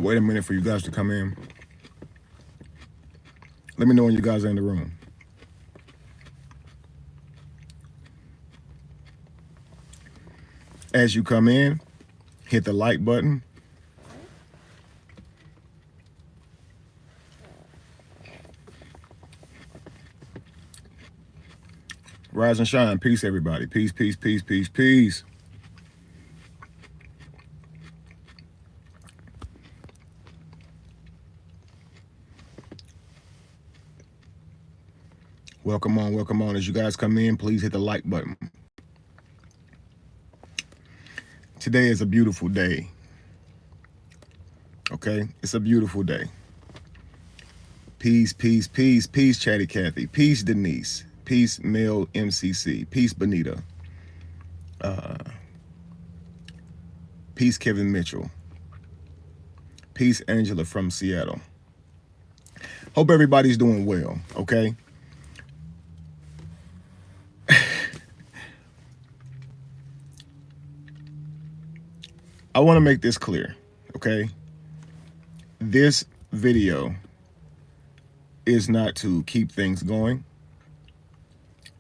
wait a minute for you guys to come in. Let me know when you guys are in the room. As you come in, hit the like button. Rise and shine. Peace, everybody. Peace, peace, peace, peace, peace. Welcome on, welcome on. As you guys come in, please hit the like button. Today is a beautiful day. Okay? It's a beautiful day. Peace, peace, peace, peace, Chatty Cathy. Peace, Denise. Peace, Mel MCC. Peace, Bonita. Peace, Kevin Mitchell. Peace, Angela from Seattle. Hope everybody's doing well, okay? I want to make this clear, okay? This video is not to keep things going.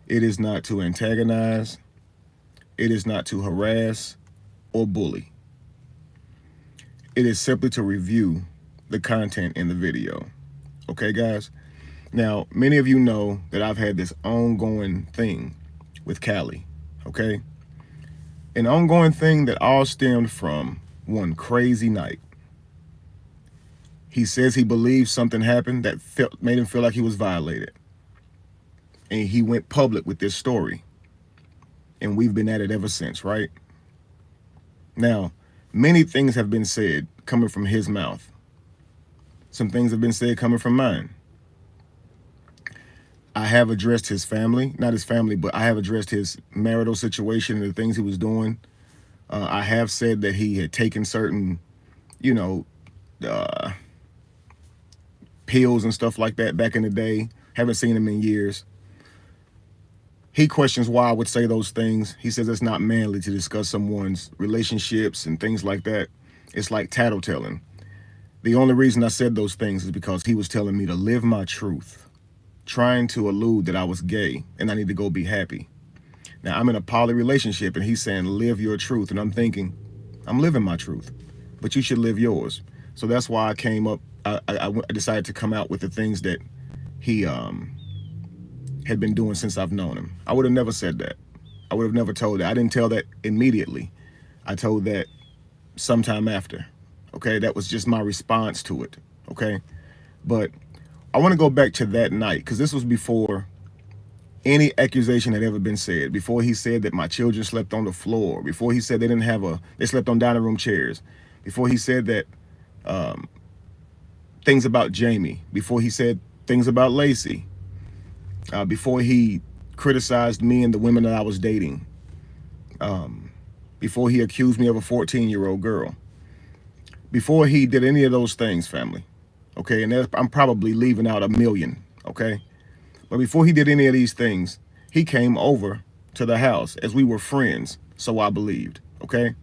It is not to antagonize. It is not to harass or bully. It is simply to review the content in the video. Okay, guys? Now, many of you know that I've had this ongoing thing with Cali, okay? An ongoing thing that all stemmed from one crazy night. He says he believes something happened that made him feel like he was violated. And he went public with this story. And we've been at it ever since, right? Now, many things have been said coming from his mouth. Some things have been said coming from mine. I have addressed his family, not his family, but I have addressed his marital situation and the things he was doing. I have said that he had taken certain, pills and stuff like that back in the day. Haven't seen him in years. He questions why I would say those things. He says it's not manly to discuss someone's relationships and things like that. It's like tattletelling. The only reason I said those things is because he was telling me to live my truth, trying to allude that I was gay and I need to go be happy. Now, I'm in a poly relationship and he's saying, live your truth. And I'm thinking, I'm living my truth, but you should live yours. So that's why I came up, I decided to come out with the things that he had been doing since I've known him. I would have never said that. I would have never told that. I didn't tell that immediately. I told that sometime after. Okay, that was just my response to it. Okay, but I want to go back to that night because this was before any accusation had ever been said, before he said that my children slept on the floor, before he said they slept on dining room chairs, before he said that things about Jamie, before he said things about Lacey, before he criticized me and the women that I was dating, before he accused me of a 14-year-old girl, before he did any of those things, family, okay, and I'm probably leaving out a million, okay, but before he did any of these things, he came over to the house as we were friends, so I believed, okay.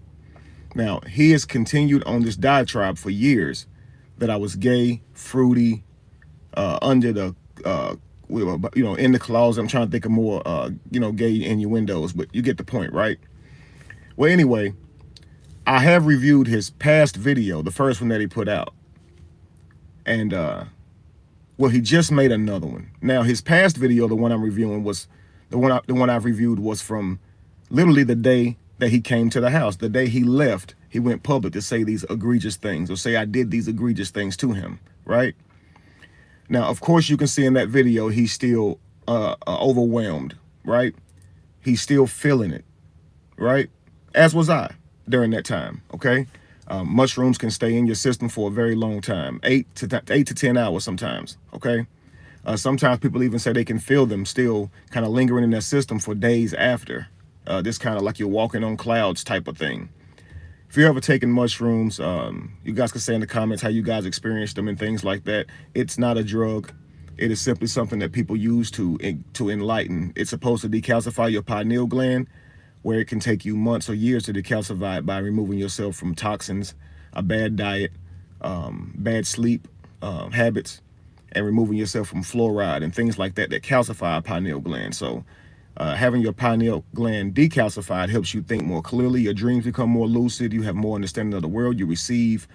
Now, he has continued on this diatribe for years that I was gay, fruity, under the, in the closet. I'm trying to think of more, gay innuendos, but you get the point, right? Well, anyway, I have reviewed his past video, the first one that he put out. And, well, he just made another one. Now, his past video, the one I'm reviewing, was the one I've reviewed was from literally the day that he came to the house. The day he left, he went public to say these egregious things or say I did these egregious things to him, right? Now, of course, you can see in that video, he's still overwhelmed, right? He's still feeling it, right? As was I during that time, okay? Mushrooms can stay in your system for a very long time, 8 to 10 hours sometimes, okay? Sometimes people even say they can feel them still kind of lingering in their system for days after. This kind of like you're walking on clouds type of thing. If you're ever taking mushrooms, you guys can say in the comments how you guys experienced them and things like that. It's not a drug. It is simply something that people use to enlighten. It's supposed to decalcify your pineal gland, where it can take you months or years to decalcify it by removing yourself from toxins, a bad diet, bad sleep habits, and removing yourself from fluoride and things like that that calcify our pineal gland. So having your pineal gland decalcified helps you think more clearly. Your dreams become more lucid. You have more understanding of the world. You receive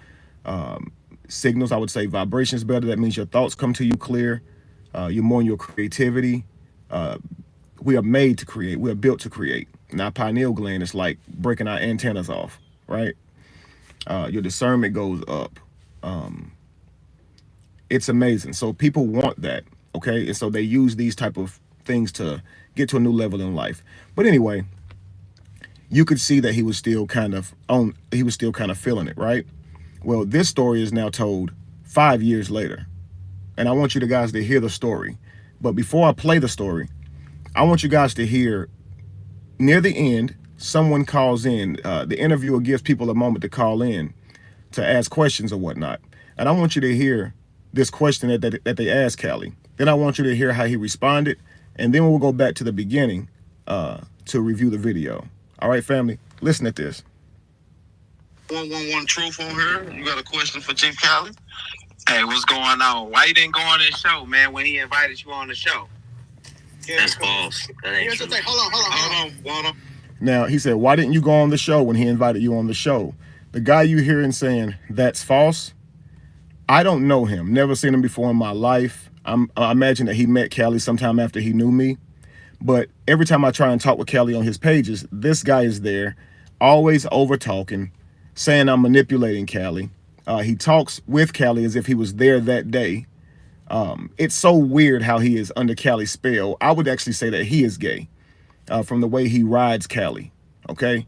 signals, I would say vibrations better. That means your thoughts come to you clear. You're more in your creativity. We are made to create. We are built to create. And our pineal gland is like breaking our antennas off, right? Your discernment goes up. It's amazing. So people want that, okay? And so they use these type of things to get to a new level in life. But anyway, you could see that he was still kind of feeling it, right? Well, this story is now told 5 years later. And I want you guys to hear the story. But before I play the story, I want you guys to hear near the end, someone calls in. The interviewer gives people a moment to call in to ask questions or whatnot. And I want you to hear this question that they asked Cali. Then I want you to hear how he responded. And then we'll go back to the beginning to review the video. All right, family, listen at this. 111 Truth on here. You got a question for Chief Cali? Hey, what's going on? Why you didn't go on this show, man, when he invited you on the show? That's false. That ain't true. Hold on. Now, he said, why didn't you go on the show when he invited you on the show? The guy you hearing saying, that's false, I don't know him. Never seen him before in my life. I imagine that he met Cali sometime after he knew me. But every time I try and talk with Cali on his pages, this guy is there, always over-talking, saying I'm manipulating Cali. He talks with Cali as if he was there that day. It's so weird how he is under Cali's spell. I would actually say that he is gay from the way he rides Cali, okay?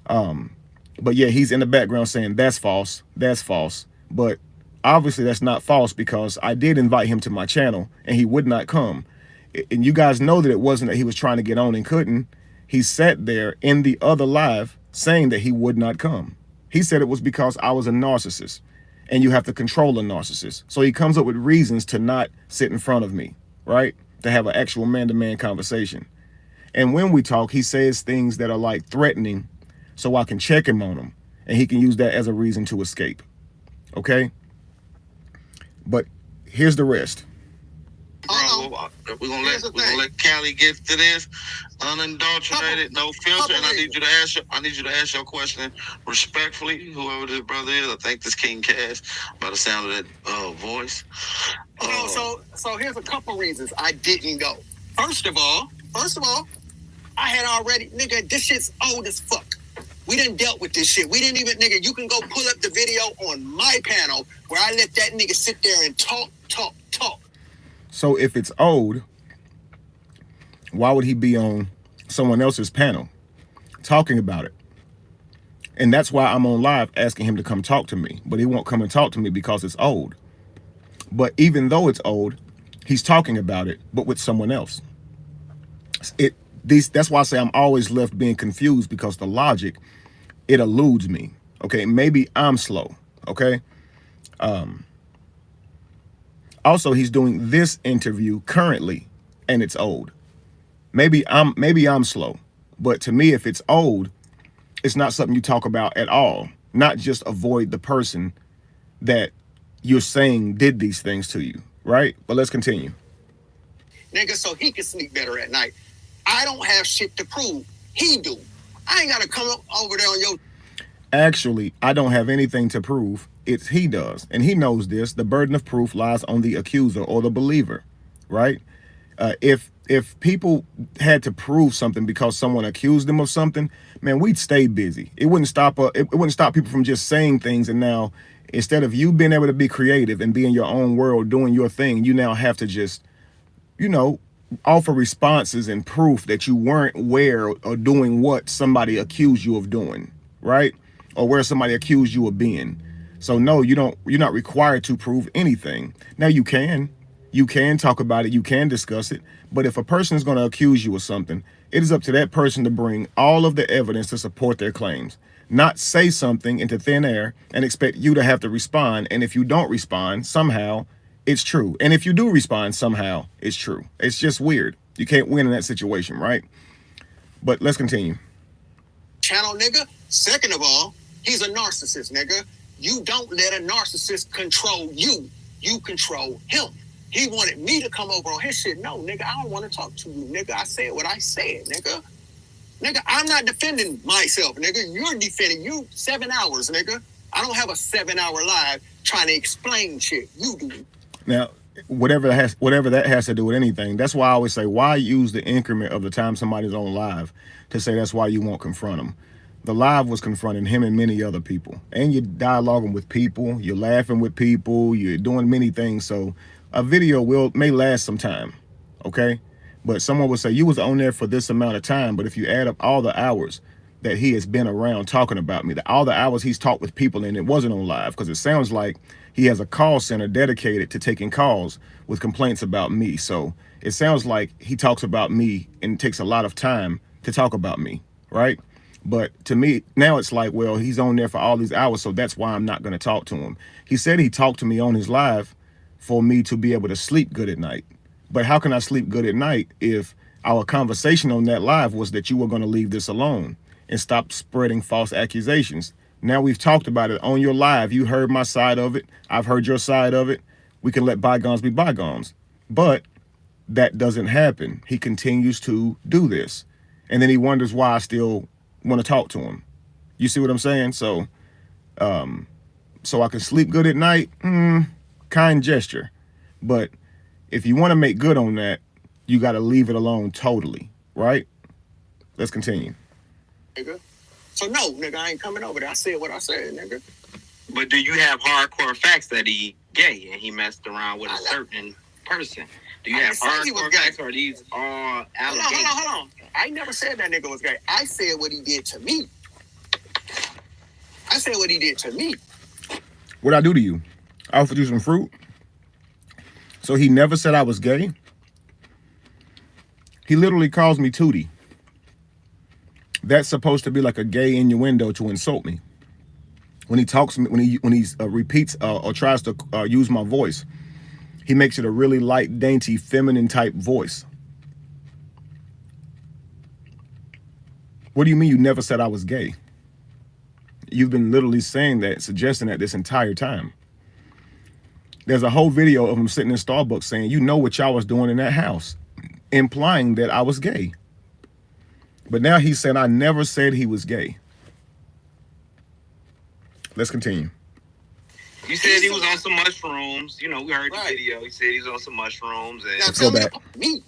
But yeah, he's in the background saying, that's false, that's false. But obviously that's not false because I did invite him to my channel and he would not come. And you guys know that it wasn't that he was trying to get on and couldn't. He sat there in the other live saying that he would not come. He said it was because I was a narcissist and you have to control a narcissist. So he comes up with reasons to not sit in front of me, right? To have an actual man-to-man conversation. And when we talk, he says things that are like threatening so I can check him on them and he can use that as a reason to escape, okay? But here's the rest. We're gonna let Cali get to this unadulterated, no filter, and I need you to ask your question respectfully. Whoever this brother is, I think this King Cash, by the sound of that voice. So here's a couple reasons I didn't go. First of all, I had already, nigga, this shit's old as fuck. We done dealt with this shit. We didn't even, nigga, you can go pull up the video on my panel where I let that nigga sit there and talk. So if it's old, why would he be on someone else's panel talking about it? And that's why I'm on live asking him to come talk to me. But he won't come and talk to me because it's old. But even though it's old, he's talking about it, but with someone else. That's why I say I'm always left being confused because the logic, it eludes me. Okay, maybe I'm slow. Okay. Also, he's doing this interview currently, and it's old. Maybe I'm slow, but to me, if it's old, it's not something you talk about at all. Not just avoid the person that you're saying did these things to you, right? But let's continue. Nigga, so he can sleep better at night. I don't have shit to prove. He do. I ain't gotta come up over there on your... Actually, I don't have anything to prove. It's he does. And he knows this. The burden of proof lies on the accuser or the believer, right? If people had to prove something because someone accused them of something, man, we'd stay busy. It wouldn't stop people from just saying things. And now, instead of you being able to be creative and be in your own world doing your thing, you now have to just, offer responses and proof that you weren't where or doing what somebody accused you of doing, right? Or where somebody accused you of being. So no, you're not required to prove anything. Now you can talk about it, you can discuss it, but if a person is going to accuse you of something, it is up to that person to bring all of the evidence to support their claims, not say something into thin air and expect you to have to respond. And if you don't respond, somehow it's true. And if you do respond, somehow it's true. It's just weird. You can't win in that situation, right? But let's continue. Channel, nigga. Second of all, he's a narcissist, nigga. You don't let a narcissist control you. You control him. He wanted me to come over on his shit. No, nigga, I don't want to talk to you, nigga. I said what I said, nigga. Nigga, I'm not defending myself, nigga. You're defending you 7 hours, nigga. I don't have a 7-hour live trying to explain shit. You do. Now, whatever that has to do with anything, that's why I always say, why use the increment of the time somebody's on live to say that's why you won't confront them? The live was confronting him and many other people. And you're dialoguing with people, you're laughing with people, you're doing many things. So a video may last some time, okay? But someone would say, you was on there for this amount of time, but if you add up all the hours that he has been around talking about me, all the hours he's talked with people, and it wasn't on live, because it sounds like he has a call center dedicated to taking calls with complaints about me. So it sounds like he talks about me and takes a lot of time to talk about me, right? But to me, now it's like, well, he's on there for all these hours, so that's why I'm not going to talk to him. He said he talked to me on his live for me to be able to sleep good at night. But how can I sleep good at night if our conversation on that live was that you were going to leave this alone and stop spreading false accusations? Now we've talked about it on your live. You heard my side of it. I've heard your side of it. We can let bygones be bygones. But that doesn't happen. He continues to do this. And then he wonders why I still want to talk to him. You see what I'm saying? So I can sleep good at night. Kind gesture. But if you want to make good on that, you got to leave it alone totally, right? Let's continue. Nigga. So no, nigga, I ain't coming over there. I said what I said, nigga. But do you have hardcore facts that he gay and he messed around with a certain person? Do you have hardcore facts, or are these all allegations? Hold on. I never said that nigga was gay. I said what he did to me. I said what he did to me. What'd I do to you? I offered you some fruit. So he never said I was gay. He literally calls me Tootie. That's supposed to be like a gay innuendo to insult me. When he talks, when he repeats or tries to use my voice, he makes it a really light, dainty, feminine type voice. What do you mean you never said I was gay? You've been literally saying that, suggesting that this entire time. There's a whole video of him sitting in Starbucks saying, you know what y'all was doing in that house, implying that I was gay. But now he said I never said he was gay. Let's continue. You said he was on some mushrooms. You know, we heard the video. He said he was on some mushrooms. And now tell me.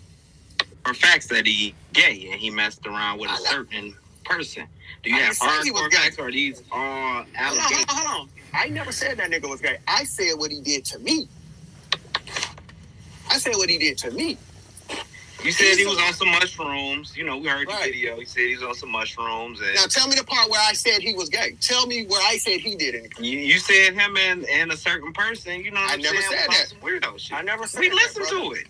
Or facts that he gay and he messed around with a certain person. Do you have hardcore facts, or are these all allegations? Hold on. I never said that nigga was gay. I said what he did to me. I said what he did to me. You said he was on some mushrooms. You know, we heard the video. He said he was on some mushrooms. And now tell me the part where I said he was gay. Tell me where I said he did anything. You said him and a certain person. You know what I'm saying? I never said that. Some weirdo shit. I never said we that. We listened to it.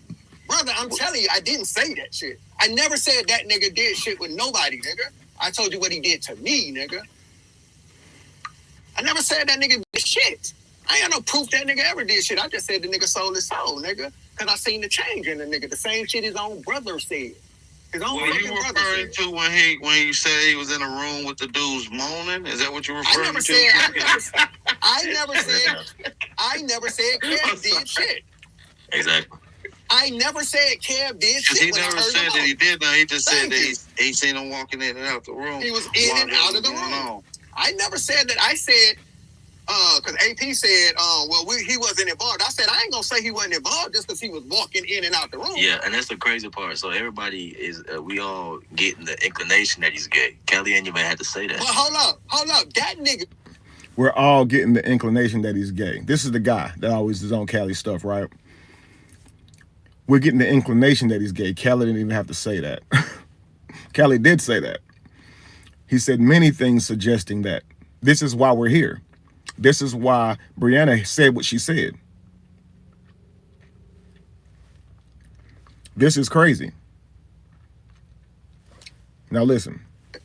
Brother, I'm telling you, I didn't say that shit. I never said that nigga did shit with nobody, nigga. I told you what he did to me, nigga. I never said that nigga did shit. I ain't got no proof that nigga ever did shit. I just said the nigga sold his soul, nigga. Because I seen the change in the nigga. The same shit his own brother said. His own fucking brother said. What you referring to when you said he was in a room with the dudes moaning? Is that what you referring to? I never said Kev did shit. Exactly. I never said Kev did shit. He never said that he did. No, he just said that he seen him walking in and out the room. He was in and out of the room. I never said that. I said, because AP said, he wasn't involved. I said, I ain't going to say he wasn't involved just because he was walking in and out the room. Yeah, and that's the crazy part. So everybody is, we all getting the inclination that he's gay. Cali ain't even had to say that. But hold up. That nigga. We're all getting the inclination that he's gay. This is the guy that always is on Cali stuff, right? We're getting the inclination that he's gay. Cali didn't even have to say that. Cali did say that. He said many things suggesting that. This is why we're here. This is why Brianna said what she said. This is crazy. Now listen.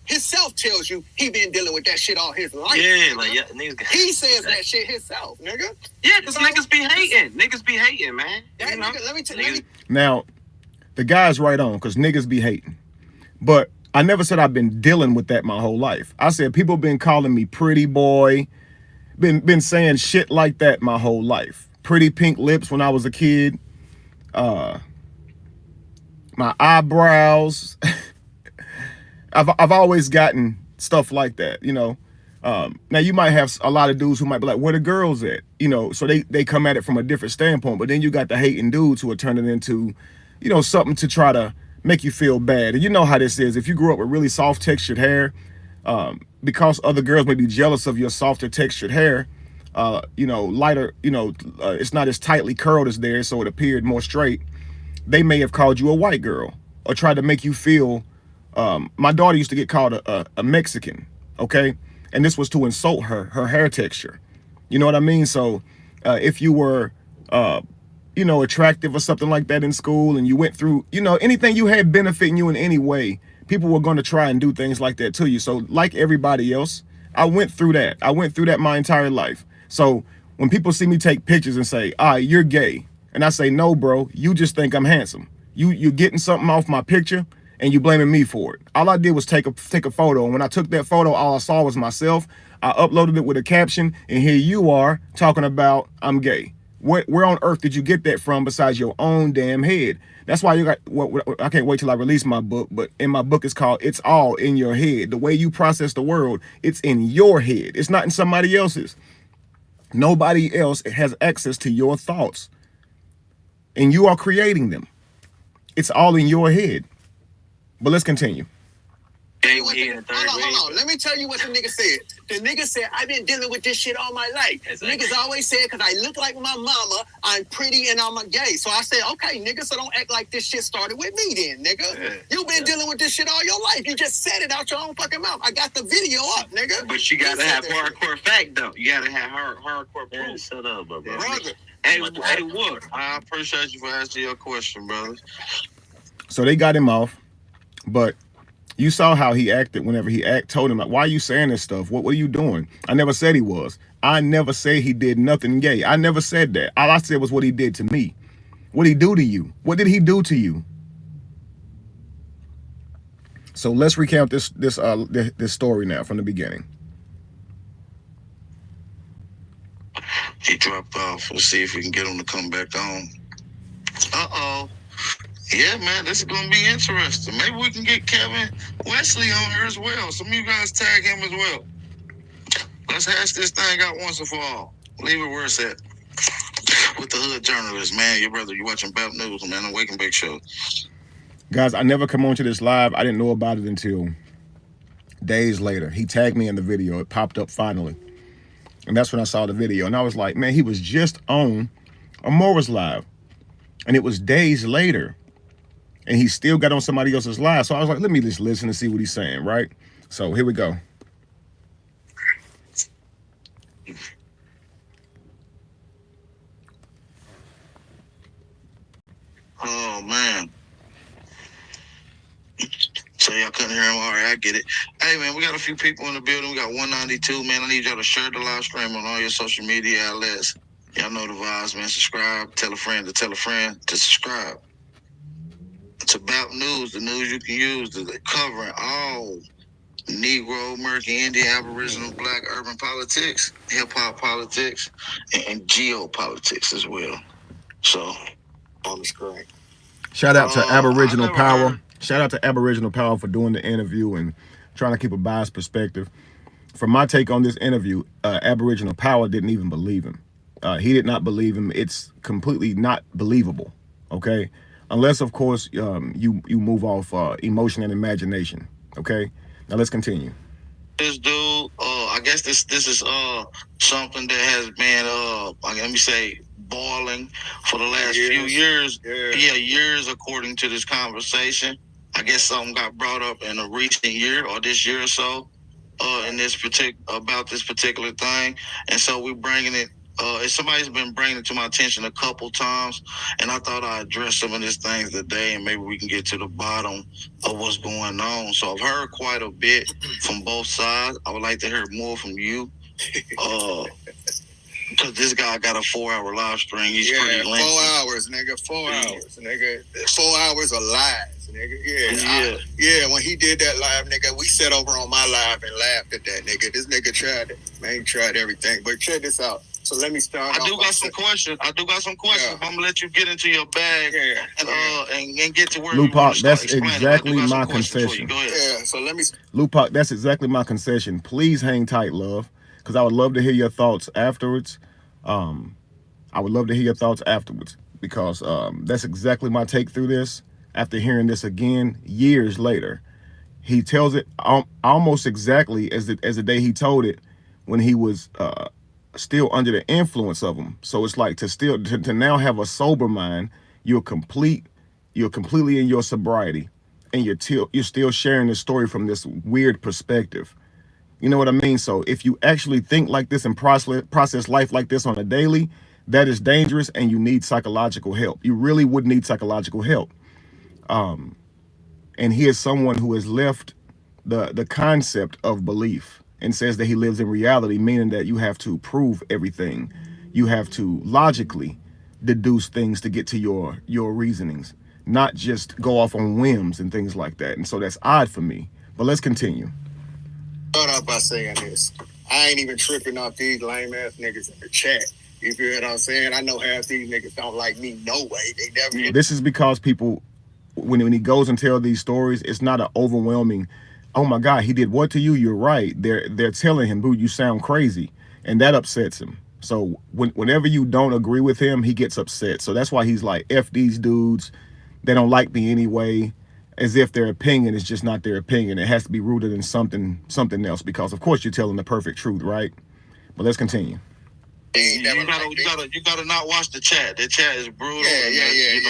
Himself tells you he been dealing with that shit all his life. Yeah, like niggas. He says that shit himself, nigga. Yeah, because niggas be hating. Niggas be hating, man. That nigga, let me tell you. Now, the guy's right on, because niggas be hating. But I never said I've been dealing with that my whole life. I said people been calling me pretty boy, been saying shit like that my whole life. Pretty pink lips when I was a kid. My eyebrows. I've always gotten stuff like that, you know. Now you might have a lot of dudes who might be like, where the girls at? You know, so they come at it from a different standpoint, but then you got the hating dudes who are turning into, you know, something to try to make you feel bad. And you know how this is. If you grew up with really soft textured hair, because other girls may be jealous of your softer textured hair, you know, lighter, you know, it's not as tightly curled as theirs, so it appeared more straight. They may have called you a white girl or tried to make you feel. My daughter used to get called a Mexican, okay? And this was to insult her hair texture. You know what I mean? So if you were, you know, attractive or something like that in school and you went through, you know, anything you had benefiting you in any way, people were going to try and do things like that to you. So like everybody else, I went through that. I went through that my entire life. So when people see me take pictures and say, you're gay. And I say, no, bro, you just think I'm handsome. You're getting something off my picture and you blaming me for it. All I did was take a photo. And when I took that photo, all I saw was myself. I uploaded it with a caption. And here you are talking about I'm gay. Where on earth did you get that from besides your own damn head? That's why you got, I can't wait till I release my book, but in my book it's called It's All in Your Head. The way you process the world, it's in your head. It's not in somebody else's. Nobody else has access to your thoughts. And you are creating them. It's all in your head. But let's continue. Hold on. Let me tell you what the nigga said. The nigga said, I've been dealing with this shit all my life. Exactly. Niggas always said, because I look like my mama, I'm pretty and I'm a gay. So I said, okay, nigga, so don't act like this shit started with me then, nigga. Yeah. You've been dealing with this shit all your life. You just said it out your own fucking mouth. I got the video up, nigga. But you gotta have hardcore fact, though. You gotta have hardcore proof. Man, shut up, bro. Hey, Wood, I appreciate you for asking your question, brother. So they got him off, but you saw how he acted whenever he told him, like, why are you saying this stuff? What are you doing? I never said he was. I never said he did nothing gay. I never said that. All I said was what he did to me. What did he do to you? What did he do to you? So let's recount this story now from the beginning. He dropped off. Let's see if we can get him to come back on. Uh-oh. Yeah, man, this is going to be interesting. Maybe we can get Kevin Wesley on here as well. Some of you guys tag him as well. Let's hash this thing out once and for all. Leave it where it's at. With the hood journalist, man. Your brother, you watching Bap News, man, the Wake and Bake Show. Guys, I never come onto this live. I didn't know about it until days later. He tagged me in the video. It popped up finally. And that's when I saw the video. And I was like, man, he was just on a Morris live. And it was days later. And he still got on somebody else's live. So I was like, let me just listen and see what he's saying, right? So here we go. Oh, man. So y'all couldn't hear him? All right, I get it. Hey, man, we got a few people in the building. We got 192, man. I need y'all to share the live stream on all your social media outlets. Y'all know the vibes, man. Subscribe. Tell a friend to subscribe. It's about news, the news you can use, covering all Negro, American, Indian, Aboriginal, Black, urban politics, hip-hop politics, and geopolitics as well. So, on the screen. Shout out to Aboriginal Power. Shout out to Aboriginal Power for doing the interview and trying to keep a biased perspective. From my take on this interview, Aboriginal Power didn't even believe him. He did not believe him. It's completely not believable, okay? Unless, of course, you move off emotion and imagination. Okay, now let's continue. This dude, I guess this is something that has been let me say boiling for the last few years. Yeah, years according to this conversation. I guess something got brought up in a recent year or this year or so in this about this particular thing, and so we're bringing it. Somebody's been bringing it to my attention a couple times, and I thought I'd address some of these things today, and maybe we can get to the bottom of what's going on. So I've heard quite a bit from both sides. I would like to hear more from you. Because this guy got a 4-hour live stream. He's pretty lengthy. 4 hours, nigga. 4 hours, nigga. 4 hours of lives, nigga. Yeah. When he did that live, nigga, we sat over on my live and laughed at that, nigga. This nigga tried it. Man, he tried everything. But check this out. So let me start. I do got some questions. Yeah. I'm gonna let you get into your bag and get to where Lupac, that's exactly my concession. Yeah. So let me. Lupac, that's exactly my concession. Please hang tight, love, because I would love to hear your thoughts afterwards. I would love to hear your thoughts afterwards because that's exactly my take through this. After hearing this again years later, he tells it almost exactly as the day he told it when he was still under the influence of them. So it's like to now have a sober mind, you're completely in your sobriety, and you're still sharing the story from this weird perspective. You know what I mean? So if you actually think like this and process life like this on a daily, that is dangerous, and you need psychological help. You really would need psychological help. And he is someone who has left the concept of belief and says that he lives in reality, meaning that you have to prove everything. You have to logically deduce things to get to your reasonings, not just go off on whims and things like that. And so that's odd for me. But let's continue. Start off by saying this. I ain't even tripping off these lame ass niggas in the chat. You feel what I'm saying? I know half these niggas don't like me no way. They never. This is because people, when he goes and tells these stories, it's not an overwhelming, oh my God, he did what to you? You're right. They're telling him, boo, you sound crazy. And that upsets him. So whenever you don't agree with him, he gets upset. So that's why he's like, F these dudes. They don't like me anyway. As if their opinion is just not their opinion. It has to be rooted in something else, because of course you're telling the perfect truth, right? But let's continue. You gotta not watch the chat. The chat is brutal. I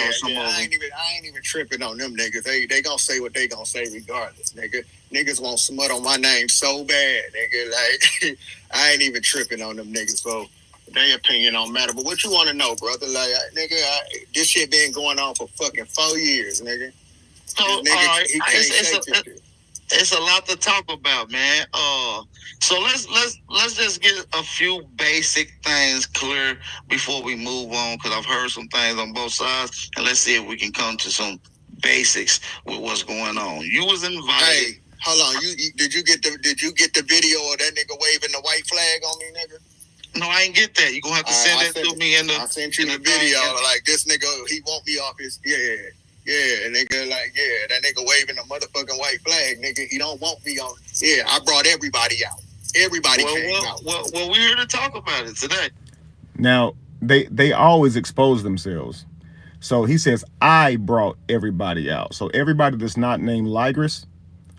ain't even tripping on them niggas. They gonna say what they gonna say regardless, nigga. Niggas want smut on my name so bad, nigga. Like I ain't even tripping on them niggas, so their opinion don't matter. But what you want to know, brother? Like, nigga, this shit been going on for fucking 4 years, nigga. So it's a lot to talk about, man. So let's just get a few basic things clear before we move on, because I've heard some things on both sides, and let's see if we can come to some basics with what's going on. You was invited. Hey, hold on. Did you get the video of that nigga waving the white flag on me, nigga? No, I ain't get that. You gonna have to send that to me in the. I sent you the video. Like this nigga, he want me off his nigga, like, that nigga waving a motherfucking white flag, nigga. He don't want me on. Yeah, I brought everybody out. Everybody came out. Well, we're here to talk about it today. Now, they always expose themselves. So he says, I brought everybody out. So everybody that's not named Ligris,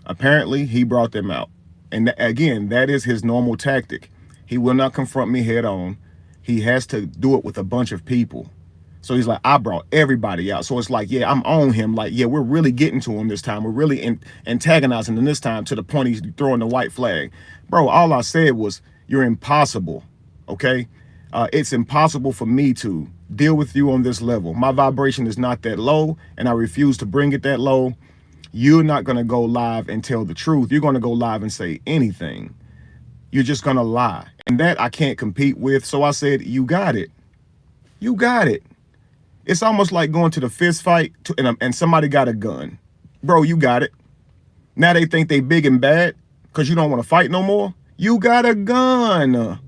apparently he brought them out. And again, that is his normal tactic. He will not confront me head on. He has to do it with a bunch of people. So he's like, I brought everybody out. So it's like, yeah, I'm on him. Like, yeah, we're really getting to him this time. We're really antagonizing him this time to the point he's throwing the white flag. Bro, all I said was, you're impossible, okay? It's impossible for me to deal with you on this level. My vibration is not that low, and I refuse to bring it that low. You're not going to go live and tell the truth. You're going to go live and say anything. You're just going to lie. And that I can't compete with. So I said, you got it. You got it. It's almost like going to the fist fight and somebody got a gun. Bro, you got it. Now they think they big and bad because you don't want to fight no more. You got a gun.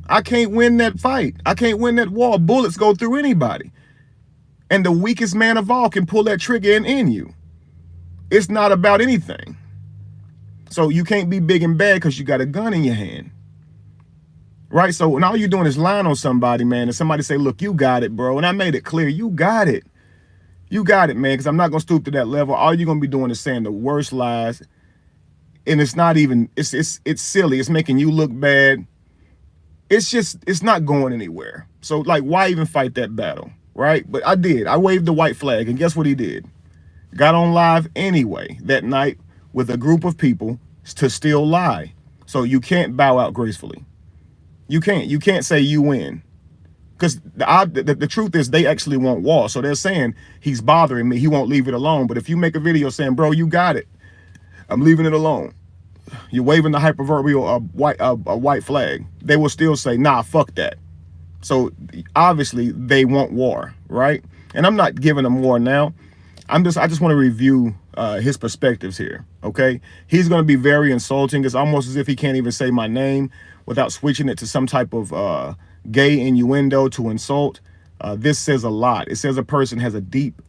I can't win that fight. I can't win that war. Bullets go through anybody. And the weakest man of all can pull that trigger and end you. It's not about anything. So you can't be big and bad because you got a gun in your hand. Right? So when all you're doing is lying on somebody, man, and somebody say, look, you got it, bro. And I made it clear, you got it. You got it, man, because I'm not going to stoop to that level. All you're going to be doing is saying the worst lies. And it's not even, it's silly. It's making you look bad. It's not going anywhere. So, like, why even fight that battle? Right? But I did. I waved the white flag. And guess what he did? Got on live anyway that night with a group of people to still lie. So you can't bow out gracefully. You can't say you win, because the truth is they actually want war. So they're saying he's bothering me. He won't leave it alone. But if you make a video saying, bro, you got it, I'm leaving it alone, you're waving the hyperverbal white flag, they will still say, nah, fuck that. So obviously they want war, right? And I'm not giving them war now. I just want to review his perspectives here. Okay, he's going to be very insulting. It's almost as if he can't even say my name without switching it to some type of gay innuendo to insult. This says a lot. It says a person has a deep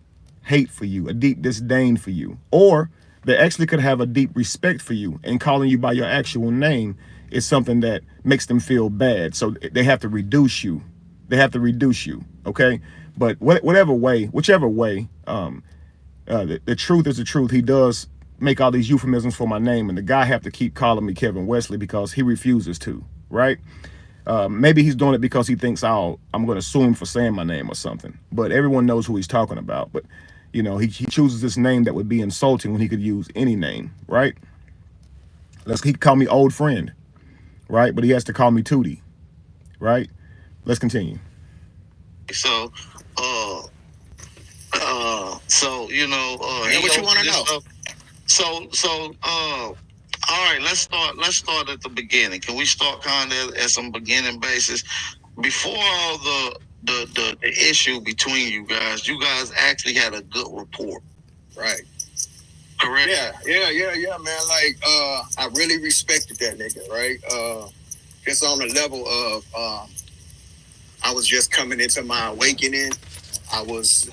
hate for you, a deep disdain for you, or they actually could have a deep respect for you, and calling you by your actual name is something that makes them feel bad. So they have to reduce you. They have to reduce you. Okay, but whichever way, the truth is the truth. He does make all these euphemisms for my name, and the guy have to keep calling me Kevin Wesley because he refuses to. Right? Maybe he's doing it because he thinks I'm going to sue him for saying my name or something. But everyone knows who he's talking about. But he chooses this name that would be insulting when he could use any name, right? He could call me old friend, right? But he has to call me Tootie, right? Let's continue. So, what you want to know? All right, let's start at the beginning. Can we start kind of at some beginning basis before all the issue between you guys? You guys actually had a good rapport, Right. correct? Yeah, man. Like, I really respected that nigga, right? Just on the level of, I was just coming into my awakening. I was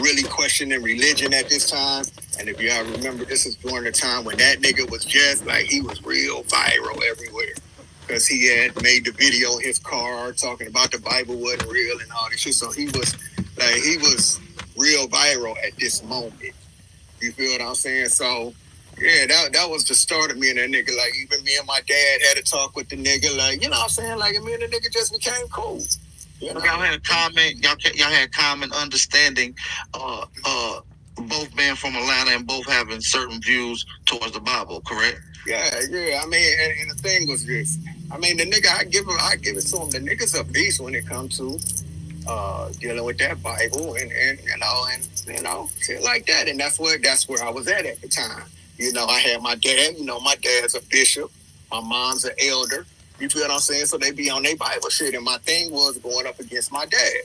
really questioning religion at this time. And if y'all remember, this is during the time when that nigga was just like, he was real viral everywhere. Because he had made the video in his car talking about the Bible wasn't real and all this shit. So he was real viral at this moment. You feel what I'm saying? So, yeah, that was the start of me and that nigga. Like, even me and my dad had a talk with the nigga. Like, you know what I'm saying? Like, me and the nigga just became cool. You know? Y'all had common understanding. Both being from Atlanta and both having certain views towards the Bible, correct? Yeah. I mean, and the thing was this. I mean, the nigga, I give it to him. The nigga's a beast when it comes to dealing with that Bible and shit like that. And that's where I was at the time. I had my dad. My dad's a bishop. My mom's an elder. You feel what I'm saying? So they be on their Bible shit. And my thing was going up against my dad.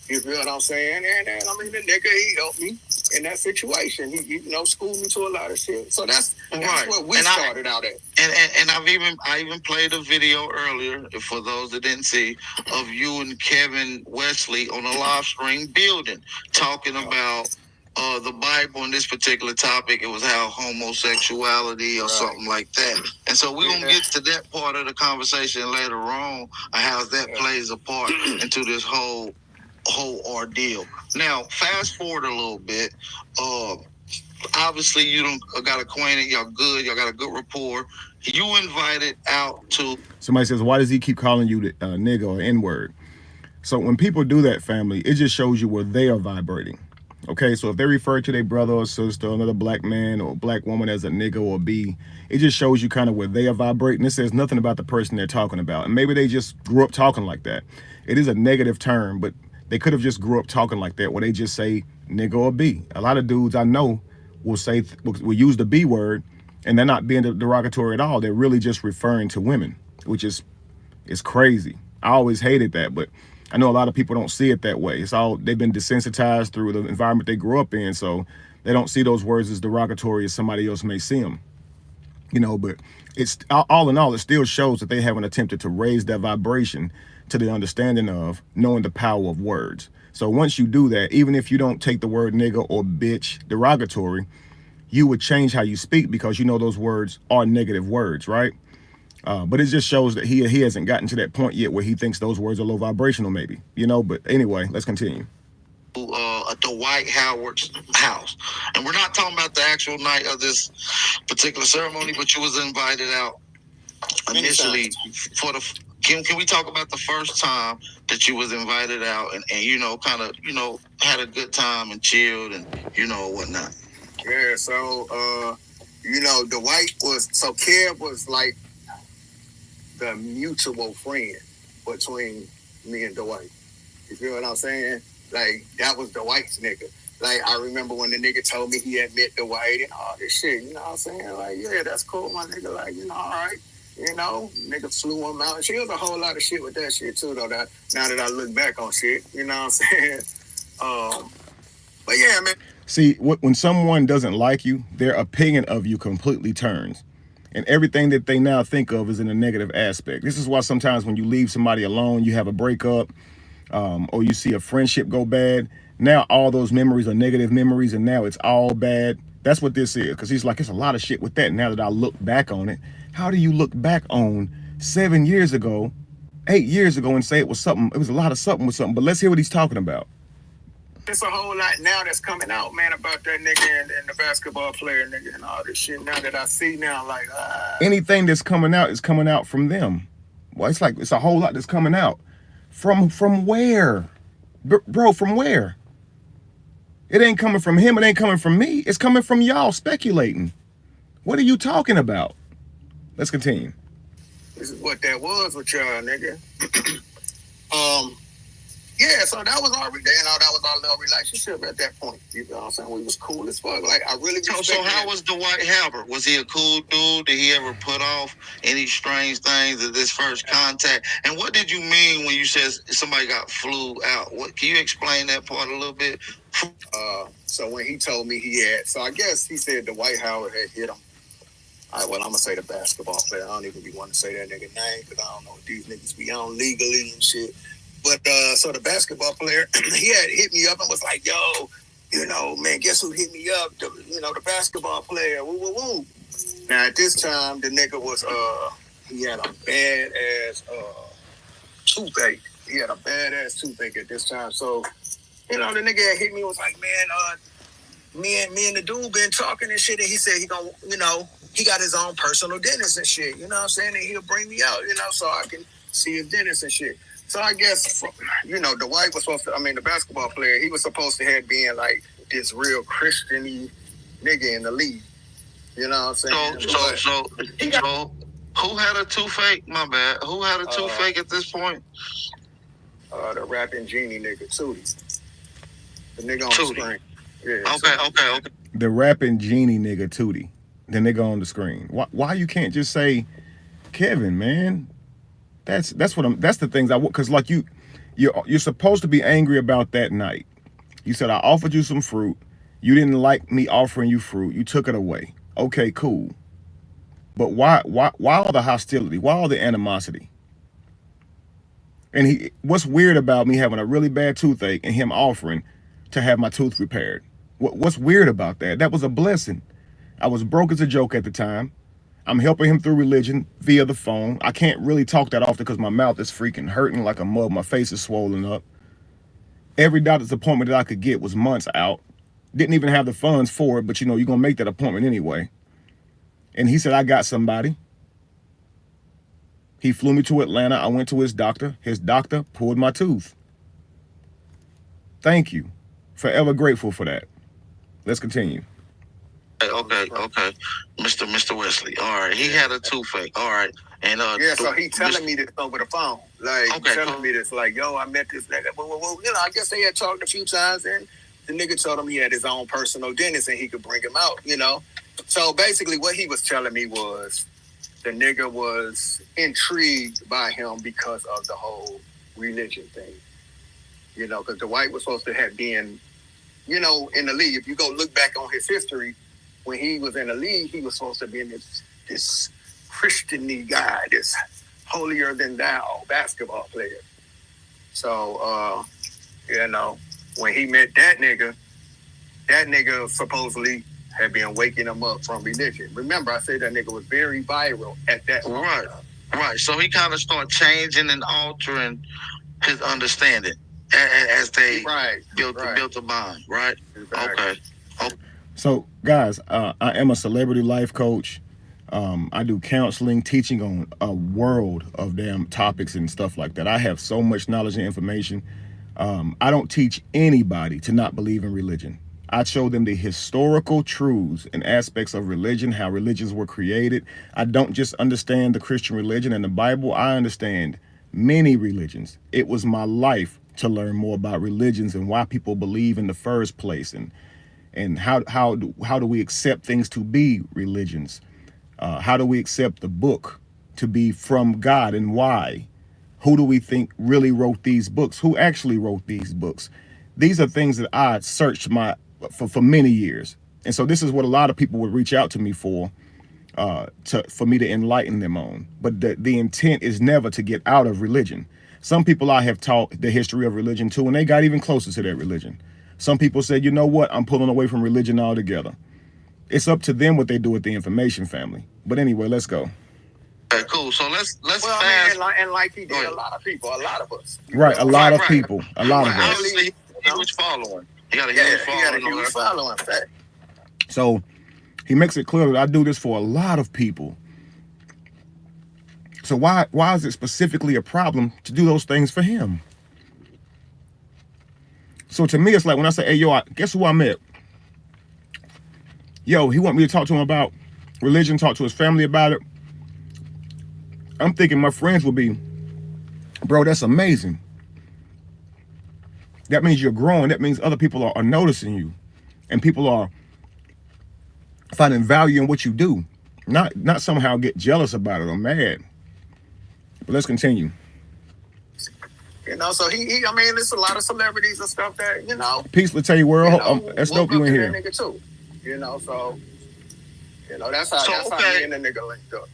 You feel what I'm saying? And I mean, the nigga, he helped me in that situation. He schooled me to a lot of shit. So that's right. Where we started out at. And I even played a video earlier, for those that didn't see, of you and Kevin Wesley on a live stream building, talking about the Bible in this particular topic. It was how homosexuality or something like that. And so we're going to get to that part of the conversation later on, how that plays a part into this whole ordeal. Now, fast forward a little bit. Obviously, you got acquainted. Y'all good. Y'all got a good rapport. You invited out to... Somebody says, why does he keep calling you the nigga or N-word? So when people do that, family, it just shows you where they are vibrating. Okay, so if they refer to their brother or sister, another black man or black woman as a nigga or B, it just shows you kind of where they are vibrating. It says nothing about the person they're talking about. And maybe they just grew up talking like that. It is a negative term, but they could have just grew up talking like that, where they just say nigga or B. A lot of dudes I know will use the B word, and they're not being derogatory at all. They're really just referring to women, which is crazy. I always hated that, but I know a lot of people don't see it that way. They've been desensitized through the environment they grew up in, so they don't see those words as derogatory as somebody else may see them. But it's all in all, it still shows that they haven't attempted to raise that vibration to the understanding of knowing the power of words. So once you do that, even if you don't take the word nigga or bitch derogatory, you would change how you speak because those words are negative words, right? But it just shows that he hasn't gotten to that point yet where he thinks those words are low vibrational, maybe. But anyway, let's continue. At Dwight Howard's house. And we're not talking about the actual night of this particular ceremony, but you was invited out initially for the... Can we talk about the first time that you was invited out and kind of, had a good time and chilled and, whatnot? Yeah, so, Dwight so Kev was like the mutual friend between me and Dwight. You feel what I'm saying? Like, that was Dwight's nigga. Like, I remember when the nigga told me he had met Dwight and all this shit, you know what I'm saying? Like, yeah, that's cool, my nigga. Like, all right. You know, nigga flew him out. She was a whole lot of shit with that shit too, though. That now that I look back on shit, you know what I'm saying? But yeah, man. See, when someone doesn't like you, their opinion of you completely turns. And everything that they now think of is in a negative aspect. This is why sometimes when you leave somebody alone, you have a breakup, or you see a friendship go bad, now all those memories are negative memories, and now it's all bad. That's what this is. Because he's like, it's a lot of shit with that now that I look back on it. How do you look back on 7 years ago, 8 years ago, and say it was something, it was a lot of something with something? But let's hear what he's talking about. There's a whole lot now that's coming out, man, about that nigga and the basketball player, nigga, and all this shit now that I see now, like... Anything that's coming out is coming out from them. Well, it's like, it's a whole lot that's coming out. From where? Bro, from where? It ain't coming from him, it ain't coming from me. It's coming from y'all speculating. What are you talking about? Let's continue. This is what that was with y'all, nigga. Yeah, so that was our, that was our little relationship at that point. You know what I'm saying? We was cool as fuck. Like, I really So how was Dwight Halbert? Was he a cool dude? Did he ever put off any strange things at this first contact? And what did you mean when you said somebody got flew out? What can you explain that part a little bit? So when he told me he had, so I guess he said Dwight Howard had hit him. All right, well, I'm gonna say the basketball player. I don't even be wanting to say that nigga name because I don't know what these niggas be on legally and shit. But so the basketball player, he had hit me up and was like, yo, you know, man, guess who hit me up? The basketball player. Woo, woo, woo. Now, at this time, the nigga was, he had a bad-ass toothache. He had a bad-ass toothache at this time. So, the nigga had hit me and was like, man, me and the dude been talking and shit. And he said he gonna, he got his own personal dentist and shit. You know what I'm saying? And he'll bring me out, so I can see his dentist and shit. So I guess, Dwight was supposed to, the basketball player, he was supposed to have been like this real Christian-y nigga in the league. You know what I'm saying? So who had a toothache? My bad. Who had a toothache at this point? The rapping genie nigga, Tootie. The nigga on the screen. Yeah, Okay. The rapping genie nigga, Tootie. The nigga on the screen. Why you can't just say Kevin, man? That's the things because like you're supposed to be angry about that night. You said I offered you some fruit. You didn't like me offering you fruit. You took it away. Okay, cool. But why all the hostility? Why all the animosity? And what's weird about me having a really bad toothache and him offering to have my tooth repaired? What's weird about that? That was a blessing. I was broke as a joke at the time. I'm helping him through religion via the phone. I can't really talk that often because my mouth is freaking hurting like a mug. My face is swollen up. Every doctor's appointment that I could get was months out. Didn't even have the funds for it, but you're going to make that appointment anyway. And he said, I got somebody. He flew me to Atlanta. I went to his doctor. His doctor pulled my tooth. Thank you. Forever grateful for that. Let's continue. Okay. Mr. Wesley. All right. He had a toothache. All right. And so he telling me this over the phone. Like telling me this, like, yo, I met this nigga. Well, I guess they had talked a few times and the nigga told him he had his own personal dentist and he could bring him out, So basically what he was telling me was the nigga was intrigued by him because of the whole religion thing. Because Dwight was supposed to have been, in the league. If you go look back on his history, when he was in the league, he was supposed to be this Christian-y guy, this holier than thou basketball player. So, when he met that nigga supposedly had been waking him up from religion. Remember, I said that nigga was very viral at that moment. Right. So he kind of started changing and altering his understanding as they built a bond, right? Exactly. Okay. So, guys, I am a celebrity life coach. I do counseling, teaching on a world of damn topics and stuff like that. I have so much knowledge and information. I don't teach anybody to not believe in religion. I show them the historical truths and aspects of religion, how religions were created. I don't just understand the Christian religion and the Bible. I understand many religions. It was my life to learn more about religions and why people believe in the first place, and how do we accept things to be religions? How do we accept the book to be from God, and why? Who do we think really wrote these books? Who actually wrote these books? These are things that I searched for many years. And so this is what a lot of people would reach out to me for me to enlighten them on. But the intent is never to get out of religion. Some people I have taught the history of religion to, and they got even closer to their religion. Some people said, you know what, I'm pulling away from religion altogether. It's up to them what they do with the information, family. But anyway, let's go. Okay, cool. So let's well, fast. I mean, and like he did, a lot of people, a lot of us. Right, a lot of people, a lot of us. Obviously, he was following. He got a huge following. So he makes it clear that I do this for a lot of people. So why is it specifically a problem to do those things for him? So to me, it's like when I say, hey, yo, guess who I met? Yo, he want me to talk to him about religion, talk to his family about it. I'm thinking my friends will be, bro, that's amazing. That means you're growing. That means other people are noticing you. And people are finding value in what you do. Not somehow get jealous about it or mad. But let's continue. You know, so he I mean, there's a lot of celebrities and stuff that, you know. Peace, Latay World. That's dope you in here. Nigga too. You know, so, you know, that's how me and the nigga linked up.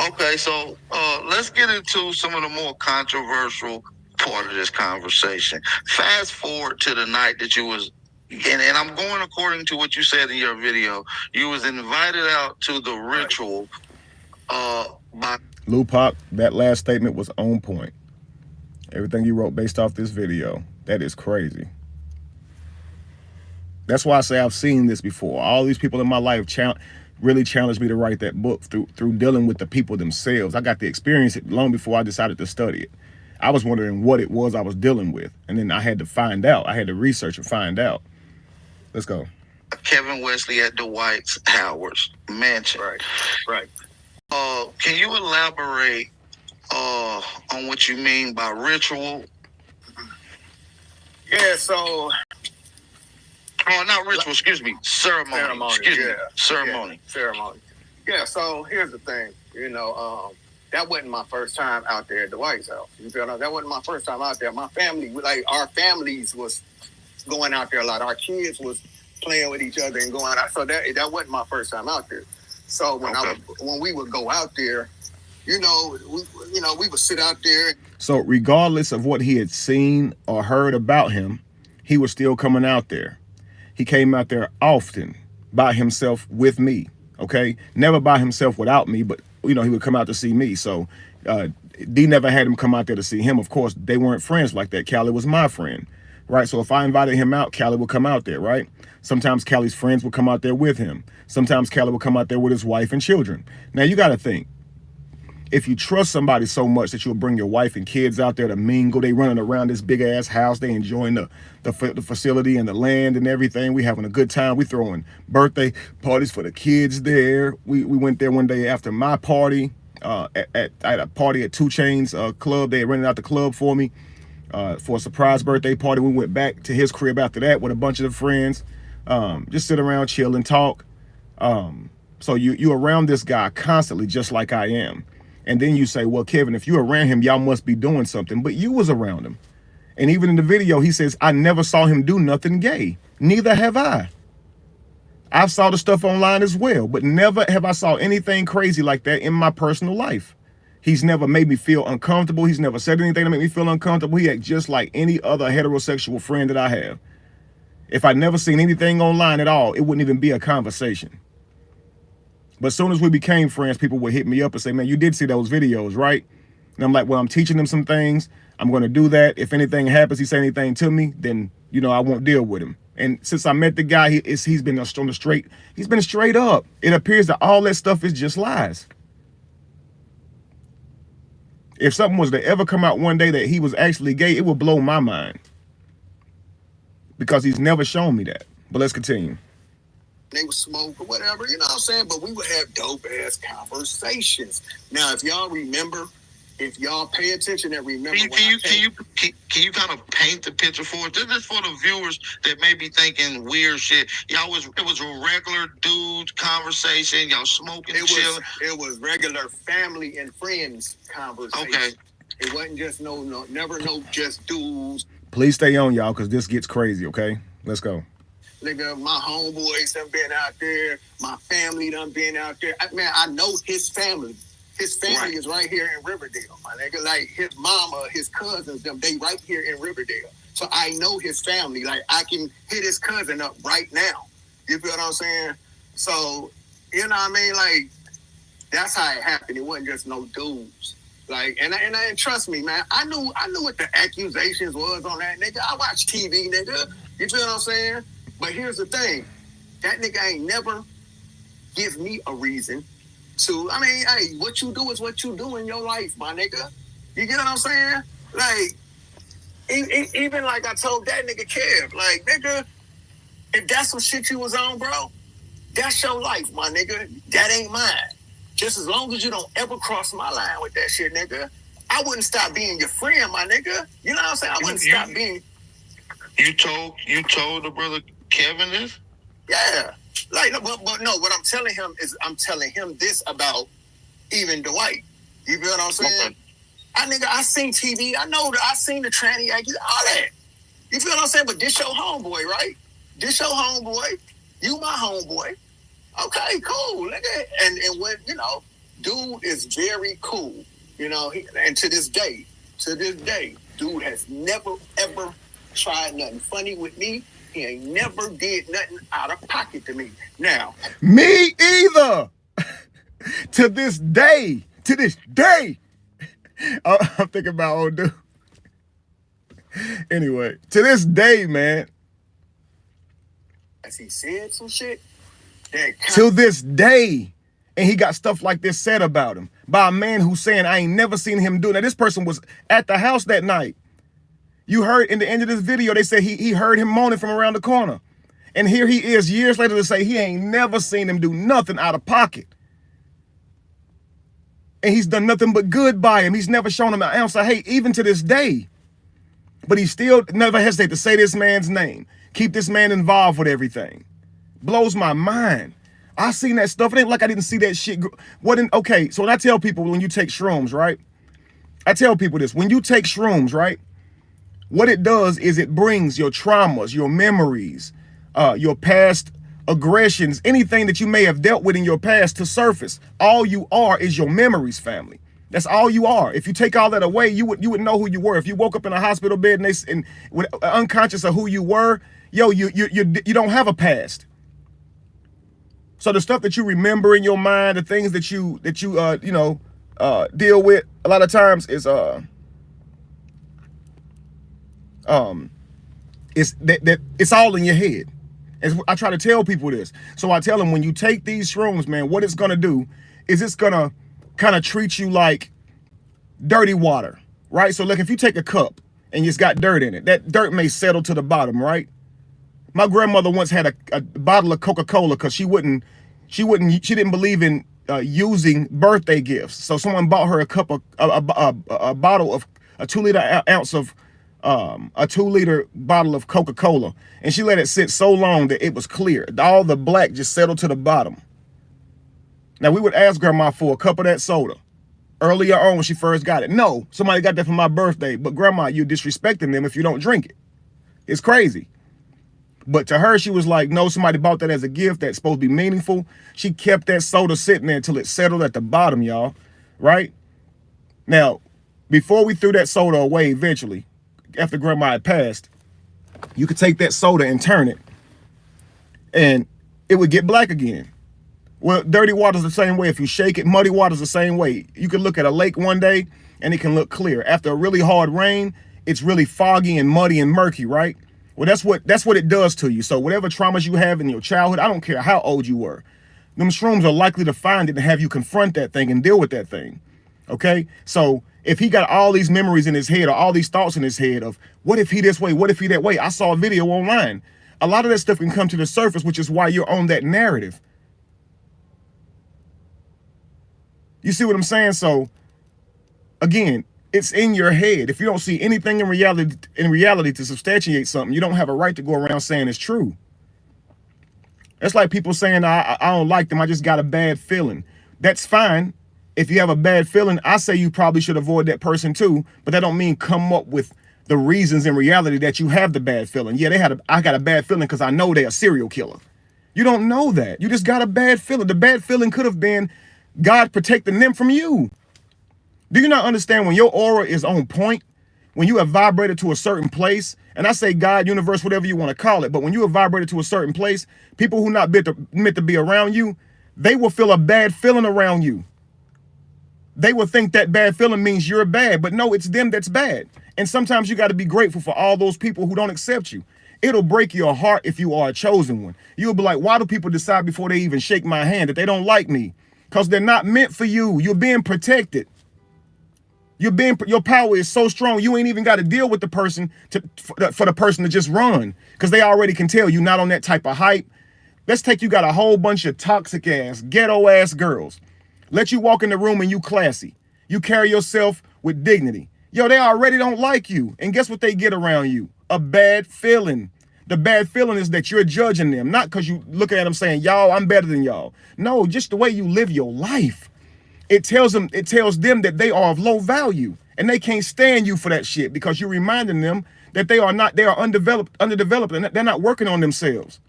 Okay, so let's get into some of the more controversial part of this conversation. Fast forward to the night that you was, and I'm going according to what you said in your video. You was invited out to the ritual by Lupac. That last statement was on point. Everything you wrote based off this video, that is crazy. That's why I say I've seen this before. All these people in my life really challenged me to write that book through dealing with the people themselves. I got to experience it long before I decided to study it. I was wondering what it was I was dealing with, and then I had to find out. I had to research and find out. Let's go. Kevin Wesley at Dwight Howard's mansion. Right. Can you elaborate on what you mean by ritual? Yeah, so... Oh, not ritual, excuse me. Ceremony. Ceremony. Yeah, so here's the thing. You know, that wasn't my first time out there at Dwight's house. You feel me? That wasn't my first time out there. My family, our families was going out there a lot. Our kids was playing with each other and going out. So that wasn't my first time out there. So when we would go out there, we would sit out there. So regardless of what he had seen or heard about him, he was still coming out there. He came out there often by himself with me, okay? Never by himself without me, but, he would come out to see me. So D never had him come out there to see him. Of course, they weren't friends like that. Cali was my friend, right? So if I invited him out, Cali would come out there, right? Sometimes Cali's friends would come out there with him. Sometimes Cali would come out there with his wife and children. Now, you got to think. If you trust somebody so much that you'll bring your wife and kids out there to mingle, they running around this big ass house, they enjoying the facility and the land and everything. We having a good time. We throwing birthday parties for the kids there. We went there one day after my party at a party at 2 Chainz club. They rented out the club for me for a surprise birthday party. We went back to his crib after that with a bunch of the friends. Just sit around, chill and talk. So you around this guy constantly, just like I am. And then you say, well, Kevin, if you're around him, y'all must be doing something. But you was around him. And even in the video, he says, I never saw him do nothing gay. Neither have I. I've saw the stuff online as well, but never have I saw anything crazy like that in my personal life. He's never made me feel uncomfortable. He's never said anything to make me feel uncomfortable. He acts just like any other heterosexual friend that I have. If I'd never seen anything online at all, it wouldn't even be a conversation. But as soon as we became friends, people would hit me up and say, man, you did see those videos, right? And I'm like, well, I'm teaching them some things. I'm going to do that. If anything happens, he say anything to me, then, I won't deal with him. And since I met the guy, he's been on the straight. He's been straight up. It appears that all that stuff is just lies. If something was to ever come out one day that he was actually gay, it would blow my mind. Because he's never shown me that. But let's continue. They would smoke or whatever, you know what I'm saying? But we would have dope ass conversations. Now, if y'all remember, if y'all pay attention and remember, can you kind of paint the picture for us? This is for the viewers that may be thinking weird shit. It was a regular dude conversation. Y'all smoking, chilling. It was regular family and friends conversation. Okay. It wasn't just never just dudes. Please stay on, y'all, because this gets crazy. Okay, let's go. Nigga, my homeboys done been out there. My family done been out there. I know his family. His family is right here in Riverdale, my nigga. Like, his mama, his cousins, they right here in Riverdale. So I know his family. Like, I can hit his cousin up right now. You feel what I'm saying? So, you know what I mean? Like, that's how it happened. It wasn't just no dudes. Like, and trust me, man, I knew what the accusations was on that nigga. I watch TV, nigga. You feel what I'm saying? But here's the thing. That nigga ain't never give me a reason to, I mean, hey, what you do is what you do in your life, my nigga. You get what I'm saying? Like, even like I told that nigga Kev, like, nigga, if that's some shit you was on, bro, that's your life, my nigga. That ain't mine. Just as long as you don't ever cross my line with that shit, nigga, I wouldn't stop being your friend, my nigga. You know what I'm saying? I wouldn't stop being. You told the brother Kevin this? Yeah. Like, but no, what I'm telling him is I'm telling him this about even Dwight. You feel what I'm saying? Okay. I seen TV. I seen the tranny act, all that. You feel what I'm saying? But this your homeboy, right? This your homeboy. You my homeboy. Okay, cool, nigga. And when, dude is very cool. And to this day, dude has never, ever tried nothing funny with me. He ain't never did nothing out of pocket to me. Now. Me either. To this day. I'm thinking about old dude. Anyway, to this day, man. As he said some shit. To this day. And he got stuff like this said about him by a man who's saying, I ain't never seen him do that. This person was at the house that night. You heard in the end of this video, they said he heard him moaning from around the corner. And here he is years later to say he ain't never seen him do nothing out of pocket. And he's done nothing but good by him. He's never shown him an ounce of hate, even to this day. But he still never hesitate to say this man's name. Keep this man involved with everything. Blows my mind. I seen that stuff. It ain't like I didn't see that shit. Okay, so when I tell people when you take shrooms, right? I tell people this. When you take shrooms, right? What it does is it brings your traumas, your memories, your past aggressions, anything that you may have dealt with in your past to surface. All you are is your memories, family. That's all you are. If you take all that away, you would know who you were. If you woke up in a hospital bed and unconscious of who you were, you don't have a past. So the stuff that you remember in your mind, the things that you deal with a lot of times is it's all in your head. I try to tell people this. So I tell them when you take these shrooms, man, what it's gonna do is it's gonna kind of treat you like dirty water, right? So like if you take a cup and it's got dirt in it, that dirt may settle to the bottom, right? My grandmother once had a bottle of Coca-Cola because she didn't believe in using birthday gifts. So someone bought her a bottle of a 2-liter ounce of a 2-liter bottle of Coca-Cola, and she let it sit so long that it was clear. All the black just settled to the bottom. Now we would ask grandma for a cup of that soda earlier on when she first got it. No, somebody got that for my birthday, but grandma, you're disrespecting them if you don't drink it. It's crazy. But to her, she was like, no, somebody bought that as a gift that's supposed to be meaningful. She kept that soda sitting there until it settled at the bottom, y'all, right? Now, before we threw that soda away eventually, after grandma had passed, you could take that soda and turn it, and it would get black again. Well, dirty water's the same way. If you shake it, muddy water's the same way. You can look at a lake one day, and it can look clear. After a really hard rain, it's really foggy and muddy and murky, right? Well, that's what it does to you. So whatever traumas you have in your childhood, I don't care how old you were, them shrooms are likely to find it and have you confront that thing and deal with that thing, okay? So if he got all these memories in his head or all these thoughts in his head of what if he this way, what if he that way? I saw a video online. A lot of that stuff can come to the surface, which is why you're on that narrative. You see what I'm saying? So Again, it's in your head. If you don't see anything in reality to substantiate something, you don't have a right to go around saying it's true. That's like people saying, I don't like them, I just got a bad feeling. That's fine. If you have a bad feeling, I say you probably should avoid that person too, but that don't mean come up with the reasons in reality that you have the bad feeling. Yeah, I got a bad feeling because I know they're a serial killer. You don't know that. You just got a bad feeling. The bad feeling could have been God protecting them from you. Do you not understand when your aura is on point, when you have vibrated to a certain place, and I say God, universe, whatever you want to call it, but when you have vibrated to a certain place, people who not meant to be around you, they will feel a bad feeling around you. They will think that bad feeling means you're bad, but no, it's them that's bad. And sometimes you got to be grateful for all those people who don't accept you. It'll break your heart if you are a chosen one. You'll be like, why do people decide before they even shake my hand that they don't like me? Because they're not meant for you. You're being protected. Your power is so strong, you ain't even got to deal with the person for the person to just run, because they already can tell you not on that type of hype. Let's take you got a whole bunch of toxic ass, ghetto ass girls. Let you walk in the room and you classy. You carry yourself with dignity. Yo, they already don't like you. And guess what they get around you? A bad feeling. The bad feeling is that you're judging them, not because you looking at them saying, y'all, I'm better than y'all. No, just the way you live your life. It tells them that they are of low value, and they can't stand you for that shit because you're reminding them that they are underdeveloped, and they're not working on themselves.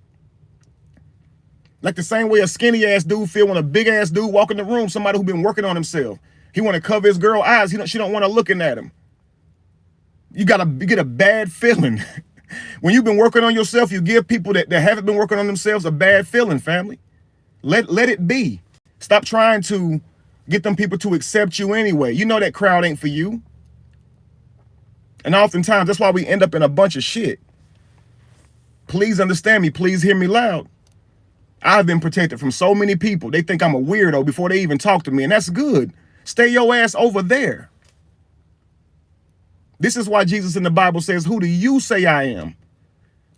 Like the same way a skinny ass dude feel when a big ass dude walk in the room, somebody who been working on himself. He want to cover his girl eyes. She don't want to looking at him. You get a bad feeling. When you've been working on yourself, you give people that haven't been working on themselves a bad feeling, family. Let it be. Stop trying to get them people to accept you anyway. You know that crowd ain't for you. And oftentimes, that's why we end up in a bunch of shit. Please understand me. Please hear me loud. I've been protected from so many people. They think I'm a weirdo before they even talk to me, and that's good. Stay your ass over there. This is why Jesus in the Bible says, who do you say I am?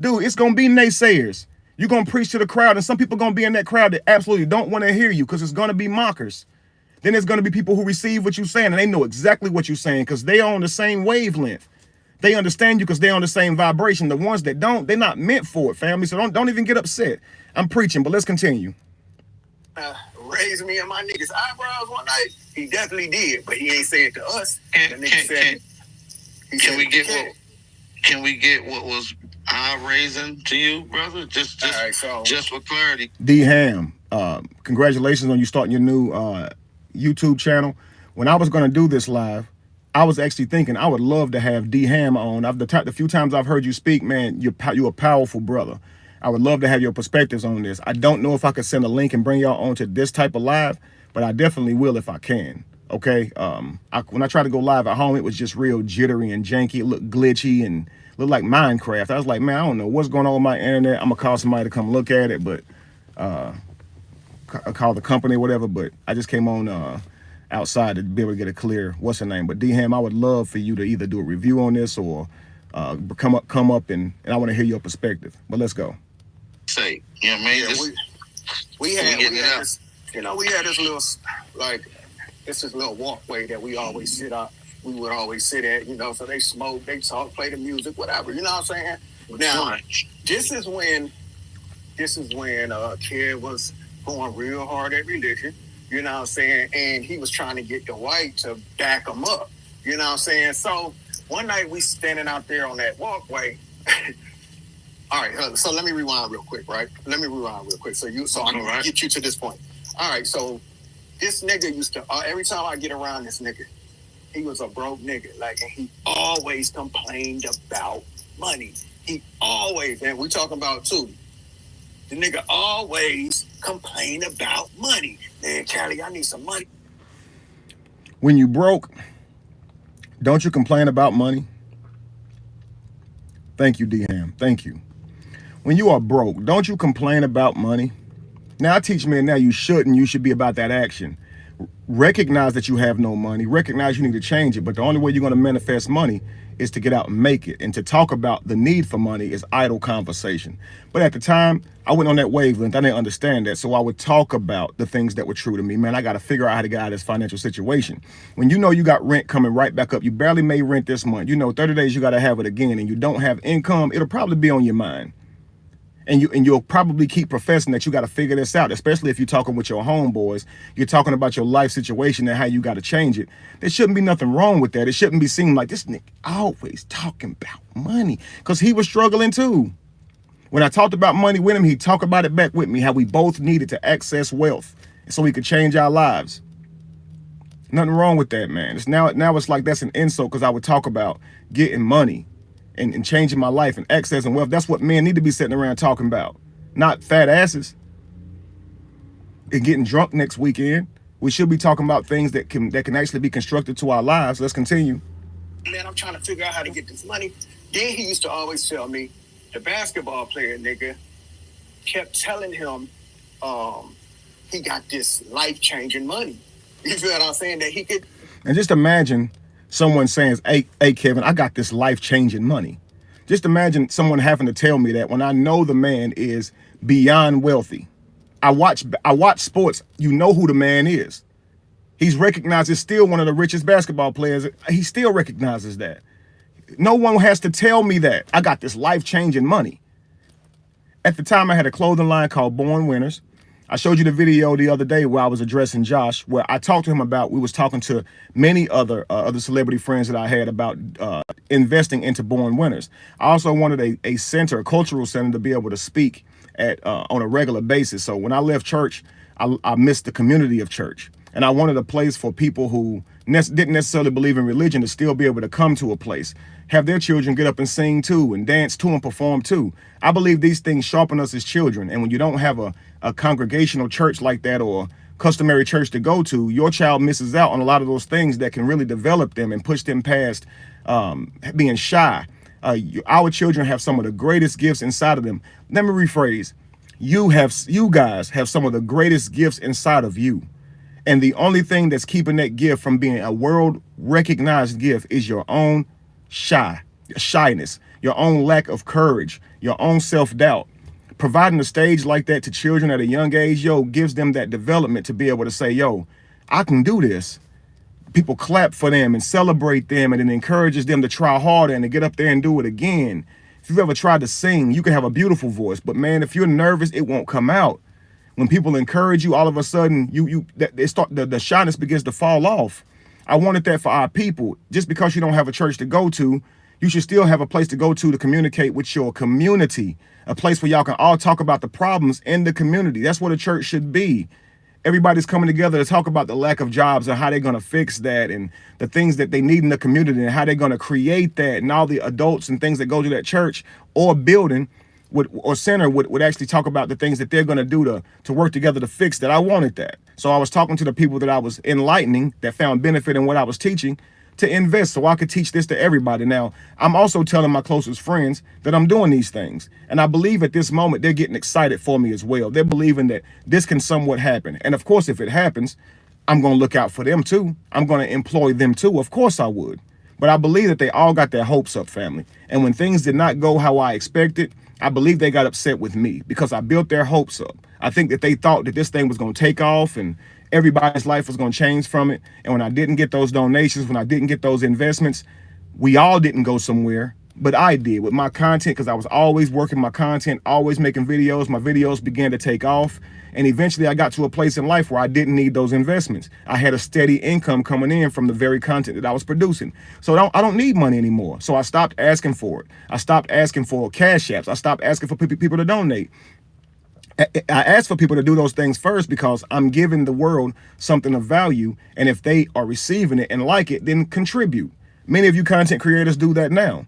Dude, it's going to be naysayers. You're going to preach to the crowd, and some people going to be in that crowd that absolutely don't want to hear you because it's going to be mockers. Then there's going to be people who receive what you're saying, and they know exactly what you're saying because they are on the same wavelength. They understand you because they're on the same vibration. The ones that don't, they're not meant for it, family. So don't even get upset. I'm preaching, but let's continue. Raised me and my niggas' eyebrows one night. He definitely did, but he ain't say it to us. Can we get what was eye raising to you, brother? Just for clarity. D Ham, congratulations on you starting your new YouTube channel. When I was going to do this live, I was actually thinking I would love to have D Ham on. The few times I've heard you speak, man, you're a powerful brother. I would love to have your perspectives on this. I don't know if I could send a link and bring y'all on to this type of live, but I definitely will if I can. Okay. When I tried to go live at home, it was just real jittery and janky. It looked glitchy and looked like Minecraft. I was like, man, I don't know what's going on with my internet. I'm gonna call somebody to come look at it, but call the company or whatever. But I just came on outside to be able to get a clear what's her name. But D-Ham, I would love for you to either do a review on this or come up and I want to hear your perspective. But let's go. Say, you know what I mean? Yeah, we had this, we had this little, this little walkway that we always sit up. We would always sit at, so they smoke, they talk, play the music, whatever, you know what I'm saying? Now, this is when Kid was going real hard at religion, you know what I'm saying? And he was trying to get the white to back him up, you know what I'm saying? So one night we standing out there on that walkway. All right, so let me rewind real quick, right? So I'm gonna get you to this point. All right, so this nigga used to, every time I get around this nigga, he was a broke nigga, and he always complained about money. He always, and we talking about too. The nigga always complained about money. Man, Cali, I need some money. When you broke, don't you complain about money? Thank you, D-Ham. Thank you. When you are broke, don't you complain about money? Now, I teach men now you shouldn't. You should be about that action. Recognize that you have no money. Recognize you need to change it. But the only way you're going to manifest money is to get out and make it. And to talk about the need for money is idle conversation. But at the time, I went on that wavelength. I didn't understand that. So I would talk about the things that were true to me. Man, I got to figure out how to get out of this financial situation. When you know you got rent coming right back up, you barely made rent this month, you know 30 days you got to have it again, and you don't have income, it'll probably be on your mind. And you'll probably keep professing that you got to figure this out, especially if you're talking with your homeboys. You're talking about your life situation and how you got to change it. There shouldn't be nothing wrong with that. It shouldn't be seen like this nigga always talking about money, because he was struggling too. When I talked about money with him, he talked about it back with me, how we both needed to access wealth so we could change our lives. Nothing wrong with that, man. Now it's like that's an insult, because I would talk about getting money and changing my life and accessing wealth. That's what men need to be sitting around talking about, not fat asses and getting drunk next weekend. We should be talking about things that can actually be constructed to our lives. Let's continue. Man, I'm trying to figure out how to get this money. Then he used to always tell me, the basketball player nigga kept telling him he got this life-changing money. You feel what I'm saying? That he could. And just imagine someone saying, hey, Kevin, I got this life-changing money. Just imagine someone having to tell me that when I know the man is beyond wealthy. I watch sports. You know who the man is. He's recognized as still one of the richest basketball players. He still recognizes that. No one has to tell me that. I got this life-changing money. At the time, I had a clothing line called Born Winners. I showed you the video the other day where I was addressing Josh, where I talked to him about, we was talking to many other celebrity friends that I had about investing into Born Winners. I also wanted a center, a cultural center, to be able to speak at on a regular basis. So when I left church, I missed the community of church. And I wanted a place for people who didn't necessarily believe in religion to still be able to come to a place, have their children get up and sing too, and dance too, and perform too. I believe these things sharpen us as children. And when you don't have a congregational church like that, or customary church to go to, your child misses out on a lot of those things that can really develop them and push them past being shy. Our children have some of the greatest gifts inside of them. Let me rephrase. You guys have some of the greatest gifts inside of you. And the only thing that's keeping that gift from being a world recognized gift is your own shyness, your own lack of courage, your own self-doubt. Providing a stage like that to children at a young age, gives them that development to be able to say, I can do this. People clap for them and celebrate them, and it encourages them to try harder and to get up there and do it again. If you've ever tried to sing, you can have a beautiful voice, but man, if you're nervous, it won't come out. When people encourage you, all of a sudden, the shyness begins to fall off. I wanted that for our people. Just because you don't have a church to go to, you should still have a place to go to communicate with your community, a place where y'all can all talk about the problems in the community. That's what a church should be. Everybody's coming together to talk about the lack of jobs and how they're going to fix that, and the things that they need in the community and how they're going to create that, and all the adults and things that go to that church or building or center would actually talk about the things that they're going to do to work together to fix that. I wanted that. So I was talking to the people that I was enlightening that found benefit in what I was teaching to invest so I could teach this to everybody. Now, I'm also telling my closest friends that I'm doing these things. And I believe at this moment, they're getting excited for me as well. They're believing that this can somewhat happen. And of course, if it happens, I'm going to look out for them too. I'm going to employ them too. Of course I would. But I believe that they all got their hopes up, family. And when things did not go how I expected, I believe they got upset with me because I built their hopes up. I think that they thought that this thing was going to take off and everybody's life was going to change from it. And when I didn't get those donations, when I didn't get those investments, we all didn't go somewhere. But I did with my content, because I was always working my content, always making videos. My videos began to take off. And eventually I got to a place in life where I didn't need those investments. I had a steady income coming in from the very content that I was producing. So I don't need money anymore. So I stopped asking for it. I stopped asking for cash apps. I stopped asking for people to donate. I asked for people to do those things first because I'm giving the world something of value. And if they are receiving it and like it, then contribute. Many of you content creators do that now.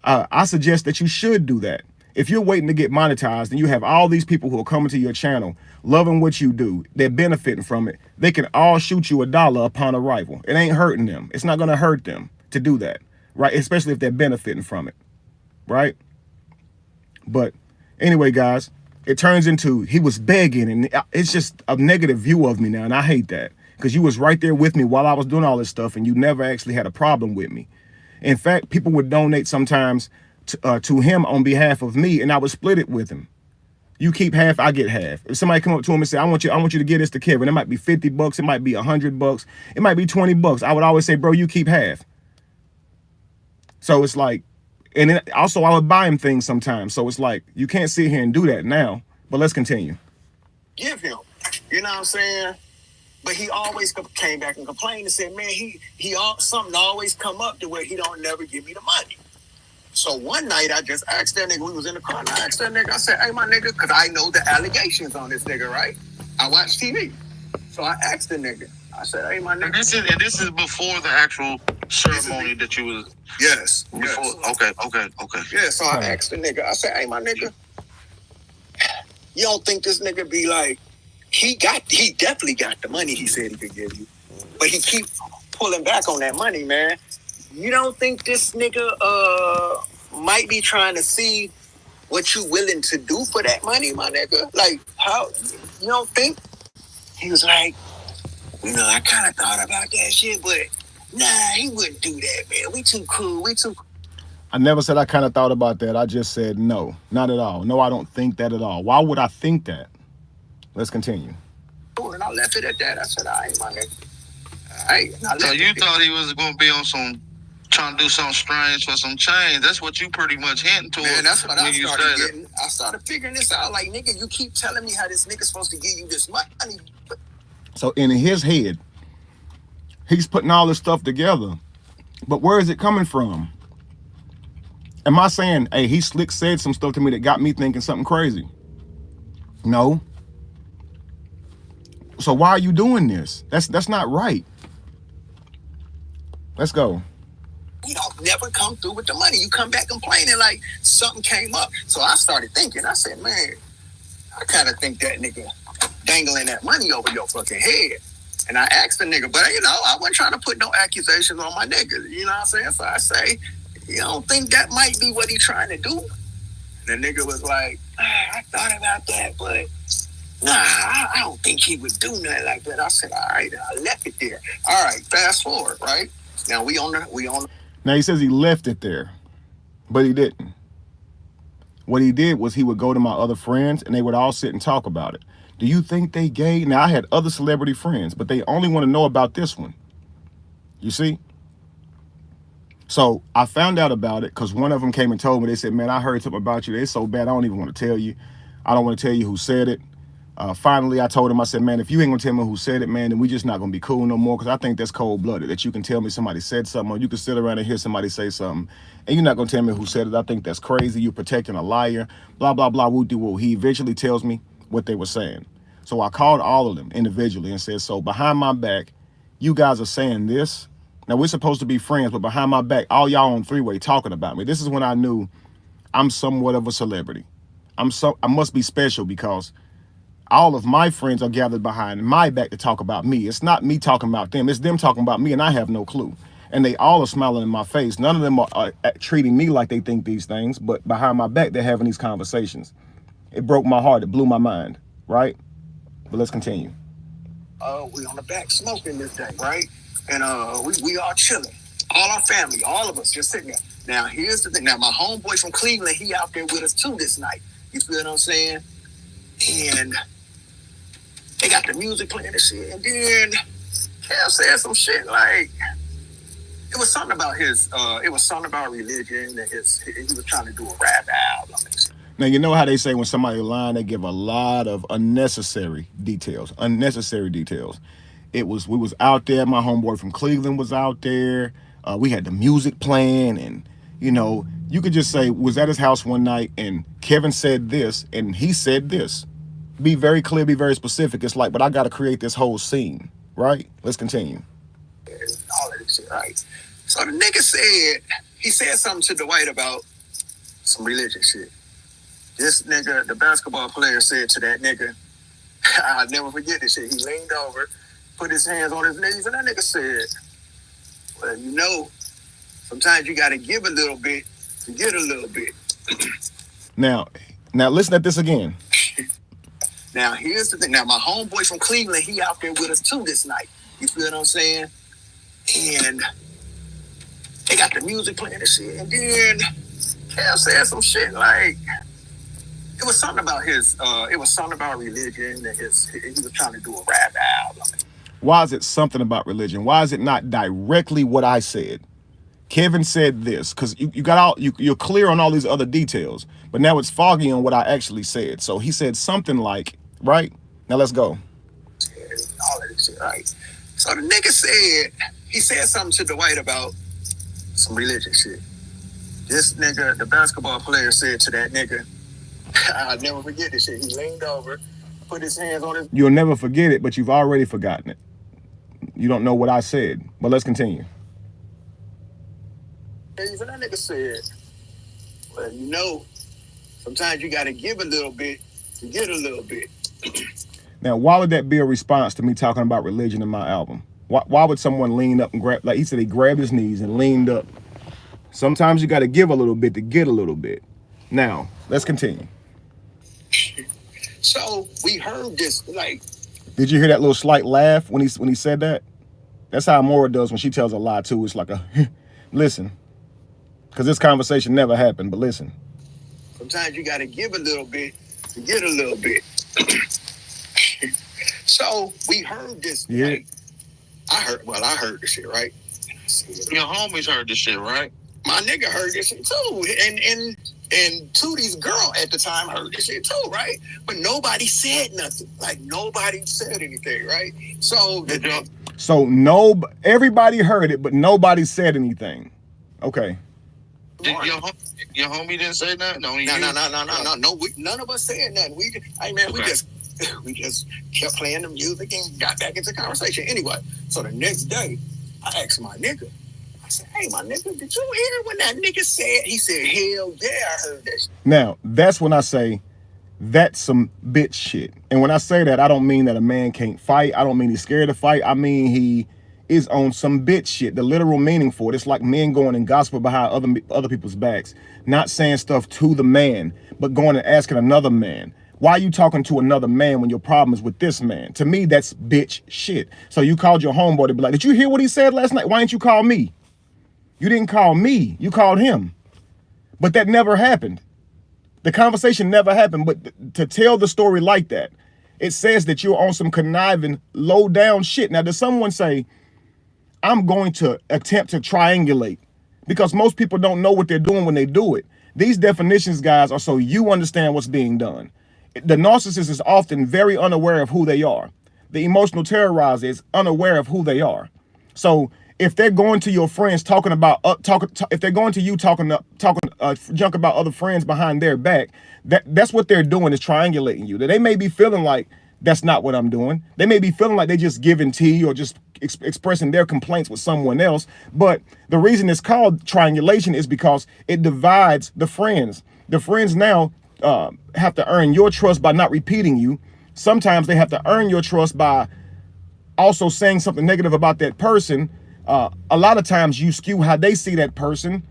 I suggest that you should do that. If you're waiting to get monetized and you have all these people who are coming to your channel, loving what you do, they're benefiting from it, they can all shoot you $1 upon arrival. It ain't hurting them. It's not going to hurt them to do that, right? Especially if they're benefiting from it, right? But anyway, guys, it turns into he was begging, and it's just a negative view of me now, and I hate that because you was right there with me while I was doing all this stuff, and you never actually had a problem with me. In fact, people would donate sometimes to him on behalf of me, and I would split it with him. You keep half, I get half. If somebody come up to him and say, I want you to get this to Kevin, it might be $50, it might be $100, it might be $20. I would always say, bro, you keep half. So it's like, and then also I would buy him things sometimes. So it's like, you can't sit here and do that now, but let's continue. Give him, you know what I'm saying? But he always came back and complained and said, man, something always come up to where he don't never give me the money. So one night I just asked that nigga, we was in the car, and I asked that nigga, I said, hey, my nigga, because I know the allegations on this nigga, right? I watch TV. So I asked the nigga, I said, hey, my nigga. And this is before the actual ceremony that you was... Yes. Before, yes. Okay. Yeah, so I asked the nigga, I said, hey, my nigga, you don't think this nigga be like, he definitely got the money he said he could give you, but he keep pulling back on that money, man. You don't think this nigga might be trying to see what you willing to do for that money, my nigga? Like, how, you don't think? He was like, I kind of thought about that shit, but nah, he wouldn't do that, man. We too cool. I never said I kind of thought about that. I just said no, not at all. No, I don't think that at all. Why would I think that? Let's continue. And I left it at that. I said, all right, my nigga. All right. So you thought he was going to be on some, trying to do something strange for some change. That's what you pretty much hinting to. Man, that's what I started getting. I started figuring this out. Like, nigga, you keep telling me how this nigga's supposed to give you this money. So in his head, he's putting all this stuff together. But where is it coming from? Am I saying, hey, he slick said some stuff to me that got me thinking something crazy? No. So why are you doing this? That's not right. Let's go. You don't never come through with the money. You come back complaining like something came up. So I started thinking. I said, man, I kind of think that nigga dangling that money over your fucking head. And I asked the nigga, but I wasn't trying to put no accusations on my nigga. You know what I'm saying? So I say, you don't think that might be what he trying to do? And the nigga was like, I thought about that, but nah, I don't think he would do nothing like that. I said, all right, I left it there. All right, fast forward, right? Now we on. Now he says he left it there, but he didn't. What he did was he would go to my other friends and they would all sit and talk about it. Do you think they gay? Now I had other celebrity friends, but they only want to know about this one. You see? So I found out about it because one of them came and told me. They said, man, I heard something about you. It's so bad, I don't even want to tell you. I don't want to tell you who said it. Finally, I told him, I said, man, if you ain't gonna tell me who said it, man, then we just not gonna be cool no more, because I think that's cold-blooded, that you can tell me somebody said something, or you can sit around and hear somebody say something, and you're not gonna tell me who said it. I think that's crazy. You're protecting a liar, blah, blah, blah, woo-de-woo. He eventually tells me what they were saying. So I called all of them individually and said, so behind my back, you guys are saying this. Now, we're supposed to be friends, but behind my back, all y'all on three-way talking about me. This is when I knew I'm somewhat of a celebrity. I must be special, because all of my friends are gathered behind my back to talk about me. It's not me talking about them. It's them talking about me, and I have no clue. And they all are smiling in my face. None of them are treating me like they think these things, but behind my back, they're having these conversations. It broke my heart. It blew my mind, right? But let's continue. We on the back smoking this day, right? And we all chilling. All our family, all of us just sitting there. Now, here's the thing. Now, my homeboy from Cleveland, he out there with us too this night. You feel what I'm saying? And they got the music playing and shit. And then Cal said some shit like, it was something about religion, and he was trying to do a rap album. Now, you know how they say when somebody lying, they give a lot of unnecessary details. We was out there. My homeboy from Cleveland was out there. We had the music playing, and you could just say, was at his house one night and Kevin said this and he said this. Be very clear, be very specific. It's like, but I got to create this whole scene, right? Let's continue. All of this shit, right? So the nigga he said something to Dwight about some religious shit. This nigga, the basketball player, said to that nigga, I'll never forget this shit. He leaned over, put his hands on his knees, and that nigga said, well, sometimes you got to give a little bit to get a little bit. Now listen at this again. Now, here's the thing. Now, my homeboy from Cleveland, he out there with us too this night. You feel what I'm saying? And They got the music playing and shit. And then Cal said some shit like, it was something about religion and he was trying to do a rap album. Why is it something about religion? Why is it not directly what I said? Kevin said this because you're clear on all these other details, but now it's foggy on what I actually said. So he said something like, right? Now let's go. All of this shit, right? So the nigga he said something to Dwight about some religion shit. This nigga, the basketball player, said to that nigga, I'll never forget this shit. He leaned over, put his hands on his... You'll never forget it, but you've already forgotten it. You don't know what I said, but let's continue. And that nigga said, well, you know, sometimes you got to give a little bit to get a little bit. Now, why would that be a response to me talking about religion in my album? Why would someone lean up and grab, like he said, he grabbed his knees and leaned up. Sometimes you got to give a little bit to get a little bit. Now, let's continue. So we heard this, like... Did you hear that little slight laugh when he said that? That's how Maura does when she tells a lie too. It's like a, listen, because this conversation never happened, but listen. Sometimes you got to give a little bit to get a little bit. So we heard this. Yeah. Like, I heard this shit, right? Your homies heard this shit, right? My nigga heard this shit too. And Tootie's girl at the time heard this shit too, right? But nobody said nothing. Like, nobody said anything, right? So everybody heard it, but nobody said anything. Okay. Your homie didn't say nothing? No. None of us said nothing. We just kept playing the music and got back into conversation. Anyway, so the next day, I asked my nigga, I said, hey, my nigga, did you hear when that nigga said? He said, hell yeah, I heard that shit. Now, that's when I say that's some bitch shit. And when I say that, I don't mean that a man can't fight. I don't mean he's scared to fight. I mean he is on some bitch shit. The literal meaning for it. It's like men going and gospel behind other people's backs. Not saying stuff to the man, but going and asking another man, why are you talking to another man when your problem is with this man? To me, that's bitch shit. So you called your homeboy to be like, did you hear what he said last night? Why didn't you call me? You didn't call me. You called him. But that never happened. The conversation never happened. But to tell the story like that, it says that you're on some conniving, low down shit. Now, does someone say, I'm going to attempt to triangulate? Because most people don't know what they're doing when they do it. These definitions, guys, are so you understand what's being done. The narcissist is often very unaware of who they are. The emotional terrorizer is unaware of who they are. So if they're going to your friends talking about if they're going to you talking junk about other friends behind their back, that's what they're doing, is triangulating you. They may be feeling like that's not what I'm doing. They may be feeling like they just giving tea or just expressing their complaints with someone else. But the reason it's called triangulation is because it divides the friends. The friends now have to earn your trust by not repeating you. Sometimes they have to earn your trust by also saying something negative about that person. A lot of times you skew how they see that person.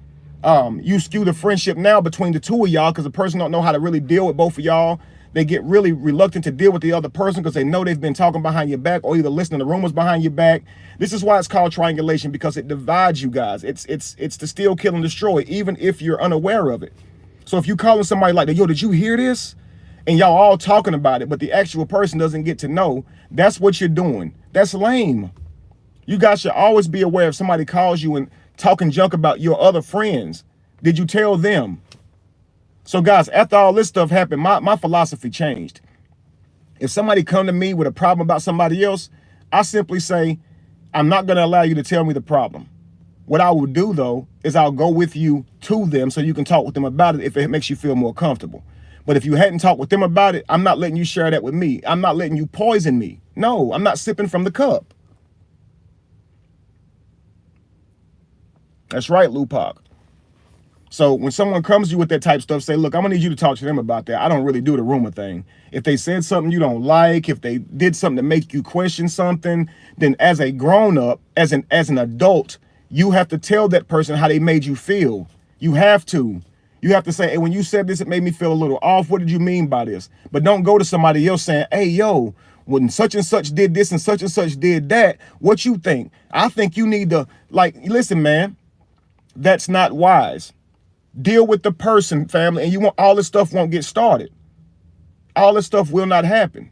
You skew the friendship now between the two of y'all because the person don't know how to really deal with both of y'all. They get really reluctant to deal with the other person because they know they've been talking behind your back or either listening to rumors behind your back. This is why it's called triangulation, because it divides you guys. It's to steal, kill, and destroy, even if you're unaware of it. So if you calling somebody like, yo, did you hear this? And y'all all talking about it, but the actual person doesn't get to know, that's what you're doing. That's lame. You guys should always be aware if somebody calls you and talking junk about your other friends. Did you tell them? So guys, after all this stuff happened, my philosophy changed. If somebody come to me with a problem about somebody else, I simply say, I'm not going to allow you to tell me the problem. What I will do, though, is I'll go with you to them so you can talk with them about it if it makes you feel more comfortable. But if you hadn't talked with them about it, I'm not letting you share that with me. I'm not letting you poison me. No, I'm not sipping from the cup. That's right, Lupac. So when someone comes to you with that type of stuff, say, look, I'm gonna need you to talk to them about that. I don't really do the rumor thing. If they said something you don't like, if they did something to make you question something, then as a grown-up, as an adult, you have to tell that person how they made you feel. You have to. You have to say, hey, when you said this, it made me feel a little off. What did you mean by this? But don't go to somebody else saying, hey, yo, when such and such did this and such did that, what you think? I think you need to, like, listen, man. That's not wise. Deal with the person, family, and all this stuff won't get started. All this stuff will not happen.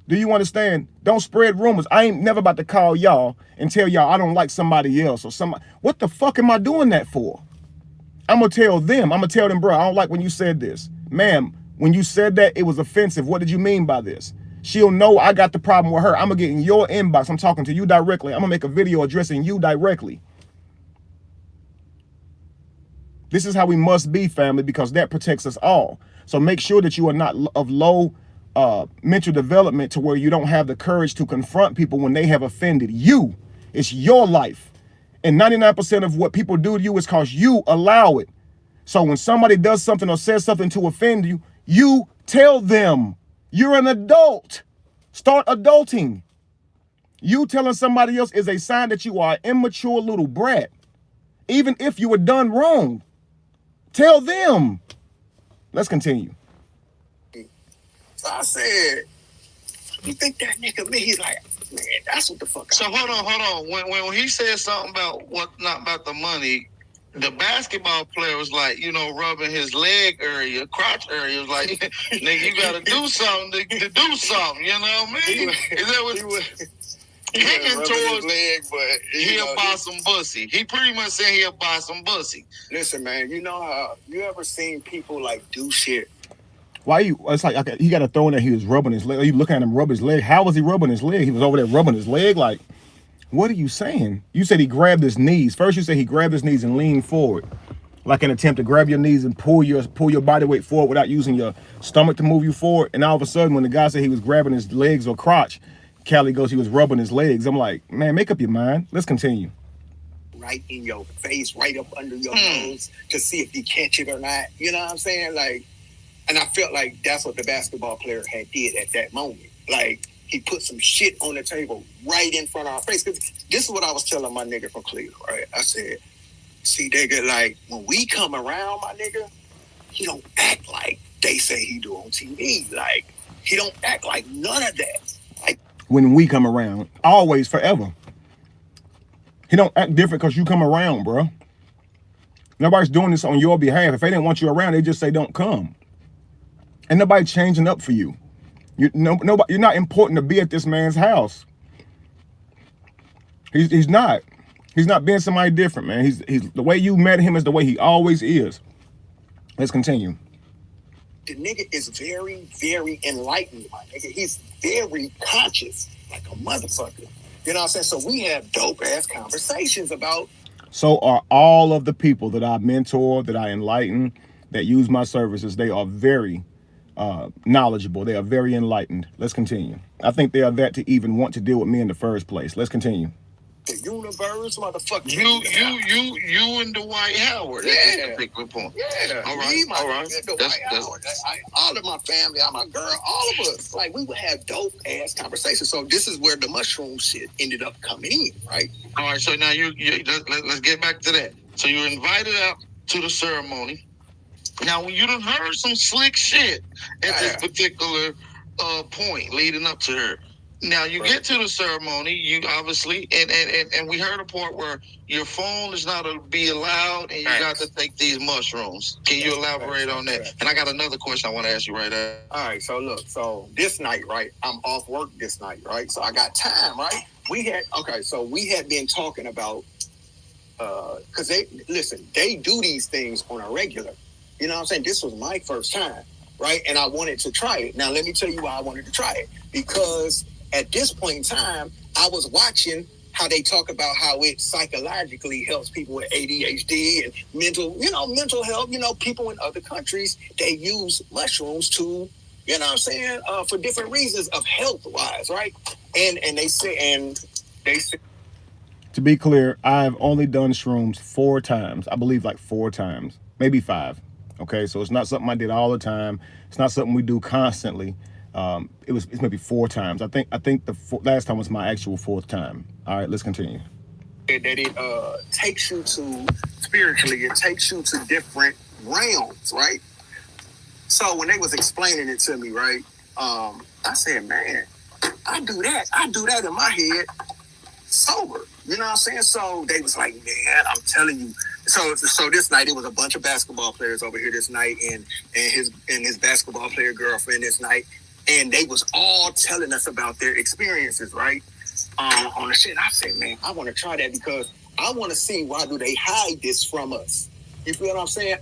Do you understand? Don't spread rumors. I ain't never about to call y'all and tell y'all I don't like somebody else or somebody. What the fuck am I doing that for? I'm gonna tell them. I'm gonna tell them, bro, I don't like when you said this. Ma'am, when you said that, it was offensive. What did you mean by this? She'll know I got the problem with her. I'm gonna get in your inbox. I'm talking to you directly. I'm gonna make a video addressing you directly. This is how we must be, family, because that protects us all. So make sure that you are not of low mental development to where you don't have the courage to confront people when they have offended you. It's your life. And 99% of what people do to you is because you allow it. So when somebody does something or says something to offend you, you tell them. You're an adult. Start adulting. You telling somebody else is a sign that you are an immature little brat. Even if you were done wrong, tell them. Let's continue. So I said, you think that nigga me? He's like, man, that's what the fuck. So hold on. When he said something about not about the money, the basketball player was like, rubbing his leg area, crotch area, was like, nigga, you gotta do something to do something. You know what I mean? Is that what he was? Hinting towards leg, but he'll buy some bussy. He pretty much said he'll buy some bussy. Listen, man, you know how you ever seen people like do shit? Why you? It's like okay, he got to throw in there. He was rubbing his leg. You look at him rub his leg. How was he rubbing his leg? He was over there rubbing his leg. Like, what are you saying? You said he grabbed his knees. First, you said he grabbed his knees and leaned forward, like an attempt to grab your knees and pull your body weight forward without using your stomach to move you forward. And all of a sudden, when the guy said he was grabbing his legs or crotch, Cali goes, he was rubbing his legs. I'm like, man, make up your mind. Let's continue. Right in your face, right up under your nose to see if you catch it or not. You know what I'm saying? Like, and I felt like that's what the basketball player had did at that moment. Like, he put some shit on the table right in front of our face. Because this is what I was telling my nigga from Cleveland, right? I said, see, nigga, like, when we come around, my nigga, he don't act like they say he do on TV. Like, he don't act like none of that. Like, when we come around, always, forever. He don't act different because you come around, bro. Nobody's doing this on your behalf. If they didn't want you around, they just say don't come. And nobody changing up for you. Nobody, you're not important to be at this man's house. He's not. He's not being somebody different, man. He's the way you met him is the way he always is. Let's continue. The nigga is very, very enlightened, my nigga. He's very conscious, like a motherfucker. You know what I'm saying? So we have dope ass conversations about. So are all of the people that I mentor, that I enlighten, that use my services. They are very knowledgeable. They are very enlightened. Let's continue. I think they are that to even want to deal with me in the first place. Let's continue. The universe, motherfucker. You and Dwight Howard. Yeah. That's a particular point. Yeah. All right. All of my family, all my girl, all of us. Like, we would have dope ass conversations. So this is where the mushroom shit ended up coming in, right? All right. So now let's get back to that. So you're invited out to the ceremony. Now, when you done heard some slick shit at this particular point leading up to her. Now you get to the ceremony, you obviously, and we heard a part where your phone is not to be allowed, and you got to take these mushrooms. Can you elaborate on that? And I got another question I want to ask you right now. All right, so look, so this night, right? I'm off work this night, right? So I got time, right? We had been talking about, because they do these things on a regular. You know what I'm saying? This was my first time, right? And I wanted to try it. Now, let me tell you why I wanted to try it. Because at this point in time, I was watching how they talk about how it psychologically helps people with ADHD and mental health. People in other countries, they use mushrooms to, for different reasons of health-wise, right? And they say. To be clear, I've only done shrooms 4 times. I believe like 4 times, maybe 5. Okay, so it's not something I did all the time. It's not something we do constantly. It's maybe 4 times. I think the last time was my actual 4th time. All right, let's continue. That it takes you to spiritually. It takes you to different realms, right? So when they was explaining it to me, right, I said, man, I do that in my head. sober. You know what I'm saying? So they was like, man, I'm telling you. So this night it was a bunch of basketball players over here this night, and his basketball player girlfriend this night, and they was all telling us about their experiences, right? On the shit. I said, man, I want to try that because I want to see why do they hide this from us. You feel what I'm saying?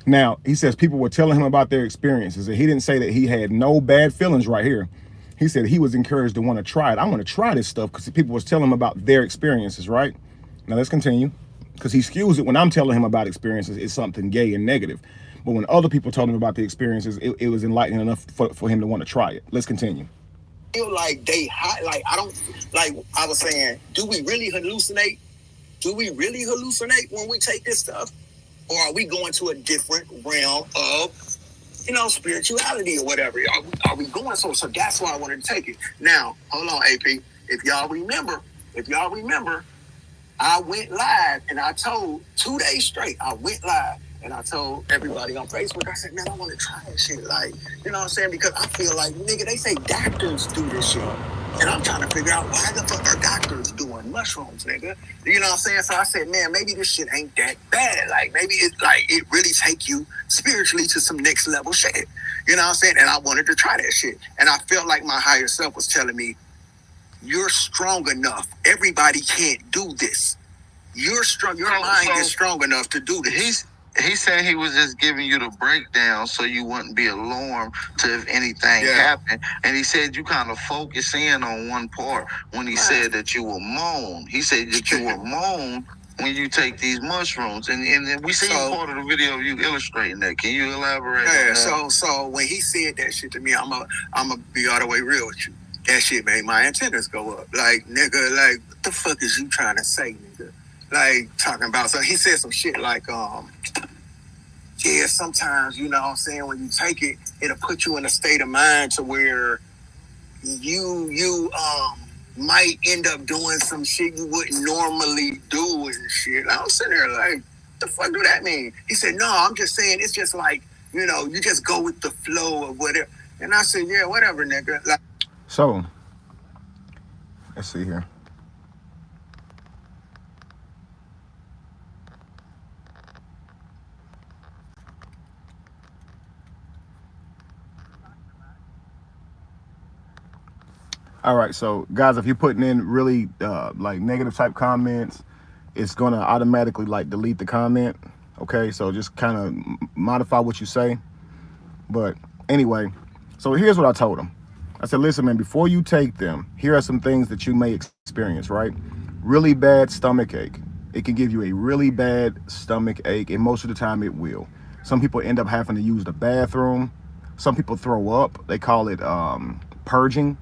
Now, he says people were telling him about their experiences, and he didn't say that he had no bad feelings right here. He said he was encouraged to want to try it. I want to try this stuff because people was telling him about their experiences, right? Now, let's continue. Because he skews it when I'm telling him about experiences, it's something gay and negative. But when other people told him about the experiences, it was enlightening enough for him to want to try it. Let's continue. Feel like they like I don't like I was saying, do we really hallucinate? Do we really hallucinate when we take this stuff? Or are we going to a different realm of, spirituality or whatever? Are we going so that's why I wanted to take it. Now, hold on, AP. If y'all remember, I went live and I told 2 days straight, I went live and I told everybody on Facebook, I said, man, I want to try that shit. Like, you know what I'm saying? Because I feel like, nigga, they say doctors do this shit. And I'm trying to figure out why the fuck are doctors doing mushrooms, nigga? You know what I'm saying? So I said, man, maybe this shit ain't that bad. Like, maybe it really take you spiritually to some next level shit. You know what I'm saying? And I wanted to try that shit. And I felt like my higher self was telling me, you're strong enough. Everybody can't do this. You're strong. Your mind is strong enough to do this. He said he was just giving you the breakdown so you wouldn't be alarmed to if anything happened. And he said you kind of focus in on one part when he said that you will moan. He said that you will moan when you take these mushrooms. And we see part of the video of you illustrating that. Can you elaborate on that? So when he said that shit to me, I'm gonna be all the way real with you. That shit made my antennas go up. Like, nigga, like, what the fuck is you trying to say, nigga? Like, talking about, so he said some shit like, sometimes, you know what I'm saying, when you take it, it'll put you in a state of mind to where you might end up doing some shit you wouldn't normally do and shit. I was sitting there like, what the fuck do that mean? He said, no, I'm just saying it's just like, you just go with the flow of whatever. And I said, yeah, whatever, nigga. Like, so, let's see here. All right, so guys, if you're putting in really like negative type comments, it's gonna automatically like delete the comment. Okay, so just kind of modify what you say. But anyway, so here's what I told him. I said, listen, man, before you take them, here are some things that you may experience, right? Really bad stomach ache. It can give you a really bad stomach ache, and most of the time it will. Some people end up having to use the bathroom. Some people throw up. They call it purging.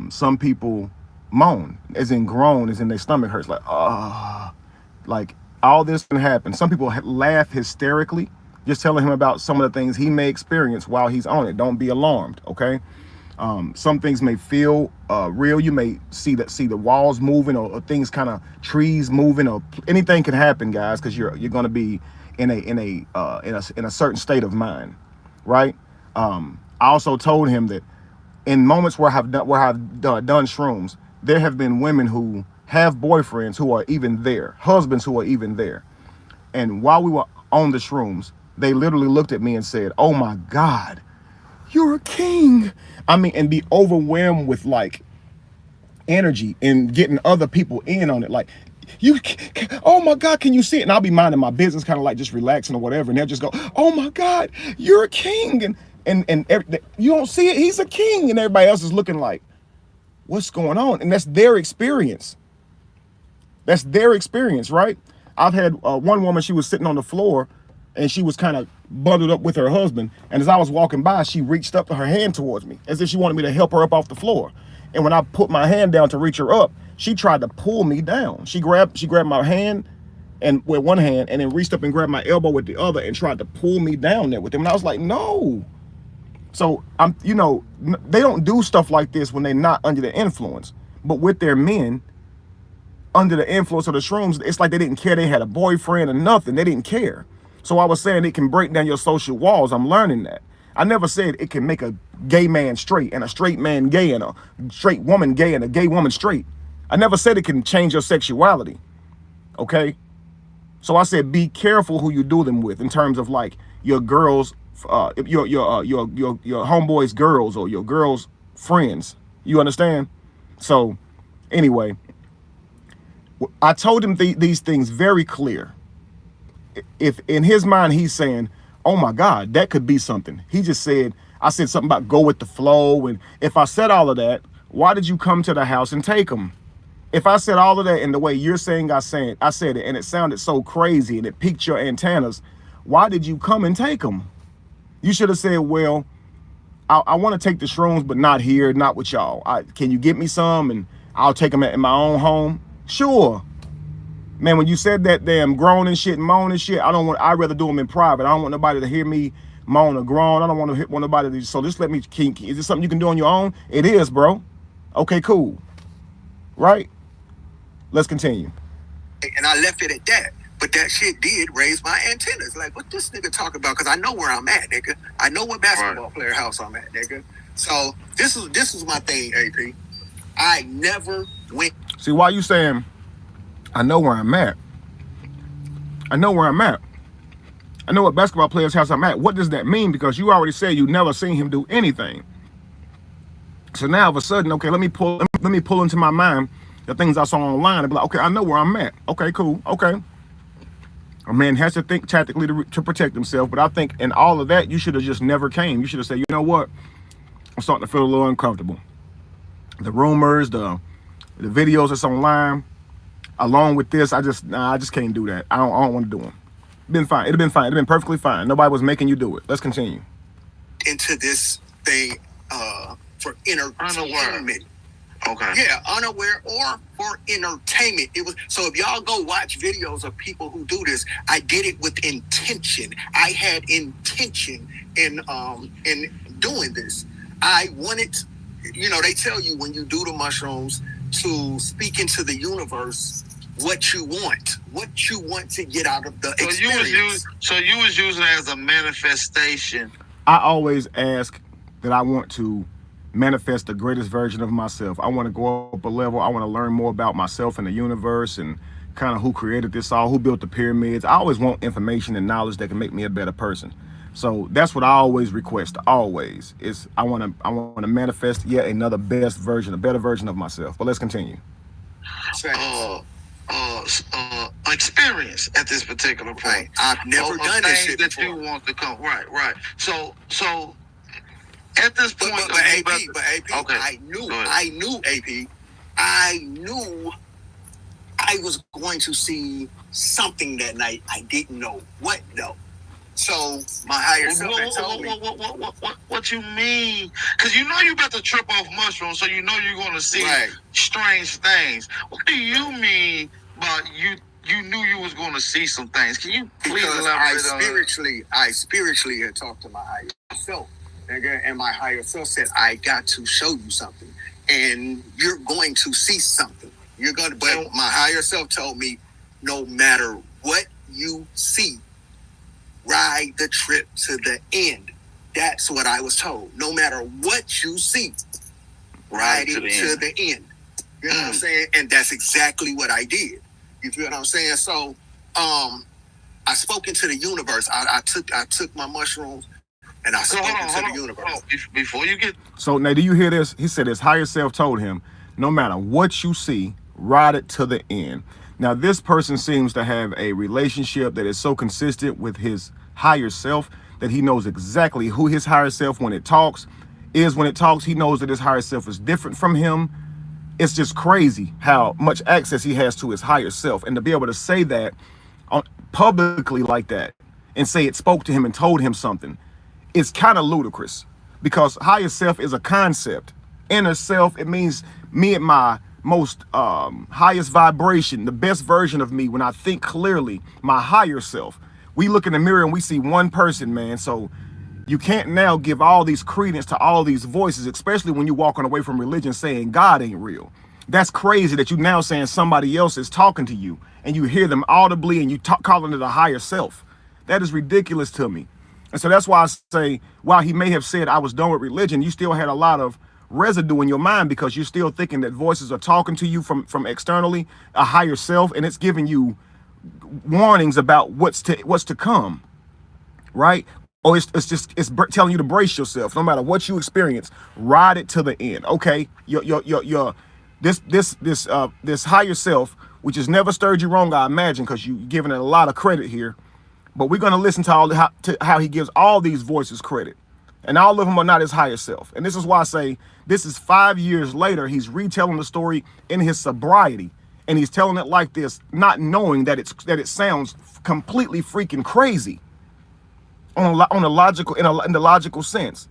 Some people moan, as in groan, as in their stomach hurts, like all this can happen. Some people laugh hysterically, just telling him about some of the things he may experience while he's on it. Don't be alarmed, okay? Some things may feel real. You may see the walls moving, or things kind of trees moving, or anything can happen, guys, because you're going to be in a certain state of mind, right? I also told him that in moments where I've done shrooms, there have been women who have boyfriends who are even there, husbands who are even there. And while we were on the shrooms, they literally looked at me and said, "Oh my God, you're a king." I mean, and be overwhelmed with like energy and getting other people in on it. Like, oh my God, can you see it? And I'll be minding my business, kind of like just relaxing or whatever. And they'll just go, "Oh my God, you're a king." And you don't see it. He's a king. And everybody else is looking like, what's going on? And that's their experience. That's their experience, right? I've had one woman, she was sitting on the floor and she was kind of bundled up with her husband. And as I was walking by, she reached up her hand towards me as if she wanted me to help her up off the floor. And when I put my hand down to reach her up, she tried to pull me down. She grabbed my hand and with one hand and then reached up and grabbed my elbow with the other and tried to pull me down there with him. And I was like, no. So they don't do stuff like this when they're not under the influence, but with their men under the influence of the shrooms, it's like they didn't care. They had a boyfriend or nothing. They didn't care. So I was saying it can break down your social walls. I'm learning that. I never said it can make a gay man straight and a straight man gay and a straight woman gay and a gay woman straight. I never said it can change your sexuality. Okay. So I said, be careful who you do them with in terms of like your girls, your homeboys' girls or your girls' friends. You understand? So anyway, I told him these things very clear. If in his mind he's saying, "Oh my God, that could be something," he just said, I said something about go with the flow, and if I said all of that, why did you come to the house and take them? If I said all of that in the way you're saying I said it, and it sounded so crazy and it piqued your antennas, why did you come and take them? You should have said, well, I want to take the shrooms, but not here, not with y'all. Can you get me some and I'll take them in my own home? Sure. Man, when you said that damn groan and shit and moan and shit, I'd rather do them in private. I don't want nobody to hear me moan or groan. I don't want nobody to, so just let me, is this something you can do on your own? It is, bro. Okay, cool. Right? Let's continue. And I left it at that. But that shit did raise my antennas. Like, what this nigga talk about? Because I know where I'm at, nigga. I know what basketball player house I'm at, nigga. So this is my thing, AP. I never went. See, why you saying, I know where I'm at? I know where I'm at. I know what basketball player's house I'm at. What does that mean? Because you already said you never seen him do anything. So now all of a sudden, okay, let me pull into my mind the things I saw online and be like, okay, I know where I'm at. Okay, cool. Okay. A man has to think tactically to protect himself, but I think in all of that, you should have just never came. You should have said, you know what? I'm starting to feel a little uncomfortable. The rumors, the videos that's online, along with this, I just can't do that. I don't want to do them. Been fine. It'd have been fine. It'd have been perfectly fine. Nobody was making you do it. Let's continue. Into this thing for entertainment. Okay. Yeah, unaware or for entertainment. It was so if y'all go watch videos of people who do this, I did it with intention. I had intention in doing this. I wanted, they tell you when you do the mushrooms to speak into the universe what you want to get out of the experience. So you was using it as a manifestation. I always ask that I want to manifest the greatest version of myself. I want to go up a level. I want to learn more about myself and the universe and kind of who created this all, who built the pyramids. I always want information and knowledge that can make me a better person. So that's what I always request. Always is I want to manifest yet another better version of myself. But let's continue. Experience at this particular point. Right. I've never done this shit that before. You want to come. Right. So at this point, but AP, okay. I knew AP. I knew I was going to see something that night. I didn't know what though. So my higher self had told me. What you mean? Because you know you about to trip off mushrooms, so you know you're going to see strange things. What do you mean by you knew you was going to see some things? Can you please elaborate on that? I spiritually had talked to my higher self. And my higher self said, I got to show you something. And you're going to see something. But my higher self told me, no matter what you see, ride the trip to the end. That's what I was told. No matter what you see, ride it to the end. You know what I'm saying? And that's exactly what I did. You feel what I'm saying? So I spoke into the universe. I took my mushrooms and I spoke into the universe. Before you get... So now do you hear this? He said his higher self told him, no matter what you see, ride it to the end. Now this person seems to have a relationship that is so consistent with his higher self that he knows exactly who his higher self when it talks. He knows that his higher self is different from him. It's just crazy how much access he has to his higher self, and to be able to say that publicly like that and say it spoke to him and told him something, it's kind of ludicrous, because higher self is a concept. Inner self, it means me at my most highest vibration, the best version of me when I think clearly, my higher self. We look in the mirror and we see one person, man. So you can't now give all these credence to all these voices, especially when you're walking away from religion saying God ain't real. That's crazy that you now saying somebody else is talking to you and you hear them audibly and you calling it a higher self. That is ridiculous to me. And so that's why I say, while he may have said I was done with religion, you still had a lot of residue in your mind because you're still thinking that voices are talking to you from externally, a higher self, and it's giving you warnings about what's to come, right? Or it's telling you to brace yourself. No matter what you experience, ride it to the end. Okay, your this higher self, which has never stirred you wrong, I imagine, because you're giving it a lot of credit here. But we're going to listen to how he gives all these voices credit. And all of them are not his higher self. And this is why I say this is 5 years later. He's retelling the story in his sobriety. And he's telling it like this, not knowing that it sounds completely freaking crazy on a logical in the logical sense.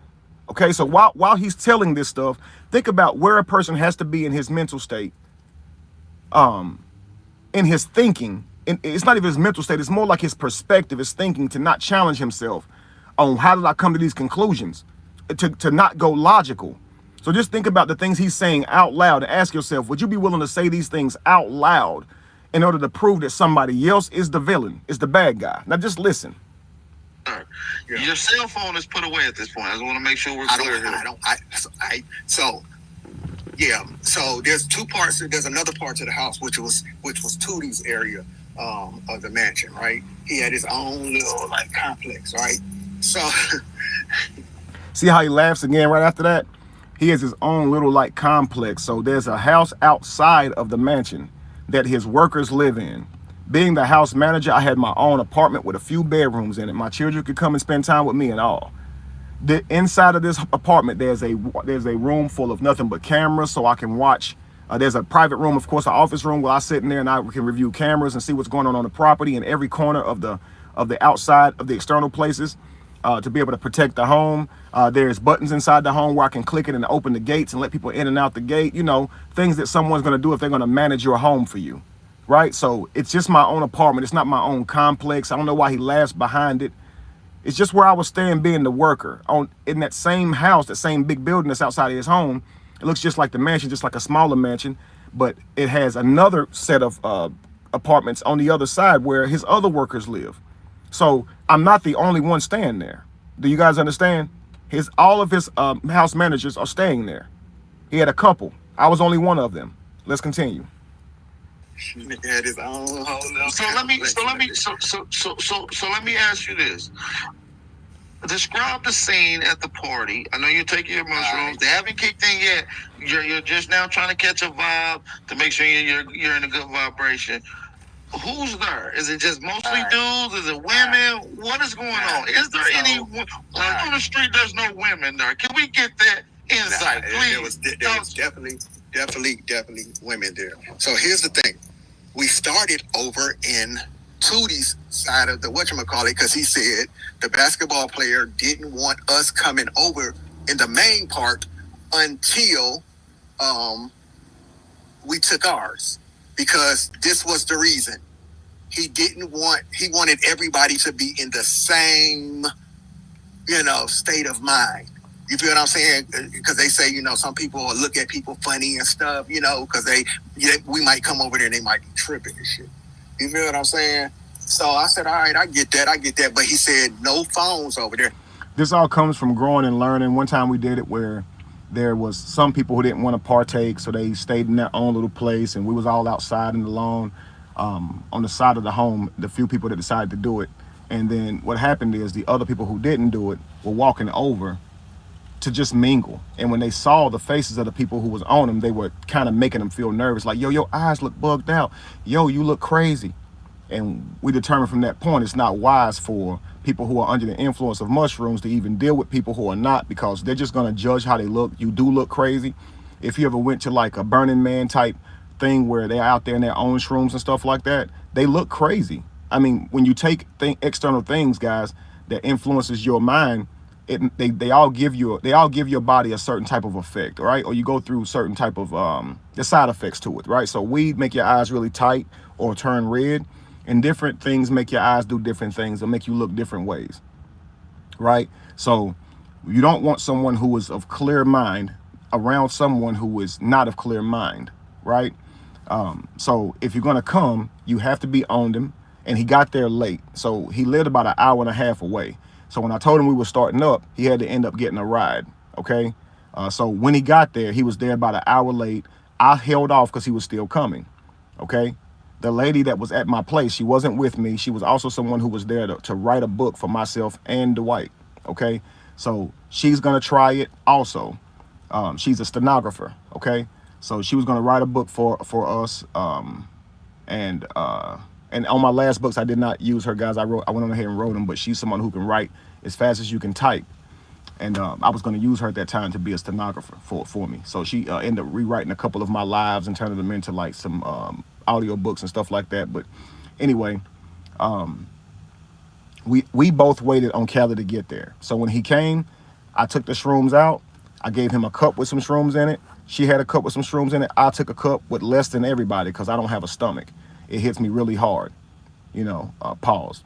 Okay, so while he's telling this stuff, think about where a person has to be in his mental state, in his thinking. And it's not even his mental state, it's more like his perspective, his thinking, to not challenge himself on how did I come to these conclusions, to not go logical. So just think about the things he's saying out loud and ask yourself, would you be willing to say these things out loud in order to prove that somebody else is the villain, is the bad guy? Now just listen. Yeah. Your cell phone is put away at this point. I just want to make sure we're clear here. So there's two parts. There's another part to the house, which was Tootie's area of the mansion, right? He had his own little like complex, right? So see how he laughs again right after that? He has his own little like complex. So there's a house outside of the mansion that his workers live in. Being the house manager, I had my own apartment with a few bedrooms in it. My children could come and spend time with me and all. The inside of this apartment, there's a room full of nothing but cameras, so I can watch. There's a private room, of course, an office room where I sit in there and I can review cameras and see what's going on the property in every corner of the outside of the external places, to be able to protect the home. There's buttons inside the home where I can click it and open the gates and let people in and out the gate. You know, things that someone's going to do if they're going to manage your home for you. Right? So it's just my own apartment. It's not my own complex. I don't know why he laughs behind it. It's just where I was staying being the worker. In that same house, that same big building that's outside of his home. It looks just like the mansion, just like a smaller mansion. But it has another set of apartments on the other side where his other workers live. So I'm not the only one staying there. Do you guys understand? All of his house managers are staying there. He had a couple. I was only one of them. Let's continue. Had his own whole so let me ask you this. Describe the scene at the party. I know you're taking your mushrooms. Right. They haven't kicked in yet. You're just now trying to catch a vibe to make sure you're in a good vibration. Who's there? Is it just mostly dudes? Is it women? What is going on? Is there any on the street? There's no women there. Can we get that insight, please? There was definitely women there. So here's the thing. We started over in Tootie's side of the whatchamacallit because he said the basketball player didn't want us coming over in the main part until we took ours, because this was the reason. He wanted everybody to be in the same, state of mind. You feel what I'm saying? Because they say, some people look at people funny and stuff, because we might come over there and they might be tripping and shit. You feel what I'm saying? So I said, all right, I get that. But he said, no phones over there. This all comes from growing and learning. One time we did it where there was some people who didn't want to partake, so they stayed in their own little place, and we was all outside in the lawn, on the side of the home, the few people that decided to do it. And then what happened is the other people who didn't do it were walking over to just mingle. And when they saw the faces of the people who was on them, they were kind of making them feel nervous. Like, yo, your eyes look bugged out. Yo, you look crazy. And we determined from that point, it's not wise for people who are under the influence of mushrooms to even deal with people who are not, because they're just going to judge how they look. You do look crazy. If you ever went to like a Burning Man type thing where they're out there in their own shrooms and stuff like that, they look crazy. I mean, when you take external things, guys, that influences your mind, they all give your body a certain type of effect, right? Or you go through certain type of the side effects to it, right? So weed make your eyes really tight or turn red, and different things make your eyes do different things or make you look different ways, right? So you don't want someone who is of clear mind around someone who is not of clear mind, right? So if you're gonna come, you have to be on them. And he got there late, so he lived about an hour and a half away. So when I told him we were starting up, he had to end up getting a ride, okay? So when he got there, he was there about an hour late. I held off because he was still coming. Okay. The lady that was at my place, she wasn't with me. She was also someone who was there to write a book for myself and Dwight. Okay. So she's going to try it also. She's a stenographer. Okay. So she was going to write a book for us. And on my last books, I did not use her, guys. I went on ahead and wrote them, but she's someone who can write as fast as you can type. And I was going to use her at that time to be a stenographer for me. So she ended up rewriting a couple of my lives and turning them into like some audio books and stuff like that. But anyway, we both waited on Cali to get there. So when he came, I took the shrooms out. I gave him a cup with some shrooms in it. She had a cup with some shrooms in it. I took a cup with less than everybody because I don't have a stomach. It hits me really hard, pause.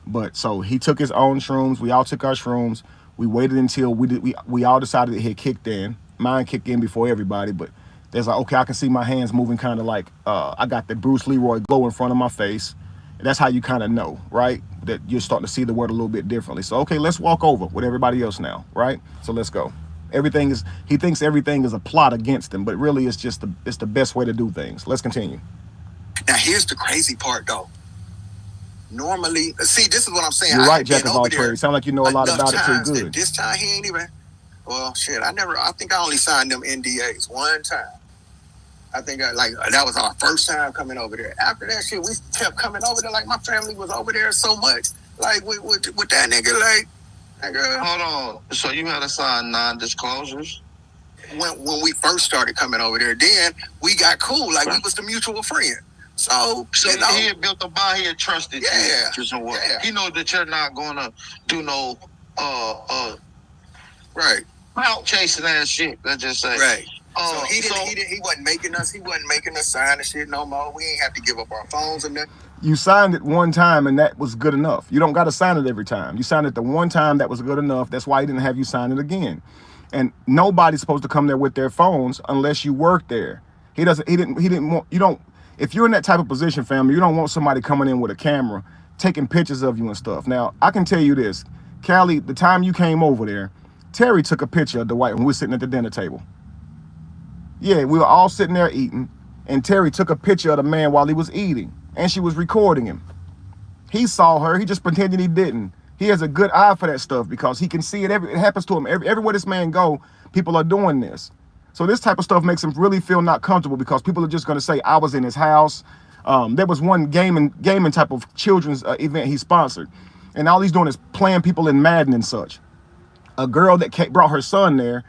But so he took his own shrooms. We all took our shrooms. We waited until we all decided it had kicked in. Mine kicked in before everybody, but there's like, okay, I can see my hands moving kind of like, I got the Bruce Leroy glow in front of my face. And that's how you kind of know, right? That you're starting to see the world a little bit differently. So, okay, let's walk over with everybody else now, right? So let's go. He thinks everything is a plot against him, but really it's just it's the best way to do things. Let's continue. Now, here's the crazy part, though. Normally, see, this is what I'm saying. You're right, Jack of all trades. Sound like you know a lot about it too. Good. This time he ain't even. Well, shit. I think I only signed them NDAs one time. I think that was our first time coming over there. After that shit, we kept coming over there. Like my family was over there so much. Like with that nigga, like. Nigga. Hold on. So you had to sign non-disclosures? When we first started coming over there, then we got cool. Like we was the mutual friend. So he had built a bond. He had trusted you. Yeah. He knows that you're not gonna do no right out chasing ass shit. Let's just say right. So he wasn't making us sign the shit no more. We ain't have to give up our phones and nothing. You signed it one time and that was good enough. You don't got to sign it every time. You signed it the one time that was good enough. That's why he didn't have you sign it again. And nobody's supposed to come there with their phones unless you work there. He didn't want, you don't, if you're in that type of position, family, you don't want somebody coming in with a camera, taking pictures of you and stuff. Now, I can tell you this, Cali, the time you came over there, Terry took a picture of Dwight when we were sitting at the dinner table. Yeah, we were all sitting there eating, and Terry took a picture of the man while he was eating, and she was recording him. He saw her. He just pretended he didn't. He has a good eye for that stuff because he can see it. It happens to him. Everywhere this man go, people are doing this. So this type of stuff makes him really feel not comfortable because people are just going to say, I was in his house. There was one gaming type of children's event he sponsored. And all he's doing is playing people in Madden and such. A girl that brought her son there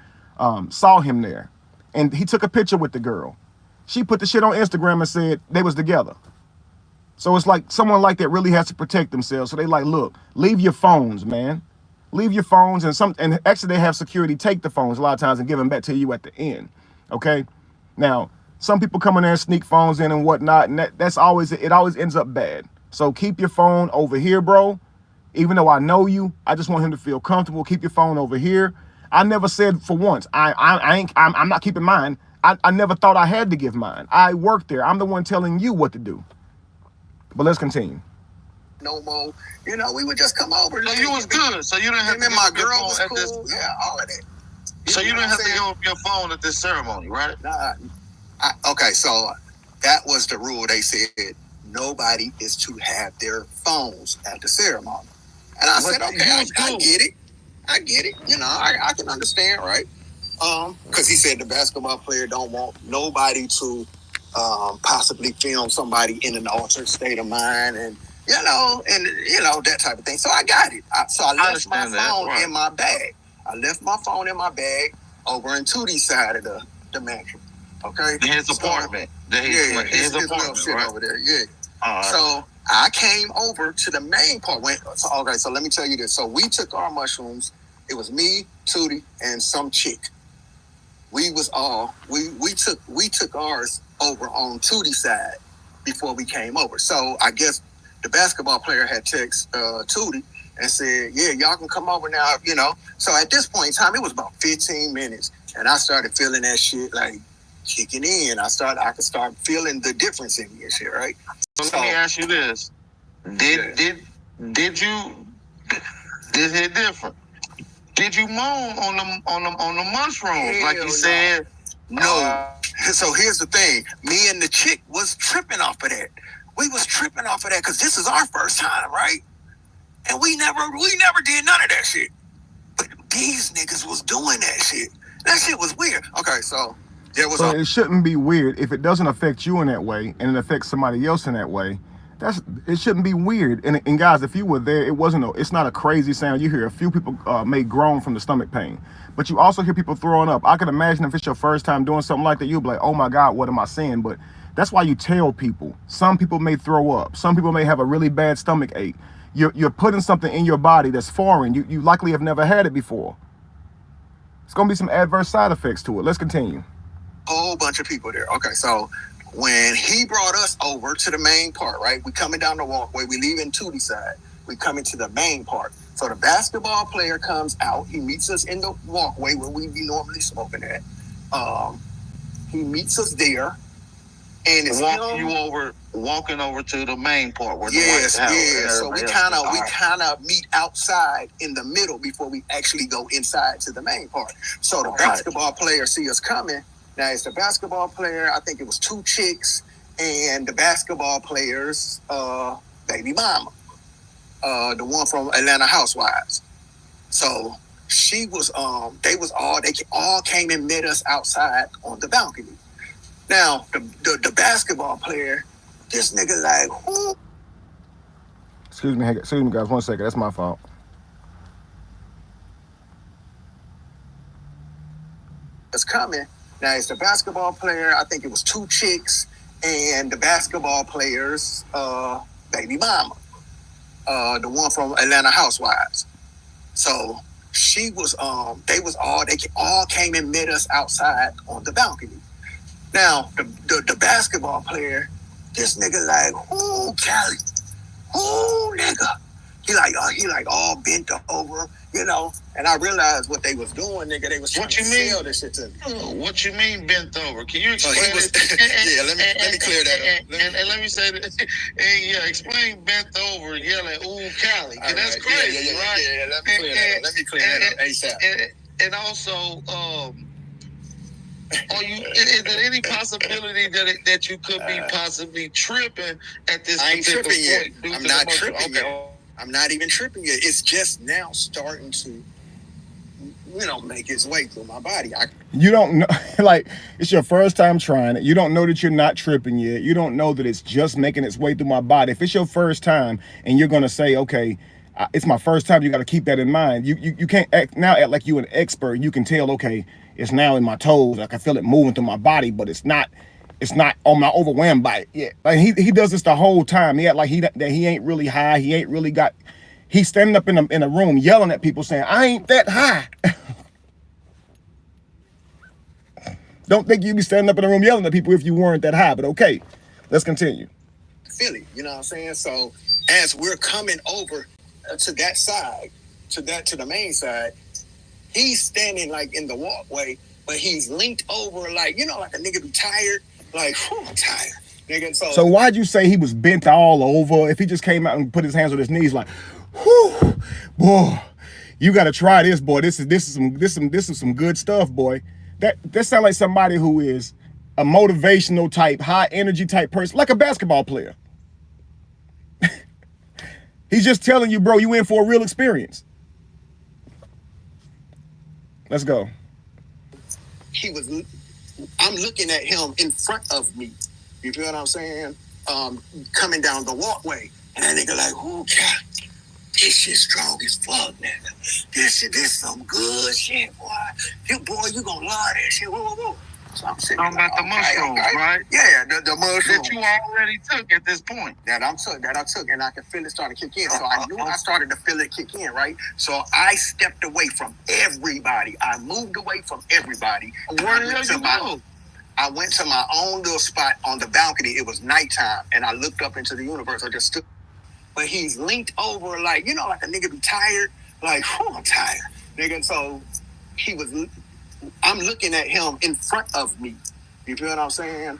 saw him there. And he took a picture with the girl. She put the shit on Instagram and said they was together. So it's like someone like that really has to protect themselves. So they like, look, leave your phones, man. Leave your phones and actually they have security take the phones a lot of times and give them back to you at the end. Okay. Now, some people come in there and sneak phones in and whatnot, and it always ends up bad. So keep your phone over here, bro. Even though I know you, I just want him to feel comfortable. Keep your phone over here. I never said for once, I'm not keeping mine. I never thought I had to give mine. I work there. I'm the one telling you what to do. But let's continue. No more. We would just come over. So you was good. So you didn't have to give my up your girl phone was at cool. this. Yeah, all of that. So you didn't have to give up your phone at this ceremony, right? Nah. Okay, so that was the rule. They said nobody is to have their phones at the ceremony. And I said, okay, I get it. I get it. I can understand, right? Because he said the basketball player don't want nobody to possibly film somebody in an altered state of mind and that type of thing. So I got it. So I left my phone in my bag. I left my phone in my bag over in Tootie's side of the mansion. Okay? His apartment. His apartment, shit right? Over there, yeah. So I came over to the main part. So let me tell you this. So we took our mushrooms. It was me, Tootie, and some chick. We took ours over on Tootie's side before we came over. So I guess the basketball player had texted Tootie and said, yeah, y'all can come over now, So at this point in time, it was about 15 minutes. And I started feeling that shit like kicking in. I could start feeling the difference in me and shit, right? So let me ask you this. Did it different? Did you moan on the mushrooms like you said? No. So here's the thing. Me and the chick was tripping off of that. We was tripping off of that because this is our first time, right? And we never did none of that shit. But these niggas was doing that shit. That shit was weird. Okay, so there was. So it shouldn't be weird if it doesn't affect you in that way and it affects somebody else in that way. It shouldn't be weird. And guys, if you were there, it's not a crazy sound. You hear a few people may groan from the stomach pain, but you also hear people throwing up. I can imagine if it's your first time doing something like that, you'll be like, oh my God, what am I saying? But that's why you tell people. Some people may throw up. Some people may have a really bad stomach ache. You're putting something in your body that's foreign. You likely have never had it before. It's gonna be some adverse side effects to it. Let's continue. Whole bunch of people there. Okay, so when he brought us over to the main part, right? We coming down the walkway. We leaving Tootie side. We coming to the main part. So the basketball player comes out. He meets us in the walkway where we be normally smoking at. He meets us there, and it's walking over to the main part where yes, yeah. So we kind of meet outside in the middle before we actually go inside to the main part. So the basketball player see us coming. Now it's the basketball player. I think it was 2 chicks and the basketball player's baby mama, the one from Atlanta Housewives. So she was they all came and met us outside on the balcony. Now the basketball player, this nigga like, who? Excuse me, guys. 1 second. That's my fault. It's coming. Now it's the basketball player. I think it was 2 chicks and the basketball player's baby mama, the one from Atlanta Housewives. So she was they all came and met us outside on the balcony. Now the basketball player, this nigga like, who, Cali? Who, nigga? He like all bent over, you know. And I realized what they was doing, nigga. They was trying to sell this shit to me. What you mean bent over? Can you explain it? Yeah, let me clear that up. And let me say that. Yeah, explain bent over, yelling, ooh, Cali. And that's crazy, right? Yeah, let me clear that up ASAP. And also, is there any possibility that you could be possibly tripping at this particular point? I'm not tripping yet. I'm not even tripping yet. It's just now starting to, make its way through my body. You don't know, like, it's your first time trying it. You don't know that you're not tripping yet. You don't know that it's just making its way through my body. If it's your first time and you're going to say, okay, it's my first time, you got to keep that in mind. You can't act like you're an expert. You can tell, okay, it's now in my toes. I can feel it moving through my body, but it's not I'm not overwhelmed by it yet. Like he does this the whole time. He act like he ain't really high. He ain't really got. He's standing up in a room yelling at people saying, I ain't that high. Don't think you'd be standing up in a room yelling at people if you weren't that high, but okay, let's continue. Philly, you know what I'm saying? So as we're coming over to that side, to the main side, he's standing like in the walkway, but he's linked over like, like a nigga be tired, like, I'm tired. Nigga, so why'd you say he was bent all over? If he just came out and put his hands on his knees like, whew, boy, you gotta try this, boy. This is some good stuff, boy. That sounds like somebody who is a motivational type, high energy type person, like a basketball player. He's just telling you, bro, you in for a real experience. Let's go. I'm looking at him in front of me. You feel what I'm saying? Coming down the walkway. And that nigga like, ooh, God, this shit strong as fuck, nigga. This some good shit, boy. Boy, you gonna love that shit. Whoa, whoa, whoa. So I'm sitting talking about the mushrooms, right? Yeah, the mushrooms. That you already took at this point. That I took, and I could feel it start to kick in. So I knew I started to feel it kick in, right? So I stepped away from everybody. I moved away from everybody. Where the hell you go? I went to my own little spot on the balcony. It was nighttime, and I looked up into the universe. I just stood. But he's linked over like, like a nigga be tired. Like, I'm tired. Nigga, so I'm looking at him in front of me. You feel what I'm saying?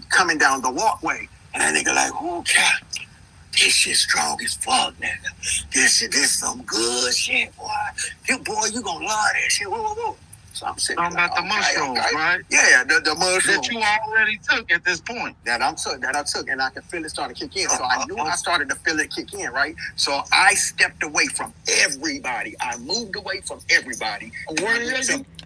Coming down the walkway. And that nigga like, oh, God, this shit strong as fuck, nigga. This some good shit, boy. Boy, you gonna love that shit. Whoa. So I'm sitting talking about the mushrooms, right? Yeah, the mushrooms. That you already took at this point. That I took, and I could feel it start to kick in. So I knew I started to feel it kick in, right? So I stepped away from everybody. I moved away from everybody.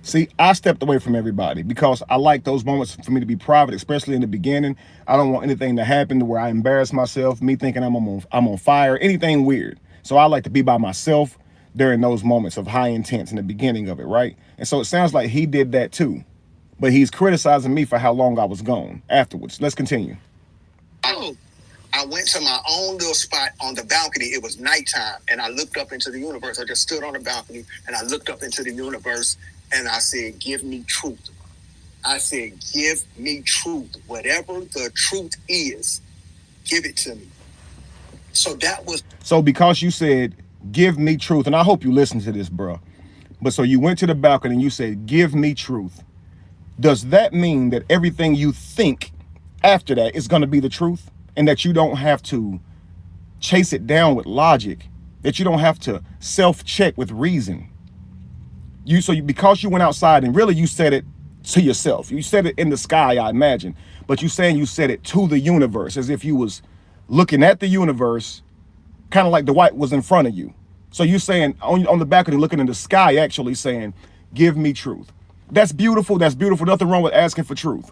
See, I stepped away from everybody because I like those moments for me to be private, especially in the beginning. I don't want anything to happen to where I embarrass myself, me thinking I'm on fire, anything weird. So I like to be by myself during those moments of high intense in the beginning of it, right? And so it sounds like he did that too. But he's criticizing me for how long I was gone afterwards. Let's continue. Oh, I went to my own little spot on the balcony. It was nighttime, and I looked up into the universe. I just stood on the balcony, and I looked up into the universe, and I said, give me truth. I said, give me truth. Whatever the truth is, give it to me. So that was... So because you said, give me truth, and I hope you listen to this, bro. But so you went to the balcony and you said, give me truth. Does that mean that everything you think after that is going to be the truth, and that you don't have to chase it down with logic, that you don't have to self-check with reason? Because you went outside and really you said it to yourself. You said it in the sky, I imagine, but you saying you said it to the universe, as if you was looking at the universe, kind of like the white was in front of you. So you saying on the balcony, looking in the sky, actually saying, give me truth. That's beautiful. That's beautiful. Nothing wrong with asking for truth.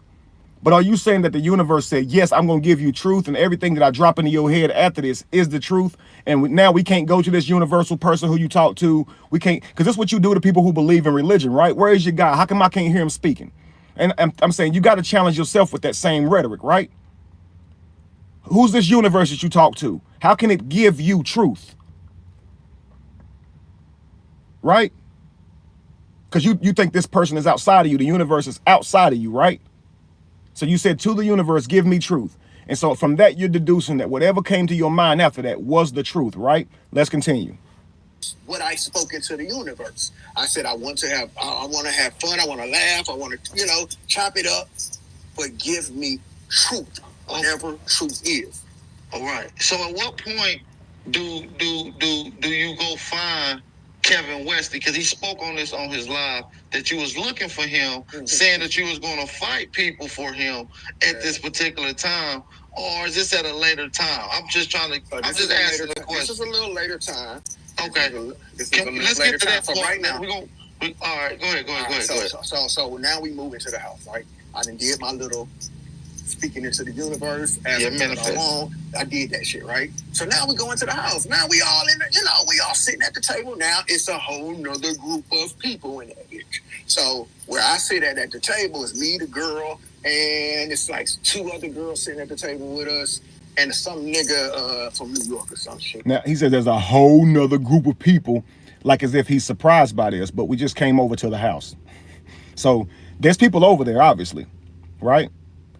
But are you saying that the universe said, yes, I'm going to give you truth, and everything that I drop into your head after this is the truth? And now we can't go to this universal person who you talk to. We can't, because this is what you do to people who believe in religion, right? Where is your God? How come I can't hear him speaking? And I'm saying you got to challenge yourself with that same rhetoric, right? Who's this universe that you talk to? How can it give you truth? Right? Because you think this person is outside of you. The universe is outside of you, right? So you said to the universe, give me truth. And so from that, you're deducing that whatever came to your mind after that was the truth, right? Let's continue. What I spoke into the universe. I said, I want to have fun. I want to laugh. I want to, chop it up. But give me truth, whatever truth is. All right. So at what point do you go find Kevin Wesley? Because he spoke on this on his live that you was looking for him, saying that you was going to fight people for him at this particular time, or is this at a later time? I'm just trying to. I'm just asking the question. This is a little later time. Okay. Let's get to that point. So right now, all right. Go ahead. So now we move into the house, right? I done did my little speaking into the universe as alone. I did that shit, right? So now we go into the house. Now we all in the, we all sitting at the table. Now it's a whole nother group of people in that bitch. So where I sit at the table is me, the girl, and it's like two other girls sitting at the table with us, and some nigga from New York or some shit. Now he says there's a whole nother group of people, like as if he's surprised by this, but we just came over to the house. So there's people over there, obviously, right?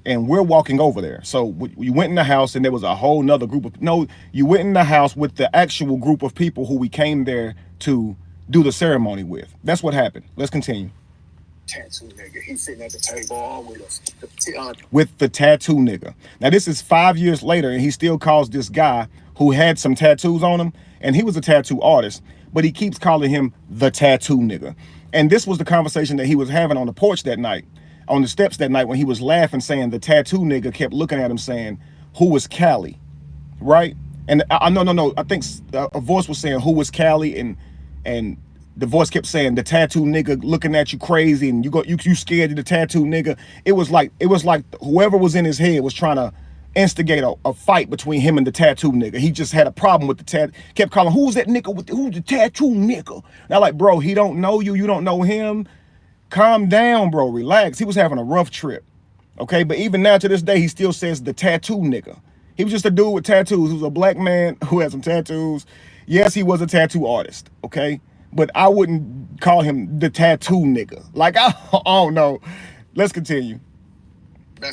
And we're walking over there. So we went in the house and there was a whole nother group of, you went in the house with the actual group of people who we came there to do the ceremony with. That's what happened. Let's continue. Tattoo nigga, he's sitting at the table all with us. With the tattoo nigga. Now this is 5 years later and he still calls this guy who had some tattoos on him, and he was a tattoo artist, but he keeps calling him the tattoo nigga. And this was the conversation that he was having on the porch that night. On the steps that night when he was laughing, saying the tattoo nigga kept looking at him saying, who was Cali? Right? And no. I think a voice was saying, who was Cali? And the voice kept saying, the tattoo nigga looking at you crazy, and you scared of the tattoo nigga. It was like whoever was in his head was trying to instigate a fight between him and the tattoo nigga. He just had a problem with the kept calling, who's that nigga who's the tattoo nigga? Now, like, bro, he don't know you, you don't know him. Calm down, bro. Relax. He was having a rough trip. Okay, but even now to this day, he still says the tattoo nigga. He was just a dude with tattoos. He was a black man who had some tattoos. Yes, he was a tattoo artist. Okay, but I wouldn't call him the tattoo nigga. Like, I don't know. Let's continue.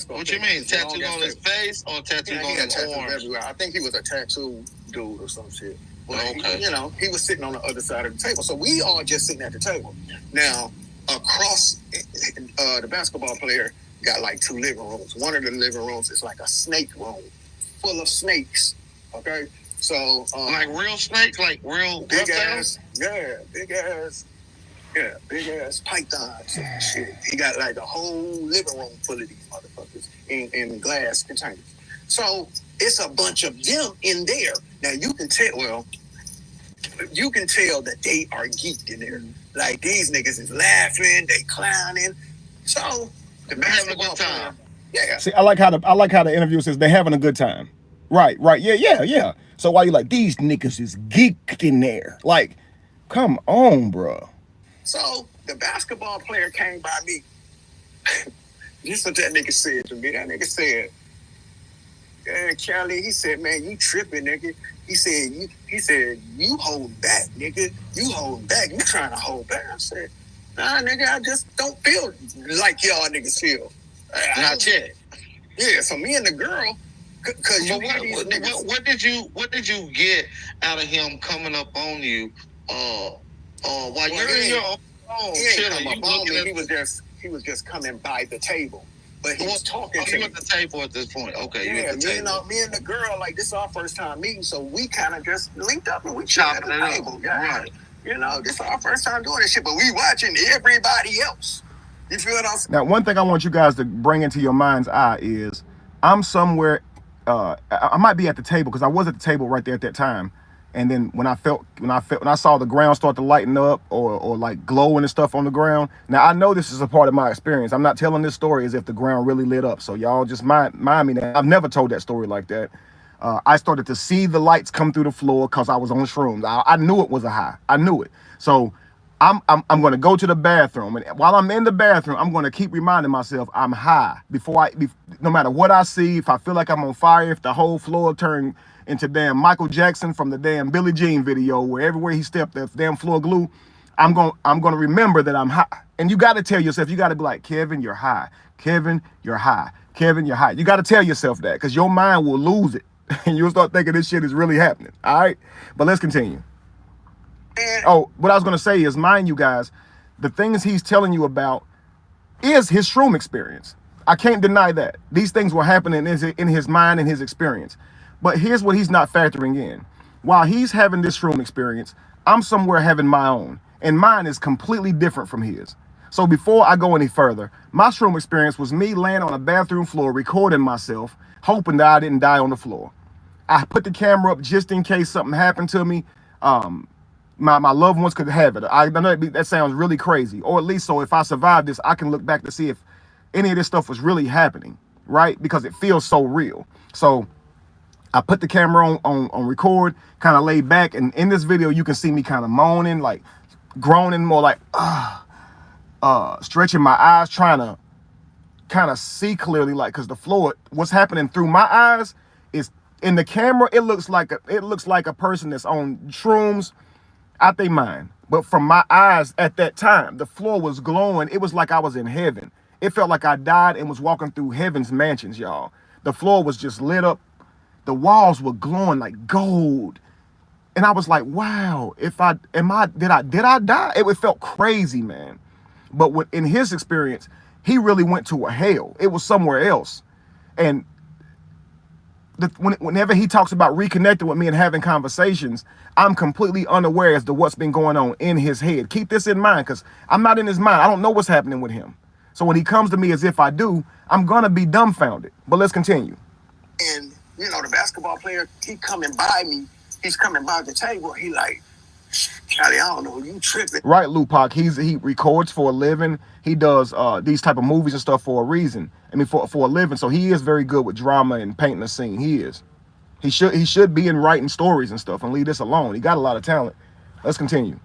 What you mean? Tattoo on his face or tattoo on his arm? Everywhere. I think he was a tattoo dude or some shit. But okay. He was sitting on the other side of the table. So we all just sitting at the table. Now, across the basketball player got like two living rooms. One of the living rooms is like a snake room full of snakes Okay, so like real snakes, like real big reptiles? ass, big ass pythons and shit. He got like a whole living room full of these motherfuckers in glass containers. So it's a bunch of them in there. Now you can tell. Well, you can tell that they are geeked in there. Like these niggas is laughing, they clowning. So the basketball time. Yeah. See, I like how the interview says they're having a good time. Right. Yeah. So why you like these niggas is geeked in there? Like, come on, bro. So the basketball player came by me. This is what that nigga said to me. That nigga said, Cali, he said, man, you tripping, nigga. He said, you hold back, nigga. You hold back. You trying to hold back. I said, nah, nigga, I just don't feel like y'all niggas feel. Not yet. Yeah, so me and the girl, cause you what did you get out of him coming up on you? While you're in your own chilling, he was just coming by the table. But he was talking to you me at the table at this point. Okay, yeah, you at the table. Me and the girl, like this is our first time meeting, so we kind of just linked up and we chopped at the table. Yeah. Right. You know, this is our first time doing this shit, but we watching everybody else. You feel what I'm saying? Now, one thing I want you guys to bring into your mind's eye is I'm somewhere. I might be at the table because I was at the table right there at that time. And then when I saw the ground start to lighten up or like glowing and stuff on the ground. Now I know this is a part of my experience. I'm not telling this story as if the ground really lit up. So y'all just mind me now. I've never told that story like that. I started to see the lights come through the floor because I was on shrooms. I knew it was a high. I knew it. So I'm going to go to the bathroom, and while I'm in the bathroom, I'm going to keep reminding myself I'm high no matter what I see. If I feel like I'm on fire, if the whole floor turned into damn Michael Jackson from the damn Billie Jean video, where everywhere he stepped, the damn floor glue, I'm going to remember that I'm high. And you got to tell yourself, you got to be like, Kevin, you're high. Kevin, you're high. Kevin, you're high. You got to tell yourself that because your mind will lose it, and you'll start thinking this shit is really happening. All right, but let's continue. Oh, what I was going to say is, mind you guys, the things he's telling you about is his shroom experience. I can't deny that. These things were happening in his mind and his experience. But here's what he's not factoring in. While he's having this shroom experience, I'm somewhere having my own. And mine is completely different from his. So before I go any further, my shroom experience was me laying on a bathroom floor recording myself, hoping that I didn't die on the floor. I put the camera up just in case something happened to me. My loved ones could have it. I know that sounds really crazy, or at least so if I survive this, I can look back to see if any of this stuff was really happening, right? Because it feels so real. So I put the camera on record, kind of laid back, and in this video you can see me kind of moaning, like groaning, more like stretching my eyes, trying to kind of see clearly, like, because the floor, what's happening through my eyes is in the camera. It looks like a person that's on shrooms out their mind. But from my eyes at that time, the floor was glowing. It was like I was in heaven. It felt like I died and was walking through heaven's mansions, y'all. The floor was just lit up. The walls were glowing like gold. And I was like, wow, did I die? It felt crazy, man. But in his experience, he really went to a hell. It was somewhere else. And whenever he talks about reconnecting with me and having conversations, I'm completely unaware as to what's been going on in his head. Keep this in mind, because I'm not in his mind. I don't know what's happening with him. So when he comes to me as if I do, I'm going to be dumbfounded. But let's continue. And, you know, the basketball player, he coming by me. He's coming by the table. He like, Cali, I don't know, you tripping. Right, Lupac. He records for a living. He does these type of movies and stuff for a reason. I mean, for a living. So he is very good with drama and painting a scene. He is. He should be in writing stories and stuff and leave this alone. He got a lot of talent. Let's continue.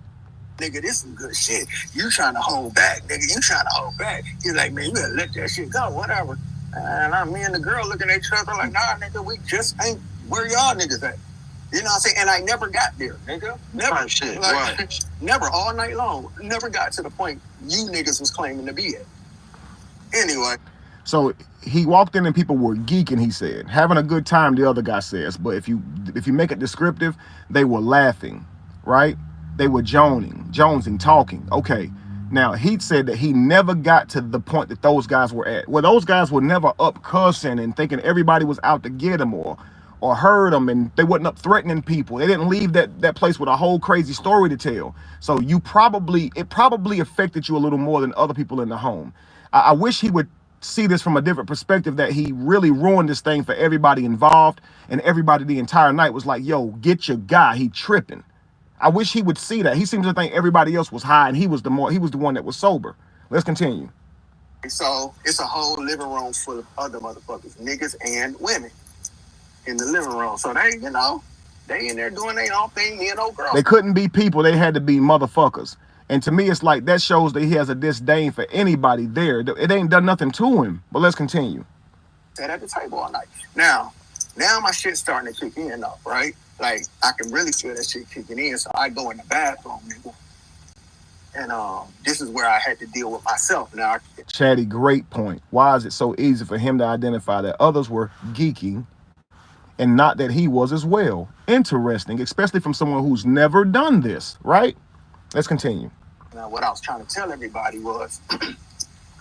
Nigga, this some good shit. You trying to hold back, nigga. You trying to hold back. He's like, man, you better let that shit go, whatever. And me and the girl looking at each other like, nah, nigga, we just ain't where y'all niggas at. You know what I'm saying? And I never got there, nigga. Never. Right, shit, like, right. Never, all night long. Never got to the point you niggas was claiming to be at. Anyway. So he walked in and people were geeking, he said. Having a good time, the other guy says. But if you make it descriptive, they were laughing, right? They were jonesing, talking. Okay. Now, he said that he never got to the point that those guys were at. Well, those guys were never up cussing and thinking everybody was out to get him or or heard them, and they wasn't up threatening people. They didn't leave that place with a whole crazy story to tell. So it probably affected you a little more than other people in the home. I wish he would see this from a different perspective, that he really ruined this thing for everybody involved, and everybody the entire night was like, yo, get your guy, he tripping. I wish he would see that. He seems to think everybody else was high and he was the one that was sober. Let's continue. So it's a whole living room full of other motherfuckers, niggas and women in the living room. So they, they in there doing their own thing, me and old girl. They couldn't be people, they had to be motherfuckers. And to me, it's like that shows that he has a disdain for anybody there. It ain't done nothing to him. But let's continue. Sat at the table all night. Now my shit's starting to kick in though, right? Like I can really feel that shit kicking in. So I go in the bathroom, nigga. And this is where I had to deal with myself. Now, Chatty, great point. Why is it so easy for him to identify that others were geeking and not that he was as well? Interesting, especially from someone who's never done this, right? Let's continue. Now, what I was trying to tell everybody was,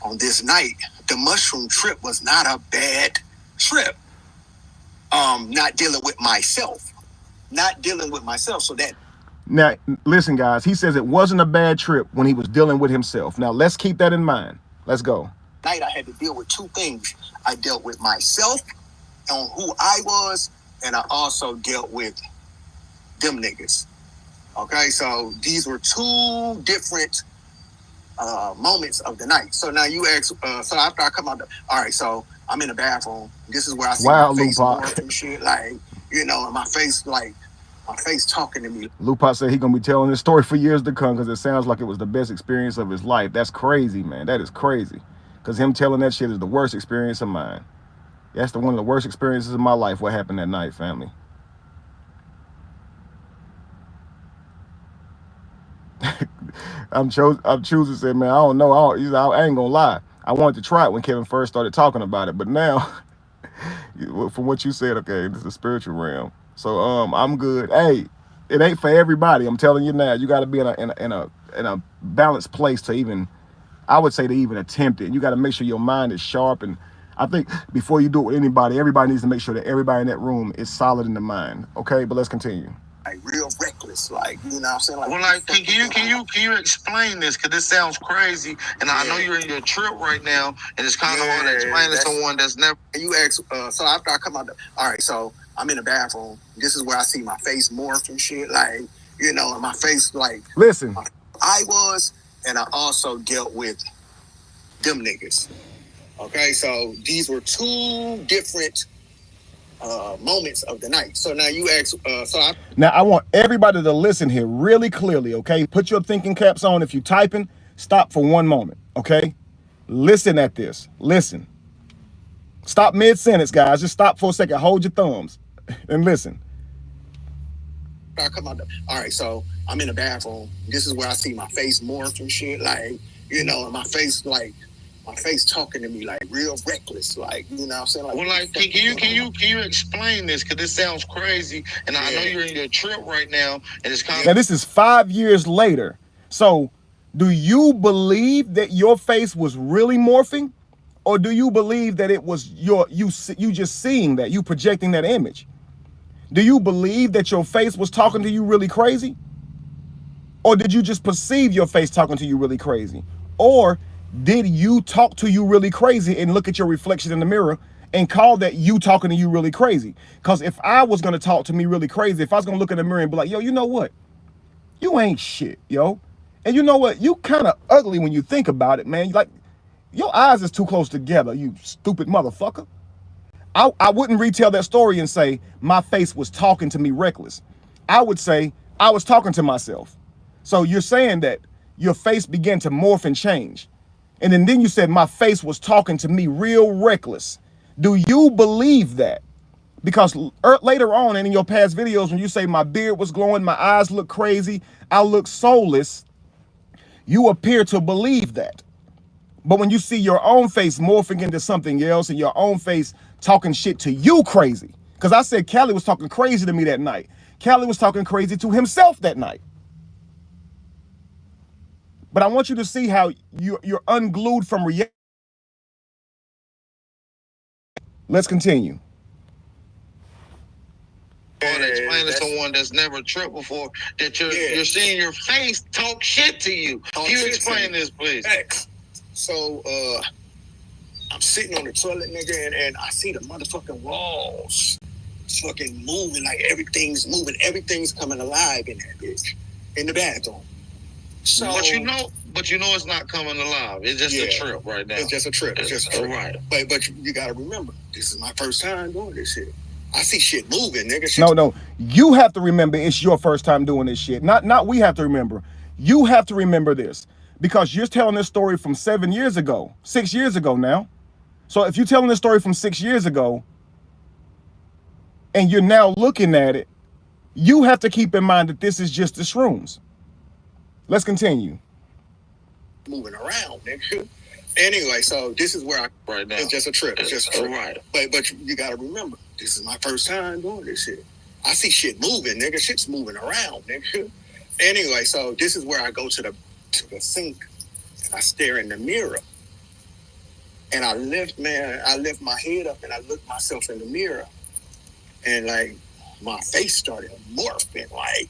on this night, the mushroom trip was not a bad trip. Not dealing with myself. So that. Now, listen, guys, he says it wasn't a bad trip when he was dealing with himself. Now, let's keep that in mind. Let's go. Night, I had to deal with two things. I dealt with myself on who I was, and I also dealt with them niggas. Okay, so these were two different moments of the night. So now you ask, so after I come out, all right, so I'm in the bathroom. This is where I see my face morph and shit, like, and my face, like, my face talking to me. Lupa said he's going to be telling this story for years to come because it sounds like it was the best experience of his life. That's crazy, man. That is crazy. Because him telling that shit is the worst experience of mine. That's one of the worst experiences of my life, what happened that night, family. I'm choosing to say, man, I don't know. I ain't going to lie. I wanted to try it when Kevin first started talking about it. But now, from what you said, okay, this is a spiritual realm. So I'm good. Hey, it ain't for everybody. I'm telling you now. You got to be in a balanced place to even, I would say, to even attempt it. You got to make sure your mind is sharp. And I think before you do it with anybody, everybody needs to make sure that everybody in that room is solid in the mind. Okay, but let's continue. Like real reckless, like, you know what I'm saying? Like, well, like, can you explain this? Because this sounds crazy, and I know you're in your trip right now, and it's kind of hard to explain to someone that's never. You ask, so after I come out, all right, so I'm in the bathroom. This is where I see my face morph and shit, like, and my face, like, listen, I was, and I also dealt with them niggas. Okay, so these were two different moments of the night. So now you ask, now I want everybody to listen here really clearly, okay? Put your thinking caps on. If you're typing, stop for one moment, okay? Listen at this. Listen. Stop mid-sentence, guys. Just stop for a second. Hold your thumbs and listen. I come out. All right, so I'm in the bathroom. This is where I see my face morph and shit, like, and my face, like, my face talking to me, like, real reckless, like, you know what I'm saying? Like, well, like, can you explain this? Because this sounds crazy, and I know you're in your trip right now, and it's kind of. Now, this is 5 years later. So, do you believe that your face was really morphing? Or do you believe that it was you just seeing that, you projecting that image? Do you believe that your face was talking to you really crazy? Or did you just perceive your face talking to you really crazy? Or did you talk to you really crazy and look at your reflection in the mirror and call that you talking to you really crazy? Because if I was going to talk to me really crazy, if I was going to look in the mirror and be like, yo, you know what? You ain't shit, yo. And you know what? You kind of ugly when you think about it, man. Like, your eyes is too close together, you stupid motherfucker. I wouldn't retell that story and say my face was talking to me reckless. I would say I was talking to myself. So you're saying that your face began to morph and change. And then you said my face was talking to me real reckless. Do you believe that? Because later on and in your past videos, when you say my beard was glowing, my eyes look crazy, I look soulless, you appear to believe that. But when you see your own face morphing into something else and your own face talking shit to you crazy, because I said Cali was talking crazy to me that night. Cali was talking crazy to himself that night. But I want you to see how you're unglued from reality. Let's continue. hard to explain to someone that's never tripped before that you're seeing your face talk shit to you. Can you explain this, please? Hey, so I'm sitting on the toilet, nigga, and I see the motherfucking walls fucking moving, like everything's moving, everything's coming alive in that bitch, in the bathroom. So, but you know it's not coming alive. It's just a trip right now. It's just a trip. It's just a trip. Right. But you gotta remember, this is my first time doing this shit. I see shit moving, nigga. No. You have to remember it's your first time doing this shit. Not we have to remember. You have to remember this. Because you're telling this story from 7 years ago, 6 years ago now. So if you're telling this story from 6 years ago, and you're now looking at it, you have to keep in mind that this is just the shrooms. Let's continue. Moving around, nigga. Anyway, so this is where right now. It's just a trip. It's just a trip. Right. But you gotta remember, this is my first time doing this shit. I see shit moving, nigga. Shit's moving around, nigga. Anyway, so this is where I go to the sink and I stare in the mirror. And I lift my head up and I look myself in the mirror. And like my face started morphing, like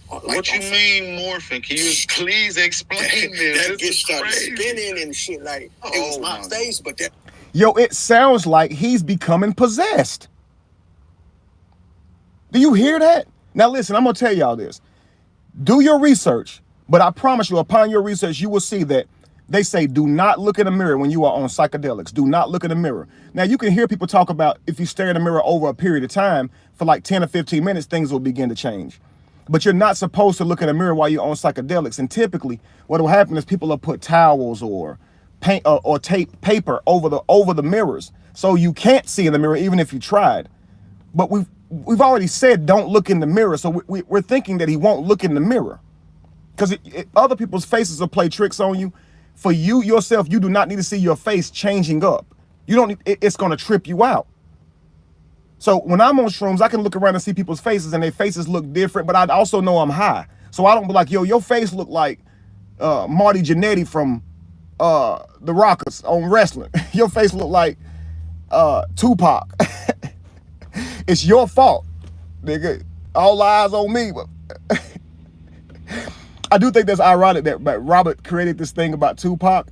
what you mean morphing? Can you please explain this? That bitch started spinning and shit. Like it was my face, but that. Yo, it sounds like he's becoming possessed. Do you hear that? Now listen, I'm gonna tell y'all this. Do your research, but I promise you, upon your research, you will see that they say do not look in the mirror when you are on psychedelics. Do not look in the mirror. Now, you can hear people talk about if you stare in the mirror over a period of time for like 10 or 15 minutes, things will begin to change. But you're not supposed to look in the mirror while you're on psychedelics. And typically, what will happen is people will put towels or paint or tape paper over the mirrors, so you can't see in the mirror even if you tried. But we've already said don't look in the mirror, so we're thinking that he won't look in the mirror because other people's faces will play tricks on you. For you yourself, you do not need to see your face changing up. You don't need, it's going to trip you out. So when I'm on shrooms, I can look around and see people's faces and their faces look different, but I also know I'm high. So I don't be like, yo, your face look like Marty Jannetty from the Rockers on wrestling. Your face look like Tupac. It's your fault, nigga. All eyes on me. But I do think that's ironic that Robert created this thing about Tupac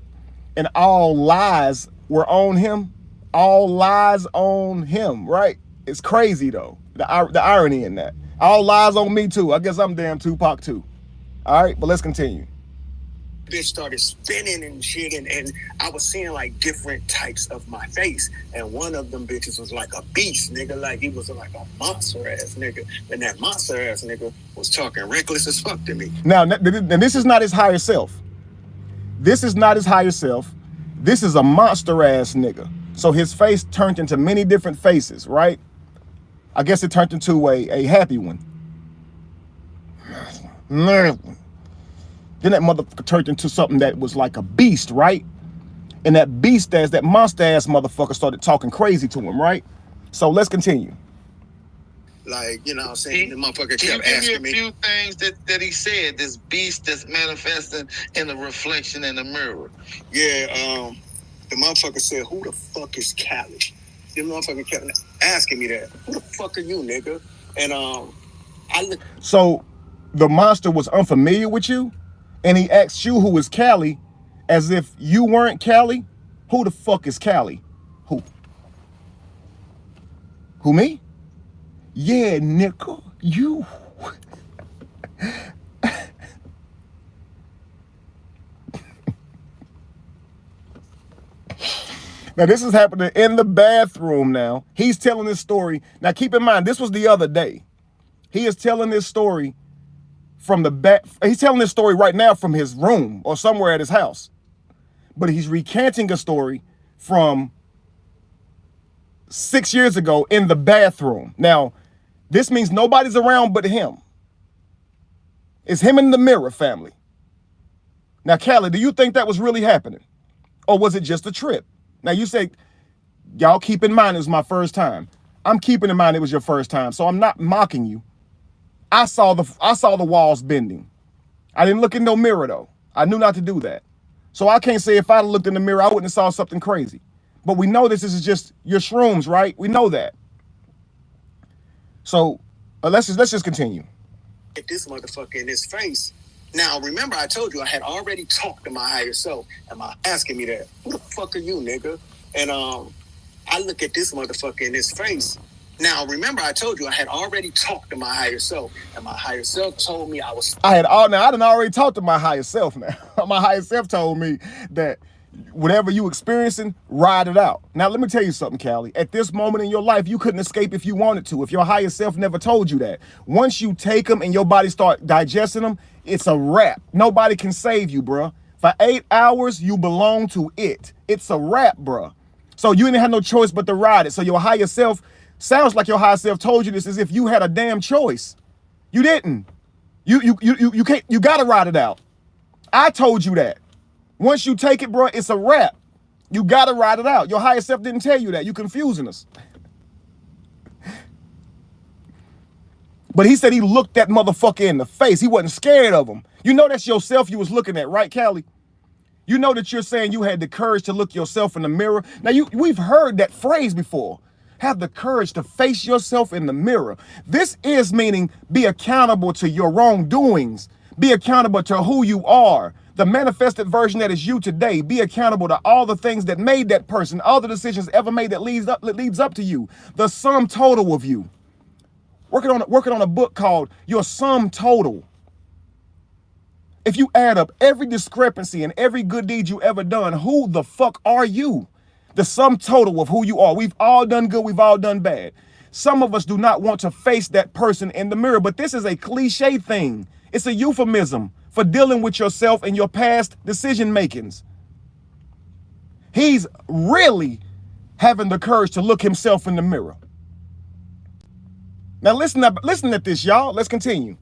and all lies were on him. All lies on him, right? It's crazy though, the irony in that. All lies on me too. I guess I'm damn Tupac too. All right, but let's continue. Bitch started spinning and shit, and I was seeing like different types of my face, and one of them bitches was like a beast, nigga, like he was like a monster ass nigga, and that monster ass nigga was talking reckless as fuck to me. Now, this is not his higher self. This is not his higher self. This is a monster ass nigga. So his face turned into many different faces, right? I guess it turned into a happy one. Then that motherfucker turned into something that was like a beast, right? And that beast ass, that monster ass motherfucker started talking crazy to him, right? So let's continue. Like, you know what I'm saying? The motherfucker kept asking me. Give me a few things that he said, this beast that's manifesting in the reflection in the mirror. Yeah, the motherfucker said, who the fuck is Cali? The motherfucker kept asking me that. Who the fuck are you, nigga? And So the monster was unfamiliar with you? And he asked you who is Cali, as if you weren't Cali. Who the fuck is Cali? Who? Who, me? Yeah, nigga, you. Now, this is happening in the bathroom now. He's telling this story. Now, keep in mind, this was the other day. He is telling this story from the back. He's telling this story right now from his room or somewhere at his house. But he's recanting a story from 6 years ago in the bathroom. Now, this means nobody's around but him. It's him in the mirror, family. Now, Cali, do you think that was really happening? Or was it just a trip? Now, you say, y'all keep in mind it was my first time. I'm keeping in mind it was your first time, so I'm not mocking you. I saw the walls bending. I didn't look in no mirror, though. I knew not to do that. So I can't say if I looked in the mirror, I wouldn't have saw something crazy. 'crazy. 'But we know this is just your shrooms, right? We know that. 'So I can't say if I looked in the mirror, I wouldn't have saw something crazy. 'But we know this is just your shrooms, right? We know that. 'So I can't say if I looked in the mirror, I wouldn't have saw something crazy. 'But we know this is just your shrooms, right? We know that. So let's just continue. Get this motherfucker in his face. Now, remember, I told you I had already talked to my higher self. Am I asking me that? Who the fuck are you, nigga? And I look at this motherfucker in his face. Now, remember, I told you I had already talked to my higher self, and my higher self told me I done already talked to my higher self now. My higher self told me that whatever you experiencing, ride it out. Now, let me tell you something, Cali. At this moment in your life, you couldn't escape if you wanted to. If your higher self never told you that. Once you take them and your body start digesting them, it's a wrap. Nobody can save you, bruh. For 8 hours, you belong to it. It's a wrap, bruh. So you didn't have no choice but to ride it. So your higher self, sounds like your higher self told you this as if you had a damn choice. You didn't. You can't, you gotta ride it out. I told you that. Once you take it, bro, it's a wrap. You gotta ride it out. Your higher self didn't tell you that. You confusing us. But he said he looked that motherfucker in the face. He wasn't scared of him. You know that's yourself you was looking at, right, Cali? You know that you're saying you had the courage to look yourself in the mirror. Now, we've heard that phrase before. Have the courage to face yourself in the mirror. This is meaning be accountable to your wrongdoings. Be accountable to who you are. The manifested version that is you today. Be accountable to all the things that made that person, all the decisions ever made that leads up to you. The sum total of you. Working on a book called Your Sum Total. If you add up every discrepancy and every good deed you ever done, who the fuck are you? The sum total of who you are. We've all done good, we've all done bad. Some of us do not want to face that person in the mirror, but this is a cliche thing. It's a euphemism for dealing with yourself and your past decision makings. He's really having the courage to look himself in the mirror. Now listen at this, y'all. Let's continue.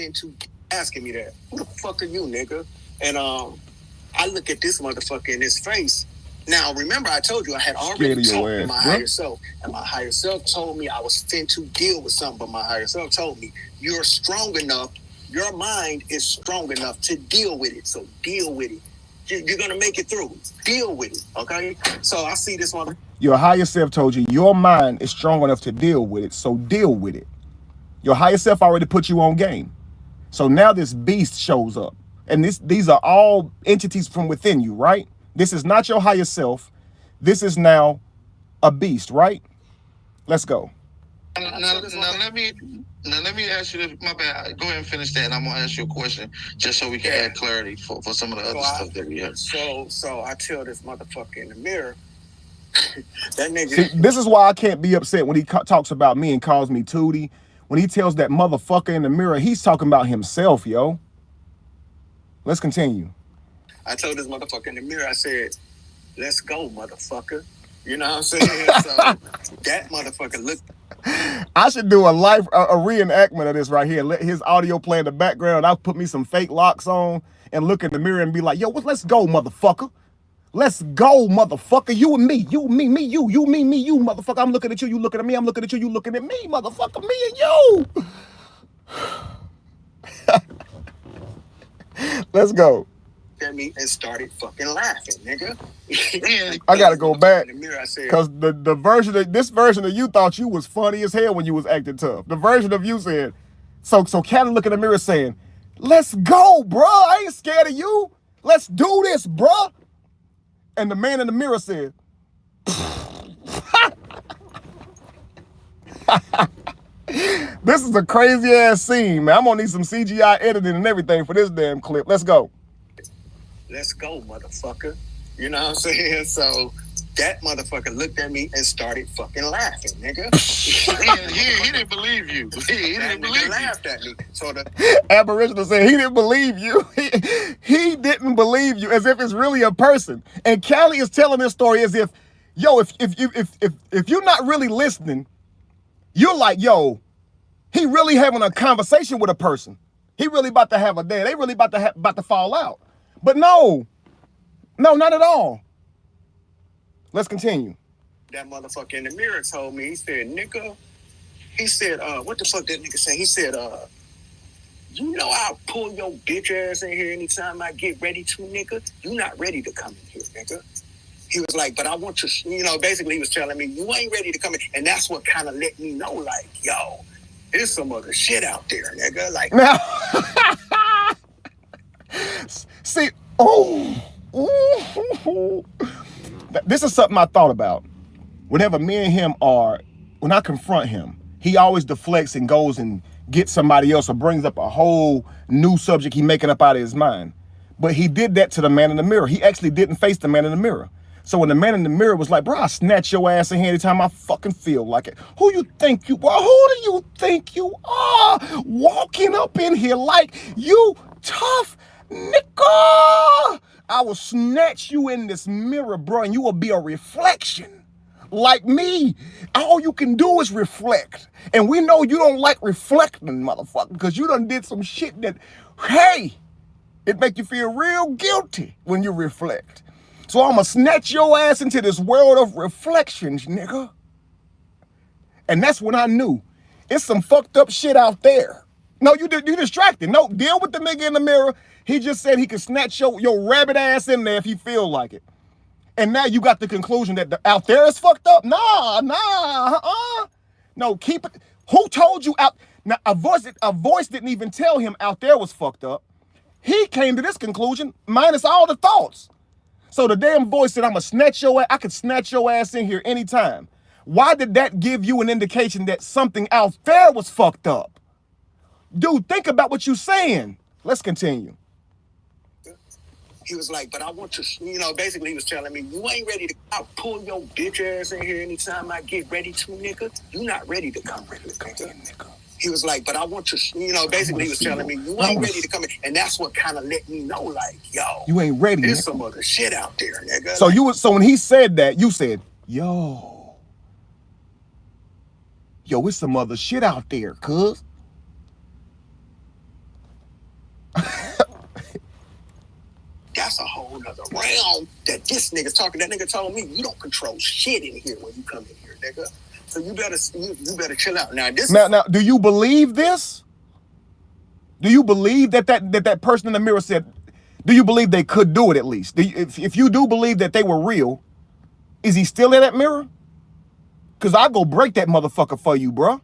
into asking me that. Who the fuck are you, nigga? And I look at this motherfucker in his face. Now, remember, I told you I had already talked to my higher self, and my higher self told me I was fin to deal with something, but my higher self told me, you're strong enough, your mind is strong enough to deal with it, so deal with it. You're going to make it through. Deal with it, okay? So I see this one. Your higher self told you your mind is strong enough to deal with it, so deal with it. Your higher self already put you on game. So now this beast shows up. And these are all entities from within you, right? This is not your higher self. This is now a beast, right? Let's go. Now let me ask you this. My bad. Go ahead and finish that, and I'm gonna ask you a question just so we can add clarity for some of the other stuff that we have. So I tell this motherfucker in the mirror, that nigga. See, this is why I can't be upset when he talks about me and calls me Tootie. When he tells that motherfucker in the mirror, he's talking about himself, yo. Let's continue. I told this motherfucker in the mirror, I said, let's go, motherfucker. You know what I'm saying? So that motherfucker looked. I should do a reenactment of this right here. Let his audio play in the background. I'll put me some fake locks on and look in the mirror and be like, yo, let's go, motherfucker. Let's go, motherfucker. You and me. You, me, you, me, you, motherfucker. I'm looking at you. You looking at me. I'm looking at you. You looking at me, motherfucker. Me and you. Let's go. At me and started fucking laughing, nigga. I gotta go back because this version of you thought you was funny as hell when you was acting tough. The version of you said, so Cali look in the mirror saying, let's go, bro. I ain't scared of you. Let's do this, bro. And the man in the mirror said, this is a crazy ass scene, man. I'm gonna need some CGI editing and everything for this damn clip. Let's go. Let's go, motherfucker. You know what I'm saying? So that motherfucker looked at me and started fucking laughing, nigga. he didn't believe you. He didn't believe you. Laughed at me. So the Aboriginal said he didn't believe you. He didn't believe you, as if it's really a person. And Cali is telling this story as if, yo, if you're not really listening, you're like, yo, he really having a conversation with a person. He really about to have a day. They really about to fall out. But no, not at all. Let's continue. That motherfucker in the mirror told me, he said, nigga, what the fuck that nigga say? He said, you know I'll pull your bitch ass in here anytime I get ready to, nigga. You not ready to come in here, nigga. He was like, but I want you, basically he was telling me, you ain't ready to come in. And that's what kind of let me know, like, yo, there's some other shit out there, nigga. Like, now, see, this is something I thought about. Whenever me and him when I confront him, he always deflects and goes and gets somebody else or brings up a whole new subject he making up out of his mind. But he did that to the man in the mirror. He actually didn't face the man in the mirror. So when the man in the mirror was like, bro, I snatch your ass in here anytime I fucking feel like it. Who you think you are? Who do you think you are? Walking up in here like you tough nigga. I will snatch you in this mirror, bro, and you will be a reflection. Like me. All you can do is reflect. And we know you don't like reflecting, motherfucker, because you done did some shit that, hey, it make you feel real guilty when you reflect. So I'm going to snatch your ass into this world of reflections, nigga. And that's when I knew it's some fucked up shit out there. No, you distracted. No, deal with the nigga in the mirror. He just said he could snatch your rabbit ass in there if he feel like it. And now you got the conclusion that out there is fucked up? Nah. No, keep it. Who told you out? Now, a voice didn't even tell him out there was fucked up. He came to this conclusion minus all the thoughts. So the damn voice said, I'm going to snatch your ass. I could snatch your ass in here anytime. Why did that give you an indication that something out there was fucked up? Dude, think about what you're saying. Let's continue. he was like, but I want to, basically he was telling me, you ain't ready to, I'll pull your bitch ass in here anytime I get ready to, nigga. You not ready to come, nigga. He was like, but I want to, basically he was telling me, you ain't ready to come in. And that's what kind of let me know, like, yo, you ain't ready. There's some other shit out there, nigga. So when he said that, you said, yo, it's some other shit out there, cuz. That's a whole nother realm that this nigga's talking. That nigga told me, you don't control shit in here when you come in here, nigga. So you better chill out. Now do you believe this? Do you believe that person in the mirror said? Do you believe they could do it at least? If you do believe that they were real, is he still in that mirror? Cause I go break that motherfucker for you, bro.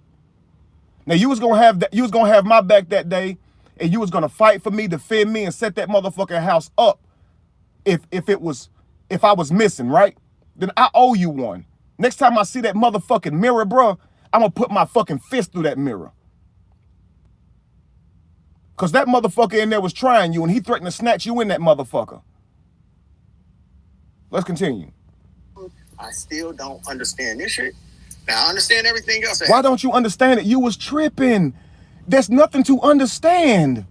Now you was gonna have my back that day, and you was gonna fight for me, defend me, and set that motherfucking house up. If I was missing, right? Then I owe you one. Next time I see that motherfucking mirror, bro, I'm gonna put my fucking fist through that mirror. Cause that motherfucker in there was trying you, and he threatened to snatch you in that motherfucker. Let's continue. I still don't understand this shit. Now I understand everything else. Why don't you understand it? You was tripping. There's nothing to understand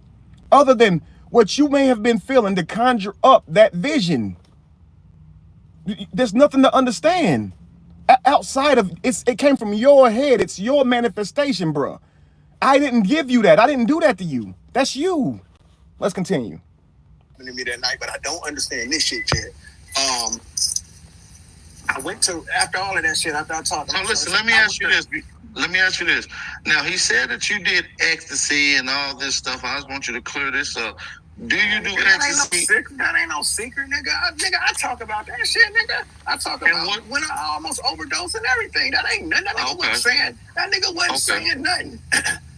other than what you may have been feeling to conjure up that vision. There's nothing to understand outside of it came from your head. It's your manifestation, bro. I didn't give you that. I didn't do that to you. That's you. Let's continue. To me that night, but I don't understand this shit yet. I went to, after all of that shit, after I talked. So listen, let me ask you this. Now, he said that you did ecstasy and all this stuff. I just want you to clear this up. Do you do ecstasy? That ain't no secret, nigga. I talk about that shit, nigga. I talk about when I almost overdosed and everything. That ain't nothing. That nigga wasn't saying. That nigga wasn't saying nothing.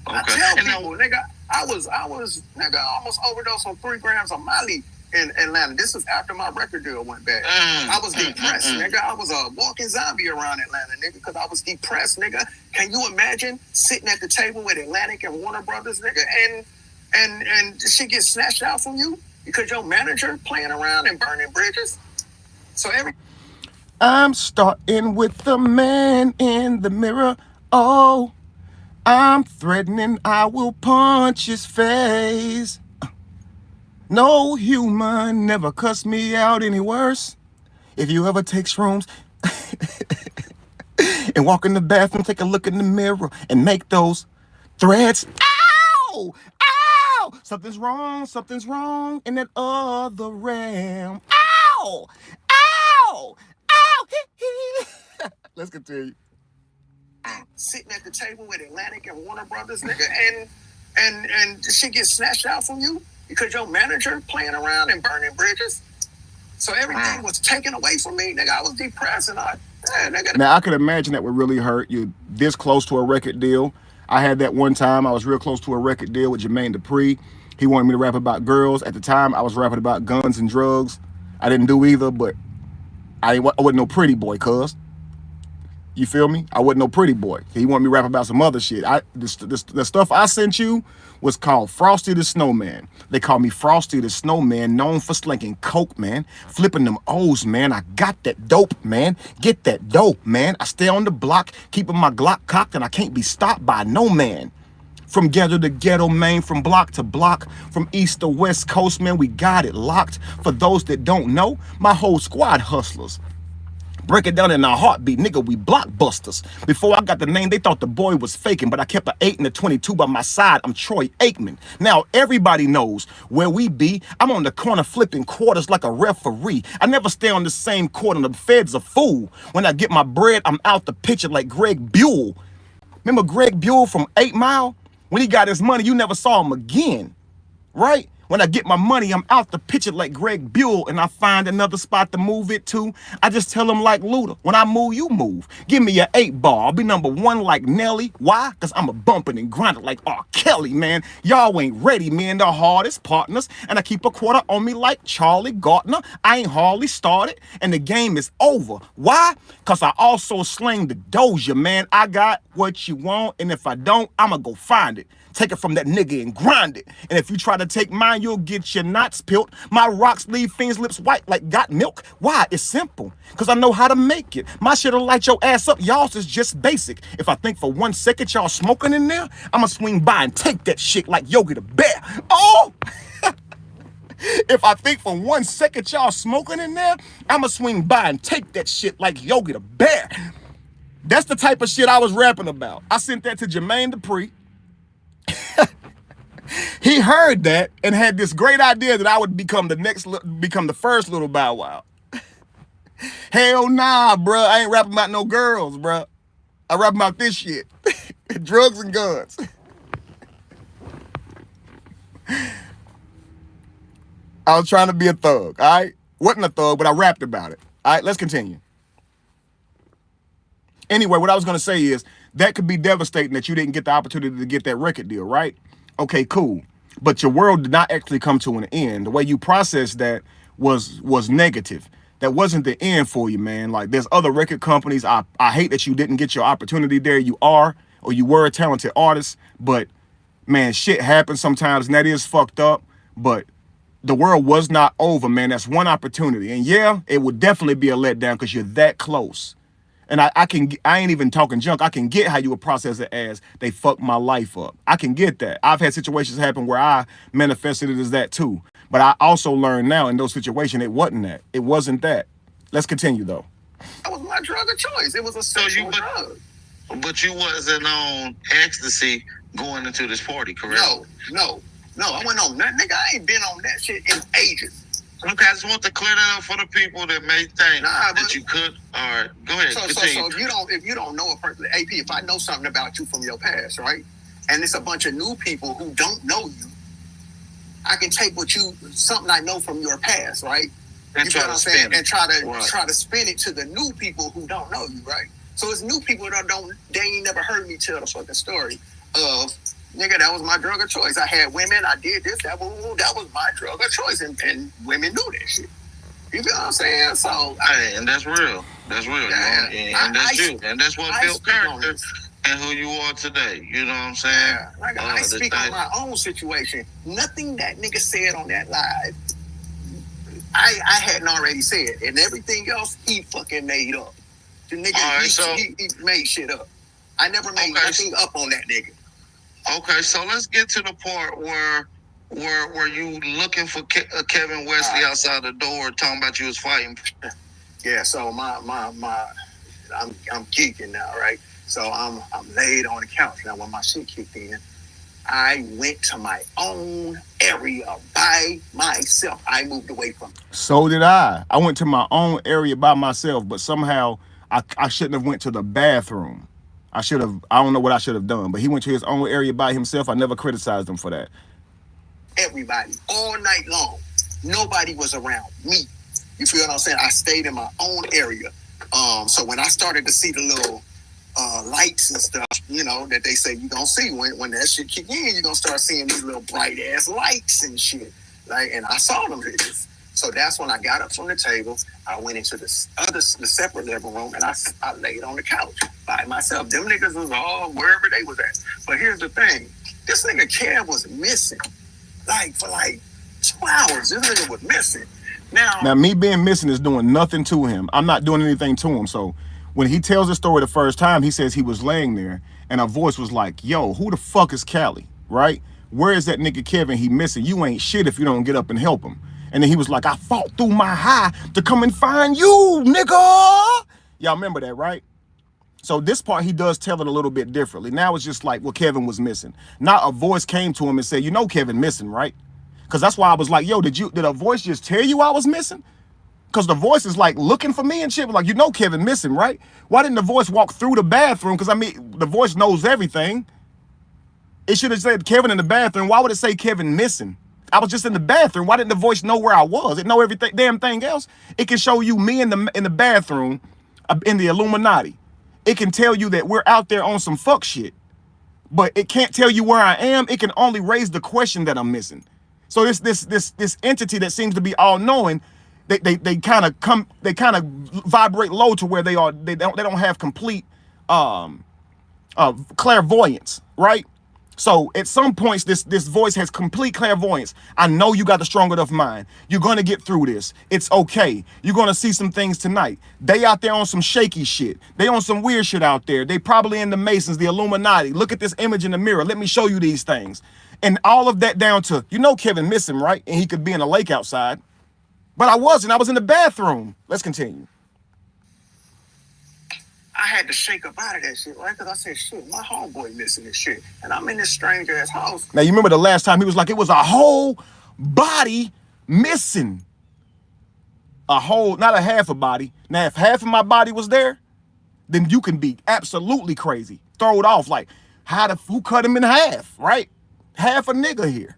I tell people, nigga, I was, nigga, I almost overdosed on 3 grams of Molly in Atlanta. This was after my record deal went bad. I was depressed, nigga. I was a walking zombie around Atlanta, nigga, because I was depressed, nigga. Can you imagine sitting at the table with Atlantic and Warner Brothers, nigga, and shit gets snatched out from you because your manager playing around and burning bridges? So I'm starting with the man in the mirror. Oh, I'm threatening I will punch his face. No human never cussed me out any worse. If you ever take shrooms and walk in the bathroom, take a look in the mirror and make those threads. Ow! Ow! Something's wrong in that other realm. Ow! Ow! Ow! Let's continue. Sitting at the table with Atlantic and Warner Brothers, nigga, and shit gets snatched out from you because your manager playing around and burning bridges. So everything was taken away from me, nigga. I was depressed, and nigga. Now I could imagine that would really hurt you. This close to a record deal. I had that one time. I was real close to a record deal with Jermaine Dupri. He wanted me to rap about girls. At the time, I was rapping about guns and drugs. I didn't do either, but I wasn't no pretty boy, cuz. You feel me? I wasn't no pretty boy. He wanted me to rap about some other shit. The stuff I sent you was called Frosty the Snowman. They call me Frosty the Snowman, known for slinking coke, man. Flipping them O's, man. I got that dope, man. Get that dope, man. I stay on the block, keeping my Glock cocked, and I can't be stopped by no man. From ghetto to ghetto, man, from block to block, from east to west coast, man, we got it locked. For those that don't know, my whole squad hustlers. Break it down in a heartbeat, nigga, we blockbusters. Before I got the name, they thought the boy was faking, but I kept an 8 and a 22 by my side. I'm Troy Aikman. Now everybody knows where we be. I'm on the corner flipping quarters like a referee. I never stay on the same court, and the feds a fool. When I get my bread, I'm out the picture like Greg Buell. Remember Greg Buell from 8 Mile? When he got his money, you never saw him again, right? When I get my money, I'm out the picture like Greg Buell, and I find another spot to move it to. I just tell him like Luda, when I move, you move. Give me an 8 ball. I'll be number 1 like Nelly. Why? Because I'm a bumping and grinding like R. Kelly, man. Y'all ain't ready, man. The hardest partners. And I keep a quarter on me like Charlie Gardner. I ain't hardly started, and the game is over. Why? Because I also sling the doja, man. I got what you want, and if I don't, I'ma go find it. Take it from that nigga and grind it. And if you try to take mine, you'll get your knots peeled. My rocks leave fiends' lips white like got milk. Why? It's simple. Because I know how to make it. My shit'll light your ass up. Y'all's is just basic. If I think for 1 second y'all smoking in there, I'ma swing by and take that shit like Yogi the Bear. Oh! If I think for 1 second y'all smoking in there, I'ma swing by and take that shit like Yogi the Bear. That's the type of shit I was rapping about. I sent that to Jermaine Dupri. He heard that and had this great idea that I would become the first little Bow Wow. Hell nah, bruh. I ain't rapping about no girls, bruh. I rap about this shit. Drugs and guns. I was trying to be a thug, all right? Wasn't a thug, but I rapped about it. All right, let's continue. Anyway, what I was going to say is that could be devastating that you didn't get the opportunity to get that record deal, right? Okay, cool. But your world did not actually come to an end. The way you processed that was negative. That wasn't the end for you, man. Like, there's other record companies. I hate that you didn't get your opportunity there. You are, or you were a talented artist. But, man, shit happens sometimes, and that is fucked up. But the world was not over, man. That's one opportunity. And, yeah, it would definitely be a letdown because you're that close. And I ain't even talking junk. I can get how you would process it as they fucked my life up. I can get that. I've had situations happen where I manifested it as that too. But I also learned now in those situations, it wasn't that. It wasn't that. Let's continue though. That was my drug of choice. It was a sexual drug. But you wasn't on ecstasy going into this party, correct? No. I went on that. Nigga, I ain't been on that shit in ages. Okay, I just want to clear that up for the people that may think that you could. All right, go ahead. So if you don't know a person, AP, if I know something about you from your past, right, and it's a bunch of new people who don't know you, I can take something I know from your past, right, and you try know what I'm to saying, spin it. and try to spin it to the new people who don't know you, right. So it's new people that they ain't never heard me tell the fucking story of. Nigga, that was my drug of choice. I had women, I did this, that was my drug of choice, and women knew that shit. You feel what I'm saying? So, and that's real. That's real. Yeah, and that's you. And that's what built character and who you are today. You know what I'm saying? Yeah, like, I speak on my own situation. Nothing that nigga said on that live, I hadn't already said. And everything else, he fucking made up. The nigga, he made shit up. I never made nothing up on that nigga. Okay, so let's get to the part where you looking for Kevin Wesley outside the door, talking about you was fighting. Yeah, so I'm geeking now, right? So I'm laid on the couch now. When my shit kicked in, I went to my own area by myself. I moved away from it. So did I. I went to my own area by myself, but somehow I shouldn't have went to the bathroom. I don't know what I should have done, but he went to his own area by himself. I never criticized him for that. Everybody, all night long, nobody was around me. You feel what I'm saying? I stayed in my own area. So when I started to see the little lights and stuff, you know, that they say you gonna see when that shit kick in, you're gonna start seeing these little bright ass lights and shit. Like, and I saw them bitches. So that's when I got up from the table. I went into the separate living room, and I laid on the couch by myself. Them niggas was all wherever they was at. But here's the thing: this nigga Kev was missing, like for like 2 hours. This nigga was missing. Now me being missing is doing nothing to him. I'm not doing anything to him. So when he tells the story the first time, he says he was laying there, and a voice was like, "Yo, who the fuck is Cali? Right? Where is that nigga Kevin? He missing. You ain't shit if you don't get up and help him." And then he was like, "I fought through my high to come and find you, nigga." Y'all remember that, right? So this part, he does tell it a little bit differently. Now it's just like, well, Kevin was missing. Now a voice came to him and said, "You know Kevin missing, right?" Because that's why I was like, yo, did a voice just tell you I was missing? Because the voice is like looking for me and shit. Like, you know Kevin missing, right? Why didn't the voice walk through the bathroom? Because I mean, the voice knows everything. It should have said Kevin in the bathroom. Why would it say Kevin missing? I was just in the bathroom. Why didn't the voice know where I was? It know everything, damn thing else. It can show you me in the bathroom, in the Illuminati. It can tell you that we're out there on some fuck shit, but it can't tell you where I am. It can only raise the question that I'm missing. So this entity that seems to be all knowing, they kind of vibrate low to where they don't have complete clairvoyance, right? So at some points, this voice has complete clairvoyance. I know you got the strong enough mind. You're gonna get through this. It's okay. You're gonna see some things tonight. They out there on some shaky shit. They on some weird shit out there. They probably in the Masons, the Illuminati. Look at this image in the mirror. Let me show you these things. And all of that down to, you know Kevin missing, right? And he could be in a lake outside. But I wasn't. I was in the bathroom. Let's continue. I had to shake up out of that shit, right? Because I said, shit, my homeboy missing this shit. And I'm in this strange ass house. Now, you remember the last time he was like, it was a whole body missing. A whole, not a half a body. Now, if half of my body was there, then you can be absolutely crazy. Throw it off like, who cut him in half, right? Half a nigga here.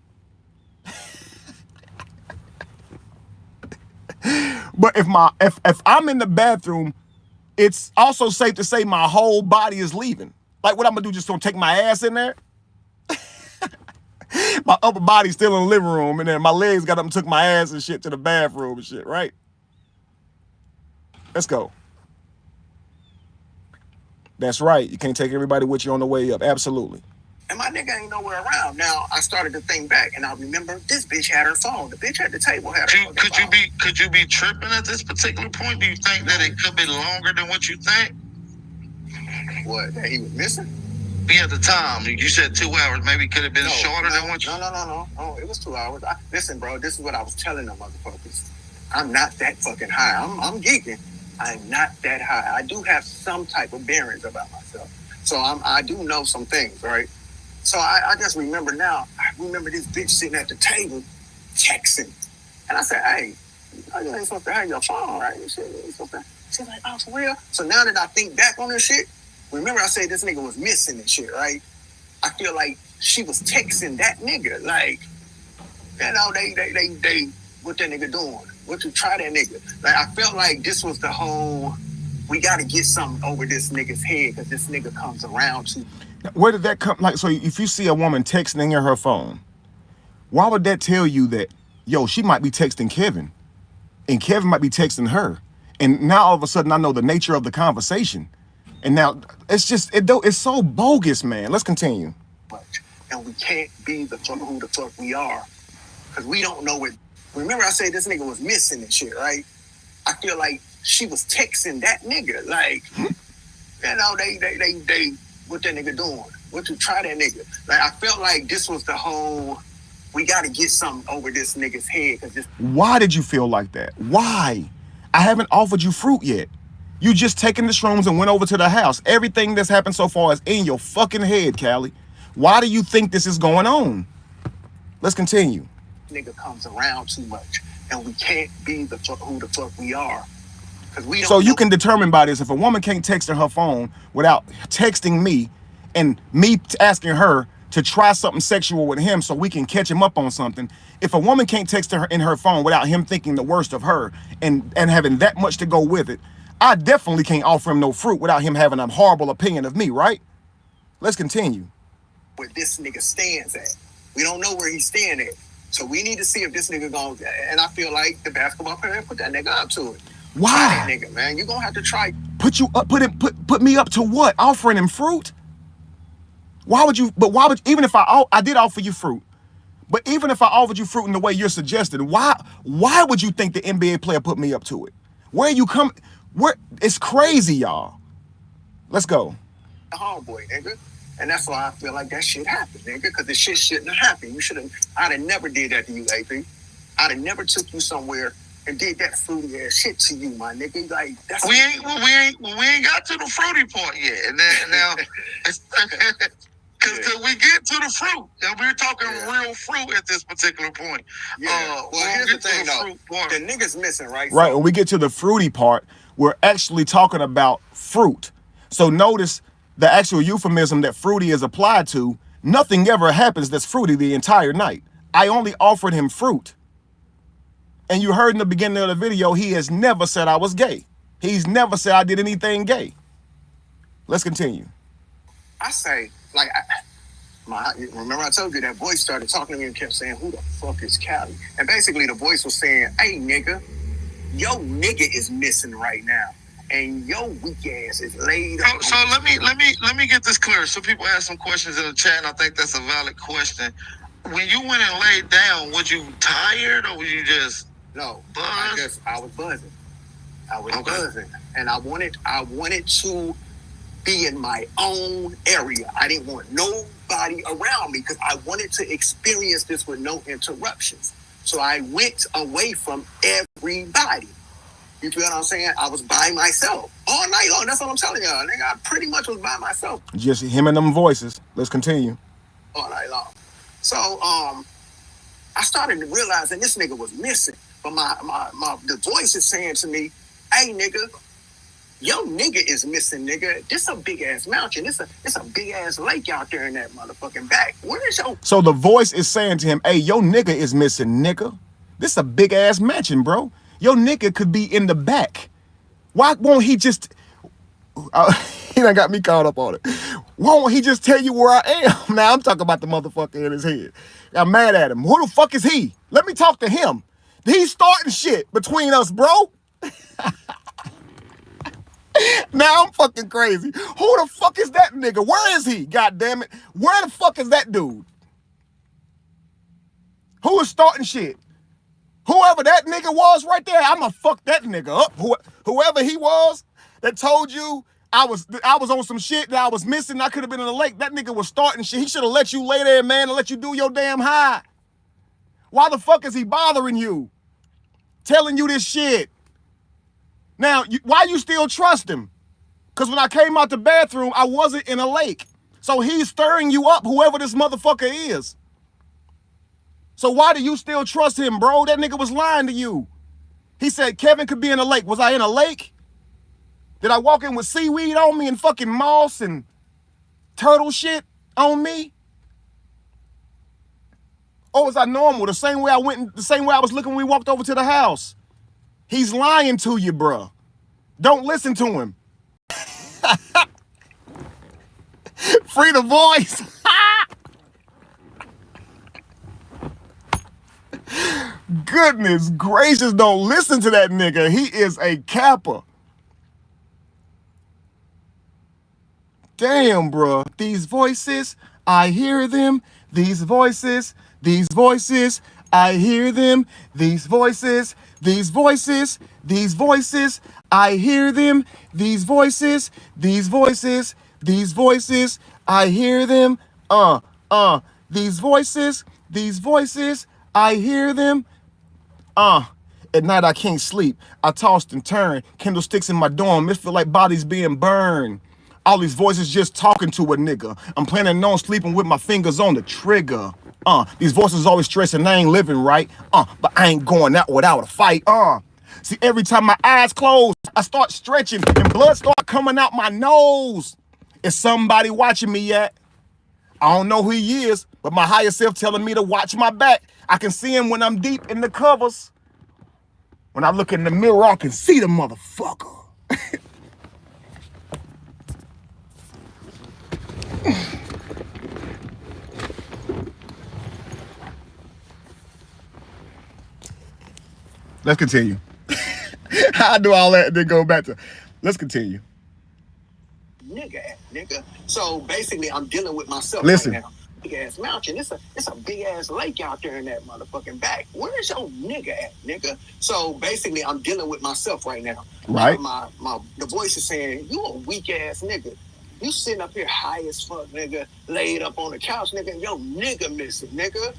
But if I'm in the bathroom, it's also safe to say my whole body is leaving. Like, what I'm gonna do, just gonna take my ass in there? My upper body's still in the living room, and then my legs got up and took my ass and shit to the bathroom and shit, right? Let's go. That's right. You can't take everybody with you on the way up. Absolutely. And my nigga ain't nowhere around. Now I started to think back, and I remember this bitch had her phone. The bitch at the table had her phone. Could you be tripping at this particular point? Do you think that it could be longer than what you think? What, that he was missing? Yeah, at the time you said 2 hours. Maybe could have been shorter than what you. No. It was 2 hours. Listen, bro. This is what I was telling them motherfuckers. I'm not that fucking high. I'm geeking. I'm not that high. I do have some type of bearings about myself. So I do know some things, right? So I just remember now, I remember this bitch sitting at the table texting. And I said, hey, you ain't supposed to have your phone, right? She's like, oh, for real? So now that I think back on this shit, remember I said this nigga was missing and shit, right? I feel like she was texting that nigga. Like, you know, they what that nigga doing? What you try that nigga? Like, I felt like this was the whole, we got to get something over this nigga's head because this nigga comes around to. Where did that come? Like, so if you see a woman texting in her phone, why would that tell you that, yo, she might be texting Kevin and Kevin might be texting her? And now all of a sudden I know the nature of the conversation. And now it's just, it's so bogus, man. Let's continue. And we can't be who the fuck we are because we don't know it. Remember I said this nigga was missing and shit, right? I feel like she was texting that nigga. Like, you know, they what that nigga doing? What you try that nigga? Like, I felt like this was the whole, we got to get something over this nigga's head. Why did you feel like that? Why? I haven't offered you fruit yet. You just taken the shrooms and went over to the house. Everything that's happened so far is in your fucking head, Cali. Why do you think this is going on? Let's continue. Nigga comes around too much, and we can't be who the fuck we are. We don't so you can determine by this, if a woman can't text on her phone without texting me and me asking her, to try something sexual with him so we can catch him up on something. If a woman can't text her in her phone without him thinking the worst of her and having that much to go with it, I definitely can't offer him no fruit without him having a horrible opinion of me, right? Let's continue. Where this nigga stands at. We don't know where he's standing at. So we need to see if this nigga goes, and I feel like the basketball player put that nigga up to it. Why? Try that nigga, man. You gonna have to try. Put me up to what? Offering him fruit? Why would you, even if I did offer you fruit, but even if I offered you fruit in the way you're suggesting, why would you think the NBA player put me up to it? It's crazy, y'all. Let's go. The homeboy, nigga. And that's why I feel like that shit happened, nigga, because the shit shouldn't have happened. I'd have never did that to you, AP. I'd have never took you somewhere and did that fruity ass shit to you, my nigga. Like, that's we ain't got to the fruity part yet. And then now because we get to the fruit, and we're talking real fruit at this particular point. Yeah. Well, here's the thing, though. The nigga's missing, right? Right. When we get to the fruity part, we're actually talking about fruit. So notice the actual euphemism that fruity is applied to. Nothing ever happens that's fruity the entire night. I only offered him fruit. And you heard in the beginning of the video, he has never said I was gay. He's never said I did anything gay. Let's continue. I say, like, remember I told you that voice started talking to me and kept saying, who the fuck is Cali? And basically the voice was saying, hey, nigga, yo nigga is missing right now. And your weak ass is laid up. So let me get this clear. Some people ask some questions in the chat, and I think that's a valid question. When you went and laid down, was you tired or was you just no? Buzzed? I was buzzing. Buzzing, and I wanted to be in my own area. I didn't want nobody around me because I wanted to experience this with no interruptions. So I went away from everybody. You feel what I'm saying? I was by myself all night long. That's what I'm telling y'all. Nigga, I pretty much was by myself. Just him and them voices. Let's continue. All night long. So, I started realizing this nigga was missing. But the voice is saying to me, hey, nigga, yo nigga is missing, nigga. This a big ass mountain. It's a big ass lake out there in that motherfucking back. Where is your... So the voice is saying to him, hey, yo nigga is missing, nigga. This a big ass mansion, bro. Your nigga could be in the back. Why won't he just... he done got me caught up on it. Why won't he just tell you where I am? Now I'm talking about the motherfucker in his head. I'm mad at him. Who the fuck is he? Let me talk to him. He's starting shit between us, bro. Now I'm fucking crazy. Who the fuck is that nigga? Where is he? God damn it. Where the fuck is that dude? Who is starting shit? Whoever that nigga was right there, I'ma fuck that nigga up. Whoever he was that told you I was on some shit that I was missing, I could have been in the lake. That nigga was starting shit. He should have let you lay there, man, and let you do your damn high. Why the fuck is he bothering you? Telling you this shit. Now, why you still trust him? Because when I came out the bathroom, I wasn't in a lake. So he's stirring you up, whoever this motherfucker is. So why do you still trust him, bro? That nigga was lying to you. He said Kevin could be in a lake. Was I in a lake? Did I walk in with seaweed on me and fucking moss and turtle shit on me? Or was I normal? The same way I was looking when we walked over to the house. He's lying to you, bro. Don't listen to him. Free the voice. Goodness gracious, don't listen to that nigga. He is a capper. Damn, bro. These voices, I hear them. These voices, I hear them. These voices, I hear them. These voices, I hear them. These voices, I hear them. At night I can't sleep. I tossed and turned. Candlesticks in my dorm. It feel like bodies being burned. All these voices just talking to a nigga. I'm planning on sleeping with my fingers on the trigger. These voices always stressing I ain't living right. But I ain't going out without a fight. See, every time my eyes close, I start stretching and blood start coming out my nose. Is somebody watching me yet? I don't know who he is, but my higher self telling me to watch my back. I can see him when I'm deep in the covers. When I look in the mirror, I can see the motherfucker. Let's continue. How I do all that and then go back to, let's continue. Nigga. So basically, I'm dealing with myself Listen. right now. Big ass mountain. It's a big ass lake out there in that motherfucking back. Where's your nigga at, nigga? So basically, I'm dealing with myself right now. Right. The voice is saying, you a weak ass nigga. You sitting up here high as fuck, nigga, laid up on the couch, nigga, and your nigga missing, nigga.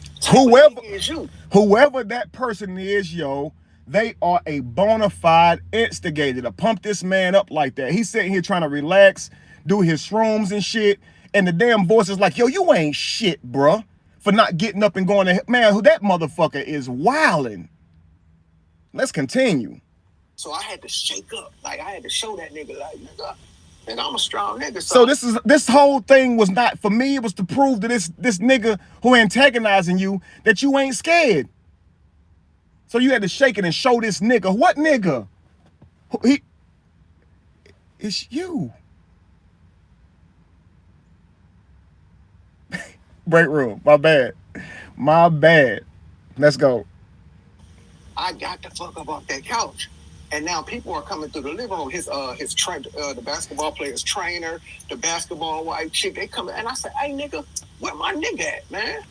Whoever that person is, yo, they are a bona fide instigator to pump this man up like that. He's sitting here trying to relax, do his shrooms and shit, and the damn voice is like, yo, you ain't shit, bruh, for not getting up and going to, man, who that motherfucker is wilding. Let's continue. So I had to shake up. Like, I had to show that nigga, like, nigga, I'm a strong nigga. So this whole thing was not for me. It was to prove to this nigga who antagonizing you that you ain't scared. So you had to shake it and show this nigga. What nigga? It's you. Break room. My bad. Let's go. I got the fuck up off that couch. And now people are coming through the living room. The basketball player's trainer, the basketball white chick, they coming. And I said, hey, nigga, where my nigga at, man?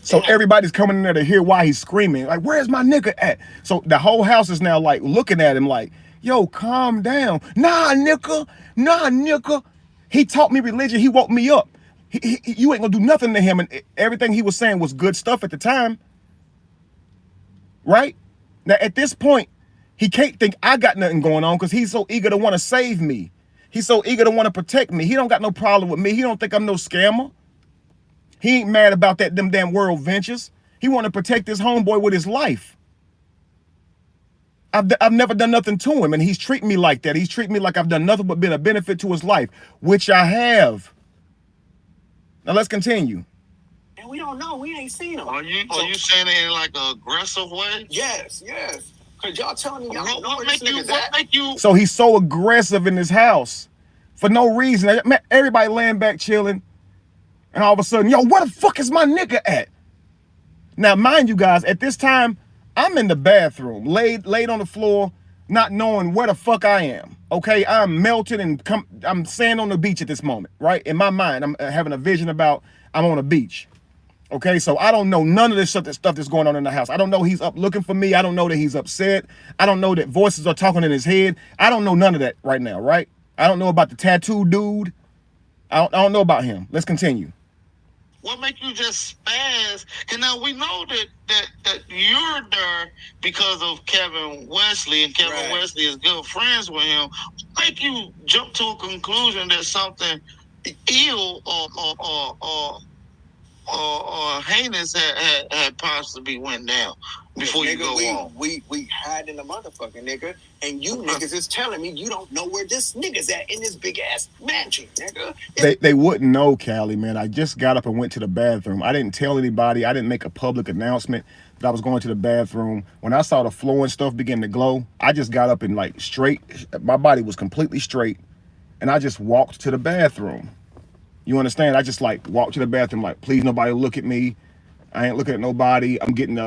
So everybody's coming in there to hear why he's screaming. Like, where's my nigga at? So the whole house is now like looking at him like, yo, calm down. Nah, nigga. He taught me religion. He woke me up. You ain't gonna do nothing to him. And everything he was saying was good stuff at the time. Right? Now, at this point, he can't think I got nothing going on because he's so eager to want to save me. He's so eager to want to protect me. He don't got no problem with me. He don't think I'm no scammer. He ain't mad about them damn world ventures. He want to protect his homeboy with his life. I've never done nothing to him, and he's treating me like that. He's treating me like I've done nothing but been a benefit to his life, which I have. Now let's continue. And we don't know. We ain't seen him. Are you saying it in like an aggressive way? Yes. Cause y'all telling me y'all don't know where this nigga's at. So he's so aggressive in his house for no reason. Everybody laying back chilling. And all of a sudden, yo, where the fuck is my nigga at? Now, mind you guys, at this time, I'm in the bathroom, laid on the floor, not knowing where the fuck I am. Okay, I'm melted and I'm sand on the beach at this moment, right? In my mind, I'm having a vision about I'm on a beach. Okay, so I don't know none of this stuff that's going on in the house. I don't know he's up looking for me. I don't know that he's upset. I don't know that voices are talking in his head. I don't know none of that right now, right? I don't know about the tattoo dude. I don't know about him. Let's continue. What make you just spaz? And now we know that you're there because of Kevin Wesley, and Kevin Wesley is good friends with him. What make you jump to a conclusion that something ill or heinous had possibly went down before you go on? We hide in the motherfucking nigga, and you niggas is telling me you don't know where this nigga's at in this big ass mansion, nigga. They wouldn't know, Cali, man. I just got up and went to the bathroom. I didn't tell anybody. I didn't make a public announcement that I was going to the bathroom. When I saw the floor and stuff begin to glow, I just got up and like straight. My body was completely straight, and I just walked to the bathroom. You understand? I just like walked to the bathroom like, please nobody look at me. I ain't looking at nobody. I'm getting this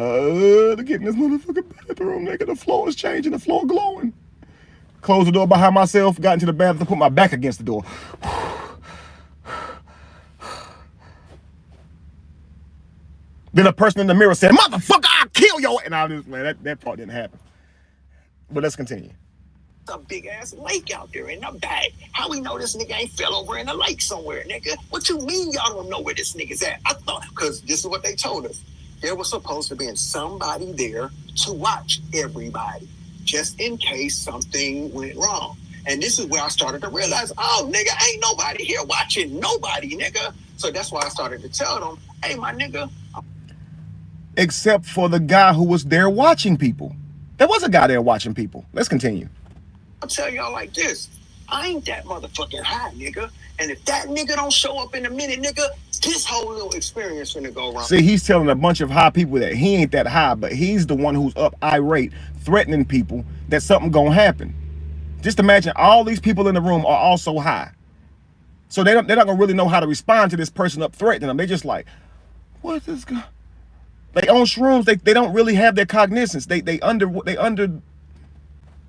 motherfucking bathroom, nigga. The floor is changing. The floor glowing. Closed the door behind myself. Got into the bathroom. Put my back against the door. Then a person in the mirror said, "Motherfucker, I'll kill you." And I just, man, that part didn't happen. But let's continue. A big ass lake out there in the back. How we know this nigga ain't fell over in a lake somewhere, nigga? What you mean y'all don't know where this nigga's at? I thought, because this is what they told us. There was supposed to be somebody there to watch everybody, just in case something went wrong. And this is where I started to realize, oh, nigga, ain't nobody here watching nobody, nigga. So that's why I started to tell them, hey, my nigga. Except for the guy who was there watching people. There was a guy there watching people. Let's continue. I'll tell y'all like this. I ain't that motherfucking high, nigga. And if that nigga don't show up in a minute, nigga, this whole little experience finna go wrong. See, he's telling a bunch of high people that he ain't that high, but he's the one who's up irate, threatening people that something gonna happen. Just imagine all these people in the room are also high. So they're not gonna really know how to respond to this person up threatening them. They just like, what's this guy? They on shrooms, they don't really have their cognizance. They under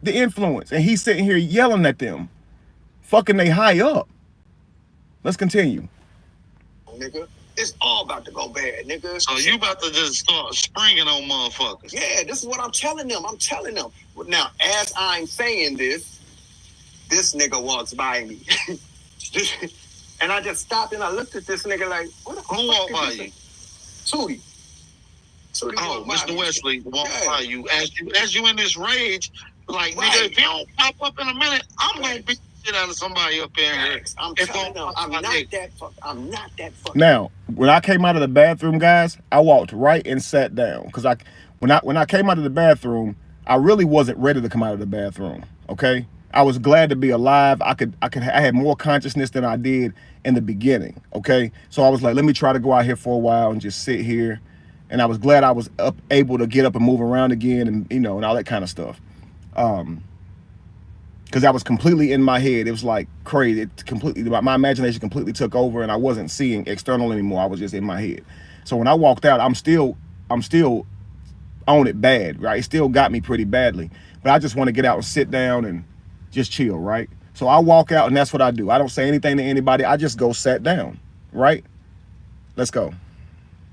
the influence. And he's sitting here yelling at them. Fucking they high up. Let's continue. Nigga, it's all about to go bad, nigga. So you about to just start springing on motherfuckers. Yeah, this is what I'm telling them. I'm telling them. Now, as I'm saying this nigga walks by me. And I just stopped and I looked at this nigga like, what the fuck? Who walked by you? Tootie. Oh, Mr. Wesley walked by you. As you in this rage, like, right. Nigga, if you don't pop up in a minute, I'm gonna beat the shit out of somebody up in here. I'm telling them, I'm not that fucking. Now, when I came out of the bathroom, guys, I walked right and sat down. Because when I came out of the bathroom, I really wasn't ready to come out of the bathroom. Okay? I was glad to be alive. I had more consciousness than I did in the beginning. Okay? So I was like, let me try to go out here for a while and just sit here. And I was glad I was able to get up and move around again, and and all that kind of stuff. Because I was completely in my head. It was like crazy. It completely, my imagination completely took over, and I wasn't seeing external anymore. I was just in my head. So when I walked out, I'm still on it bad, right? It still got me pretty badly. But I just want to get out and sit down and just chill, right? So I walk out, and that's what I do. I don't say anything to anybody. I just go sat down, right? Let's go.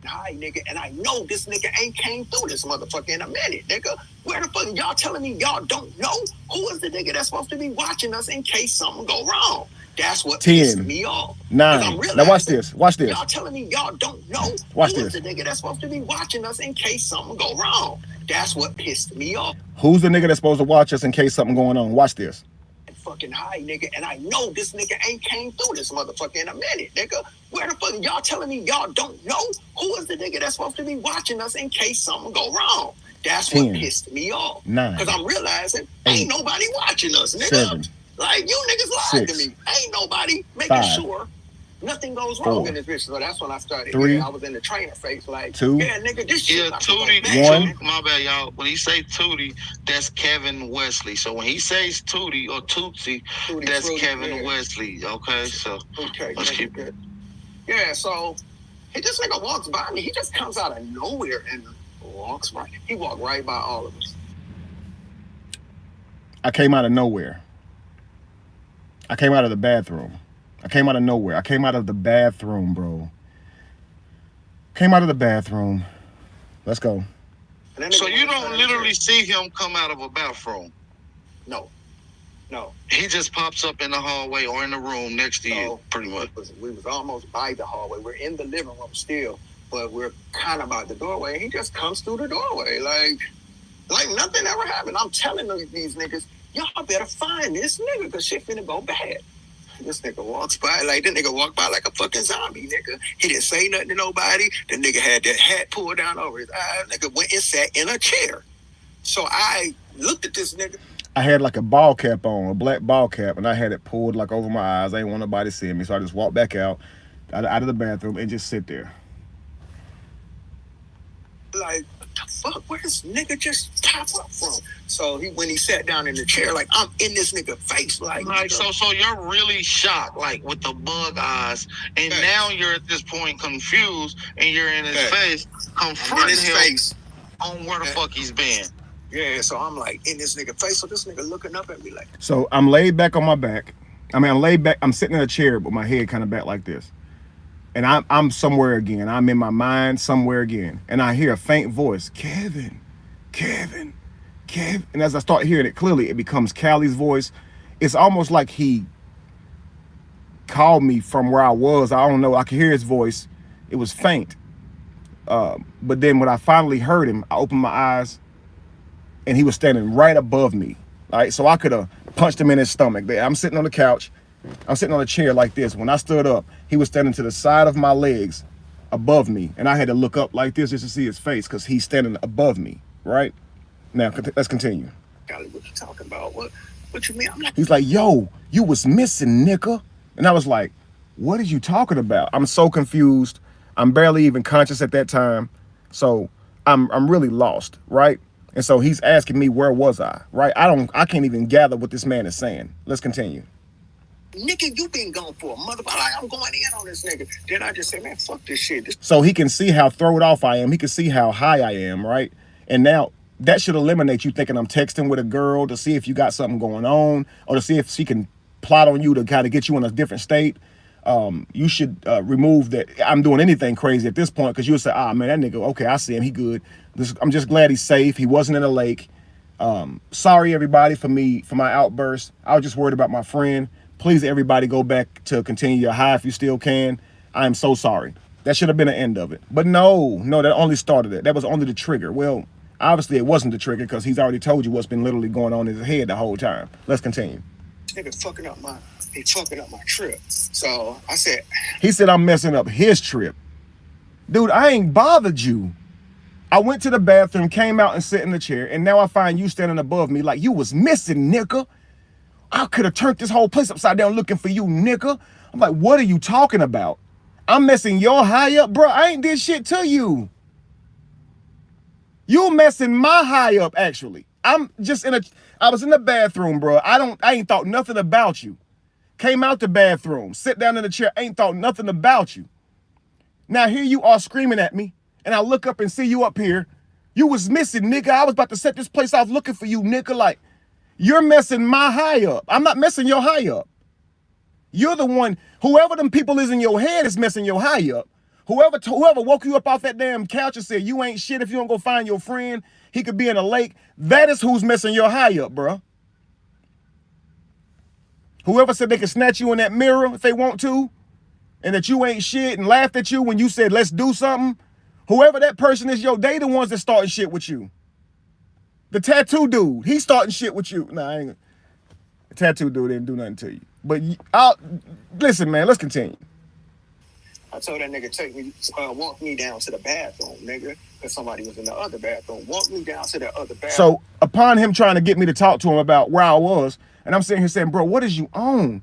Hi, nigga, and I know this nigga ain't came through this motherfucker in a minute, nigga. Where the fuck y'all telling me y'all don't know who is the nigga that's supposed to be watching us in case something go wrong? That's what pissed me off. 9. Now watch this. Watch this. Y'all telling me y'all don't know who is the nigga that's supposed to be watching us in case something go wrong. That's what pissed me off. Who's the nigga that's supposed to watch us in case something going on? Watch this. Fucking high, nigga, and I know this nigga ain't came through this motherfucker in a minute, nigga. Where the fuck y'all telling me y'all don't know who is the nigga that's supposed to be watching us in case something go wrong? That's 10, what pissed me off. 9. Because I'm realizing 8, ain't nobody watching us, nigga. 7, like you niggas lied 6, to me. Ain't nobody making 5, sure nothing goes wrong 4, in this bitch. So that's when I started. 3, I was in the trainer face, like, 2, yeah, nigga, this shit. Yeah, Tootie. 1. My bad, y'all. When he say Tootie, that's Kevin Wesley. So when he says Tootie or Tootsie, that's Kevin Wesley. Okay, so let's keep it. Yeah, so this nigga walks by me. He just comes out of nowhere and walks right. He walked right by all of us. I came out of nowhere. I came out of the bathroom. I came out of nowhere. I came out of the bathroom, bro. Came out of the bathroom. Let's go. So you don't literally see him come out of a bathroom? No. He just pops up in the hallway or in the room next to you, pretty much. We was almost by the hallway. We're in the living room still, but we're kind of by the doorway. And he just comes through the doorway like nothing ever happened. I'm telling these niggas, y'all better find this nigga because shit finna go bad. This nigga walks by like a fucking zombie, nigga. He didn't say nothing to nobody. The nigga had that hat pulled down over his eyes. Nigga went and sat in a chair. So I looked at this nigga. I had like a ball cap on, a black ball cap, and I had it pulled like over my eyes. I didn't want nobody seeing me, so I just walked back out of the bathroom and just sit there. Like, what the fuck? Where this nigga just pop up from? So when he sat down in the chair, like I'm in this nigga face, like so you're really shocked, like with the bug eyes, and now you're at this point confused, and you're in his face, confronting him on where the fuck he's been. Yeah, so I'm like in this nigga face, so this nigga looking up at me like. So I'm laid back on my back. I mean, I'm laid back. I'm sitting in a chair with my head kind of back like this. And I'm somewhere again. I'm in my mind somewhere again. And I hear a faint voice, Kevin. And as I start hearing it clearly, it becomes Cali's voice. It's almost like he called me from where I was. I don't know. I could hear his voice. It was faint. But then when I finally heard him, I opened my eyes and he was standing right above me. All right, so I could have punched him in his stomach. I'm sitting on the couch. I'm sitting on a chair like this. When I stood up, he was standing to the side of my legs above me. And I had to look up like this just to see his face because he's standing above me, right? Now, let's continue. Cali, what you talking about? What? What you mean? I'm like, he's like, yo, you was missing, nigga. And I was like, what are you talking about? I'm so confused. I'm barely even conscious at that time. So I'm really lost, right? And so he's asking me, where was I? Right? I can't even gather what this man is saying. Let's continue. Nigga, you been gone for a mother, but I'm going in on this nigga. Then I just say, man, fuck this shit. So he can see how thrown off I am. He can see how high I am, right? And now that should eliminate you thinking I'm texting with a girl to see if you got something going on or to see if she can plot on you to kind of get you in a different state. You should remove that I'm doing anything crazy at this point, because you'll say, ah, man, that nigga, okay, I see him, he good. I'm just glad he's safe. He wasn't in a lake. Sorry, everybody, for my outburst. I was just worried about my friend. Please, everybody, go back to continue your high if you still can. I am so sorry. That should have been the end of it. But no, that only started it. That was only the trigger. Well, obviously it wasn't the trigger, because he's already told you what's been literally going on in his head the whole time. Let's continue. Nigga fucking up my trip. So I said, he said I'm messing up his trip. Dude, I ain't bothered you. I went to the bathroom, came out and sat in the chair, and now I find you standing above me like you was missing, nigga. I could have turned this whole place upside down looking for you, nigga. I'm like, what are you talking about? I'm messing your high up, bro. I ain't did shit to you. You messing my high up, actually. I was in the bathroom, bro. I ain't thought nothing about you. Came out the bathroom, sit down in the chair, ain't thought nothing about you. Now here you are screaming at me, and I look up and see you up here. You was missing, nigga. I was about to set this place off looking for you, nigga. Like, you're messing my high up. I'm not messing your high up. You're the one, whoever them people is in your head is messing your high up. Whoever woke you up off that damn couch and said, you ain't shit if you don't go find your friend, he could be in a lake, that is who's messing your high up, bro. Whoever said they can snatch you in that mirror if they want to, and that you ain't shit and laughed at you when you said, let's do something, whoever that person is, they the ones that starting shit with you. The tattoo dude, he's starting shit with you. Nah, I ain't. The tattoo dude didn't do nothing to you. But listen, man, let's continue. I told that nigga, walk me down to the bathroom, nigga, because somebody was in the other bathroom. Walk me down to the other bathroom. So upon him trying to get me to talk to him about where I was, and I'm sitting here saying, bro, what is you on?